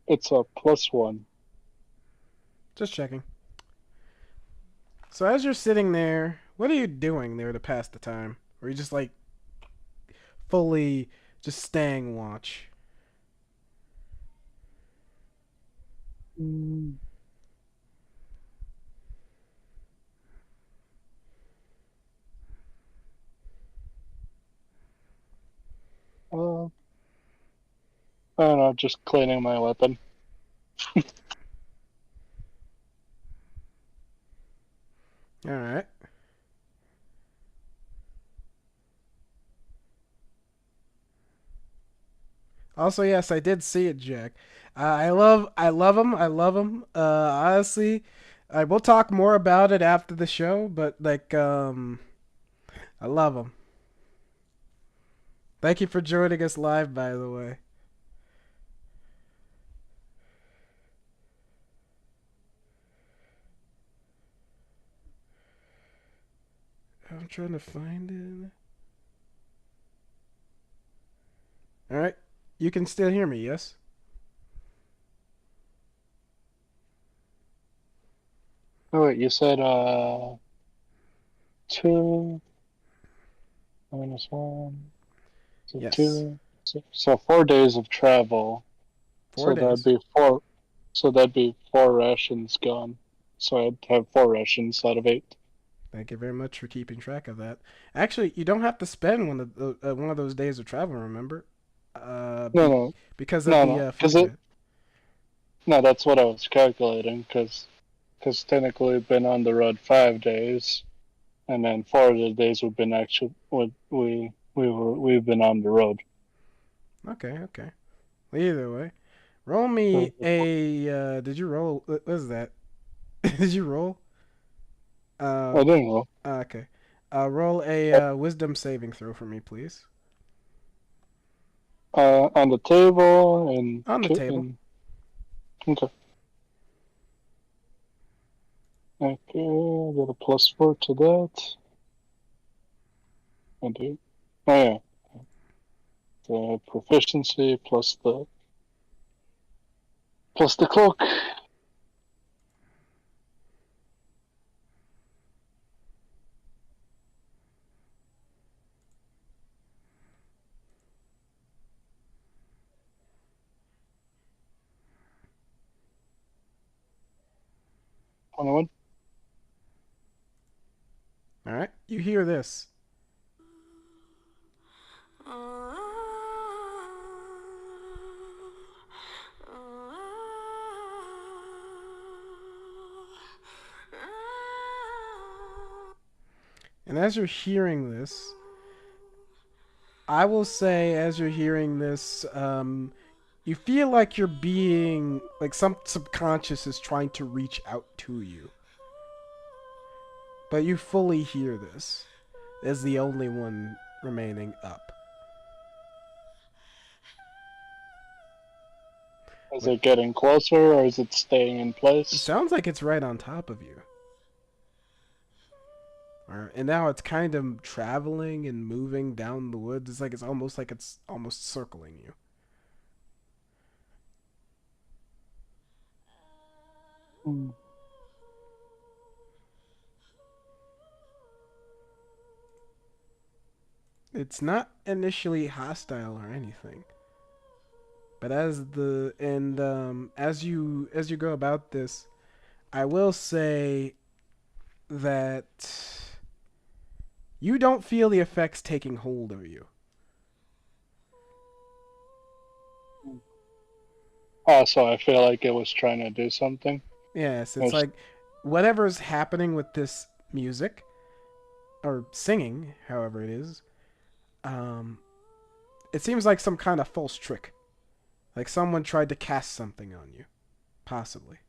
Speaker 2: It's a +1.
Speaker 4: Just checking. So as you're sitting there, what are you doing there to pass the time? Or are you just like fully just staying watch?
Speaker 2: I don't know, just cleaning my weapon.
Speaker 4: Alright. Also, yes, I did see it, Jack. I love him. Honestly, I will talk more about it after the show, but like, I love him. Thank you for joining us live, by the way. I'm trying to find it. Alright. You can still hear me, yes?
Speaker 2: Oh wait, you said 2 -1. So
Speaker 4: Yes.
Speaker 2: 2. So 4 days of travel.
Speaker 4: 4 days.
Speaker 2: That'd be 4. So that'd be 4 rations gone. So I'd have 4 rations out of 8.
Speaker 4: Thank you very much for keeping track of that. Actually, you don't have to spend one of those days of travel. Remember?
Speaker 2: No,
Speaker 4: because of
Speaker 2: no,
Speaker 4: the
Speaker 2: because
Speaker 4: food.
Speaker 2: no, that's what I was calculating. Because technically, I've been on the road 5 days, and then 4 of the days we've been we've been on the road.
Speaker 4: Okay, okay. Either way, roll me a. Did you roll? What was that? Did you roll?
Speaker 2: I didn't know.
Speaker 4: Okay. Roll a wisdom saving throw for me, please.
Speaker 2: On the table and
Speaker 4: On the table.
Speaker 2: Okay. Okay, I got a +4 to that. I do. Oh yeah. The proficiency plus the cloak. Anyone?
Speaker 4: All right. You hear this? And as you're hearing this, I will say, as you're hearing this, you feel like you're being, like some subconscious is trying to reach out to you. But you fully hear this as the only one remaining up.
Speaker 2: Is it getting closer or is it staying in
Speaker 4: It
Speaker 2: place?
Speaker 4: sounds like it's right on top of you. And now it's kind of traveling and moving down the woods. It's almost circling you.
Speaker 2: Hmm.
Speaker 4: It's not initially hostile or anything. But as you go about this, I will say that you don't feel the effects taking hold of you.
Speaker 2: Oh, so I feel like it was trying to do something.
Speaker 4: Yes, it's like whatever's happening with this music or singing, however it is, it seems like some kind of false trick. Like someone tried to cast something on you, possibly.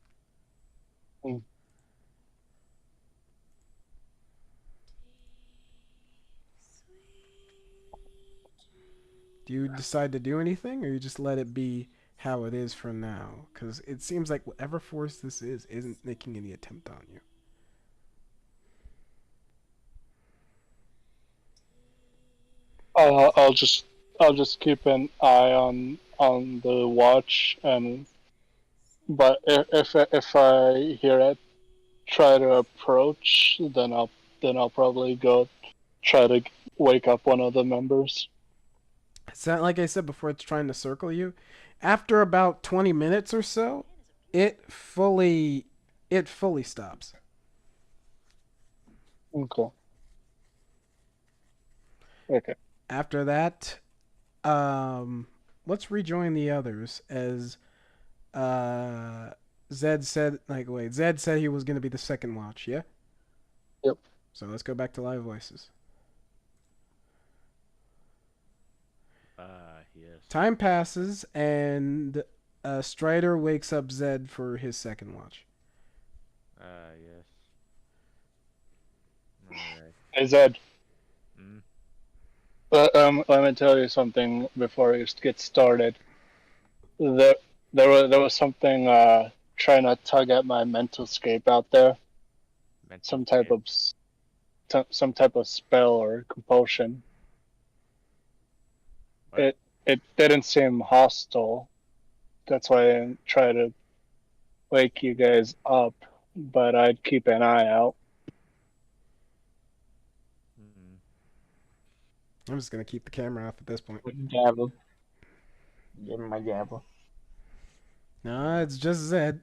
Speaker 2: Hmm.
Speaker 4: Do you decide to do anything, or you just let it be how it is for now? Because it seems like whatever force this is isn't making any attempt on you.
Speaker 2: I'll just keep an eye on the watch, and but if I hear it try to approach, then I'll probably go try to wake up one of the members.
Speaker 4: It's not like I said before. It's trying to circle you. After about 20 minutes or so, it fully stops.
Speaker 2: Okay. Okay.
Speaker 4: After that, let's rejoin the others as Zed said. Zed said he was going to be the second watch. Yeah.
Speaker 2: Yep.
Speaker 4: So let's go back to live voices.
Speaker 3: Yes.
Speaker 4: Time passes, and Strider wakes up Zed for his second watch.
Speaker 3: Yes. Alright.
Speaker 2: Hey Zed.
Speaker 3: Mm.
Speaker 2: Let me tell you something before you get started. There was something trying to tug at my mental scape out there. Some type of spell or compulsion.
Speaker 3: What?
Speaker 2: It didn't seem hostile. That's why I didn't try to wake you guys up, but I'd keep an eye out.
Speaker 3: Mm.
Speaker 4: I'm just gonna keep the camera off at this point.
Speaker 5: Gavel. Give me my gavel.
Speaker 4: No, it's just Zed.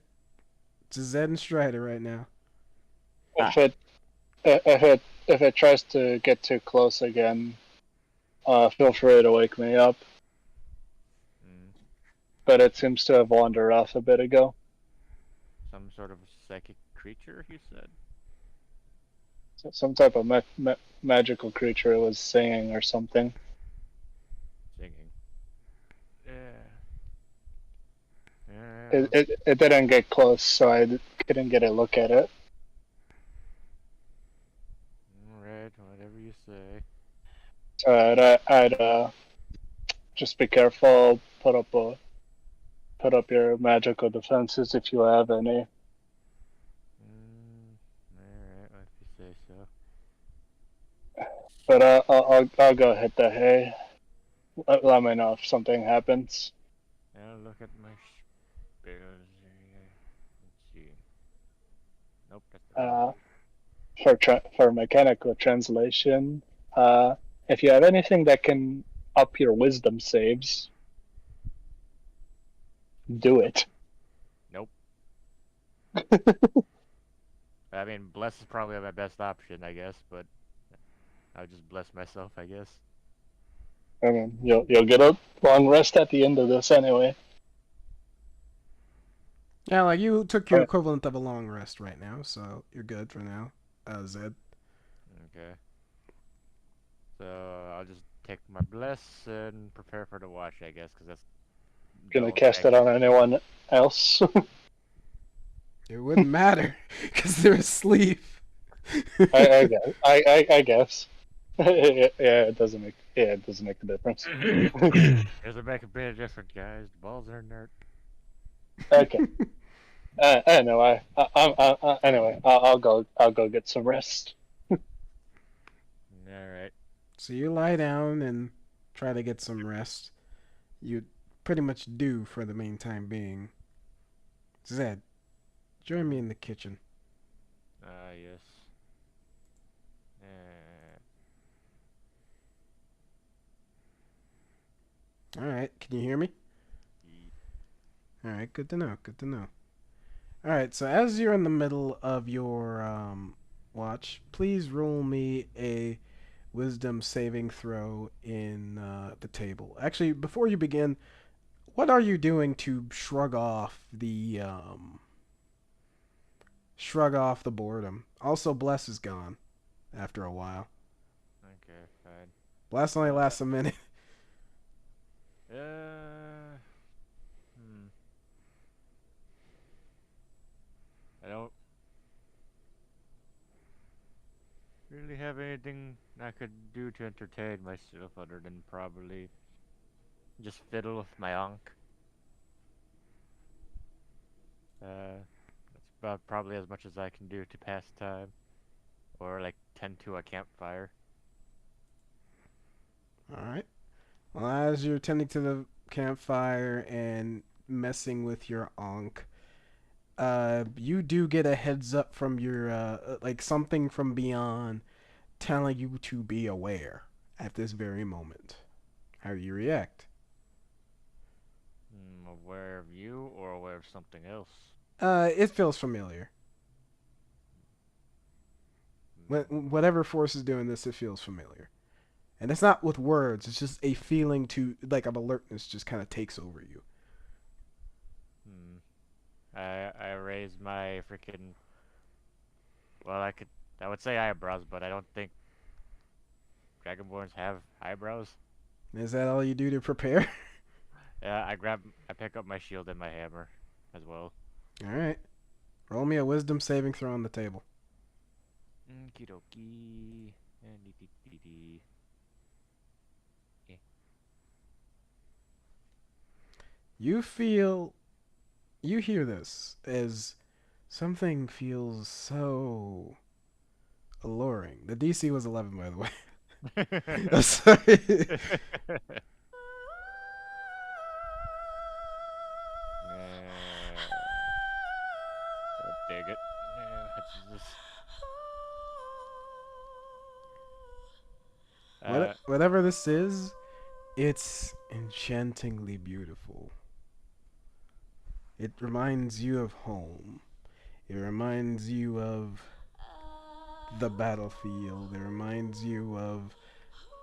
Speaker 4: Just Zed and Strider right now.
Speaker 2: If it tries to get too close again, feel free to wake me up.
Speaker 3: Mm.
Speaker 2: But it seems to have wandered off a bit ago.
Speaker 3: Some sort of psychic creature, he said.
Speaker 2: Some type of magical creature was singing or something.
Speaker 3: Singing. Yeah.
Speaker 2: It didn't get close, so I couldn't get a look at it.
Speaker 3: Alright, whatever you say.
Speaker 2: So I'd just be careful. Put up your magical defenses if you have any.
Speaker 3: Alright, if you say so.
Speaker 2: But I'll go hit the hay. Let me know if something happens.
Speaker 3: I'll look at my spells here. Let's see. Nope, that's the wrong
Speaker 2: For mechanical translation, if you have anything that can up your wisdom saves, do it.
Speaker 3: Nope. I mean, bless is probably my best option, I guess, but I'll just bless myself, I guess.
Speaker 2: I mean, you'll get a long rest at the end of this anyway.
Speaker 4: Yeah, like you took your equivalent of a long rest right now, so you're good for now, Zed.
Speaker 3: Okay. So I'll just take my bless and prepare for the watch, I guess, because that's
Speaker 2: Gonna cast it on anyone else?
Speaker 4: It wouldn't matter because they're asleep.
Speaker 2: I guess. Yeah, it doesn't make a difference.
Speaker 3: Doesn't make a bit of difference, guys. The balls are inert.
Speaker 2: Okay. Anyway, I'll go get some rest.
Speaker 3: All right.
Speaker 4: So you lie down and try to get some rest. You pretty much do for the meantime being. Zed, join me in the kitchen.
Speaker 3: Yes.
Speaker 4: Alright, can you hear me? Alright, good to know, good to know. Alright, so as you're in the middle of your watch, please roll me a wisdom saving throw in the table. Actually, before you begin, what are you doing to shrug off the boredom? Also, Bless is gone after a while.
Speaker 3: Okay, fine.
Speaker 4: Bless only lasts a minute.
Speaker 3: I don't really have anything I could do to entertain myself other than probably just fiddle with my Ankh. That's about probably as much as I can do to pass time. Or like tend to a campfire.
Speaker 4: Alright. Well, as you're tending to the campfire and messing with your Ankh, you do get a heads up from your, like something from beyond telling you to be aware at this very moment. How do you react?
Speaker 3: Aware of you or aware of something else?
Speaker 4: It feels familiar. Whatever force is doing this, it feels familiar. And it's not with words, it's just a feeling like of alertness just kind of takes over you.
Speaker 3: I raise my freaking, well, I would say eyebrows, but I don't think Dragonborns have eyebrows.
Speaker 4: Is that all you do to prepare?
Speaker 3: Yeah, I pick up my shield and my hammer as well.
Speaker 4: Alright. Roll me a wisdom saving throw on the table.
Speaker 3: Okie dokie.
Speaker 4: You hear this as something feels so alluring. The DC was 11, by the way. I'm sorry.
Speaker 3: Dig it. That's just...
Speaker 4: Whatever this is, it's enchantingly beautiful. It reminds you of home. It reminds you of the battlefield. It reminds you of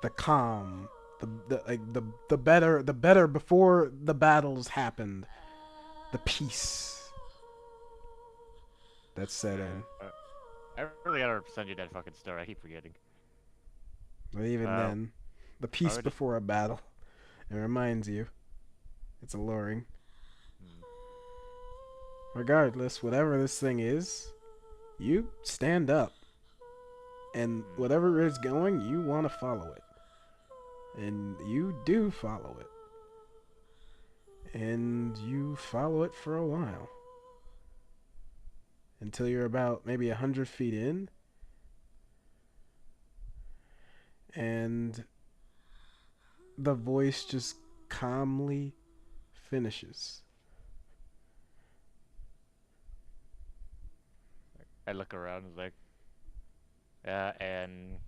Speaker 4: the calm, the better before the battles happened, the peace that's set in.
Speaker 3: I really gotta send you that fucking story. I keep forgetting.
Speaker 4: But even then, the peace
Speaker 3: already-
Speaker 4: before a battle. It reminds you. It's alluring. Regardless, whatever this thing is, you stand up. And whatever is going, you want to follow it. And you do follow it. And you follow it for a while. Until you're about maybe 100 feet in. And the voice just calmly finishes.
Speaker 3: I look around and like, and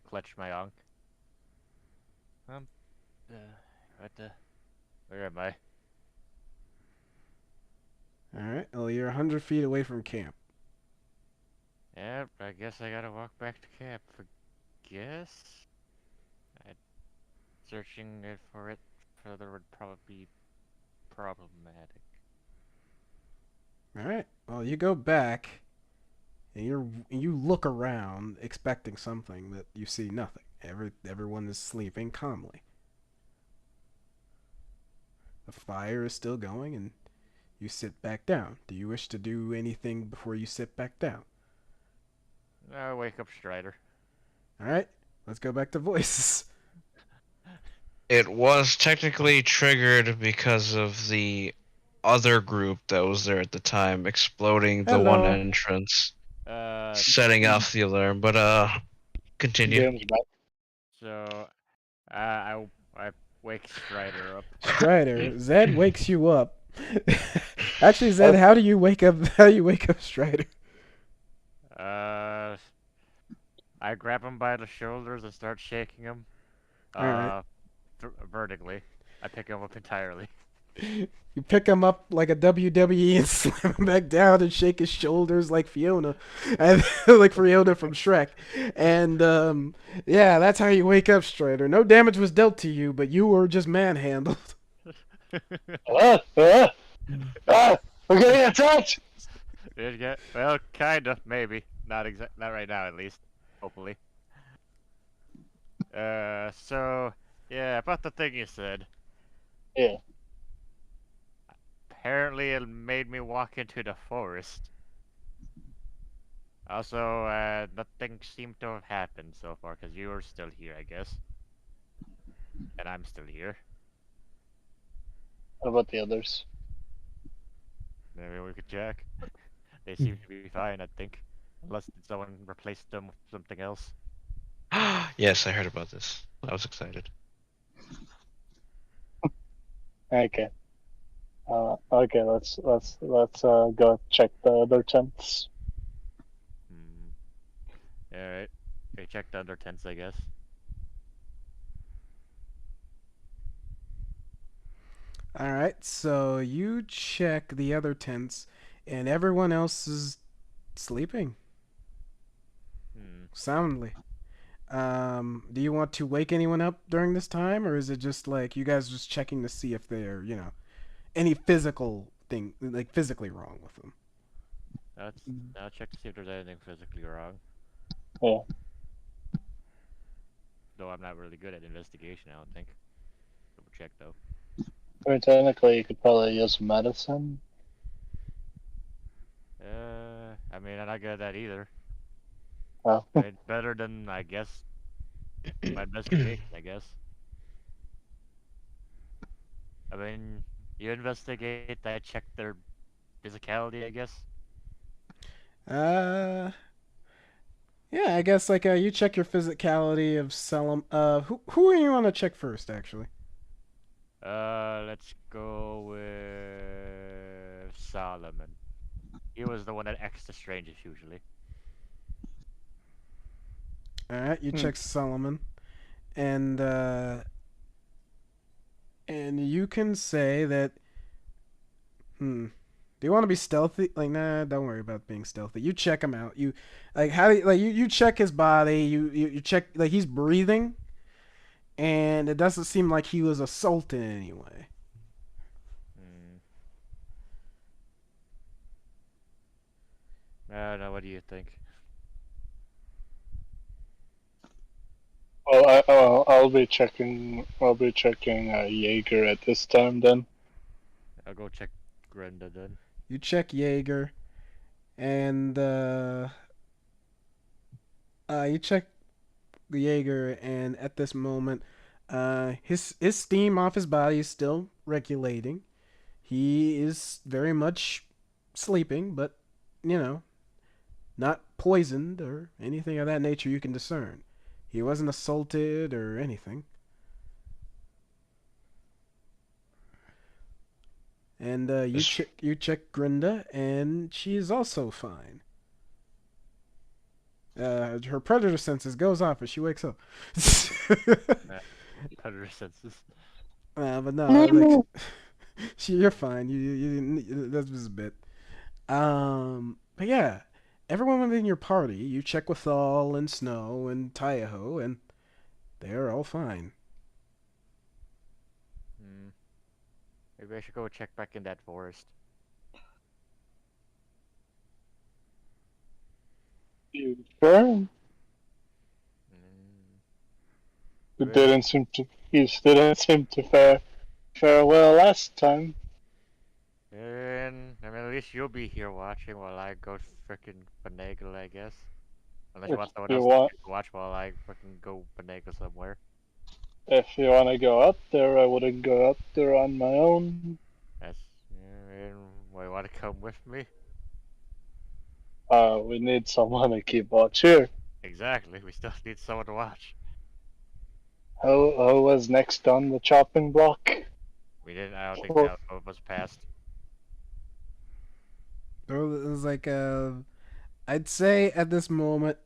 Speaker 3: clutch my ankh. Where am I?
Speaker 4: Alright, well, you're 100 feet away from camp.
Speaker 3: Yep, I guess I gotta walk back to camp. Guess? Searching for it further would probably be problematic.
Speaker 4: Alright, well, you go back, and you look around expecting something, but you see nothing. Everyone is sleeping calmly. The fire is still going, and you sit back down. Do you wish to do anything before you sit back down?
Speaker 3: Wake up Strider.
Speaker 4: Alright, let's go back to voices.
Speaker 1: It was technically triggered because of the other group that was there at the time exploding the one
Speaker 4: Hello.
Speaker 1: entrance,
Speaker 3: Uh,
Speaker 1: setting off the alarm. But continue.
Speaker 2: James back.
Speaker 3: so, I wake Strider up.
Speaker 4: Strider, Zed wakes you up. Actually, Zed, how do you wake up? How do you wake up Strider?
Speaker 3: I grab him by the shoulders and start shaking him.
Speaker 4: Alright.
Speaker 3: Vertically. I pick him up entirely.
Speaker 4: You pick him up like a WWE and slam him back down and shake his shoulders like Fiona, and like Fiona from Shrek. And yeah, that's how you wake up Strider. No damage was dealt to you, but you were just manhandled.
Speaker 2: We're getting attacked!
Speaker 3: Well, kinda, maybe. Not right now, at least. Hopefully. So, yeah, about the thing you said.
Speaker 2: Yeah.
Speaker 3: Apparently it made me walk into the forest. Also, nothing seemed to have happened so far, because you are still here, I guess. And I'm still here.
Speaker 2: What about the others?
Speaker 3: Maybe we could check. They seem to be fine, I think. Unless someone replaced them with something else.
Speaker 1: Yes, I heard about this. I was excited.
Speaker 2: Okay. Okay, let's go check the other tents.
Speaker 3: Alright. Okay, check the other tents, I guess.
Speaker 4: Alright, so you check the other tents, and everyone else is sleeping soundly. Do you want to wake anyone up during this time, or is it just like you guys just checking to see if they're, any physical thing, like physically wrong with them?
Speaker 3: I'll check to see if there's anything physically wrong.
Speaker 2: Yeah.
Speaker 3: Though I'm not really good at investigation, I don't think. Double check though.
Speaker 2: I mean, technically, you could probably use medicine.
Speaker 3: I mean, I'm not good at that either.
Speaker 2: Oh.
Speaker 3: It's better than, I guess, my investigation, I guess. I mean, you investigate, I check their physicality, I guess.
Speaker 4: Yeah, I guess like you check your physicality of Selim. Who do you want to check first, actually?
Speaker 3: Let's go with Solomon. He was the one that acts the strangest usually.
Speaker 4: Alright, you check Solomon. And you can say that do you want to be stealthy? Like, nah, don't worry about being stealthy. You check him out. You you check his body, you check like he's breathing, and it doesn't seem like he was assaulted in any way.
Speaker 3: I don't know, what do you think?
Speaker 2: I'll be checking. I'll be checking Jaeger at this time. Then
Speaker 3: I'll go check Grenda then.
Speaker 4: You check Jaeger, and you check Jaeger, and at this moment, his steam off his body is still regulating. He is very much sleeping, but you know, not poisoned or anything of that nature you can discern. He wasn't assaulted or anything. And you check Grinda, and she is also fine. Her predator senses goes off as she wakes up.
Speaker 3: Predator senses.
Speaker 4: But no, like, you're fine. That was a bit. But yeah, everyone within your party, you check with Thal and Snow and Taiho, and they're all fine.
Speaker 3: Maybe I should go check back in that forest.
Speaker 2: you sure?
Speaker 3: Mm,
Speaker 2: It didn't seem to. You didn't seem to fare well last time.
Speaker 3: and I mean, at least you'll be here watching while I go frickin' finagle, I guess. Unless you
Speaker 2: If
Speaker 3: want someone
Speaker 2: you
Speaker 3: else
Speaker 2: want-
Speaker 3: to watch while I frickin' go finagle somewhere.
Speaker 2: If you want to go out there, I wouldn't go out there on my own.
Speaker 3: That's. Why you want to come with me?
Speaker 2: We need someone to keep watch here.
Speaker 3: Exactly. We still need someone to watch.
Speaker 2: Who was next on the chopping block?
Speaker 3: We didn't. I don't think
Speaker 2: Well-
Speaker 3: that was passed.
Speaker 4: So it was like I'd say at this moment,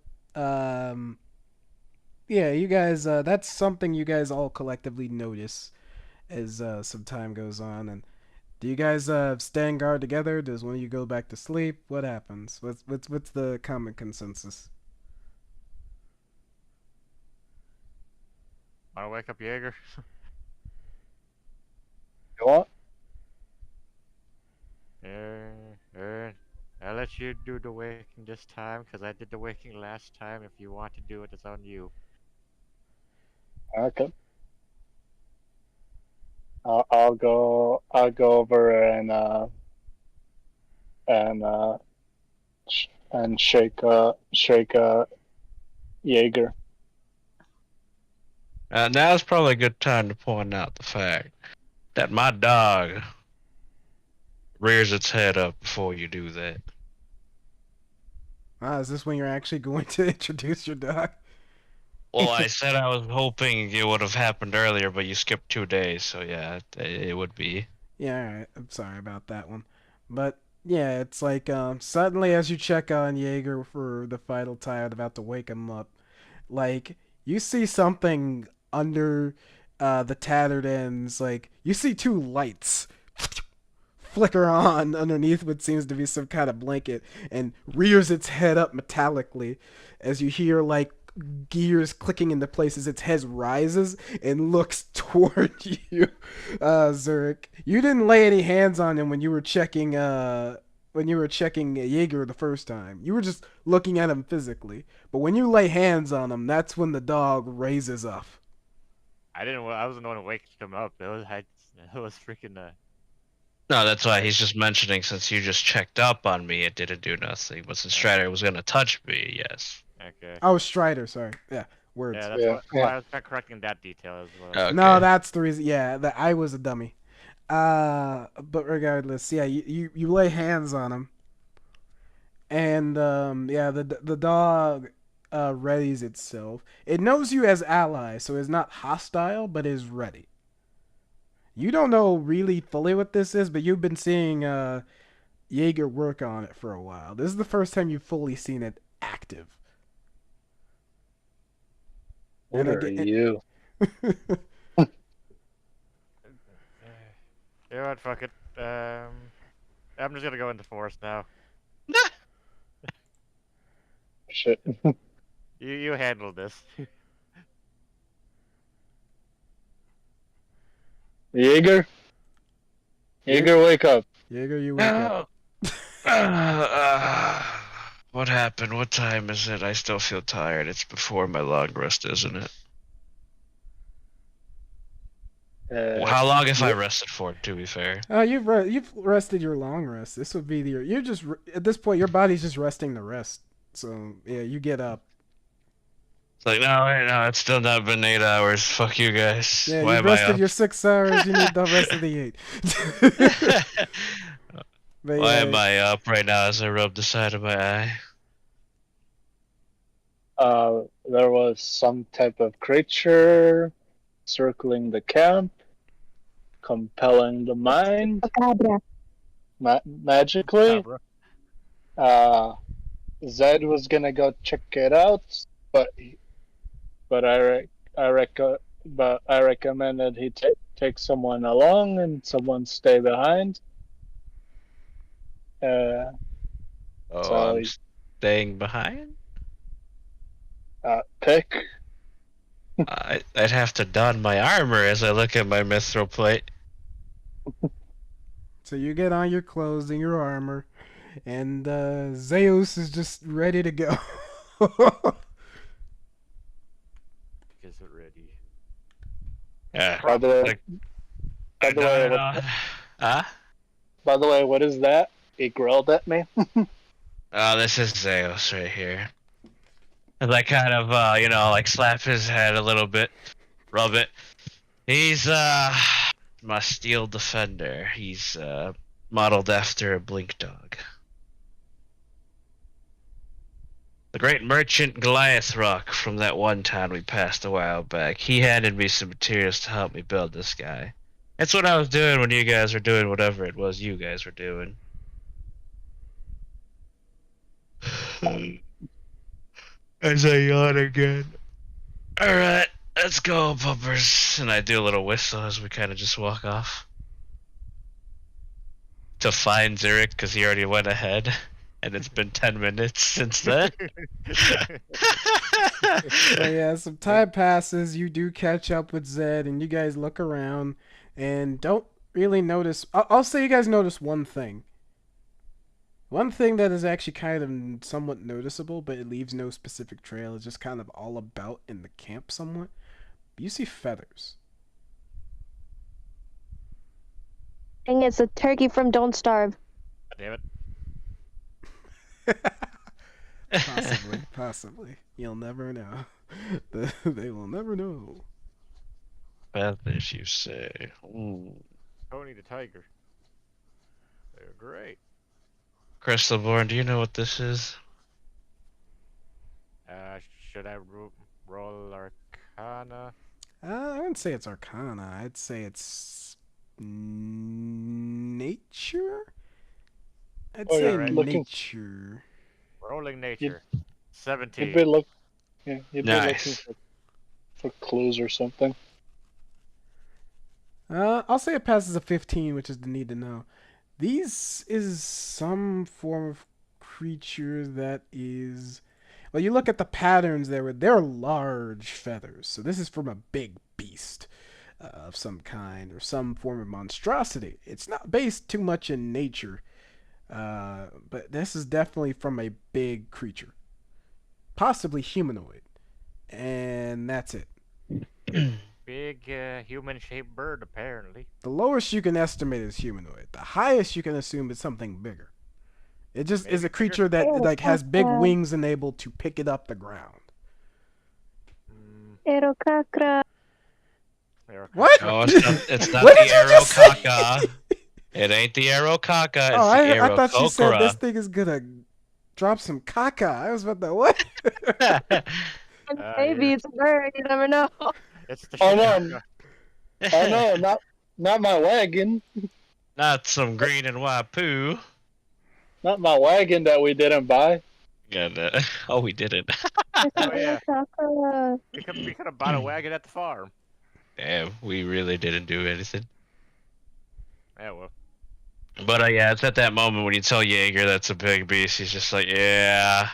Speaker 4: yeah, you guys, that's something you guys all collectively notice as some time goes on. And do you guys stand guard together? Does one of you go back to sleep? What happens? What's the common consensus?
Speaker 3: Wanna wake up Jaeger?
Speaker 2: You want?
Speaker 3: I'll let you do the waking this time, because I did the waking last time. If you want to do it, it's on you.
Speaker 2: Okay. I'll go over and shake Jaeger.
Speaker 1: Now's probably a good time to point out the fact that my dog rears its head up before you do that.
Speaker 4: Is this when you're actually going to introduce your dog?
Speaker 1: Well, I said I was hoping it would have happened earlier, but you skipped 2 days, so yeah, it would be.
Speaker 4: Yeah, alright. I'm sorry about that one. But yeah, it's like suddenly as you check on Jaeger for the final time about to wake him up, like you see something under the tattered ends, like you see two lights flicker on underneath what seems to be some kind of blanket and rears its head up metallically as you hear like gears clicking into place as its head rises and looks toward you, Zurich. You didn't lay any hands on him when you were checking Jaeger the first time. You were just looking at him physically. But when you lay hands on him, that's when the dog raises up.
Speaker 3: I wasn't the one who waked him up. It was freaking.
Speaker 1: No, that's why he's just mentioning since you just checked up on me, it didn't do nothing. But since Strider was gonna touch me, yes.
Speaker 3: Okay.
Speaker 4: Oh, Strider, sorry. Yeah, words.
Speaker 3: Yeah, that's
Speaker 2: Yeah,
Speaker 3: why I was correcting that detail as well.
Speaker 1: Okay.
Speaker 4: No, that's the reason. Yeah, that I was a dummy. But regardless, yeah, you lay hands on him, and yeah, the dog readies itself. It knows you as ally, so it's not hostile, but is ready. You don't know really fully what this is, but you've been seeing Jaeger work on it for a while. This is the first time you've fully seen it active.
Speaker 2: What
Speaker 4: And
Speaker 2: are
Speaker 4: again-
Speaker 2: you?
Speaker 3: You know what? Fuck it. I'm just gonna go in the forest now.
Speaker 2: Shit.
Speaker 3: You handle this.
Speaker 2: Jaeger? Jaeger, wake up.
Speaker 4: Jaeger, you wake up.
Speaker 1: What happened? What time is it? I still feel tired. It's before my long rest, isn't it? How long have I rested for? To be fair,
Speaker 4: You've rested your long rest. This would be you're just at this point your body's just resting the rest. So yeah, you get up.
Speaker 1: it's like no, it's still not been 8 hours. Fuck you guys.
Speaker 4: Yeah,
Speaker 1: Why
Speaker 4: you
Speaker 1: am I
Speaker 4: rested
Speaker 1: up?
Speaker 4: your 6 hours. You need the rest of the 8. But
Speaker 1: Why
Speaker 4: yeah,
Speaker 1: am I up right now as I rub the side of my eye?
Speaker 2: There was some type of creature circling the camp, compelling the mind
Speaker 7: Cabra.
Speaker 2: magically. Zed was gonna go check it out, but I recommended he take someone along and someone stay behind.
Speaker 1: Oh,
Speaker 2: So
Speaker 1: I'm staying behind?
Speaker 2: pick.
Speaker 1: I'd have to don my armor as I look at my mithril plate.
Speaker 4: so you get on your clothes and your armor, and Zeus is just ready to go.
Speaker 3: Is it ready?
Speaker 1: Yeah.
Speaker 2: By the way,
Speaker 1: Like,
Speaker 2: by the way, what-
Speaker 1: Huh?
Speaker 2: by the way, what is that? He grilled at me.
Speaker 1: Oh, this is Zeus right here. As I kind of, like slap his head a little bit, rub it. He's, my steel defender. He's, modeled after a blink dog. The great merchant Goliath Rock from that one town we passed a while back. He handed me some materials to help me build this guy. That's what I was doing when you guys were doing whatever it was you guys were doing. As I yawn again. Alright, let's go, puppers. And I do a little whistle as we kind of just walk off. To find Zurich, because he already went ahead. And it's been 10 minutes since then.
Speaker 4: So yeah, some time passes. You do catch up with Zed, and you guys look around and don't really notice. I'll say you guys notice one thing. One thing that is actually kind of somewhat noticeable, but it leaves no specific trail. It's just kind of all about in the camp somewhat. You see feathers.
Speaker 7: Dang, it's a turkey from Don't Starve.
Speaker 3: Damn it.
Speaker 4: Possibly. You'll never know. They will never know.
Speaker 1: Feathers, you say. Ooh.
Speaker 3: Tony the Tiger. They're great.
Speaker 1: Crystalborn, do you know what this is?
Speaker 3: Should I roll Arcana?
Speaker 4: I wouldn't say it's Arcana. I'd say it's nature. I'd
Speaker 2: Oh,
Speaker 4: say
Speaker 2: yeah, right. Looking-
Speaker 4: nature.
Speaker 3: Rolling nature. 17.
Speaker 2: You'd be looking
Speaker 1: Nice.
Speaker 2: for clues or something.
Speaker 4: I'll say it passes a 15, which is the need to know. These is some form of creature that is. Well, you look at the patterns there. They're large feathers, so this is from a big beast of some kind or some form of monstrosity. It's not based too much in nature, but this is definitely from a big creature, possibly humanoid, and that's it.
Speaker 3: Big human-shaped bird, apparently.
Speaker 4: The lowest you can estimate is humanoid. The highest you can assume is something bigger. It just is a creature that like has big wings and able to pick it up the ground.
Speaker 7: Aerocacra.
Speaker 4: What?
Speaker 1: No, it's not
Speaker 4: What
Speaker 1: the
Speaker 4: did you just say?
Speaker 1: Aerocaca. It ain't the Aerocaca, it's
Speaker 4: Oh,
Speaker 1: the
Speaker 4: I thought you said this
Speaker 1: Aerococra.
Speaker 4: thing is gonna drop some caca. I was about to what?
Speaker 7: Maybe it's a bird. You never know.
Speaker 3: It's the
Speaker 2: Oh,
Speaker 3: Chewbacca.
Speaker 2: Oh no, not my wagon.
Speaker 1: Not some green and white poo.
Speaker 2: Not my wagon that we didn't buy.
Speaker 1: And, oh, we didn't.
Speaker 3: Oh, yeah.
Speaker 7: Aerocacra.
Speaker 3: We could have bought a wagon at the farm.
Speaker 1: Damn, we really didn't do anything.
Speaker 3: Yeah, well.
Speaker 1: But yeah, it's at that moment when you tell Jaeger that's a big beast, he's just like, yeah.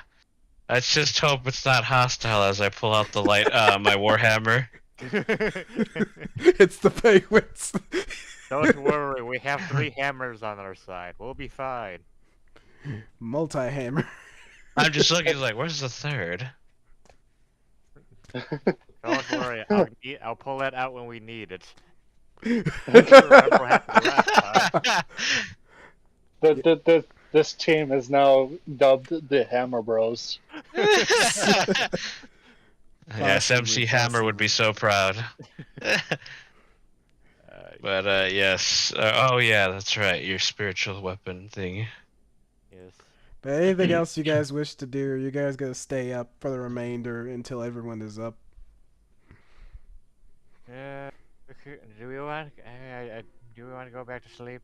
Speaker 1: Let's just hope it's not hostile as I pull out the light, my warhammer.
Speaker 4: It's the penguins.
Speaker 3: Don't worry, we have 3 hammers on our side. We'll be fine.
Speaker 4: Multi-hammer.
Speaker 1: I'm just looking like, where's the third?
Speaker 3: Don't worry, I'll pull that out when we need it. Remember what happened last time.
Speaker 2: This team is now dubbed the Hammer Bros.
Speaker 1: Yes, MC Hammer would be so proud. But yes. Oh yeah, that's right. Your spiritual weapon thing.
Speaker 3: Yes.
Speaker 4: But anything else you guys wish to do? Or you guys gonna stay up for the remainder until everyone is up?
Speaker 3: Do we want? Do we want to go back to sleep?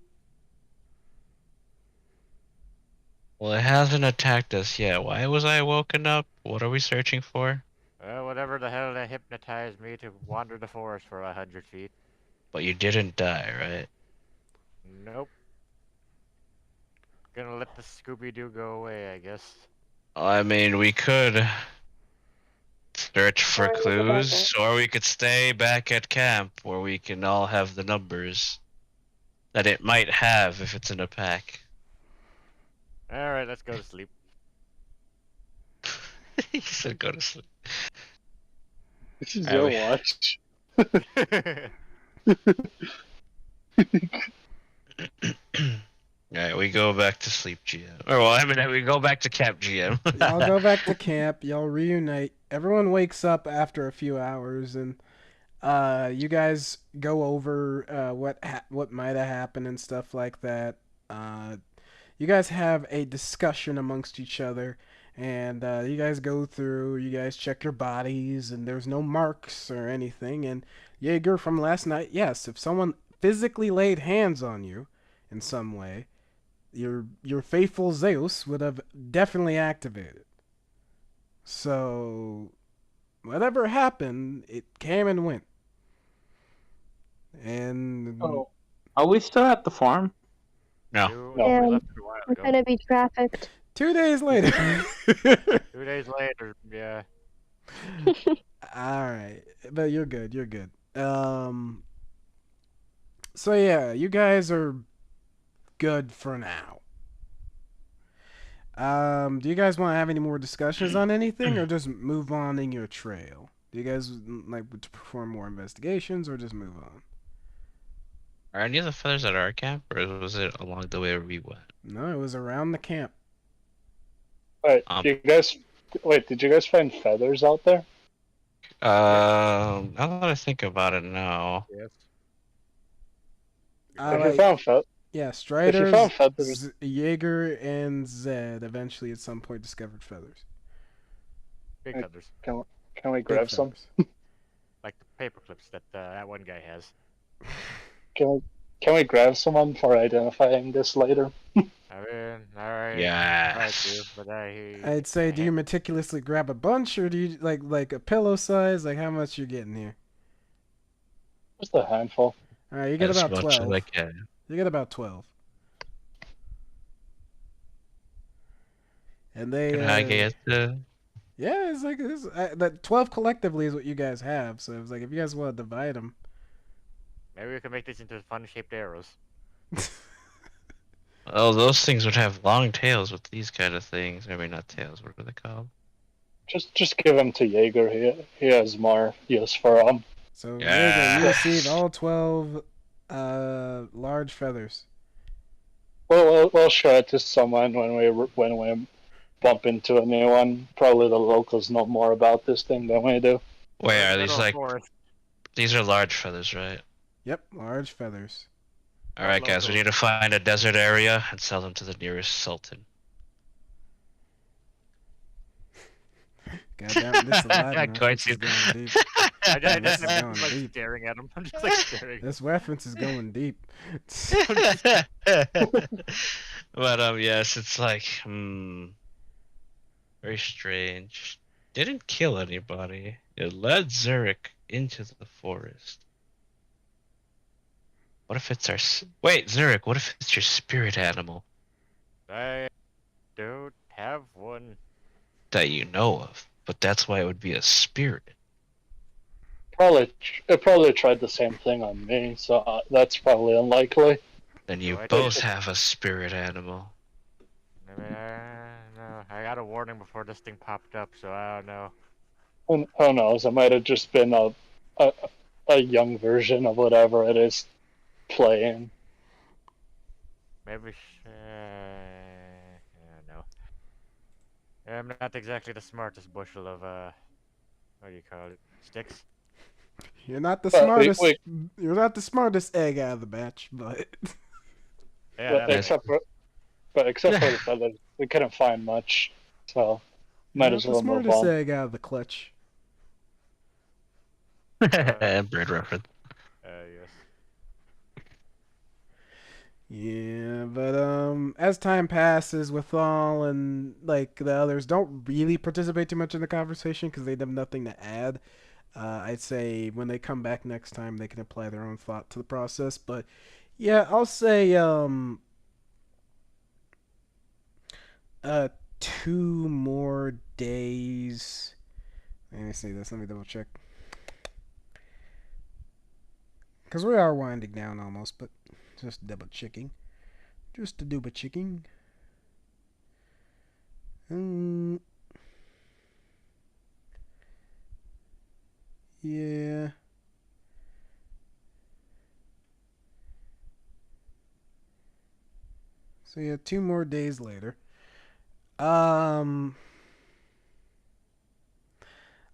Speaker 1: Well, it hasn't attacked us yet. Why was I woken up? What are we searching for?
Speaker 3: Whatever the hell that hypnotized me to wander the forest for 100 feet.
Speaker 1: But you didn't die, right?
Speaker 3: Nope. Gonna let the Scooby-Doo go away, I guess.
Speaker 1: I mean, we could search for clues, or we could stay back at camp where we can all have the numbers that it might have if it's in a pack.
Speaker 3: Alright, let's go to sleep.
Speaker 1: He said go to sleep.
Speaker 2: This is
Speaker 1: your
Speaker 2: watch.
Speaker 1: Alright, we go back to sleep, GM. Or, well, I mean, we go back to camp, GM.
Speaker 4: Y'all go back to camp. Y'all reunite. Everyone wakes up after a few hours, and you guys go over what might have happened and stuff like that. You guys have a discussion amongst each other, and you guys go through. You guys check your bodies, and there's no marks or anything. And Jaeger from last night, yes, if someone physically laid hands on you in some way, your faithful Zeus would have definitely activated. So, whatever happened, it came and went. And
Speaker 5: Oh, are we still at the farm?
Speaker 1: No.
Speaker 3: We
Speaker 7: Yeah.
Speaker 3: left it a while
Speaker 7: We're
Speaker 3: ago.
Speaker 7: gonna be trafficked.
Speaker 4: 2 days later.
Speaker 3: 2 days later, yeah.
Speaker 4: Alright. But you're good, you're good. So yeah, you guys are good for now. Do you guys want to have any more discussions on anything, or just move on in your trail? Do you guys like to perform more investigations, or just move on?
Speaker 1: Are any of the feathers at our camp, or was it along the way where we went?
Speaker 4: No, it was around the camp.
Speaker 2: Wait, did you guys find feathers out there?
Speaker 1: Now that I think about it now.
Speaker 3: Yes.
Speaker 2: If you found feathers,
Speaker 4: yeah,
Speaker 2: if you
Speaker 4: Strider,
Speaker 2: found feathers,
Speaker 4: Jaeger, and Zed eventually at some point discovered feathers.
Speaker 3: Big
Speaker 2: Hey.
Speaker 3: feathers.
Speaker 2: can we
Speaker 4: Big
Speaker 2: grab some?
Speaker 4: feathers.
Speaker 3: Like the paper clips that that one guy has.
Speaker 2: Can we grab someone for identifying this later?
Speaker 3: I mean, alright.
Speaker 1: Yes.
Speaker 3: But
Speaker 4: I'd say, do you meticulously grab a bunch, or do you like a pillow size? Like how much you getting here?
Speaker 2: Just a handful.
Speaker 4: All right, you get
Speaker 1: As
Speaker 4: about
Speaker 1: much
Speaker 4: 12.
Speaker 1: as I can.
Speaker 4: You get about 12. And they.
Speaker 1: Can I get the?
Speaker 4: Yeah, it's like that 12 collectively is what you guys have. So it's like if you guys want to divide them.
Speaker 3: Maybe we can make this into fun-shaped arrows.
Speaker 1: Oh, those things would have long tails with these kind of things. I mean, not tails. What are they called?
Speaker 2: Just give them to Jaeger. He has more use for them.
Speaker 4: So
Speaker 1: Yes.
Speaker 4: you receive all 12 large feathers.
Speaker 2: We'll show it to someone when we bump into a new one. Probably the locals know more about this thing than we do.
Speaker 1: Wait, are
Speaker 3: Go
Speaker 1: these
Speaker 3: to a
Speaker 1: like?
Speaker 3: forest.
Speaker 1: These are large feathers, right?
Speaker 4: Yep, large feathers.
Speaker 1: All right, guys. We need to find a desert area and sell them to the nearest sultan.
Speaker 4: Goddamn, this Aladdin
Speaker 1: Quite
Speaker 4: reference is
Speaker 1: soon.
Speaker 4: going deep.
Speaker 3: I
Speaker 4: This
Speaker 3: just
Speaker 4: is
Speaker 3: I'm
Speaker 4: going
Speaker 3: like
Speaker 4: deep.
Speaker 3: staring at him. I'm just like staring.
Speaker 4: This reference is going deep.
Speaker 1: But yes, it's like very strange. Didn't kill anybody. It led Zurich into the forest. What if it's our wait, Zurich? What if it's your spirit animal
Speaker 3: I don't have one.
Speaker 1: that you know of? But that's why it would be a spirit.
Speaker 2: It probably tried the same thing on me, so that's probably unlikely.
Speaker 1: Then you
Speaker 3: No, I
Speaker 1: both
Speaker 3: don't.
Speaker 1: have a spirit animal.
Speaker 3: I mean, no, I got a warning before this thing popped up, so I don't know.
Speaker 2: Who knows? It might have just been a a young version of whatever it is playing.
Speaker 3: Maybe. No. I'm not exactly the smartest bushel of what do you call it? Sticks.
Speaker 4: You're not the
Speaker 2: But
Speaker 4: smartest. You're not the smartest egg out of the batch, but
Speaker 3: Yeah,
Speaker 2: but
Speaker 3: that
Speaker 2: except for the fact that we couldn't find much, so
Speaker 4: you're
Speaker 2: might
Speaker 4: not
Speaker 2: as
Speaker 4: the
Speaker 2: well move
Speaker 4: smartest
Speaker 2: on.
Speaker 4: egg out of the clutch.
Speaker 1: Bird reference.
Speaker 3: yes.
Speaker 4: Yeah, but as time passes with all and like the others don't really participate too much in the conversation because they have nothing to add. I'd say when they come back next time, they can apply their own thought to the process. But yeah, I'll say 2 more days. Let me see this. Let me double check. Because we are winding down almost, but just double checking. Just a double checking. Yeah. So yeah, 2 more days later. I'll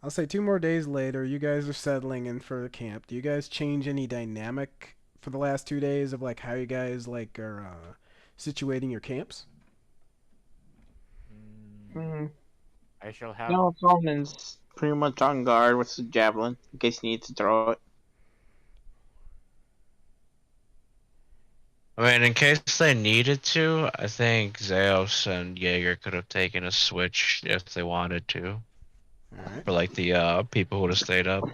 Speaker 4: say 2 more days later, you guys are settling in for the camp. Do you guys change any dynamic for the last 2 days of like how you guys like are situating your camps?
Speaker 5: Mm,
Speaker 3: I shall have.
Speaker 5: no, Solomon's pretty much on guard with the javelin in case he needs to throw it.
Speaker 1: I mean, in case they needed to, I think Zeus and Jaeger could have taken a switch if they wanted to.
Speaker 4: All right.
Speaker 1: For like the people who would have stayed up.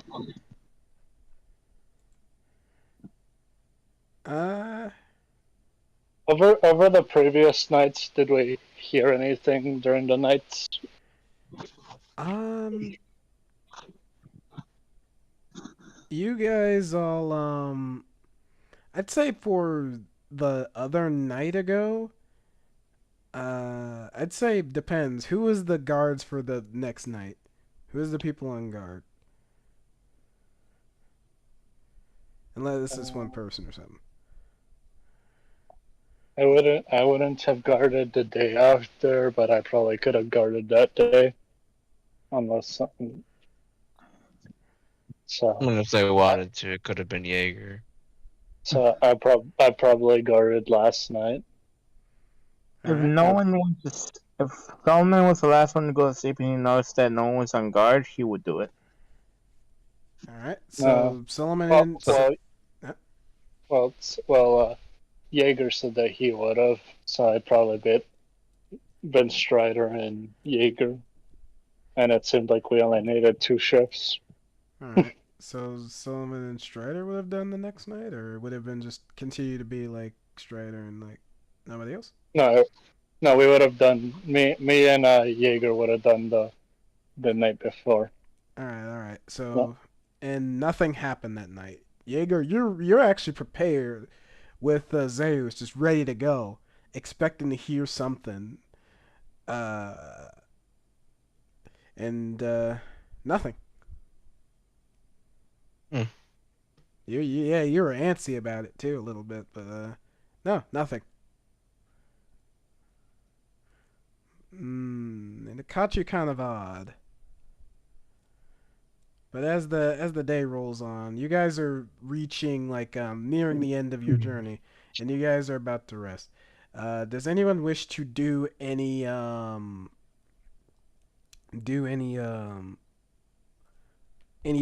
Speaker 2: Over the previous nights, did we hear anything during the nights?
Speaker 4: You guys all I'd say for the other night ago, I'd say depends. Who was the guards for the next night? Who is the people on guard? Unless this is one person or something.
Speaker 2: I wouldn't have guarded the day after, but I probably could have guarded that day. Unless something. So.
Speaker 1: I mean, if they wanted to, it could have been Jaeger.
Speaker 2: So I probably guarded last night.
Speaker 5: If no one was, if Solomon was the last one to go to sleep and he noticed that no one was on guard, he would do it.
Speaker 4: All right. So Solomon and
Speaker 2: Jaeger said that he would have, so I'd probably been Strider and Jaeger, and it seemed like we only needed 2 shifts.
Speaker 4: All right. So Solomon and Strider would have done the next night, or would it have been just continue to be like Strider and like nobody else?
Speaker 2: No, we would have done me and Jaeger would have done the night before.
Speaker 4: All right. So, and nothing happened that night. Jaeger, you're actually prepared with Zeus just ready to go, expecting to hear something, and nothing. You were antsy about it too a little bit, but no, nothing. And it caught you kind of odd. But as the day rolls on, you guys are reaching like nearing the end of your journey, and you guys are about to rest. Does anyone wish to do any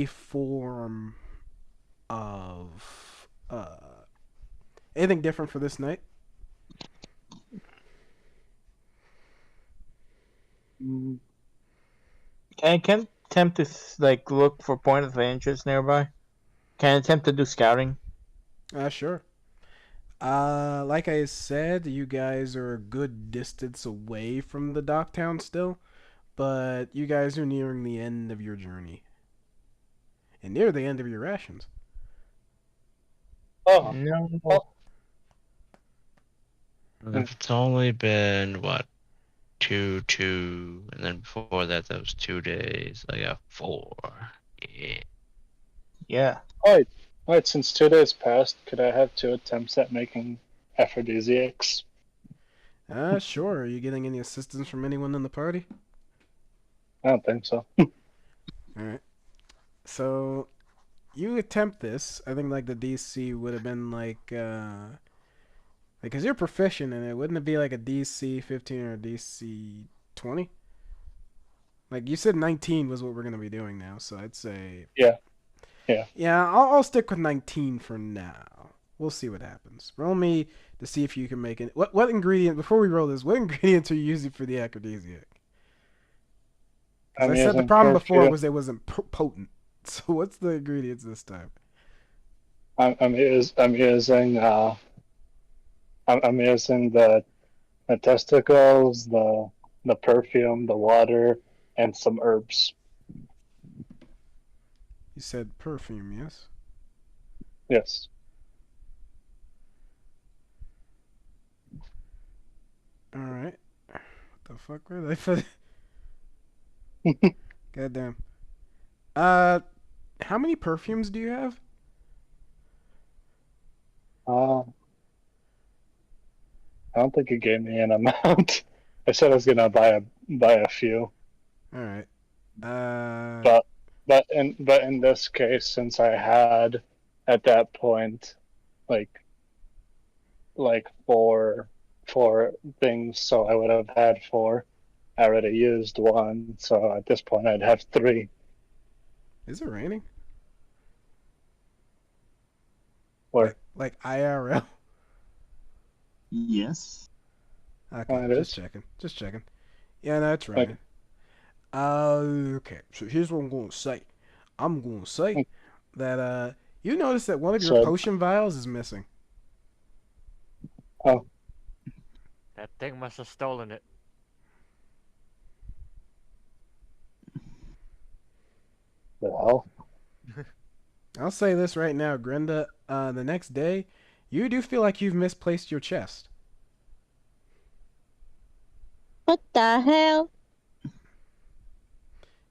Speaker 4: form of anything different for this night?
Speaker 5: Can I attempt to like look for point of interest nearby? Can I attempt to do scouting?
Speaker 4: Sure. Like I said, you guys are a good distance away from the Docktown still, but you guys are nearing the end of your journey. And near the end of your rations.
Speaker 2: Oh.
Speaker 5: No.
Speaker 1: If it's only been, what, 2, and then before that was 2 days. I got 4. Yeah.
Speaker 6: Yeah.
Speaker 2: Alright, since 2 days passed, could I have 2 attempts at making aphrodisiacs?
Speaker 4: Sure. Are you getting any assistance from anyone in the party?
Speaker 2: I don't think so.
Speaker 4: Alright. So, you attempt this. I think, like, the DC would have been, like, because you're proficient in it, wouldn't it be, like, a DC 15 or a DC 20? Like, you said 19 was what we're going to be doing now, so I'd say...
Speaker 2: Yeah.
Speaker 4: Yeah, I'll stick with 19 for now. We'll see what happens. Roll me to see if you can make it. What ingredient, before we roll this, what ingredients are you using for the aphrodisiac? As I said, the problem before was it wasn't potent. So what's the ingredients this time?
Speaker 2: I'm using the testicles, the perfume, the water, and some herbs.
Speaker 4: You said perfume, yes?
Speaker 2: Yes.
Speaker 4: Alright. What the fuck were they for? Goddamn. How many perfumes do you have?
Speaker 2: I don't think it gave me an amount. I said I was gonna buy a few.
Speaker 4: Alright.
Speaker 2: But in this case, since I had at that point like four things, so I would have had 4. I already used 1, so at this point I'd have 3.
Speaker 4: Is it raining?
Speaker 2: Or
Speaker 4: Like IRL?
Speaker 6: Yes.
Speaker 4: Okay,
Speaker 2: it
Speaker 4: just
Speaker 2: is.
Speaker 4: checking. Just checking. Yeah, no, it's raining. Okay, so here's what I'm going to say. I'm going to say that, you notice that one of your
Speaker 2: So-
Speaker 4: potion vials is missing.
Speaker 2: Oh,
Speaker 3: That thing must have stolen it.
Speaker 2: the hell?
Speaker 4: I'll say this right now, Grenda. The next day, you do feel like you've misplaced your chest.
Speaker 7: What the hell?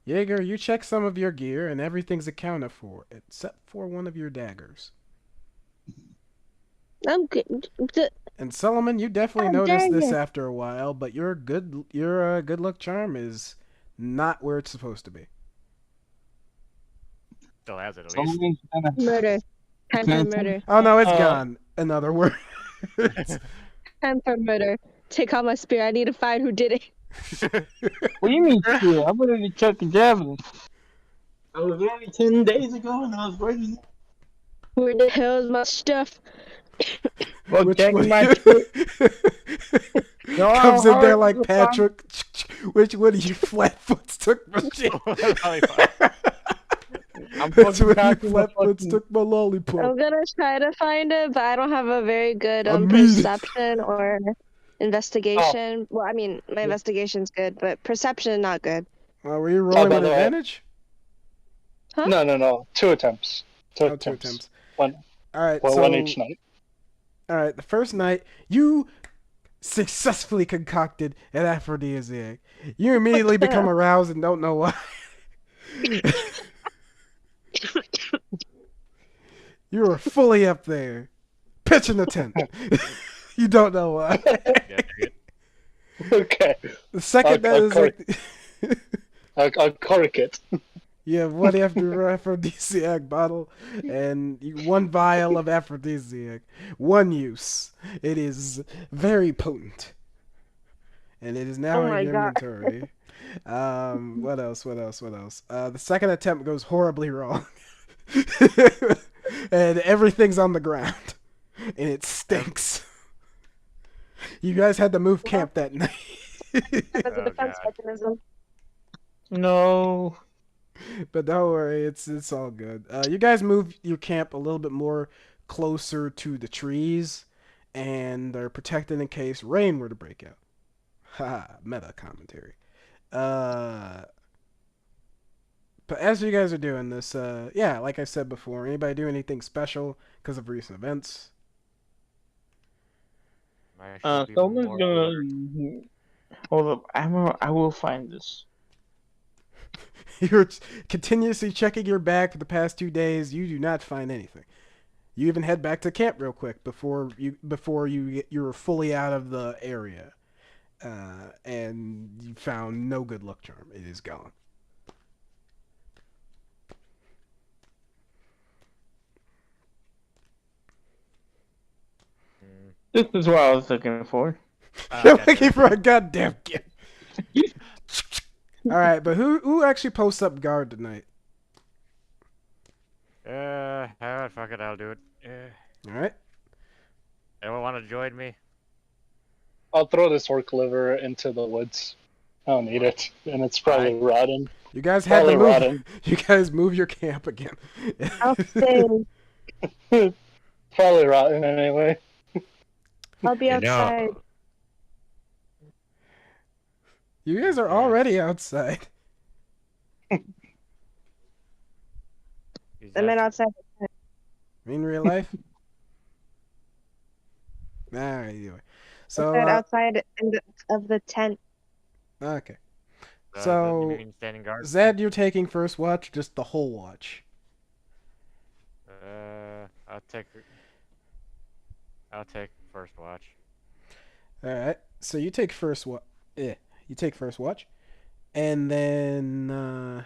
Speaker 4: Jaeger, you check some of your gear and everything's accounted for, except for one of your daggers.
Speaker 7: I'm good.
Speaker 4: And Solomon, you definitely
Speaker 7: How
Speaker 4: noticed
Speaker 7: dare
Speaker 4: this
Speaker 7: you.
Speaker 4: after a while, but your good luck charm is not where it's supposed to be.
Speaker 3: Still has it at least.
Speaker 6: Someone's gonna
Speaker 7: Murder. Time for murder.
Speaker 4: Oh no, it's
Speaker 6: Uh,
Speaker 4: gone. In other words.
Speaker 7: Time for murder. Take out my spear. I need to find who did it.
Speaker 6: What do you mean spear? I'm gonna chuck a javelin. I was ready 10 days ago and I was ready.
Speaker 7: Where the hell is my stuff?
Speaker 6: Well,
Speaker 4: Which
Speaker 6: check
Speaker 4: one?
Speaker 6: my foot. No,
Speaker 4: Comes in there
Speaker 6: hard
Speaker 4: like
Speaker 6: to find-
Speaker 4: Patrick. Which one of you flatfoots took my shit?
Speaker 6: I'm
Speaker 4: Which
Speaker 6: fucking
Speaker 4: one of
Speaker 6: talking
Speaker 4: you
Speaker 6: about
Speaker 4: flatfoots
Speaker 6: fucking-
Speaker 4: took my lollipop?
Speaker 7: I'm gonna try to find it, but I don't have a very good
Speaker 4: I mean-
Speaker 7: perception or investigation. Well, I mean, my investigation's good, but perception not good.
Speaker 4: Were you rolling
Speaker 2: by
Speaker 4: with
Speaker 2: the way-
Speaker 4: advantage?
Speaker 7: Huh?
Speaker 2: No. 2 attempts.
Speaker 4: Oh, 2 attempts.
Speaker 2: One
Speaker 4: Alright,
Speaker 2: Well,
Speaker 4: so...
Speaker 2: one each night.
Speaker 4: Alright, the first night, you successfully concocted an aphrodisiac. You immediately
Speaker 7: What the
Speaker 4: become
Speaker 7: hell?
Speaker 4: aroused and don't know why. You are fully up there, pitching the tent. You don't know why.
Speaker 2: Okay,
Speaker 4: The second
Speaker 2: I'll
Speaker 4: night is like...
Speaker 2: I'll correct it.
Speaker 4: You have one aphrodisiac bottle and 1 vial of aphrodisiac. 1 use. It is very potent. And it is now
Speaker 7: Oh my
Speaker 4: in your
Speaker 7: God.
Speaker 4: inventory. What else? The second attempt goes horribly wrong. And everything's on the ground. And it stinks. You guys had to move camp that night.
Speaker 7: As a
Speaker 3: Oh,
Speaker 7: defense
Speaker 3: God.
Speaker 7: mechanism.
Speaker 6: No.
Speaker 4: But don't worry, it's all good. You guys move your camp a little bit more closer to the trees, and are protected in case rain were to break out. Ha! Meta commentary. But as you guys are doing this, yeah, like I said before, anybody do anything special because of recent events?
Speaker 3: I should be
Speaker 6: Someone's
Speaker 3: more
Speaker 6: gonna
Speaker 3: alert.
Speaker 6: hold up. I will find this.
Speaker 4: You're continuously checking your bag for the past 2 days. You do not find anything. You even head back to camp real quick before you're fully out of the area, and you found no good luck charm. It is gone.
Speaker 5: This is what I was looking for.
Speaker 4: You're looking for a goddamn gift. All right, but who actually posts up guard tonight?
Speaker 3: Fuck it, I'll do it.
Speaker 4: All right.
Speaker 3: Anyone want to join me?
Speaker 2: I'll throw this orc liver into the woods. I don't need it, and it's probably rotten.
Speaker 4: You guys had to
Speaker 2: Probably
Speaker 4: move.
Speaker 2: rotten.
Speaker 4: You guys move your camp again.
Speaker 7: I'll stay.
Speaker 2: Probably rotten anyway.
Speaker 7: I'll be
Speaker 1: You know,
Speaker 7: outside.
Speaker 4: You guys are already outside.
Speaker 3: He's
Speaker 7: I meant
Speaker 3: asking-
Speaker 7: outside.
Speaker 4: In real life. Nah, anyway. So
Speaker 7: Outside of the tent.
Speaker 4: okay.
Speaker 3: you
Speaker 4: So
Speaker 3: mean standing guard?
Speaker 4: Zed, you're taking first watch, just the whole watch.
Speaker 3: I'll take first watch.
Speaker 4: All right. So you take first watch. You take first watch, and then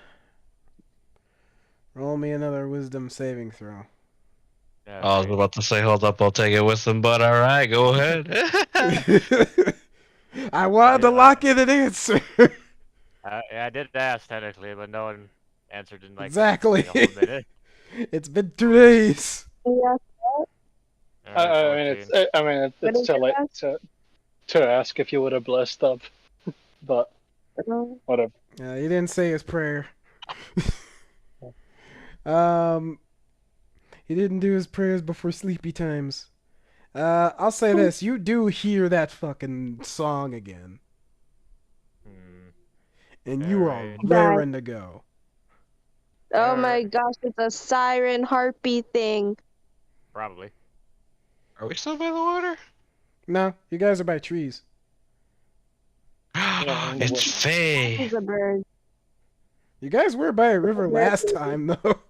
Speaker 4: roll me another wisdom saving throw.
Speaker 3: Yeah,
Speaker 1: I was about to say, hold up, I'll take it with them, but all right, go ahead.
Speaker 4: I wanted to lock in an answer.
Speaker 3: I did ask technically, but no one answered in like
Speaker 4: Exactly.
Speaker 3: a whole minute.
Speaker 4: It's been 2 days.
Speaker 7: Yeah.
Speaker 3: Alright, 14.
Speaker 2: It's
Speaker 7: did
Speaker 2: too
Speaker 7: you
Speaker 2: late
Speaker 7: ask?
Speaker 2: to ask if you would have blessed up, but whatever.
Speaker 4: He didn't say his prayer. He didn't do his prayers before sleepy times. I'll say this: you do hear that fucking song again, and you are
Speaker 3: Alright.
Speaker 4: raring to go.
Speaker 7: Oh my gosh, it's a siren harpy thing.
Speaker 3: Probably.
Speaker 1: Are we still by the water?
Speaker 4: No, you guys are by trees.
Speaker 1: It's Faye.
Speaker 7: It's a bird.
Speaker 4: You guys were by a river last time, though.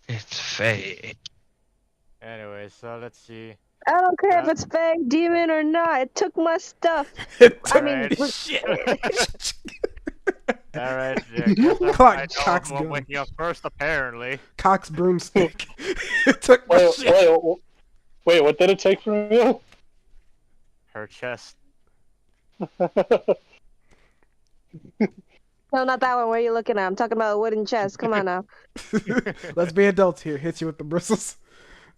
Speaker 1: It's Faye.
Speaker 3: Anyway, so let's see.
Speaker 7: I don't care if it's fake demon or not. It took my stuff.
Speaker 4: It
Speaker 7: I mean,
Speaker 3: Alright.
Speaker 4: shit.
Speaker 3: Alright, yeah,
Speaker 4: Clock cocks
Speaker 3: I'm
Speaker 4: gun.
Speaker 3: waking up first, apparently.
Speaker 4: Cox broomstick. It took my shit.
Speaker 2: Wait, what did it take from you?
Speaker 3: Her chest.
Speaker 7: No, not that one. Where are you looking at? I'm talking about a wooden chest. Come on now.
Speaker 4: Let's be adults here. Hits you with the bristles.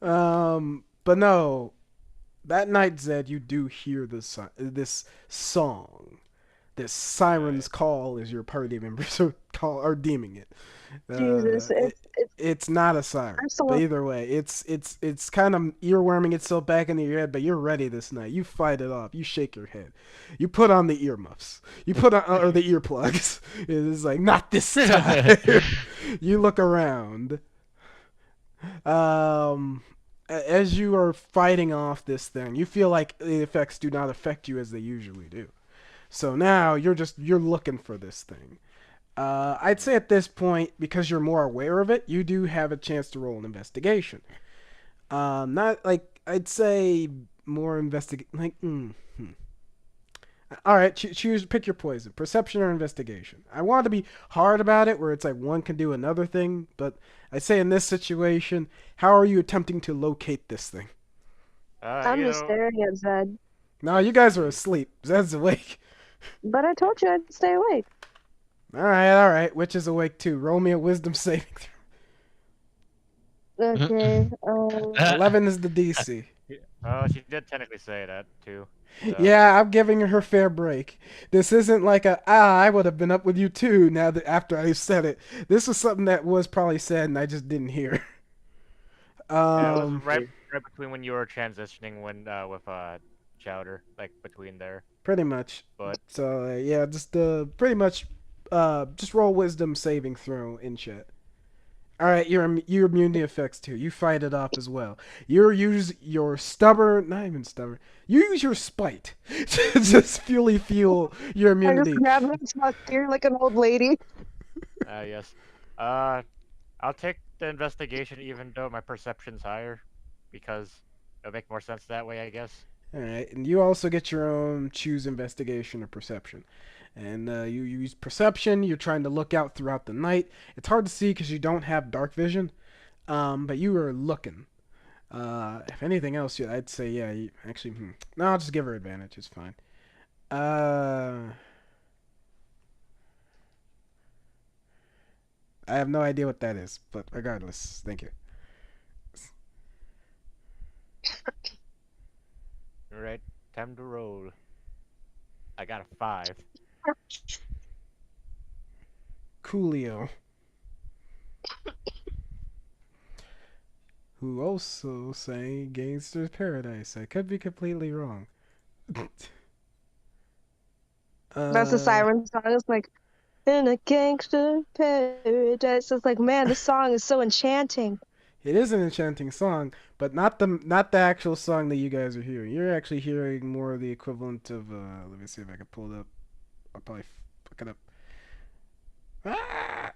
Speaker 4: But no, that night, Zed, you do hear this song. This siren's call, as your party members are deeming it.
Speaker 7: Jesus,
Speaker 4: It's not a siren.
Speaker 7: I'm
Speaker 4: But either way, it's kind of earworming itself back into your head. But you're ready this night. You fight it off. You shake your head. You put on the earmuffs. You put on or the earplugs. It's like, not this time. You look around. As you are fighting off this thing, you feel like the effects do not affect you as they usually do. So now you're looking for this thing. I'd say at this point, because you're more aware of it, you do have a chance to roll an investigation. Not like I'd say more All right, pick your poison. Perception or investigation. I want to be hard about it, where it's like one can do another thing, but I'd say in this situation, how are you attempting to locate this thing?
Speaker 7: I'm just staring at Zed.
Speaker 4: No, you guys are asleep. Zed's awake.
Speaker 7: But I told you I'd stay awake.
Speaker 4: All right. Witch is awake too. Roll me a wisdom saving throw.
Speaker 7: Okay.
Speaker 4: 11 is the DC.
Speaker 3: Oh, she did technically say that, too. So.
Speaker 4: Yeah, I'm giving her fair break. This isn't like I would have been up with you too now that after I said it. This was something that was probably said and I just didn't hear.
Speaker 3: Yeah, it was right between when you were transitioning with Chowder, like between there.
Speaker 4: Pretty much.
Speaker 3: But
Speaker 4: so yeah, just pretty much just roll wisdom saving throw in chat. All right, you're immune to effects too. You fight it off as well. You use your stubborn, not even stubborn. You use your spite to just fully fuel your
Speaker 7: I just
Speaker 4: immunity.
Speaker 7: grabbed my tuck here like an old lady.
Speaker 3: Yes. I'll take the investigation even though my perception's higher, because it'll make more sense that way, I guess.
Speaker 4: All right, and you also get your own choose investigation or perception. And you use perception. You're trying to look out throughout the night. It's hard to see because you don't have dark vision. But you are looking. If anything else, I'd say yeah. Actually, no, I'll just give her advantage. It's fine. I have no idea what that is, but regardless, thank you.
Speaker 3: Alright, time to roll. I got a 5.
Speaker 4: Coolio. Who also sang Gangster's Paradise. I could be completely wrong.
Speaker 7: That's a siren song. It's like, in a gangster paradise. It's like, man, this song is so enchanting.
Speaker 4: It is an enchanting song, but not the actual song that you guys are hearing. You're actually hearing more of the equivalent of let me see if I can pull it up. I'll probably fuck it up. Ah!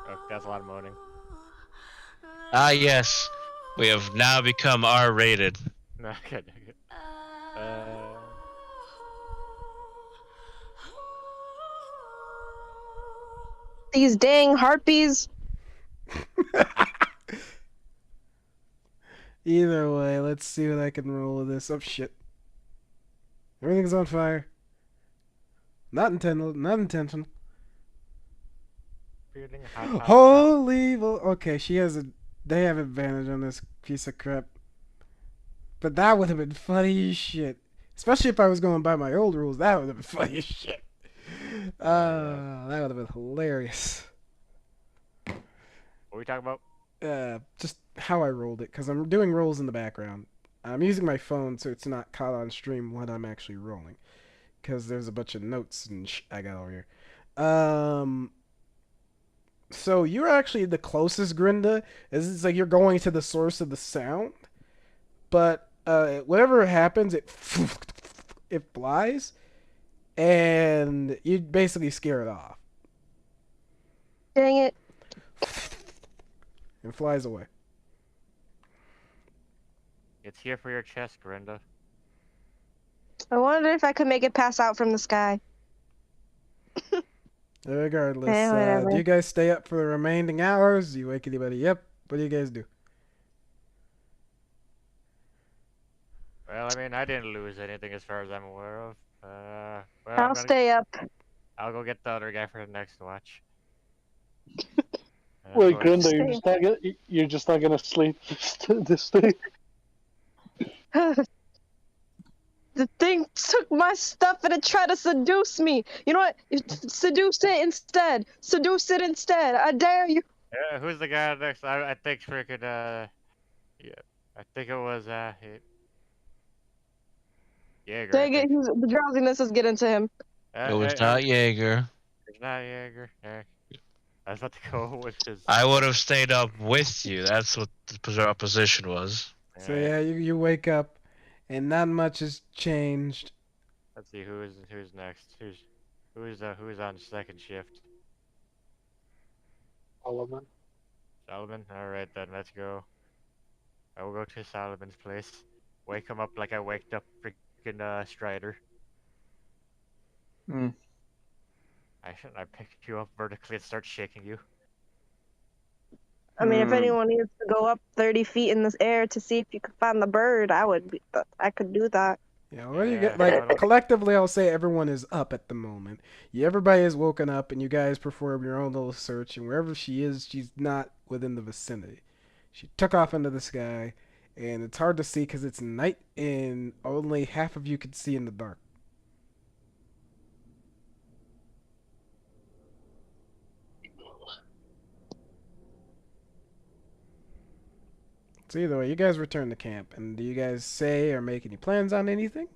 Speaker 3: Oh, that's a lot of moaning.
Speaker 1: Ah, yes. We have now become R-rated.
Speaker 3: No, good.
Speaker 7: These dang harpies.
Speaker 4: Either way, let's see what I can roll with this. Oh shit! Everything's on fire. Not intentional. Not intentional.
Speaker 3: Feeling hot.
Speaker 4: Holy! Okay, They have advantage on this piece of crap. But that would have been funny as shit. Especially if I was going by my old rules. That would have been funny as shit. That would have been hilarious.
Speaker 3: What are we talking about?
Speaker 4: Just how I rolled it, because I'm doing rolls in the background. I'm using my phone so it's not caught on stream when I'm actually rolling, because there's a bunch of notes and I got over here. So you're actually the closest, Grinda. It's like you're going to the source of the sound, but whatever happens, it flies, and you basically scare it off.
Speaker 7: Dang it.
Speaker 4: It flies away.
Speaker 3: It's here for your chest, Brenda.
Speaker 7: I wonder if I could make it pass out from the sky.
Speaker 4: Regardless,
Speaker 7: whatever.
Speaker 4: do you guys stay up for the remaining hours? Do you wake anybody? Yep. What do you guys do?
Speaker 3: Well, I mean, I didn't lose anything as far as I'm aware of. Well,
Speaker 7: I'll stay up.
Speaker 3: I'll go get the other guy for the next watch.
Speaker 2: Wait,
Speaker 3: Of course-
Speaker 2: Grinda, you're just not gonna sleep this day.
Speaker 7: The thing took my stuff and it tried to seduce me. You know what? Seduce it instead. Seduce it instead. I dare you.
Speaker 3: Yeah, who's the guy next? I think freaking yeah, I think it was Jaeger.
Speaker 7: Dang it, the drowsiness is getting to him.
Speaker 1: It was not Jaeger.
Speaker 3: It's not Jaeger. Yeah. I was about to go with his.
Speaker 1: I would have stayed up with you. That's what the position was.
Speaker 4: So yeah, you wake up, and not much has changed.
Speaker 3: Let's see who's next. Who's on second shift?
Speaker 2: Solomon.
Speaker 3: Solomon. All right then, let's go. I will go to Solomon's place. Wake him up like I waked up freaking Strider.
Speaker 5: Hmm.
Speaker 3: I picked you up vertically and start shaking you.
Speaker 7: I mean, if anyone needs to go up 30 feet in this air to see if you could find the bird, I could do that.
Speaker 4: Yeah, what do you get? Like collectively, I'll say everyone is up at the moment. Everybody is woken up, and you guys perform your own little search. And wherever she is, she's not within the vicinity. She took off into the sky, and it's hard to see because it's night, and only half of you can see in the dark. So either way, you guys return to camp, and do you guys say or make any plans on anything?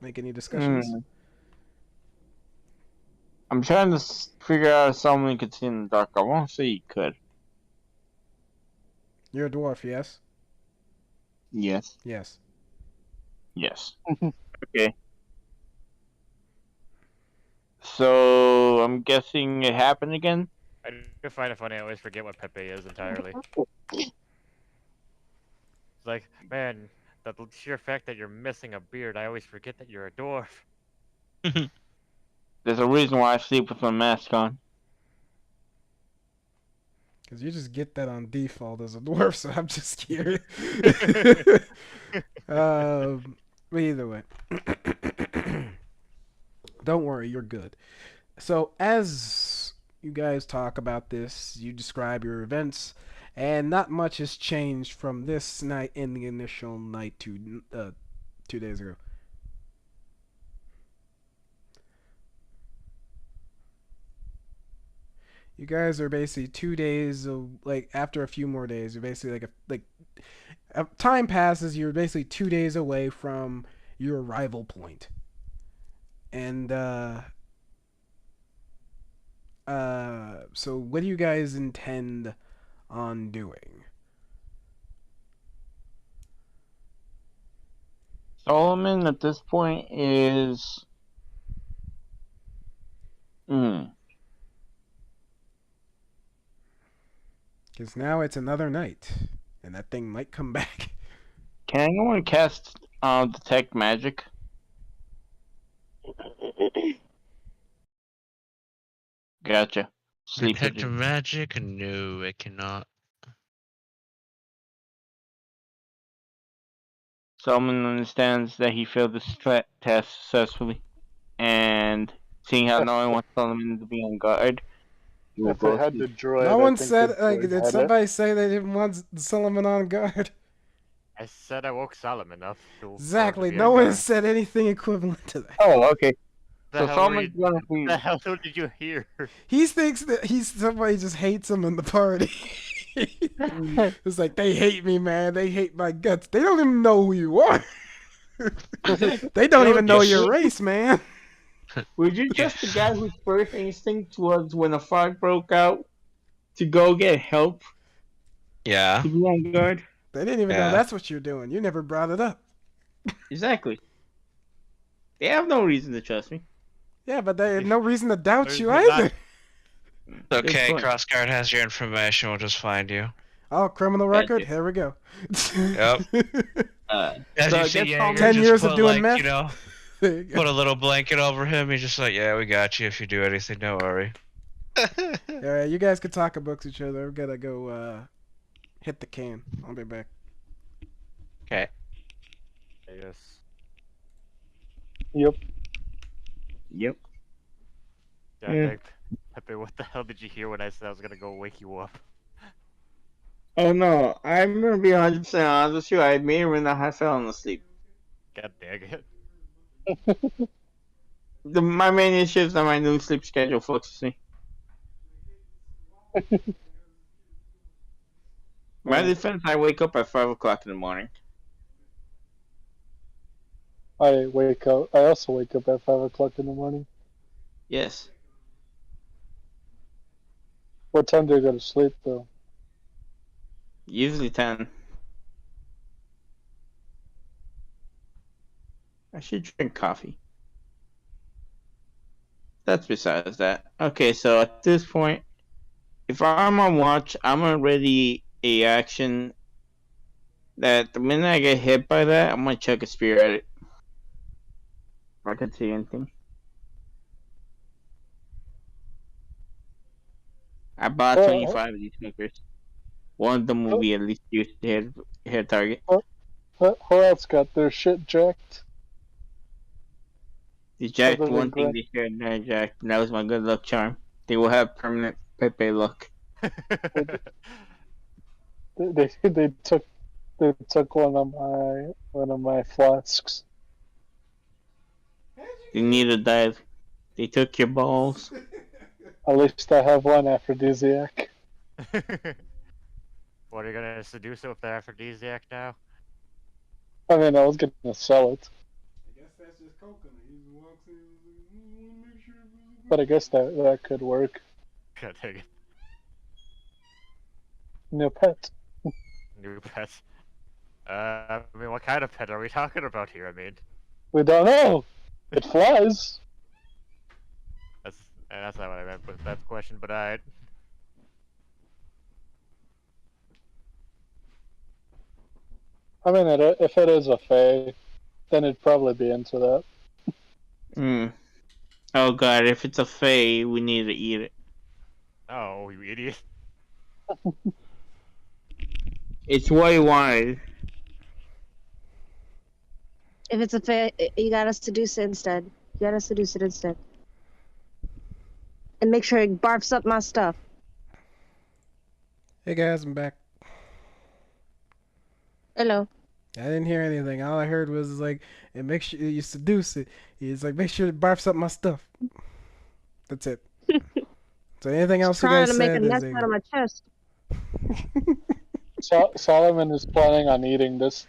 Speaker 4: Make any discussions?
Speaker 5: I'm trying to figure out if someone could see in the dark. I won't say you could.
Speaker 4: You're a dwarf, yes?
Speaker 5: Yes.
Speaker 4: Yes.
Speaker 5: Yes. Okay. So I'm guessing it happened again.
Speaker 3: I do find it funny. I always forget what Pepe is entirely. It's like, man, the sheer fact that you're missing a beard, I always forget that you're a dwarf.
Speaker 5: There's a reason why I sleep with my mask on.
Speaker 4: Because you just get that on default as a dwarf, so I'm just curious. But either way. Don't worry, you're good. So as you guys talk about this, you describe your events, and not much has changed from this night in the initial night to 2 days ago. You guys are basically 2 days of, like, after a few more days, you're basically time passes, you're basically 2 days away from your arrival point. And so what do you guys intend on doing?
Speaker 5: Solomon at this point is
Speaker 4: Because now it's another night, and that thing might come back.
Speaker 5: Can anyone cast detect magic? Gotcha. Sleep
Speaker 1: Detect
Speaker 5: vision.
Speaker 1: magic? No, I cannot.
Speaker 5: Solomon understands that he failed this test successfully, and seeing how no one wants Solomon to be on guard, he will
Speaker 2: If they
Speaker 5: go
Speaker 2: had
Speaker 5: to-
Speaker 2: the droid,
Speaker 4: No
Speaker 2: I
Speaker 4: one
Speaker 2: think
Speaker 4: said,
Speaker 2: the
Speaker 4: like,
Speaker 2: droid
Speaker 4: did
Speaker 2: had it.
Speaker 4: somebody say they didn't want Solomon on guard?
Speaker 3: I said I woke Solomon up.
Speaker 4: Exactly, no one said anything equivalent to that.
Speaker 5: Oh, okay.
Speaker 3: The
Speaker 5: So
Speaker 3: hell,
Speaker 5: Solomon's gonna be.
Speaker 3: the hell did you hear?
Speaker 4: He thinks that somebody just hates him in the party. It's like, they hate me, man. They hate my guts. They don't even know who you are. They don't even know your race, man.
Speaker 5: Were you just the guy whose first instinct was when a fog broke out to go get help
Speaker 1: Yeah.
Speaker 5: to be on guard?
Speaker 4: They didn't even know
Speaker 1: Yeah.
Speaker 4: that's what you're doing. You never brought it up.
Speaker 5: Exactly. They have no reason to trust me.
Speaker 4: Yeah, but they had no reason to doubt
Speaker 3: There's
Speaker 4: you
Speaker 3: not-
Speaker 4: either.
Speaker 1: Okay,
Speaker 5: point.
Speaker 1: Crossguard has your information. We'll just find you.
Speaker 4: Oh, criminal record? Here we go.
Speaker 1: Yep. As
Speaker 5: So
Speaker 1: you
Speaker 5: I
Speaker 1: see,
Speaker 5: guess
Speaker 1: Jaeger
Speaker 4: 10
Speaker 1: just
Speaker 4: years of
Speaker 1: put,
Speaker 4: doing
Speaker 1: like,
Speaker 4: meth?
Speaker 1: you know,
Speaker 4: There you go.
Speaker 1: put a little blanket over him. He's just like, yeah, we got you. If you do anything, don't worry.
Speaker 4: Alright, you guys can talk amongst each other. I'm gonna go hit the can. I'll be back.
Speaker 1: Okay.
Speaker 3: Yes.
Speaker 2: Yep.
Speaker 5: Yep.
Speaker 3: Yeah,
Speaker 5: Yeah.
Speaker 3: Pepe, what the hell did you hear when I said I was gonna go wake you up?
Speaker 5: Oh no, I'm gonna be 100% honest with you. I may or may not have fallen asleep.
Speaker 3: God dang it.
Speaker 5: My main issue is that my new sleep schedule fluctuates me. My defense, I wake up at 5 o'clock in the morning.
Speaker 2: I also wake up at 5 o'clock in the morning.
Speaker 5: Yes.
Speaker 2: What time do you go to sleep, though?
Speaker 5: Usually 10. I should drink coffee. That's besides that. Okay, so at this point, if I'm on watch, I'm already a action that the minute I get hit by that, I'm gonna chuck a spear at it. If I can see anything. I bought
Speaker 2: Well,
Speaker 5: 25 of these sneakers. One of them will be at least used to hit target.
Speaker 2: Who else got their shit jacked?
Speaker 5: The jacked
Speaker 2: Other than
Speaker 5: one thing
Speaker 2: Greg.
Speaker 5: this year, and I jacked, and that was my good luck charm. They will have permanent Pepe luck.
Speaker 2: They took one of my flasks.
Speaker 5: They need a dive. They took your balls.
Speaker 2: At least I have one aphrodisiac.
Speaker 3: What are you gonna seduce it with the aphrodisiac now?
Speaker 2: I mean, I was gonna sell it,
Speaker 4: I guess that's just coconut. He walks in and make sure.
Speaker 2: but I guess that could work.
Speaker 3: God dang it.
Speaker 2: New pet.
Speaker 3: New pet. I mean, what kind of pet are we talking about here? I mean,
Speaker 2: We don't know. It flies.
Speaker 3: that's not what I meant with that question, but I.
Speaker 2: I mean, if it is a fae, then it'd probably be into that.
Speaker 5: Hmm. Oh god, if it's a fae, we need to eat it.
Speaker 3: Oh, you idiot.
Speaker 5: It's what he wanted.
Speaker 7: If it's a fair, you gotta seduce it instead. You gotta seduce it instead. And make sure it barfs up my stuff.
Speaker 4: Hey guys, I'm back.
Speaker 7: Hello.
Speaker 4: I didn't hear anything. All I heard was like, and make sure you seduce it. He's like, make sure it barfs up my stuff. That's it. So anything else you
Speaker 7: Trying
Speaker 4: guys
Speaker 7: to make a
Speaker 4: said
Speaker 7: nest
Speaker 4: is
Speaker 7: out of my chest.
Speaker 2: Solomon is planning on eating this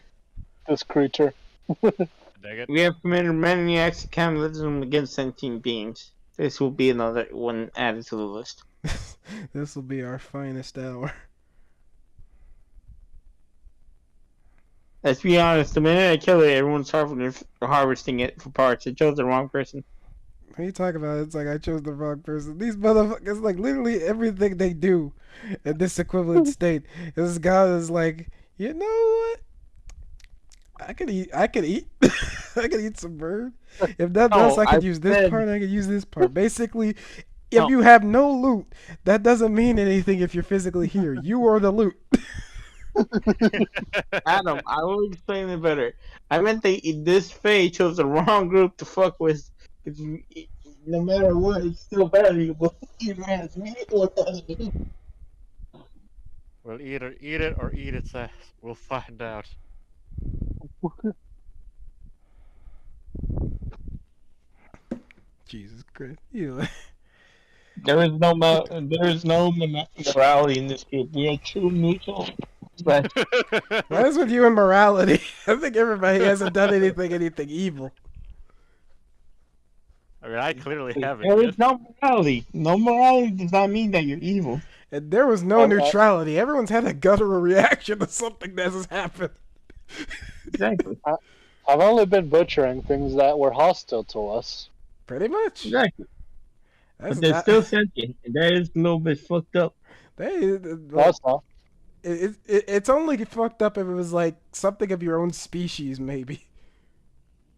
Speaker 2: creature.
Speaker 3: Dang it.
Speaker 5: We have committed many acts of cannibalism against sentient beings. This will be another one added to the list.
Speaker 4: This will be our finest hour.
Speaker 5: Let's be honest, the minute I kill it, everyone's harvesting it for parts. I chose the wrong person.
Speaker 4: What are you talking about? It's like I chose the wrong person. These motherfuckers, like literally everything they do in this equivalent state. This guy is like, you know what? I could eat. I could eat some bird. If nothing else, I could use this part. I could use this part. Basically, if you have no loot, that doesn't mean anything if you're physically here. You are the loot.
Speaker 5: Adam, I will explain it better. I meant this fae chose the wrong group to fuck with. No matter what, it's still valuable. Either has meat or doesn't.
Speaker 3: We'll either eat it or eat its ass. We'll find out.
Speaker 4: Jesus Christ. You.
Speaker 5: There is no morality in this group. We are true neutral. But
Speaker 4: What is with you and morality? I think everybody hasn't done anything evil.
Speaker 3: I mean, I clearly haven't.
Speaker 5: there
Speaker 3: yet.
Speaker 5: is no morality. No morality does not mean that you're evil.
Speaker 4: And there was no neutrality. Everyone's had a guttural reaction to something that has happened.
Speaker 5: Exactly.
Speaker 2: I've only been butchering things that were hostile to us.
Speaker 4: Pretty much.
Speaker 5: Exactly.
Speaker 4: That's
Speaker 5: But they're
Speaker 4: not-
Speaker 5: still sentient. And that is a little bit fucked up.
Speaker 2: That's all.
Speaker 4: It's only fucked up if it was like something of your own species, maybe.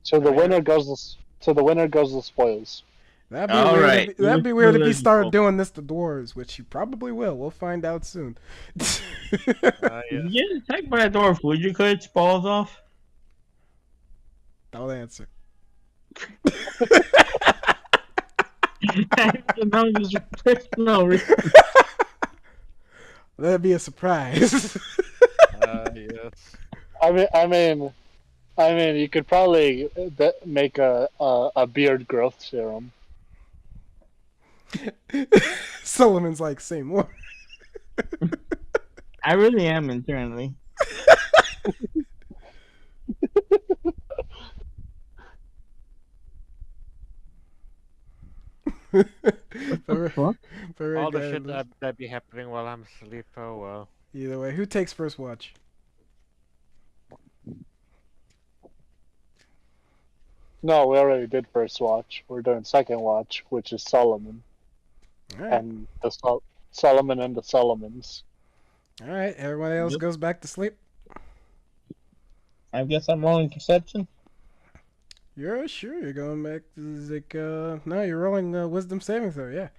Speaker 2: So the winner goes the spoils.
Speaker 4: That'd be
Speaker 5: All
Speaker 4: weird.
Speaker 5: right.
Speaker 4: That'd be weird if you
Speaker 5: Let's
Speaker 4: started
Speaker 5: go.
Speaker 4: doing this to dwarves, which you probably will. We'll find out soon.
Speaker 3: Yeah.
Speaker 5: If you get attacked by a dwarf, would you cut its balls off?
Speaker 4: Don't answer.
Speaker 5: No,
Speaker 4: That'd be a surprise.
Speaker 3: Yes.
Speaker 2: I mean, you could probably make a beard growth serum.
Speaker 4: Solomon's like, say more.
Speaker 5: I really am internally.
Speaker 3: All the shit that'd be happening while I'm asleep. Oh well.
Speaker 4: Either way, who takes first watch?
Speaker 2: No, we already did first watch. We're doing second watch, which is Solomon
Speaker 4: All right.
Speaker 2: and the Solomon and the Solomons.
Speaker 4: All right. Everybody else
Speaker 5: Yep.
Speaker 4: goes back to sleep.
Speaker 5: I guess I'm rolling perception.
Speaker 4: You're sure you're going back to like no, you're rolling wisdom saving throw, yeah.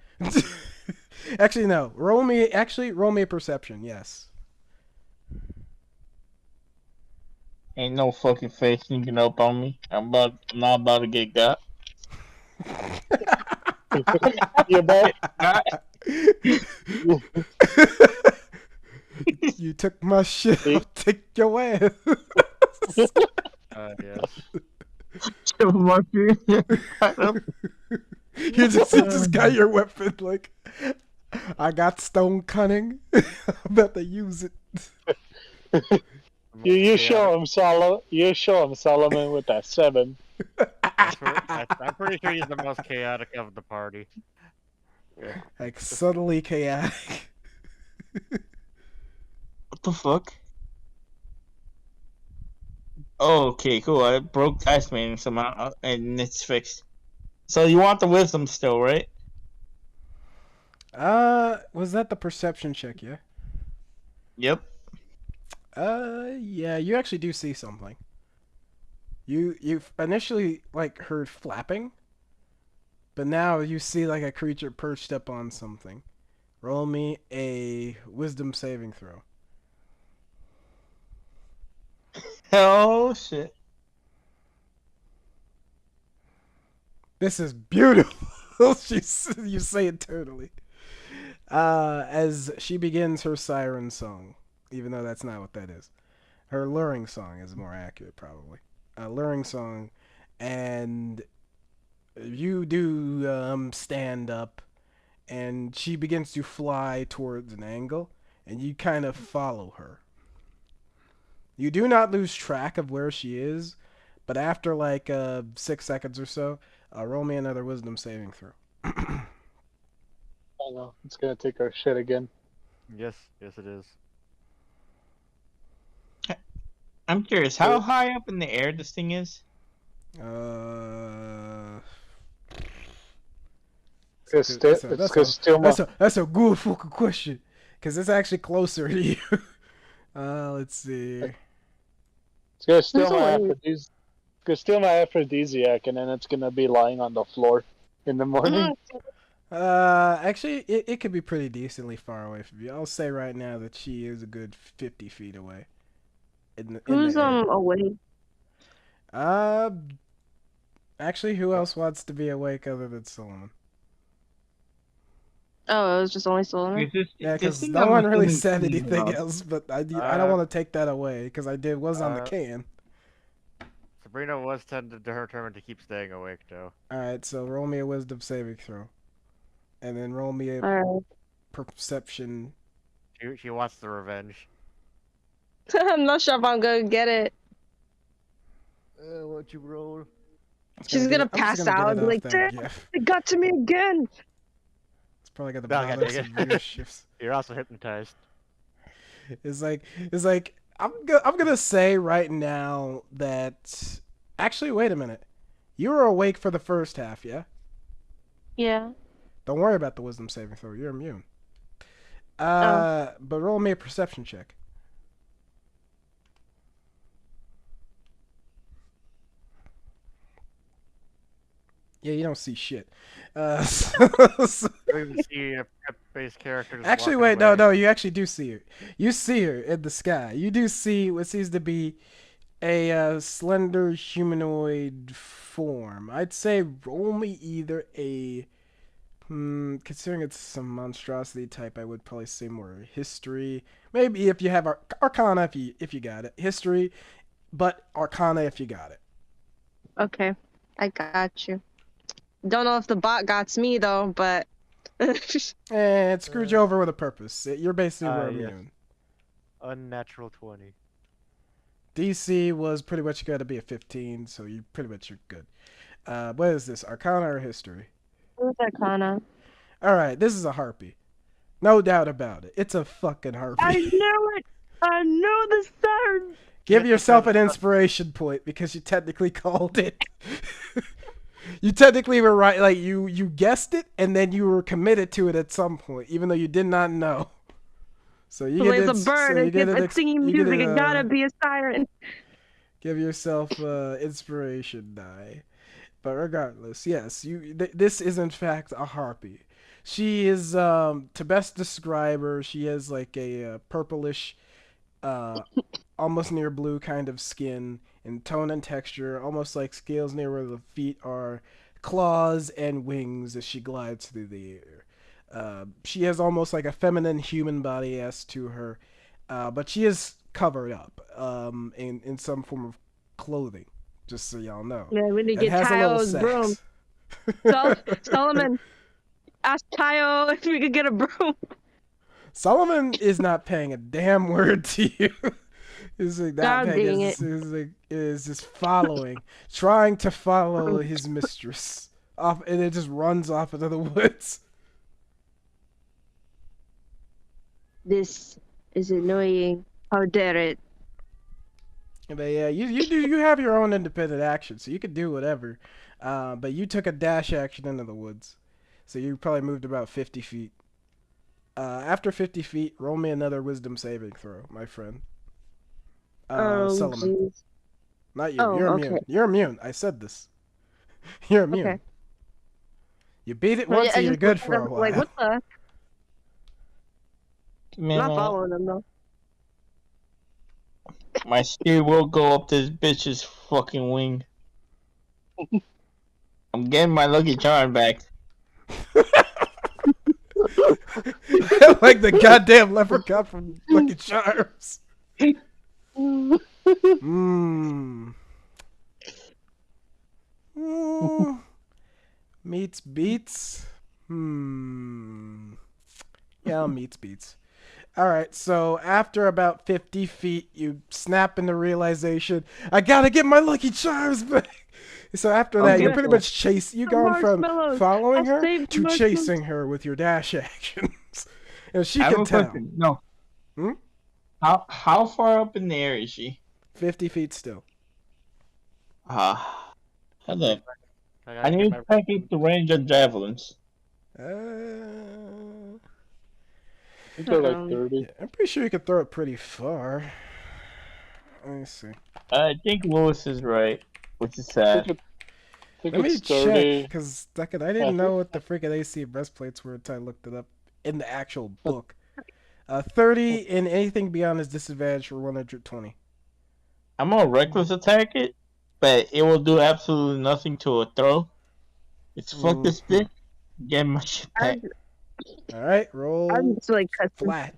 Speaker 4: Actually no. Roll me a perception, yes.
Speaker 5: Ain't no fucking face sneaking up on me. I'm not about to get got.
Speaker 2: You bet.
Speaker 4: You took my shit, I'll take your ass.
Speaker 3: Yes.
Speaker 4: You just got your weapon like I got stone cunning. I'm about to use it.
Speaker 2: You show him Solomon with that 7.
Speaker 3: I'm pretty sure he's the most chaotic of the party. Yeah.
Speaker 4: Like subtly chaotic.
Speaker 5: What the fuck? Oh, okay, cool. I broke ice man somehow, and it's fixed. So you want the wisdom still, right?
Speaker 4: Was that the perception check? Yeah.
Speaker 5: Yep.
Speaker 4: Yeah. You actually do see something. You initially like heard flapping, but now you see like a creature perched up on something. Roll me a wisdom saving throw.
Speaker 5: Oh shit.
Speaker 4: This is beautiful. You say internally. As she begins her siren song, even though that's not what that is. Her luring song is more accurate, probably. Luring song, and you do stand up, and she begins to fly towards an angle, and you kind of follow her. You do not lose track of where she is, but after like 6 seconds or so, roll me another wisdom saving throw.
Speaker 2: I know. It's gonna take our shit again.
Speaker 3: Yes, it is.
Speaker 5: I'm curious, how high up in the air this thing is?
Speaker 2: That's
Speaker 4: a good fucking question, because it's actually closer to you. Let's see.
Speaker 2: It's gonna steal my aphrodisiac, and then it's gonna be lying on the floor in the morning.
Speaker 4: Actually, it could be pretty decently far away from you. I'll say right now that she is a good 50 feet away.
Speaker 7: Who's awake?
Speaker 4: Actually, who else wants to be awake other than Solomon?
Speaker 7: Oh, it was just only Solomon?
Speaker 4: Yeah, because no one really said anything else, but I don't want to take that away, because I was on the can.
Speaker 3: Sabrina was determined to keep staying awake, though.
Speaker 4: Alright, so roll me a wisdom saving throw. And then roll me a perception.
Speaker 3: She wants the revenge.
Speaker 7: I'm not sure if I'm gonna get it.
Speaker 3: What you roll?
Speaker 7: She's gonna pass out and be like, damn, it got to me again!
Speaker 4: It's probably got the bother some view shifts.
Speaker 3: You're also hypnotized.
Speaker 4: It's like I'm gonna say right now that actually wait a minute. You were awake for the first half, yeah?
Speaker 7: Yeah.
Speaker 4: Don't worry about the wisdom saving throw, you're immune. But roll me a perception check. Yeah, you don't see shit. Actually, wait, no, you actually do see her. You see her in the sky. You do see what seems to be a slender humanoid form. I'd say roll me either a... considering it's some monstrosity type, I would probably say more history. Maybe if you have Arcana, if you got it. History, but Arcana if you got it.
Speaker 7: Okay, I got you. Don't know if the bot got me though, but
Speaker 4: it screwed you over with a purpose. You're basically immune.
Speaker 3: Unnatural 20.
Speaker 4: DC was pretty much got to be a 15, so you pretty much are good. What is this, Arcana or History?
Speaker 7: Who's Arcana?
Speaker 4: All right, this is a harpy, no doubt about it. It's a fucking harpy.
Speaker 7: I knew it. I knew the start.
Speaker 4: Give yourself an inspiration point because you technically called it. You technically were right, like you guessed it, and then you were committed to it at some point, even though you did not know. So you get
Speaker 7: a bird. So it's singing music. It gotta be a siren.
Speaker 4: Give yourself inspiration die, but regardless, yes, this is in fact a harpy. She is to best describe her, she has like a purplish, almost near blue kind of skin. In tone and texture, almost like scales near where the feet are, claws and wings as she glides through the air. She has almost like a feminine human body as to her, but she is covered up in some form of clothing, just so y'all know.
Speaker 7: Yeah, we need to get Tayo's broom. Solomon, ask Tayo if we could get a broom.
Speaker 4: Solomon is not paying a damn word to you. Is like
Speaker 7: God
Speaker 4: that
Speaker 7: dang
Speaker 4: is just following, trying to follow his mistress off, and it just runs off into the woods.
Speaker 7: This is annoying. How dare it?
Speaker 4: But yeah, you have your own independent action, so you can do whatever. But you took a dash action into the woods, so you probably moved about 50 feet. After 50 feet, roll me another wisdom saving throw, my friend. Solomon.
Speaker 7: Jeez.
Speaker 4: Not you.
Speaker 7: Oh,
Speaker 4: You're
Speaker 7: okay.
Speaker 4: immune. You're immune. I said this. You're immune.
Speaker 7: Okay.
Speaker 4: You beat it
Speaker 7: Well,
Speaker 4: once,
Speaker 7: I
Speaker 4: and you're
Speaker 7: just
Speaker 4: good
Speaker 7: looked
Speaker 4: for
Speaker 7: at
Speaker 4: a
Speaker 7: him,
Speaker 4: while.
Speaker 7: like, what the? I'm
Speaker 5: Man,
Speaker 7: not following them though.
Speaker 5: my spear will go up this bitch's fucking wing. I'm getting my Lucky Charm back.
Speaker 4: Like the goddamn leprechaun from Lucky Charms. Mmm. Meets beats. Yeah, meets beats. Alright, so after about 50 feet, you snap into realization, I gotta get my Lucky Charms back. So after that,
Speaker 5: Okay,
Speaker 4: you're pretty
Speaker 5: cool.
Speaker 4: much you're
Speaker 7: The
Speaker 4: going from
Speaker 7: marshmallows.
Speaker 4: following
Speaker 7: I
Speaker 4: her
Speaker 7: saved
Speaker 4: to
Speaker 7: the
Speaker 4: chasing her with your dash actions. And she
Speaker 5: I have
Speaker 4: can
Speaker 5: a
Speaker 4: tell.
Speaker 5: question. No.
Speaker 4: Hmm?
Speaker 5: How far up in the air is she?
Speaker 4: 50 feet still.
Speaker 5: Hold up. I
Speaker 3: gotta
Speaker 5: need
Speaker 3: check
Speaker 5: to check out the range of javelins.
Speaker 4: Uh,
Speaker 2: I think they're like 30.
Speaker 4: yeah, I'm pretty sure you could throw it pretty far. Let me see.
Speaker 5: I think Lewis is right, which is
Speaker 2: I
Speaker 5: sad.
Speaker 2: think, I think
Speaker 4: Let me
Speaker 2: it's 30.
Speaker 4: check, because I didn't know what the freaking AC breastplates were until I looked it up in the actual book. 30 and anything beyond is disadvantage for 120.
Speaker 5: I'm gonna reckless attack it, but it will do absolutely nothing to a throw. It's fuck this bitch. Get my shit back.
Speaker 4: All right, roll
Speaker 7: I'm just like cussing.
Speaker 4: flat.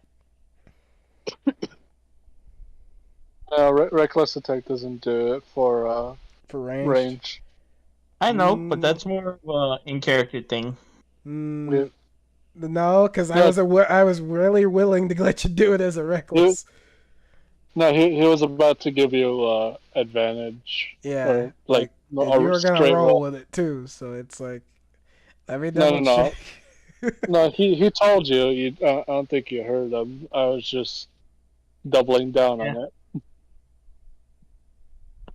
Speaker 2: Reckless attack doesn't do it for
Speaker 4: For range.
Speaker 2: range.
Speaker 5: I know, but that's more of a in character thing.
Speaker 4: No, because I was really willing to let you do it as a reckless.
Speaker 2: No, he was about to give you advantage.
Speaker 4: Yeah,
Speaker 2: Or, like
Speaker 4: and
Speaker 2: a
Speaker 4: you were gonna
Speaker 2: straight
Speaker 4: roll with it too, so it's like, let me double
Speaker 2: No.
Speaker 4: check.
Speaker 2: No, he told you. I don't think you heard him. I was just doubling down on it.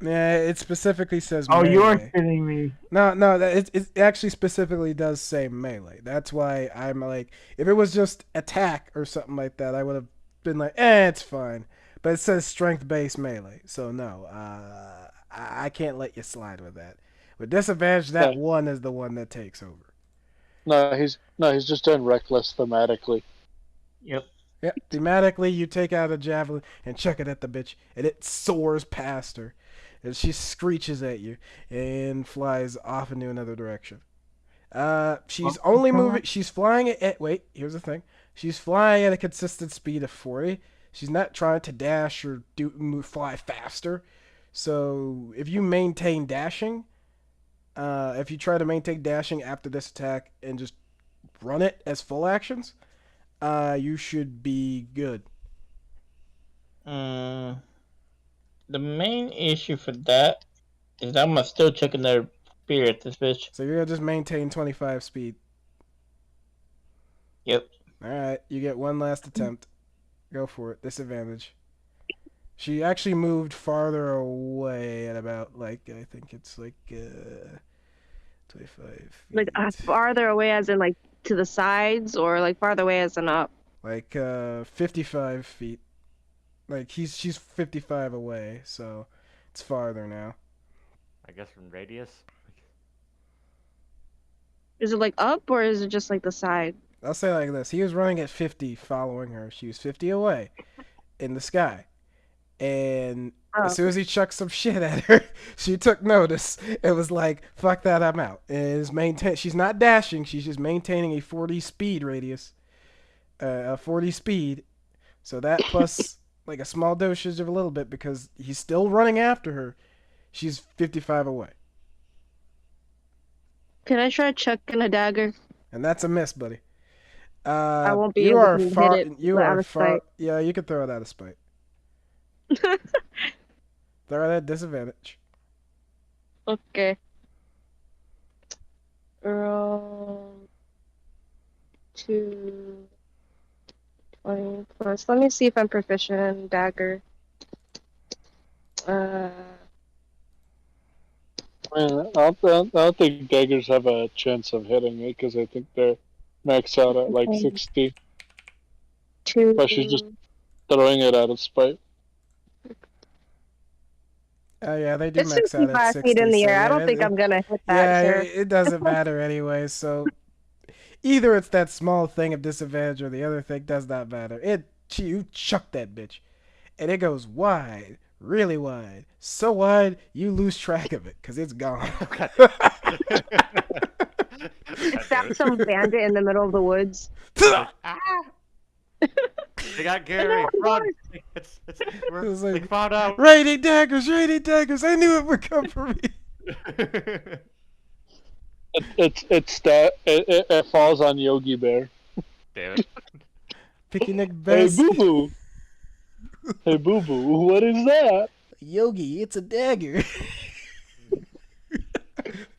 Speaker 4: Yeah, it specifically says
Speaker 5: Oh,
Speaker 4: melee.
Speaker 5: you're kidding me.
Speaker 4: No, it actually specifically does say melee. That's why I'm like, if it was just attack or something like that, I would have been like, it's fine. But it says strength-based melee, so no, I can't let you slide with that. With disadvantage, that
Speaker 2: Yeah.
Speaker 4: one is the one that takes over.
Speaker 2: No, he's just doing reckless thematically.
Speaker 5: Yep.
Speaker 4: Yeah, thematically, you take out a javelin and chuck it at the bitch, and it soars past her. And she screeches at you and flies off into another direction. She's only moving. She's flying at. Wait, here's the thing. She's flying at a consistent speed of 40. She's not trying to dash or fly faster. So if you maintain dashing, if you try to maintain dashing after this attack and just run it as full actions, you should be good.
Speaker 5: The main issue for that is that I'm still checking their spear at this bitch.
Speaker 4: So you're gonna just maintain 25 speed.
Speaker 5: Yep.
Speaker 4: Alright, you get one last attempt. Go for it. Disadvantage. She actually moved farther away at about, like, I think it's like 25 feet.
Speaker 7: Like farther away as in like to the sides or like farther away as in up?
Speaker 4: Like 55 feet. Like she's 55 away, so it's farther now.
Speaker 3: I guess from radius.
Speaker 7: Is it like up or is it just like the side?
Speaker 4: I'll say it like this. He was running at 50 following her. She was 50 away in the sky. And as soon as he chucked some shit at her, she took notice. It was like, fuck that, I'm out. And she's not dashing. She's just maintaining a 40 speed radius. A 40 speed. So that plus like a small dosage of a little bit because he's still running after her. She's 55 away.
Speaker 7: Can I try chucking a dagger?
Speaker 4: And that's a miss, buddy.
Speaker 7: I won't be
Speaker 4: you
Speaker 7: able
Speaker 4: are
Speaker 7: to
Speaker 4: far,
Speaker 7: hit it
Speaker 4: you
Speaker 7: out
Speaker 4: are
Speaker 7: of
Speaker 4: far.
Speaker 7: spite.
Speaker 4: Yeah, you can throw it out of spite. They're at a disadvantage.
Speaker 7: Okay. Roll 2 20 plus. Let me see if I'm proficient in dagger.
Speaker 2: I don't think daggers have a chance of hitting it because I think they're maxed out at like 60. But she's just throwing it out of spite.
Speaker 4: Yeah, they do
Speaker 7: It's
Speaker 4: max out at
Speaker 7: 65 feet
Speaker 4: 60.
Speaker 7: in the
Speaker 4: so
Speaker 7: air. I
Speaker 4: yeah,
Speaker 7: don't think I'm gonna hit that
Speaker 4: Yeah,
Speaker 7: here.
Speaker 4: it doesn't matter anyway. So either it's that small thing of disadvantage or the other thing does not matter. You chuck that bitch, and it goes wide, really wide, so wide you lose track of it because it's gone.
Speaker 7: It's that some bandit in the middle of the woods.
Speaker 3: They got Gary. Run!
Speaker 4: was like,
Speaker 3: they found out.
Speaker 4: Raining daggers, raining daggers. I knew it would come for me.
Speaker 2: It falls on Yogi Bear.
Speaker 3: Damn it.
Speaker 4: Picnic
Speaker 2: Hey
Speaker 4: best.
Speaker 2: boo boo. Hey boo boo. What is that?
Speaker 4: Yogi, it's a dagger.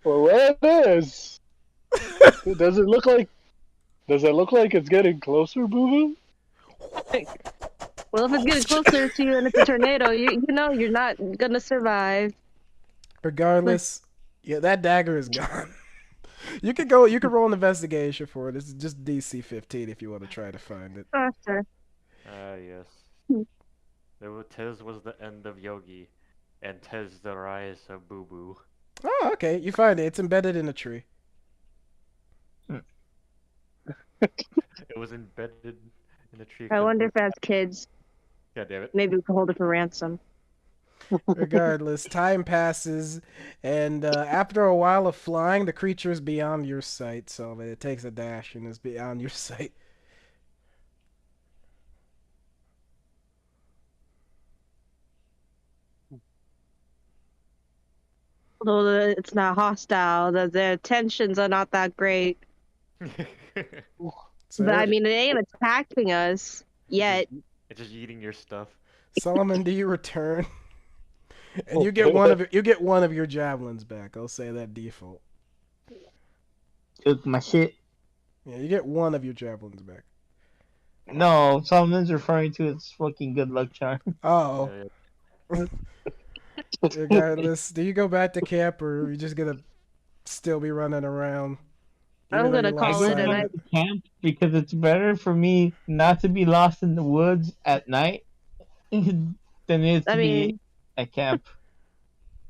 Speaker 2: Well, what it is? Does it look like it's getting closer, boo boo?
Speaker 7: Well, if it's getting closer to you and it's a tornado, you know you're not gonna survive.
Speaker 4: Regardless, yeah, that dagger is gone. You could roll an investigation for it. It's just DC 15 if you want to try to find it.
Speaker 7: Oh, sure.
Speaker 3: Yes. Tis was the end of Yogi, and tis the rise of Boo Boo.
Speaker 4: Oh, okay. You find it. It's embedded in a tree.
Speaker 3: It was embedded in a tree.
Speaker 7: I wonder if it has kids.
Speaker 3: God damn it.
Speaker 7: Maybe we can hold it for ransom.
Speaker 4: Regardless, time passes, and after a while of flying, the creature is beyond your sight. So it takes a dash and is beyond your sight.
Speaker 7: Although it's not hostile, the tensions are not that great.
Speaker 4: So
Speaker 7: But I mean, it ain't attacking us yet.
Speaker 3: It's just eating your stuff.
Speaker 4: Solomon, do you return? And you get one of your javelins back. I'll say that default.
Speaker 5: Took my shit.
Speaker 4: Yeah, you get one of your javelins back.
Speaker 5: No, Solomon's referring to its fucking good luck charm.
Speaker 4: Oh.
Speaker 3: Yeah.
Speaker 4: Regardless, do you go back to camp or are you just gonna still be running around?
Speaker 7: I'm gonna
Speaker 5: I
Speaker 7: call
Speaker 5: go
Speaker 7: it a
Speaker 5: back
Speaker 7: night.
Speaker 5: to camp because it's better for me not to be lost in the woods at night than it is to
Speaker 7: I
Speaker 5: be
Speaker 7: mean,
Speaker 5: at camp.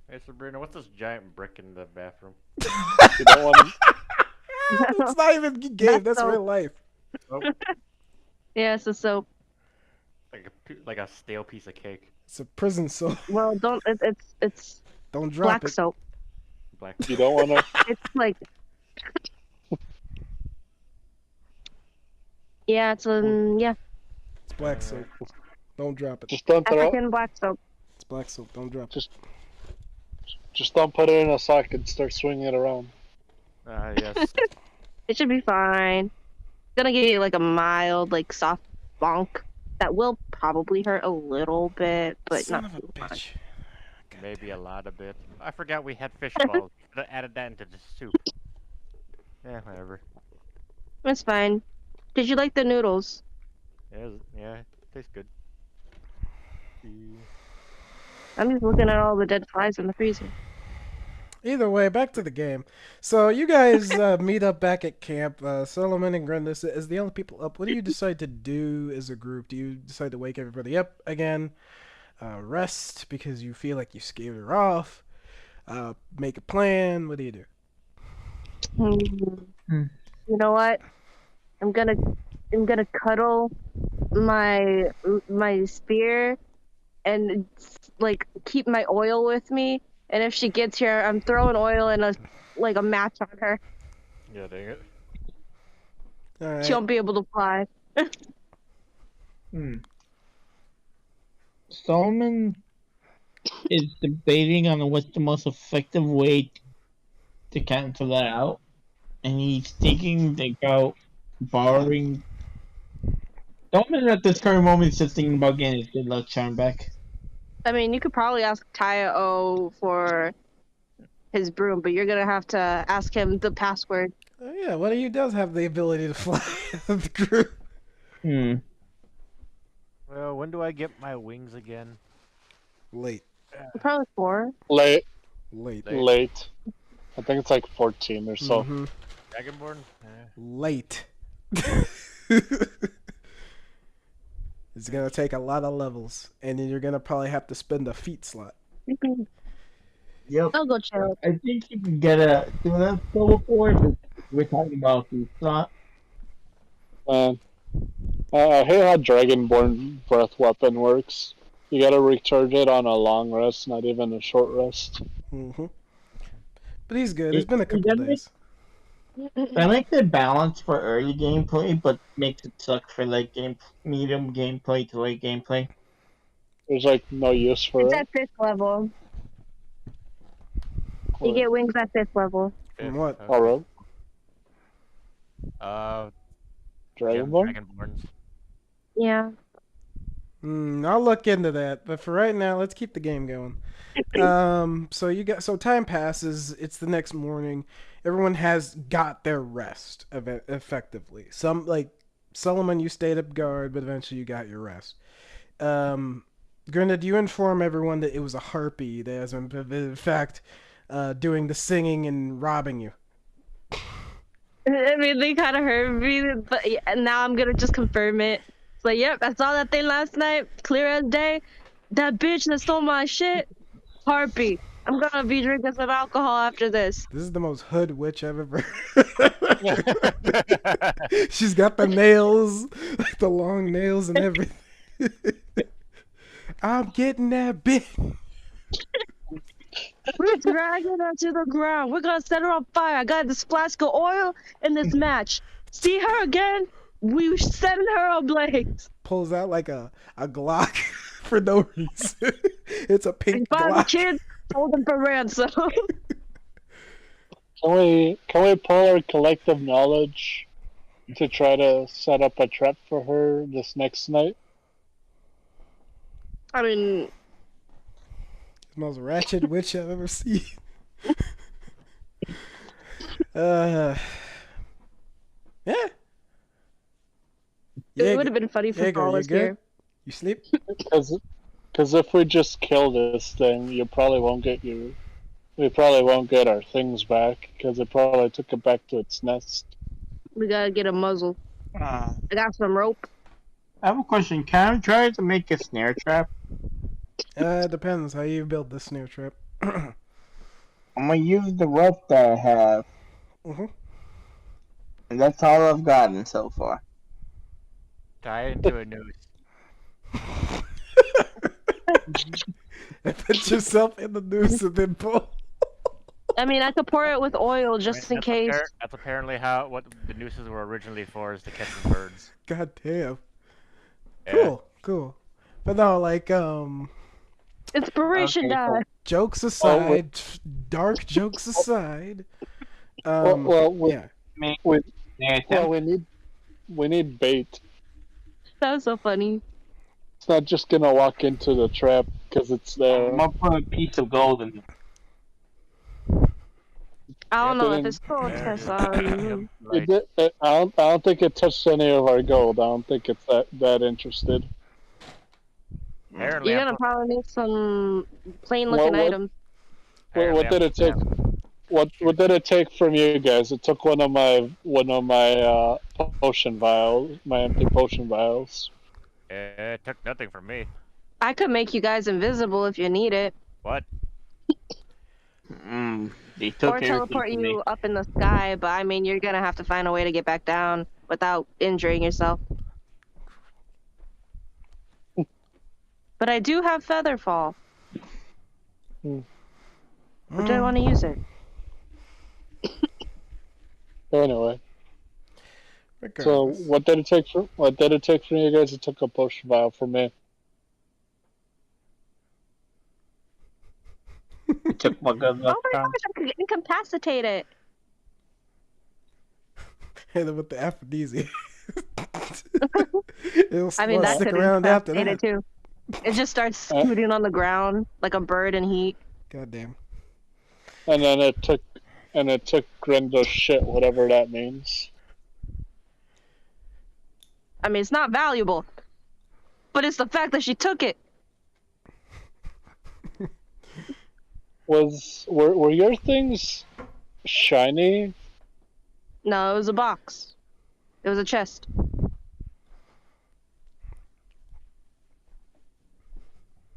Speaker 3: Hey, Sabrina, what's this giant brick in the bathroom?
Speaker 2: You don't want to.
Speaker 4: It's not even a game. That's real life.
Speaker 7: yeah, so
Speaker 3: Like a stale piece of cake.
Speaker 4: It's a prison soap.
Speaker 7: well, don't it's
Speaker 4: Don't drop
Speaker 7: black
Speaker 4: it.
Speaker 7: soap.
Speaker 3: Black.
Speaker 2: You don't want to.
Speaker 7: It's like yeah, it's yeah,
Speaker 4: It's black soap. Don't drop it.
Speaker 2: Just don't throw.
Speaker 7: African black soap.
Speaker 4: It's black soap. Don't drop it.
Speaker 2: Just don't put it in a sock and start swinging it around.
Speaker 3: Yes.
Speaker 7: It should be fine. It's gonna give you like a mild, like soft bonk that will probably hurt a little bit, but
Speaker 4: Son
Speaker 7: not
Speaker 4: of a
Speaker 7: too much.
Speaker 4: bitch.
Speaker 3: Maybe a lot of bit. I forgot we had fish balls. Should have added that into the soup. Yeah, whatever.
Speaker 7: It's fine. Did you like the noodles?
Speaker 3: Yeah, it tastes good.
Speaker 7: I'm just looking at all the dead flies in the freezer.
Speaker 4: Either way, back to the game. So you guys meet up back at camp. Solomon and Grindus as the only people up. What do you decide to do as a group? Do you decide to wake everybody up again? Rest because you feel like you scared her off? Make a plan? What do you do?
Speaker 7: You know what? I'm gonna cuddle my spear and like keep my oil with me. And if she gets here, I'm throwing oil and a match on her.
Speaker 3: Yeah, dang it.
Speaker 4: All right.
Speaker 7: She won't be able to fly.
Speaker 5: Solomon is debating on what's the most effective way to cancel that out, and he's thinking about borrowing. Solomon at this current moment is just thinking about getting his good luck charm back.
Speaker 7: I mean, you could probably ask Taya for his broom, but you're gonna have to ask him the password.
Speaker 4: Oh, yeah, one of you does have the ability to fly the group.
Speaker 3: Well, when do I get my wings again?
Speaker 4: Late.
Speaker 7: Probably 4.
Speaker 2: Late.
Speaker 4: Late.
Speaker 2: I think it's like 14 or so.
Speaker 4: Mhm.
Speaker 3: Dragonborn?
Speaker 4: Late. It's gonna take a lot of levels, and then you're gonna probably have to spend a feat slot.
Speaker 6: Yep.
Speaker 7: I'll go chill.
Speaker 6: I think you can get a do that level 4, but we're talking about the slot.
Speaker 2: Man, I hate how Dragonborn breath weapon works. You gotta recharge it on a long rest, not even a short rest.
Speaker 4: Mhm. But he's good. It's been a couple
Speaker 6: doesn't
Speaker 4: days.
Speaker 6: I like the balance for early gameplay, but makes it suck for like medium gameplay to late gameplay.
Speaker 2: There's like no use for
Speaker 7: It's
Speaker 2: it.
Speaker 7: at 5th level. You get wings at 5th level.
Speaker 4: From what?
Speaker 2: Alright,
Speaker 3: Dragonborn.
Speaker 2: Dragonborn?
Speaker 7: Yeah.
Speaker 4: I'll look into that, but for right now, let's keep the game going. So time passes. It's the next morning. Everyone has got their rest effectively. Some like Solomon, you stayed up guard, but eventually you got your rest. Grinda, do you inform everyone that it was a harpy that has in fact doing the singing and robbing you?
Speaker 7: I mean, they kind of heard me, but now I'm gonna just confirm it. It's like, yep, I saw that thing last night, clear as day. That bitch that stole my shit, harpy. I'm gonna be drinking some alcohol after this.
Speaker 4: This is the most hood witch I've ever. She's got the nails, like the long nails and everything. I'm getting that bitch.
Speaker 7: We're dragging her to the ground. We're gonna set her on fire. I got this flask of oil in this match. See her again? We setting her ablaze.
Speaker 4: Pulls out like a Glock for no reason. It's a pink
Speaker 7: Find the
Speaker 4: Glock.
Speaker 7: kids, hold them for ransom.
Speaker 2: Can we pull our collective knowledge to try to set up a trap for her this next night?
Speaker 7: I mean,
Speaker 4: The most ratchet witch I've ever seen. Yeah.
Speaker 7: it would have been funny if
Speaker 4: Jaeger,
Speaker 7: Paul
Speaker 4: you
Speaker 7: was
Speaker 4: good?
Speaker 7: here.
Speaker 4: You sleep?
Speaker 2: Because if we just kill this thing, you probably won't get your. We probably won't get our things back because it probably took it back to its nest.
Speaker 7: We gotta get a muzzle. I got some rope.
Speaker 5: I have a question. Can I try to make a snare trap?
Speaker 4: It depends how you build the snare trap.
Speaker 5: I'm gonna use the rope that I have,
Speaker 4: Mhm.
Speaker 5: and that's all I've gotten so far.
Speaker 3: Tie it into a noose.
Speaker 4: Put yourself in the noose and then pull.
Speaker 7: I mean, I could pour it with oil just in case.
Speaker 3: That's apparently what the nooses were originally for, is to catch some birds.
Speaker 4: God damn.
Speaker 3: Yeah.
Speaker 4: Cool. But no, like,
Speaker 7: Inspiration
Speaker 5: Okay,
Speaker 7: die.
Speaker 4: jokes aside, dark jokes aside. Yeah.
Speaker 5: Make
Speaker 2: We-
Speaker 5: snare
Speaker 2: Well,
Speaker 5: trap.
Speaker 2: we need bait.
Speaker 7: That was so funny.
Speaker 2: It's not just gonna walk into the trap because it's there.
Speaker 5: I'm gonna put a piece of gold in it.
Speaker 7: I don't
Speaker 2: Yeah,
Speaker 7: know
Speaker 2: but
Speaker 7: if it's gold
Speaker 3: Yeah.
Speaker 7: test.
Speaker 3: Like,
Speaker 2: I don't think it touched any of our gold. I don't think it's that interested.
Speaker 3: apparently
Speaker 7: You're
Speaker 3: I'm
Speaker 7: gonna probably need some plain looking
Speaker 2: What-
Speaker 7: items.
Speaker 2: What did it take? What did it take from you guys? It took one of my potion vials, my empty potion vials.
Speaker 3: It took nothing from me.
Speaker 7: I could make you guys invisible if you need it,
Speaker 3: What?
Speaker 5: They took
Speaker 7: or
Speaker 5: everything
Speaker 7: teleport
Speaker 5: from me.
Speaker 7: you up in the sky. But I mean, you're gonna have to find a way to get back down without injuring yourself. But I do have Featherfall. Or do I want to use it?
Speaker 2: Anyway, so
Speaker 4: Regardless.
Speaker 2: what did it take from you guys? It took a potion vial from me.
Speaker 5: They took my good
Speaker 7: Oh
Speaker 5: luck
Speaker 7: my
Speaker 5: charm.
Speaker 7: gosh, I could incapacitate it.
Speaker 4: Hit it with the aphrodisiac. It'll
Speaker 7: I mean, that
Speaker 4: stick
Speaker 7: could
Speaker 4: around after
Speaker 7: incapacitate
Speaker 4: that.
Speaker 7: it too. It just starts scooting on the ground like a bird in heat.
Speaker 4: Goddamn.
Speaker 2: And then it took Grinda's shit, whatever that means.
Speaker 7: I mean, it's not valuable, but it's the fact that she took it.
Speaker 2: Were your things shiny?
Speaker 7: No, it was a box. It was a chest.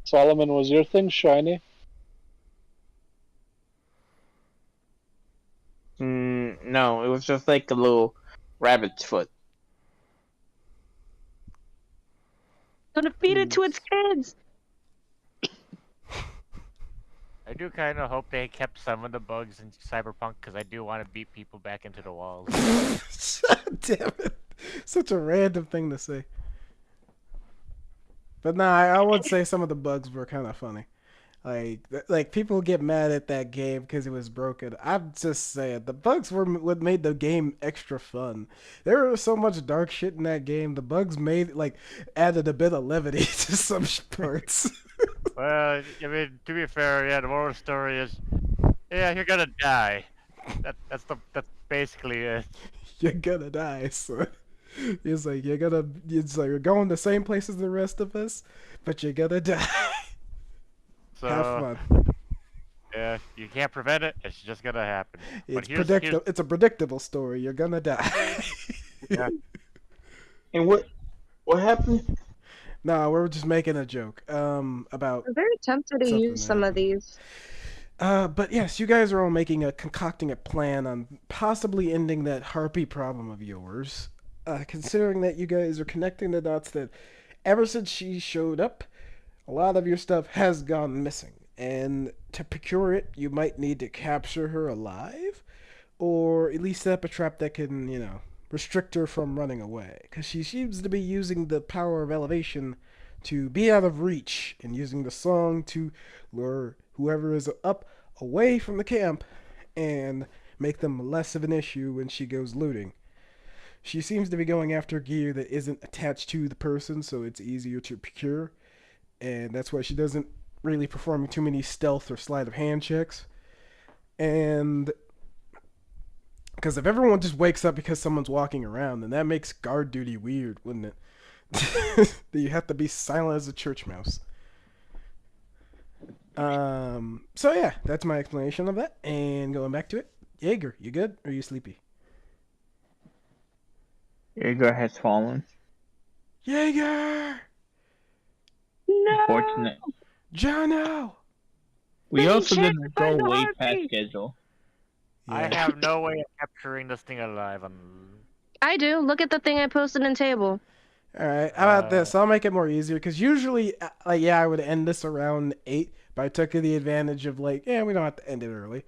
Speaker 2: Solomon, was your thing shiny?
Speaker 5: No, it was just like a little rabbit's foot.
Speaker 7: Gonna feed it to its kids.
Speaker 3: I do kind of hope they kept some of the bugs in Cyberpunk because I do want to beat people back into the walls.
Speaker 4: Damn it. Such a random thing to say. But nah, I would say some of the bugs were kind of funny. Like people get mad at that game because it was broken. I'm just saying the bugs were what made the game extra fun. There was so much dark shit in that game. The bugs added a bit of levity to some parts.
Speaker 3: Well, I mean, to be fair, yeah, the moral story is, yeah, you're gonna die. That's basically it.
Speaker 4: You're gonna die, son. It's like you're going the same place as the rest of us, but you're gonna die.
Speaker 3: So,
Speaker 4: Have fun.
Speaker 3: Yeah, you can't prevent it. It's just gonna happen.
Speaker 4: It's predictable. It's a predictable story. You're gonna die.
Speaker 3: Yeah.
Speaker 5: And what happened?
Speaker 4: No, we're just making a joke. About.
Speaker 7: I'm very tempted to use some of these.
Speaker 4: But yes, you guys are all concocting a plan on possibly ending that harpy problem of yours. Considering that you guys are connecting the dots that ever since she showed up, a lot of your stuff has gone missing. And to procure it, you might need to capture her alive, or at least set up a trap that can, restrict her from running away. Because she seems to be using the power of elevation to be out of reach, and using the song to lure whoever is up away from the camp and make them less of an issue when she goes looting. She seems to be going after gear that isn't attached to the person, so it's easier to procure. And that's why she doesn't really perform too many stealth or sleight of hand checks. And because if everyone just wakes up because someone's walking around, then that makes guard duty weird, wouldn't it? You have to be silent as a church mouse. So yeah, that's my explanation of that. And going back to it, Jaeger, you good? Or are you sleepy?
Speaker 5: Jaeger has fallen.
Speaker 4: Jaeger!
Speaker 7: No.
Speaker 5: Fortunate.
Speaker 4: Jono!
Speaker 5: We
Speaker 7: Let me
Speaker 5: also
Speaker 7: check
Speaker 5: didn't
Speaker 7: by
Speaker 5: go
Speaker 7: the
Speaker 5: way
Speaker 7: harpy.
Speaker 5: past schedule.
Speaker 3: I have no way of capturing this thing alive.
Speaker 7: I do. Look at the thing I posted in table.
Speaker 4: All right, how about this? I'll make it more easier because usually, I would end this around 8, but I took the advantage of we don't have to end it early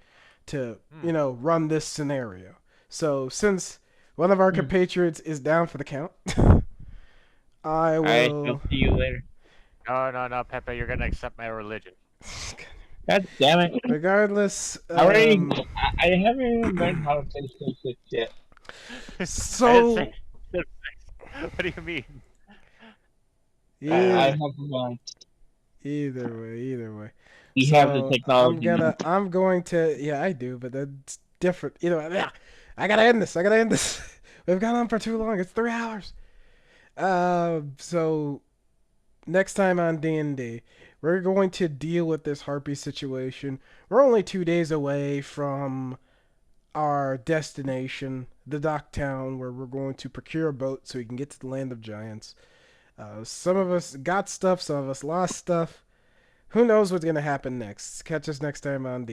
Speaker 4: to, run this scenario. So since one of our compatriots is down for the count, I will.
Speaker 5: Alright, I'll see you later.
Speaker 3: No, Pepe, you're gonna accept my religion.
Speaker 5: God damn it.
Speaker 4: Regardless,
Speaker 5: I haven't even learned how to finish this shit yet.
Speaker 4: So.
Speaker 3: What do you mean?
Speaker 4: Yeah.
Speaker 5: I have learned.
Speaker 4: Either way.
Speaker 5: You have the technology.
Speaker 4: I'm going to. Yeah, I do, but that's different. I gotta end this. We've gone on for too long. It's 3 hours. So next time on D&D, we're going to deal with this harpy situation. We're only 2 days away from our destination, the dock town, where we're going to procure a boat so we can get to the land of giants. Some of us got stuff, some of us lost stuff. Who knows what's going to happen next? Catch us next time on D&D.